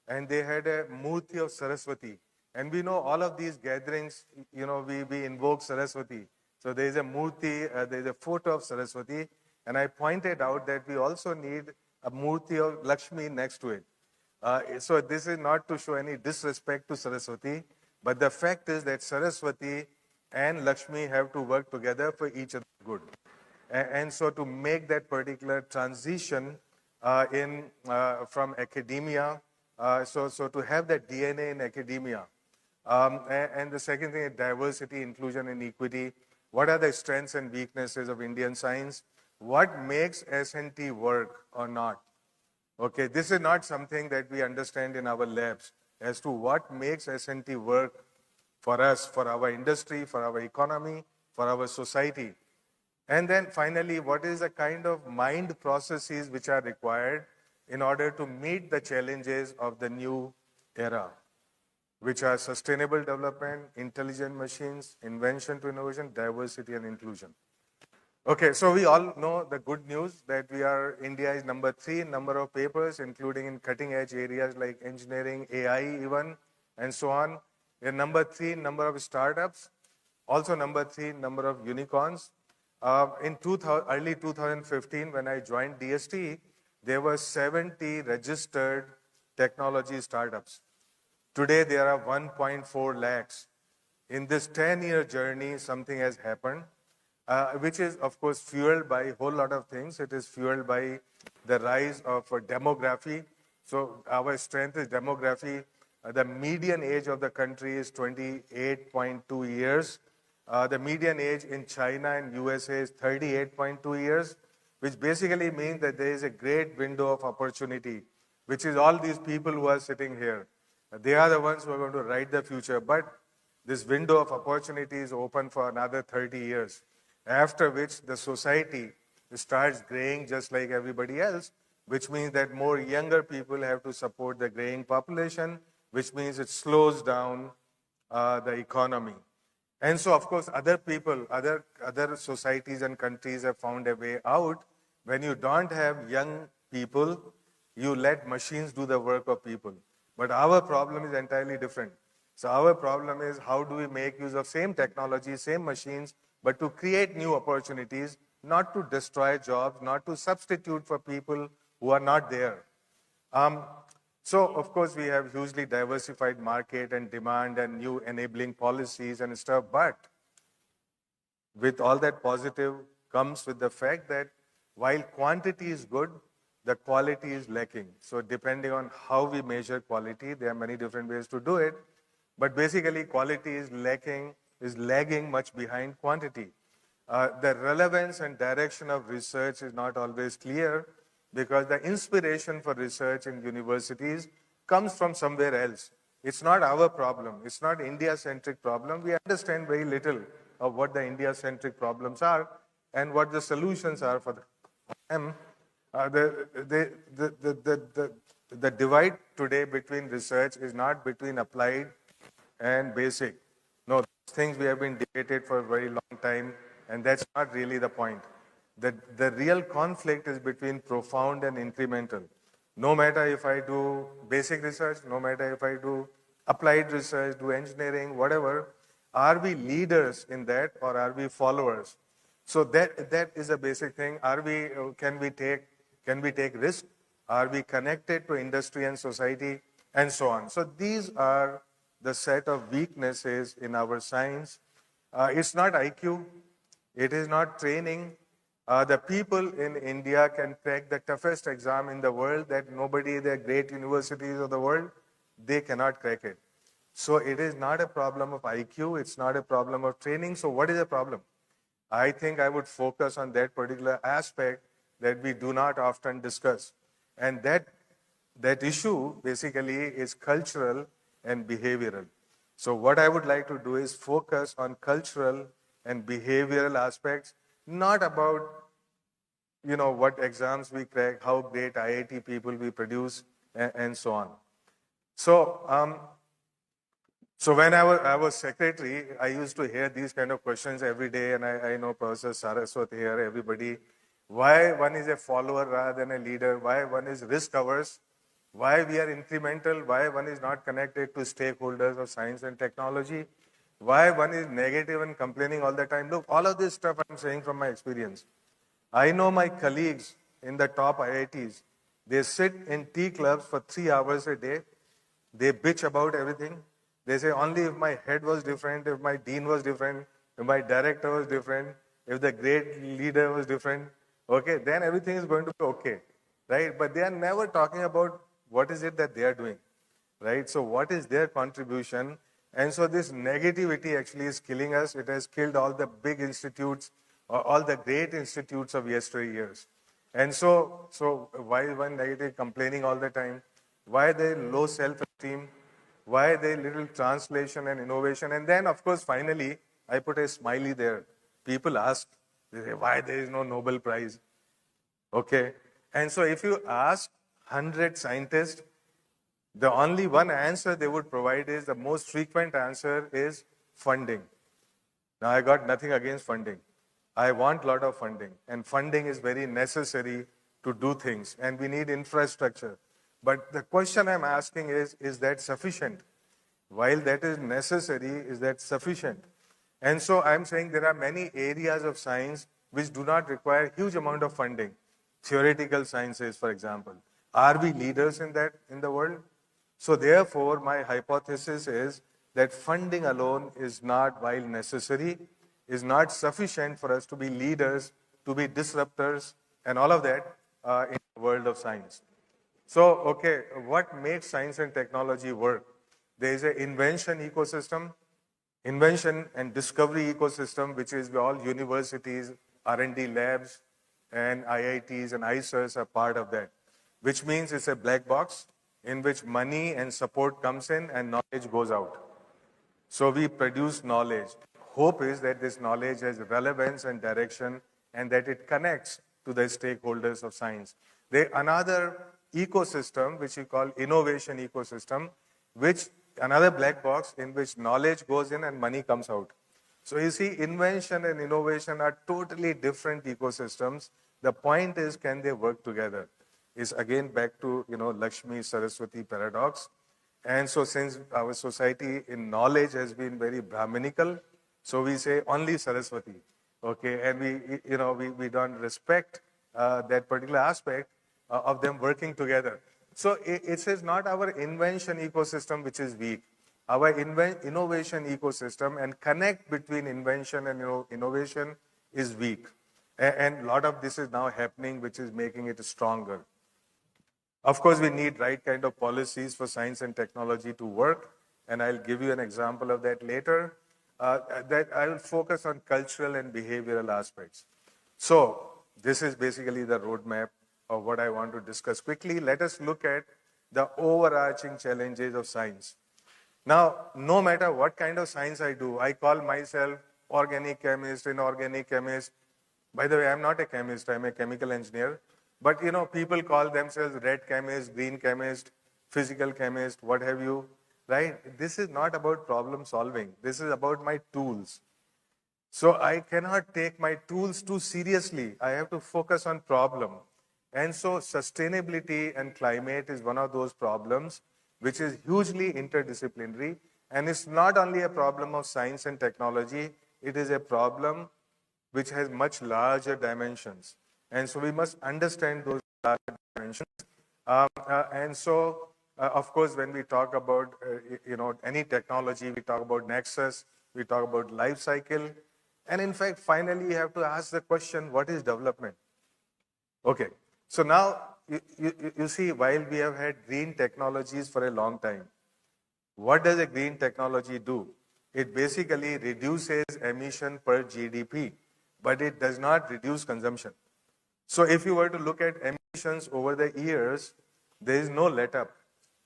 and they had a Murti of Saraswati. And we know all of these gatherings, we invoke Saraswati. So there is a Murti, there is a photo of Saraswati, and I pointed out that we also need a Murti of Lakshmi next to it. So this is not to show any disrespect to Saraswati, but the fact is that Saraswati and Lakshmi have to work together for each other's good. And so to make that particular transition from academia, so to have that DNA in academia. And the second thing is diversity, inclusion, and equity. What are the strengths and weaknesses of Indian science? What makes SNT work or not? Okay, this is not something that we understand in our labs as to what makes SNT work for us, for our industry, for our economy, for our society. And then finally, what is the kind of mind processes which are required in order to meet the challenges of the new era, which are sustainable development, intelligent machines, invention to innovation, diversity and inclusion. Okay, so we all know the good news that India is number 3 in number of papers, including in cutting edge areas like engineering, AI even, and so on. We are number 3 in number of startups, also number 3 in number of unicorns. In early 2015, when I joined DST, there were 70 registered technology startups. Today, there are 1.4 lakhs. In this 10-year journey, something has happened, which is, of course, fueled by a whole lot of things. It is fueled by the rise of demography. So our strength is demography. The median age of the country is 28.2 years. The median age in China and USA is 38.2 years, which basically means that there is a great window of opportunity, which is all these people who are sitting here. They are the ones who are going to write the future, but this window of opportunity is open for another 30 years, after which the society starts graying just like everybody else, which means that more younger people have to support the graying population, which means it slows down the economy. And so, of course, other people, other societies and countries have found a way out. When you don't have young people, you let machines do the work of people. But our problem is entirely different. So our problem is, how do we make use of same technology, same machines, but to create new opportunities, not to destroy jobs, not to substitute for people who are not there. So, of course, we have hugely diversified market and demand and new enabling policies and stuff, but with all that positive comes with the fact that while quantity is good, the quality is lacking. So depending on how we measure quality, there are many different ways to do it, but basically quality is lagging much behind quantity. The relevance and direction of research is not always clear, because the inspiration for research in universities comes from somewhere else. It's not our problem. It's not India-centric problem. We understand very little of what the India-centric problems are and what the solutions are for them. The divide today between research is not between applied and basic. No, those things we have been debated for a very long time, and that's not really the point. The real conflict is between profound and incremental. No matter if I do basic research, no matter if I do applied research, do engineering, whatever, are we leaders in that or are we followers? So that is a basic thing. Can we take risk? Are we connected to industry and society, and so on? So these are the set of weaknesses in our science. It's not IQ. It is not training. The people in India can crack the toughest exam in the world that nobody, the great universities of the world, they cannot crack it. So it is not a problem of IQ, it's not a problem of training. So what is the problem? I think I would focus on that particular aspect that we do not often discuss. And that issue basically is cultural and behavioral. So what I would like to do is focus on cultural and behavioral aspects, not about, what exams we crack, how great IIT people we produce, and so on. So when I was secretary, I used to hear these kind of questions every day, and I know Professor Saraswat here, everybody. Why one is a follower rather than a leader? Why one is risk averse? Why we are incremental? Why one is not connected to stakeholders of science and technology? Why one is negative and complaining all the time? Look, all of this stuff I'm saying from my experience. I know my colleagues in the top IITs, they sit in tea clubs for 3 hours a day. They bitch about everything. They say, only if my head was different, if my dean was different, if my director was different, if the great leader was different, okay, then everything is going to be okay, right? But they are never talking about what is it that they are doing, right? So what is their contribution? And so this negativity actually is killing us. It has killed all the big institutes, or all the great institutes of yesteryears. And so why one negative complaining all the time? Why they low self-esteem? Why they little translation and innovation? And then, of course, finally, I put a smiley there. People ask, they say, why there is no Nobel Prize? Okay. And so if you ask 100 scientists, the only one answer they would provide is, the most frequent answer is funding. Now, I got nothing against funding. I want a lot of funding, and funding is very necessary to do things, and we need infrastructure. But the question I'm asking is that sufficient? While that is necessary, is that sufficient? And so I'm saying there are many areas of science which do not require huge amount of funding. Theoretical sciences, for example. Are we leaders in that in the world? So therefore, my hypothesis is that funding alone is not, while necessary, is not sufficient for us to be leaders, to be disruptors, and all of that in the world of science. So, okay, what makes science and technology work? There is an invention ecosystem, invention and discovery ecosystem, which is all universities, R&D labs, and IITs and ISERs are part of that, which means it's a black box in which money and support comes in and knowledge goes out. So we produce knowledge. Hope is that this knowledge has relevance and direction, and that it connects to the stakeholders of science. Another ecosystem, which we call innovation ecosystem, which another black box in which knowledge goes in and money comes out. So you see, invention and innovation are totally different ecosystems. The point is, can they work together? Is again back to, Lakshmi Saraswati paradox. And so since our society in knowledge has been very Brahminical, so we say only Saraswati, okay? And we don't respect that particular aspect of them working together. So it is not our invention ecosystem which is weak. Our innovation ecosystem and connect between invention and innovation is weak. And a lot of this is now happening, which is making it stronger. Of course, we need right kind of policies for science and technology to work. And I'll give you an example of that later. That I will focus on cultural and behavioral aspects. So this is basically the roadmap of what I want to discuss quickly. Let us look at the overarching challenges of science. Now, no matter what kind of science I do, I call myself organic chemist, inorganic chemist. By the way, I'm not a chemist, I'm a chemical engineer. But people call themselves red chemist, green chemist, physical chemist, what have you, right? This is not about problem solving. This is about my tools. So I cannot take my tools too seriously. I have to focus on problem. And so sustainability and climate is one of those problems which is hugely interdisciplinary. And it's not only a problem of science and technology, it is a problem which has much larger dimensions. And so we must understand those larger dimensions. Of course, when we talk about any technology, we talk about nexus, we talk about life cycle. And in fact, finally, you have to ask the question, what is development? Okay, so now you see, while we have had green technologies for a long time, what does a green technology do? It basically reduces emission per GDP, but it does not reduce consumption. So if you were to look at emissions over the years, there is no let-up.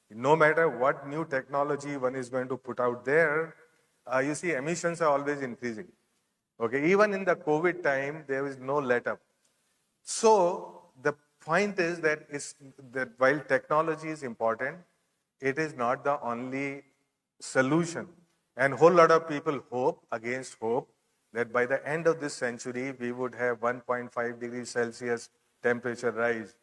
No matter what new technology one is going to put out there, you see emissions are always increasing. Okay, even in the COVID time, there is no let-up. So the point is that while technology is important, it is not the only solution. And a whole lot of people hope against hope that by the end of this century, we would have 1.5 degrees Celsius temperature rise.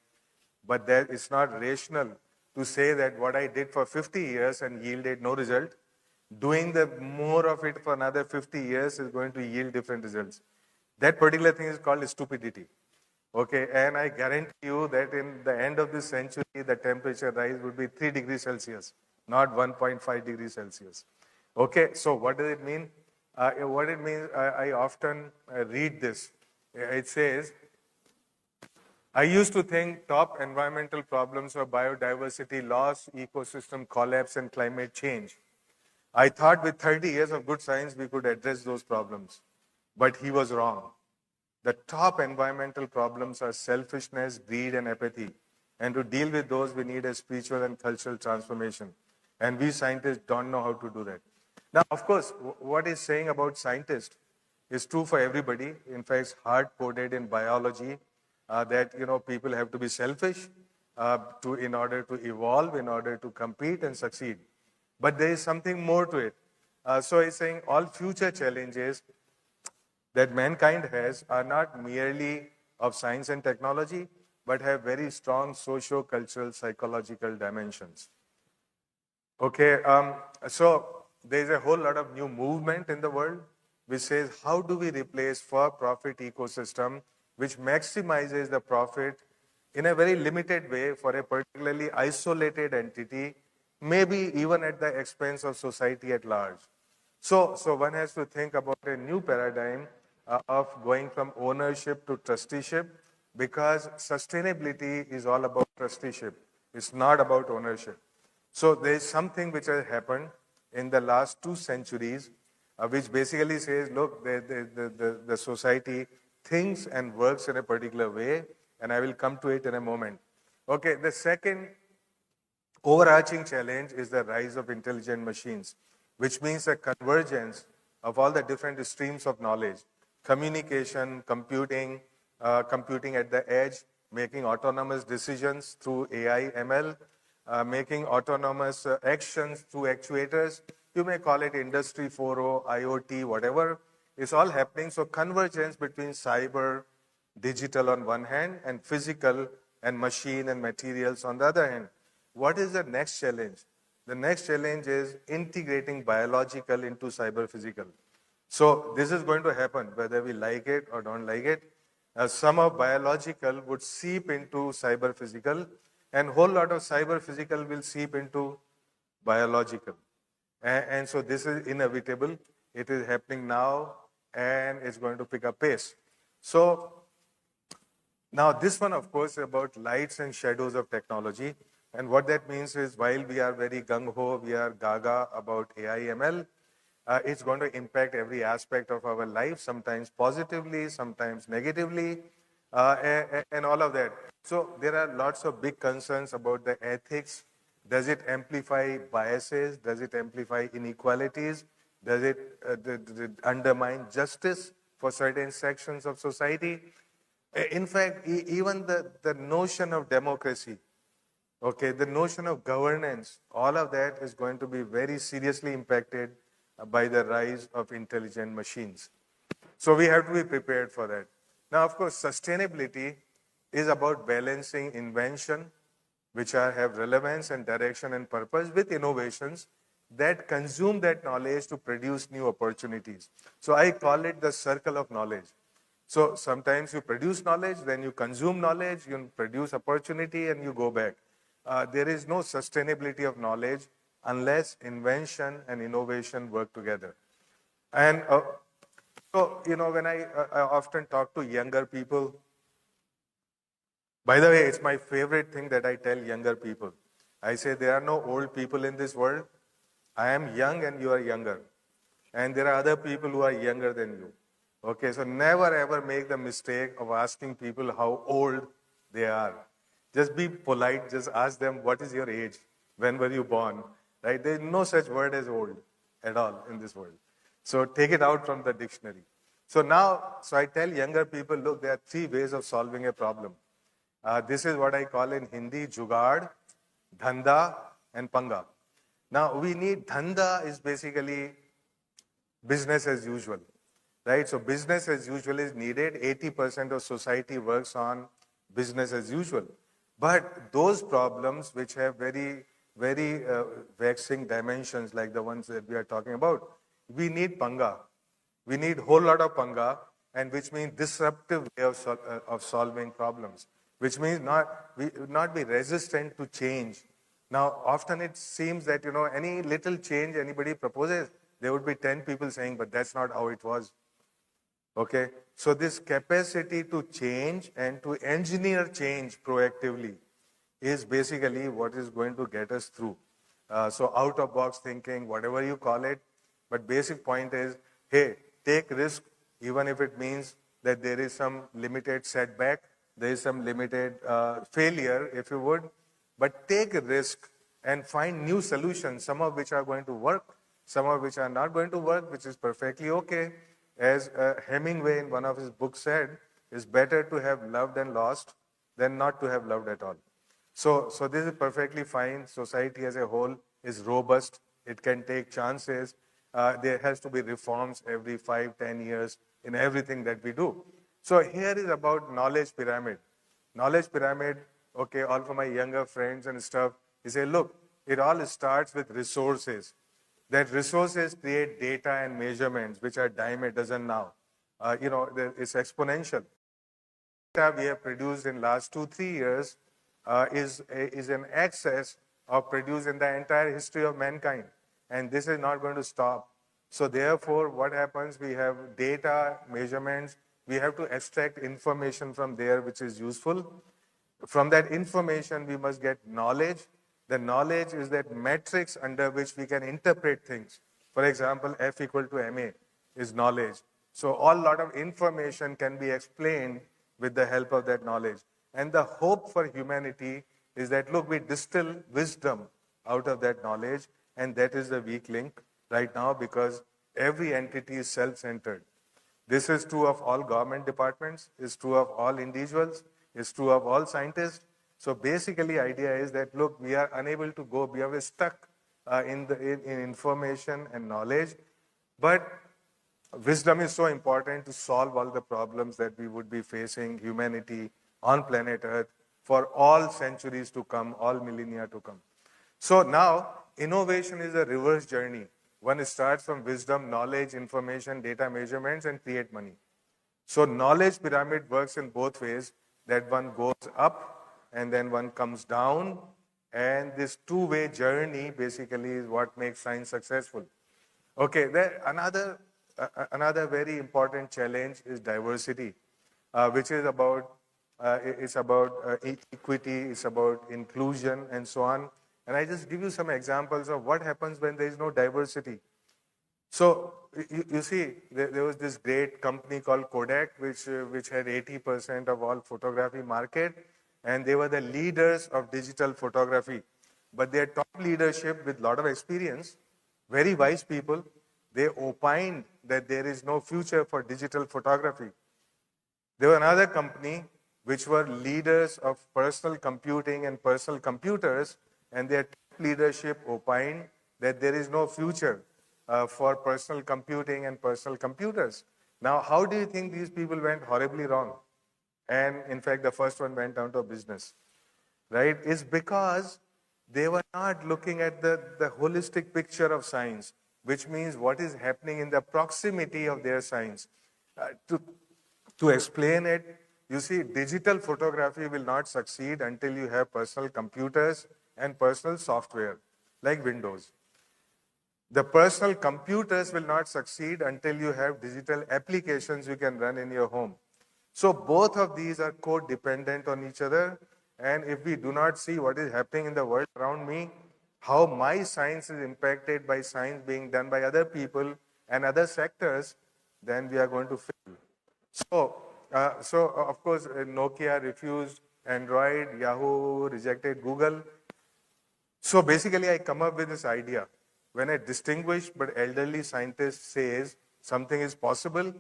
But that it's not rational to say that what I did for 50 years and yielded no result, doing the more of it for another 50 years is going to yield different results. That particular thing is called stupidity. Okay, and I guarantee you that in the end of this century, the temperature rise would be 3 degrees Celsius, not 1.5 degrees Celsius. Okay, so what does it mean? What it means, I often read this. It says, I used to think top environmental problems were biodiversity loss, ecosystem collapse, and climate change. I thought with 30 years of good science, we could address those problems. But he was wrong. The top environmental problems are selfishness, greed, and apathy. And to deal with those, we need a spiritual and cultural transformation. And we scientists don't know how to do that. Now, of course, what he's saying about scientists is true for everybody. In fact, hard-coded in biology that people have to be selfish in order to evolve, in order to compete and succeed. But there is something more to it. So he's saying all future challenges that mankind has are not merely of science and technology, but have very strong socio-cultural, psychological dimensions. Okay, so there's a whole lot of new movement in the world which says, how do we replace for-profit ecosystem which maximizes the profit in a very limited way for a particularly isolated entity, maybe even at the expense of society at large. So one has to think about a new paradigm of going from ownership to trusteeship, because sustainability is all about trusteeship. It's not about ownership. So there is something which has happened in the last 2 centuries, which basically says, look, the society thinks and works in a particular way, and I will come to it in a moment. Okay, the second overarching challenge is the rise of intelligent machines, which means a convergence of all the different streams of knowledge, communication, computing, computing at the edge, making autonomous decisions through AI, ML, making autonomous actions through actuators. You may call it Industry 4.0, IoT, whatever. It's all happening. So convergence between cyber, digital on one hand, and physical and machine and materials on the other hand. What is the next challenge? The next challenge is integrating biological into cyber physical. So this is going to happen whether we like it or don't like it. Some of biological would seep into cyber physical, and whole lot of cyber physical will seep into biological. And so this is inevitable. It is happening now, and it's going to pick up pace. So now this one, of course, is about lights and shadows of technology. And what that means is while we are very gung-ho, we are gaga about AI, ML, it's going to impact every aspect of our life, sometimes positively, sometimes negatively, and all of that. So there are lots of big concerns about the ethics. Does it amplify biases? Does it amplify inequalities? Does it undermine justice for certain sections of society? In fact, even the notion of democracy, okay, the notion of governance, all of that is going to be very seriously impacted by the rise of intelligent machines. So we have to be prepared for that. Now, of course, sustainability is about balancing invention, which have relevance and direction and purpose, with innovations that consume that knowledge to produce new opportunities. So I call it the circle of knowledge. So sometimes you produce knowledge, then you consume knowledge, you produce opportunity, and you go back. There is no sustainability of knowledge unless invention and innovation work together. And so, when I often talk to younger people, by the way, it's my favorite thing that I tell younger people. I say there are no old people in this world. I am young and you are younger. And there are other people who are younger than you. Okay, so never ever make the mistake of asking people how old they are. Just be polite, just ask them, what is your age? When were you born? Right? There is no such word as old at all in this world. So take it out from the dictionary. So I tell younger people, look, there are 3 ways of solving a problem. This is what I call in Hindi, jugaad, dhanda, and panga. Now, we need dhanda is basically business as usual, right? So business as usual is needed. 80% of society works on business as usual. But those problems which have very, very vexing dimensions like the ones that we are talking about, we need panga. We need a whole lot of panga, and which means disruptive way of solving problems, which means not be resistant to change. Now, often it seems that, any little change anybody proposes, there would be 10 people saying, but that's not how it was. Okay? So this capacity to change and to engineer change proactively is basically what is going to get us through. So out-of-box thinking, whatever you call it, but basic point is, hey, take risk, even if it means that there is some limited setback, there is some limited failure, if you would, but take a risk and find new solutions, some of which are going to work, some of which are not going to work, which is perfectly okay. As Hemingway in one of his books said, it's better to have loved and lost than not to have loved at all. So this is perfectly fine. Society as a whole is robust. It can take chances. There has to be reforms every 5-10 years in everything that we do. So here is about knowledge pyramid. Knowledge pyramid, okay, all for my younger friends and stuff, they say, look, it all starts with resources. That resources create data and measurements, which are dime a dozen now. It's exponential. Data we have produced in last 2-3 years is an excess of produced in the entire history of mankind. And this is not going to stop. So therefore, what happens, we have data, measurements, we have to extract information from there which is useful. From that information, we must get knowledge. The knowledge is that matrix under which we can interpret things. For example, F equal to MA is knowledge. So a lot of information can be explained with the help of that knowledge. And the hope for humanity is that, look, we distill wisdom out of that knowledge, and that is the weak link right now because every entity is self-centered. This is true of all government departments, is true of all individuals, is true of all scientists. So basically, idea is that, look, we are unable to go, we are stuck in information and knowledge, but wisdom is so important to solve all the problems that we would be facing, humanity on planet Earth, for all centuries to come, all millennia to come. So now, innovation is a reverse journey. One starts from wisdom, knowledge, information, data measurements, and create money. So knowledge pyramid works in both ways, that one goes up and then one comes down. And this two-way journey basically is what makes science successful. Okay, another very important challenge is diversity, which is about equity, it's about inclusion, and so on. And I just give you some examples of what happens when there is no diversity. So you see, there was this great company called Kodak, which had 80% of all photography market, and they were the leaders of digital photography. But their top leadership, with a lot of experience, very wise people, they opined that there is no future for digital photography. There was another company which were leaders of personal computing and personal computers, and their top leadership opined that there is no future for personal computing and personal computers. Now, how do you think these people went horribly wrong? And in fact, the first one went down to business, right? It's because they were not looking at the holistic picture of science, which means what is happening in the proximity of their science. To explain it, you see, digital photography will not succeed until you have personal computers and personal software, like Windows. The personal computers will not succeed until you have digital applications you can run in your home. So both of these are codependent on each other. And if we do not see what is happening in the world around me, how my science is impacted by science being done by other people and other sectors, then we are going to fail. So of course, Nokia refused Android, Yahoo rejected Google. So basically, I come up with this idea. When a distinguished but elderly scientist says something is possible,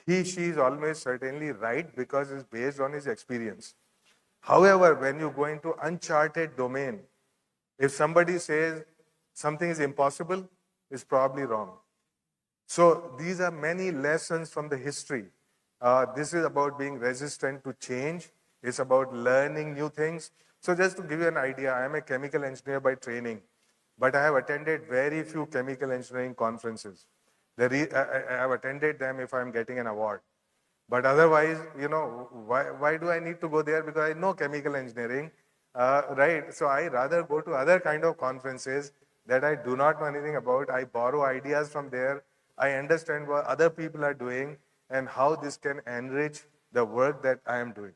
she is always certainly right because it's based on his experience. However, when you go into uncharted domain, if somebody says something is impossible, it's probably wrong. So these are many lessons from the history. This is about being resistant to change. It's about learning new things. So just to give you an idea, I am a chemical engineer by training, but I have attended very few chemical engineering conferences. I have attended them if I'm getting an award. But otherwise, why do I need to go there? Because I know chemical engineering, right? So I rather go to other kind of conferences that I do not know anything about. I borrow ideas from there. I understand what other people are doing and how this can enrich the work that I am doing.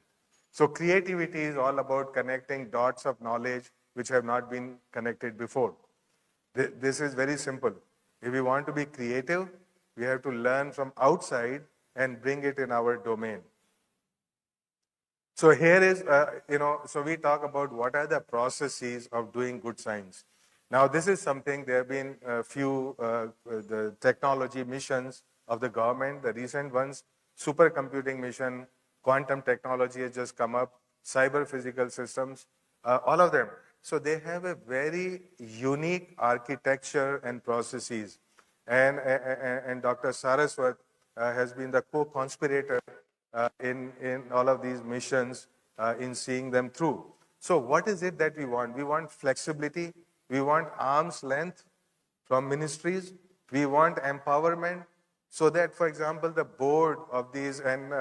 So creativity is all about connecting dots of knowledge which have not been connected before. This is very simple. If we want to be creative, we have to learn from outside and bring it in our domain. So here is, so we talk about what are the processes of doing good science. Now this is something, there have been a few the technology missions of the government, the recent ones, supercomputing mission, quantum technology has just come up, cyber physical systems, all of them. So they have a very unique architecture and processes. And Dr. Saraswat has been the co-conspirator in all of these missions in seeing them through. So what is it that we want? We want flexibility. We want arm's length from ministries. We want empowerment so that, for example, the board of these, and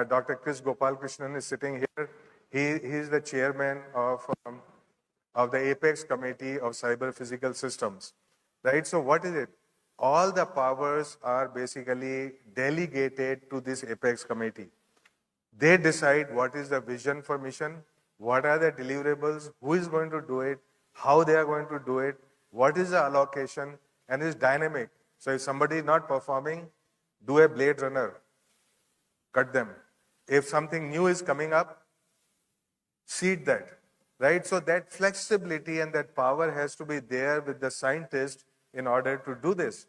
Dr. Chris Gopalkrishnan is sitting here. He is the chairman of the Apex Committee of Cyber Physical Systems, right? So what is it? All the powers are basically delegated to this Apex Committee. They decide what is the vision for mission, what are the deliverables, who is going to do it, how they are going to do it, what is the allocation, and it's dynamic. So if somebody is not performing, do a Blade Runner, cut them. If something new is coming up, seed that, right? So that flexibility and that power has to be there with the scientist in order to do this.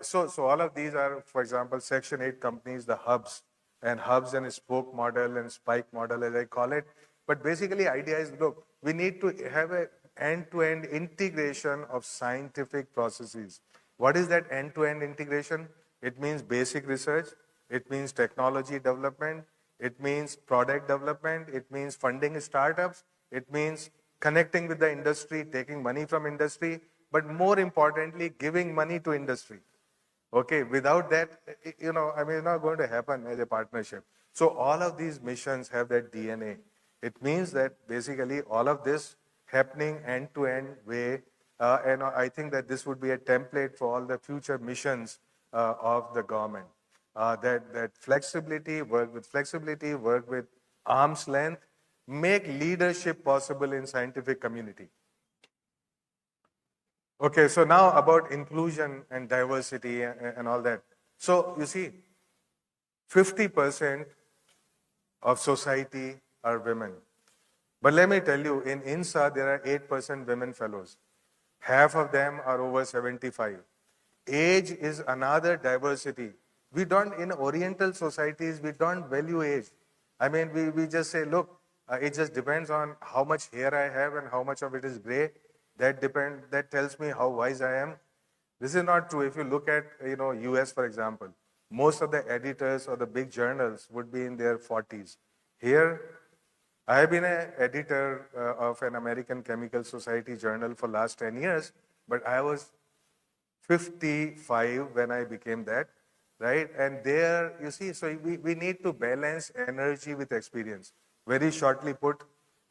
So all of these are, for example, Section 8 companies, the hubs. and hubs and spoke model and spike model, as I call it. But basically, idea is, look, we need to have an end-to-end integration of scientific processes. What is that end-to-end integration? It means basic research, it means technology development, it means product development, it means funding startups, it means connecting with the industry, taking money from industry, but more importantly, giving money to industry. Okay, without that, it's not going to happen as a partnership. So all of these missions have that DNA. It means that basically all of this happening end-to-end way, and I think that this would be a template for all the future missions of the government. That flexibility, work with arm's length, make leadership possible in scientific community. Okay, so now about inclusion and diversity and all that. So you see, 50% of society are women. But let me tell you, in INSA, there are 8% women fellows. Half of them are over 75. Age is another diversity. We don't, in Oriental societies, we don't value age. I mean, we just say, look, it just depends on how much hair I have and how much of it is gray. That tells me how wise I am. This is not true. If you look at, US, for example, most of the editors or the big journals would be in their 40s. Here, I have been an editor of an American Chemical Society journal for last 10 years, but I was 55 when I became that, right? And there, you see, so we need to balance energy with experience. Very shortly put,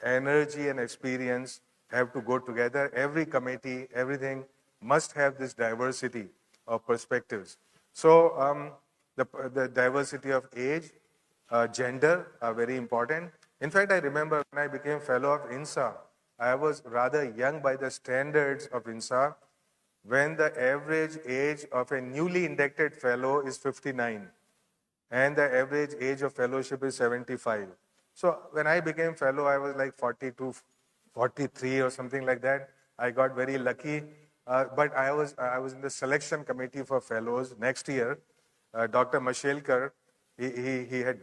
energy and experience have to go together. Every committee, everything must have this diversity of perspectives. So the diversity of age, gender are very important. In fact, I remember when I became fellow of INSA, I was rather young by the standards of INSA, when the average age of a newly inducted fellow is 59 and the average age of fellowship is 75. So when I became fellow, I was like 42, 43 or something like that. I got very lucky, but I was in the selection committee for fellows. Next year, Dr. Mashelkar, he had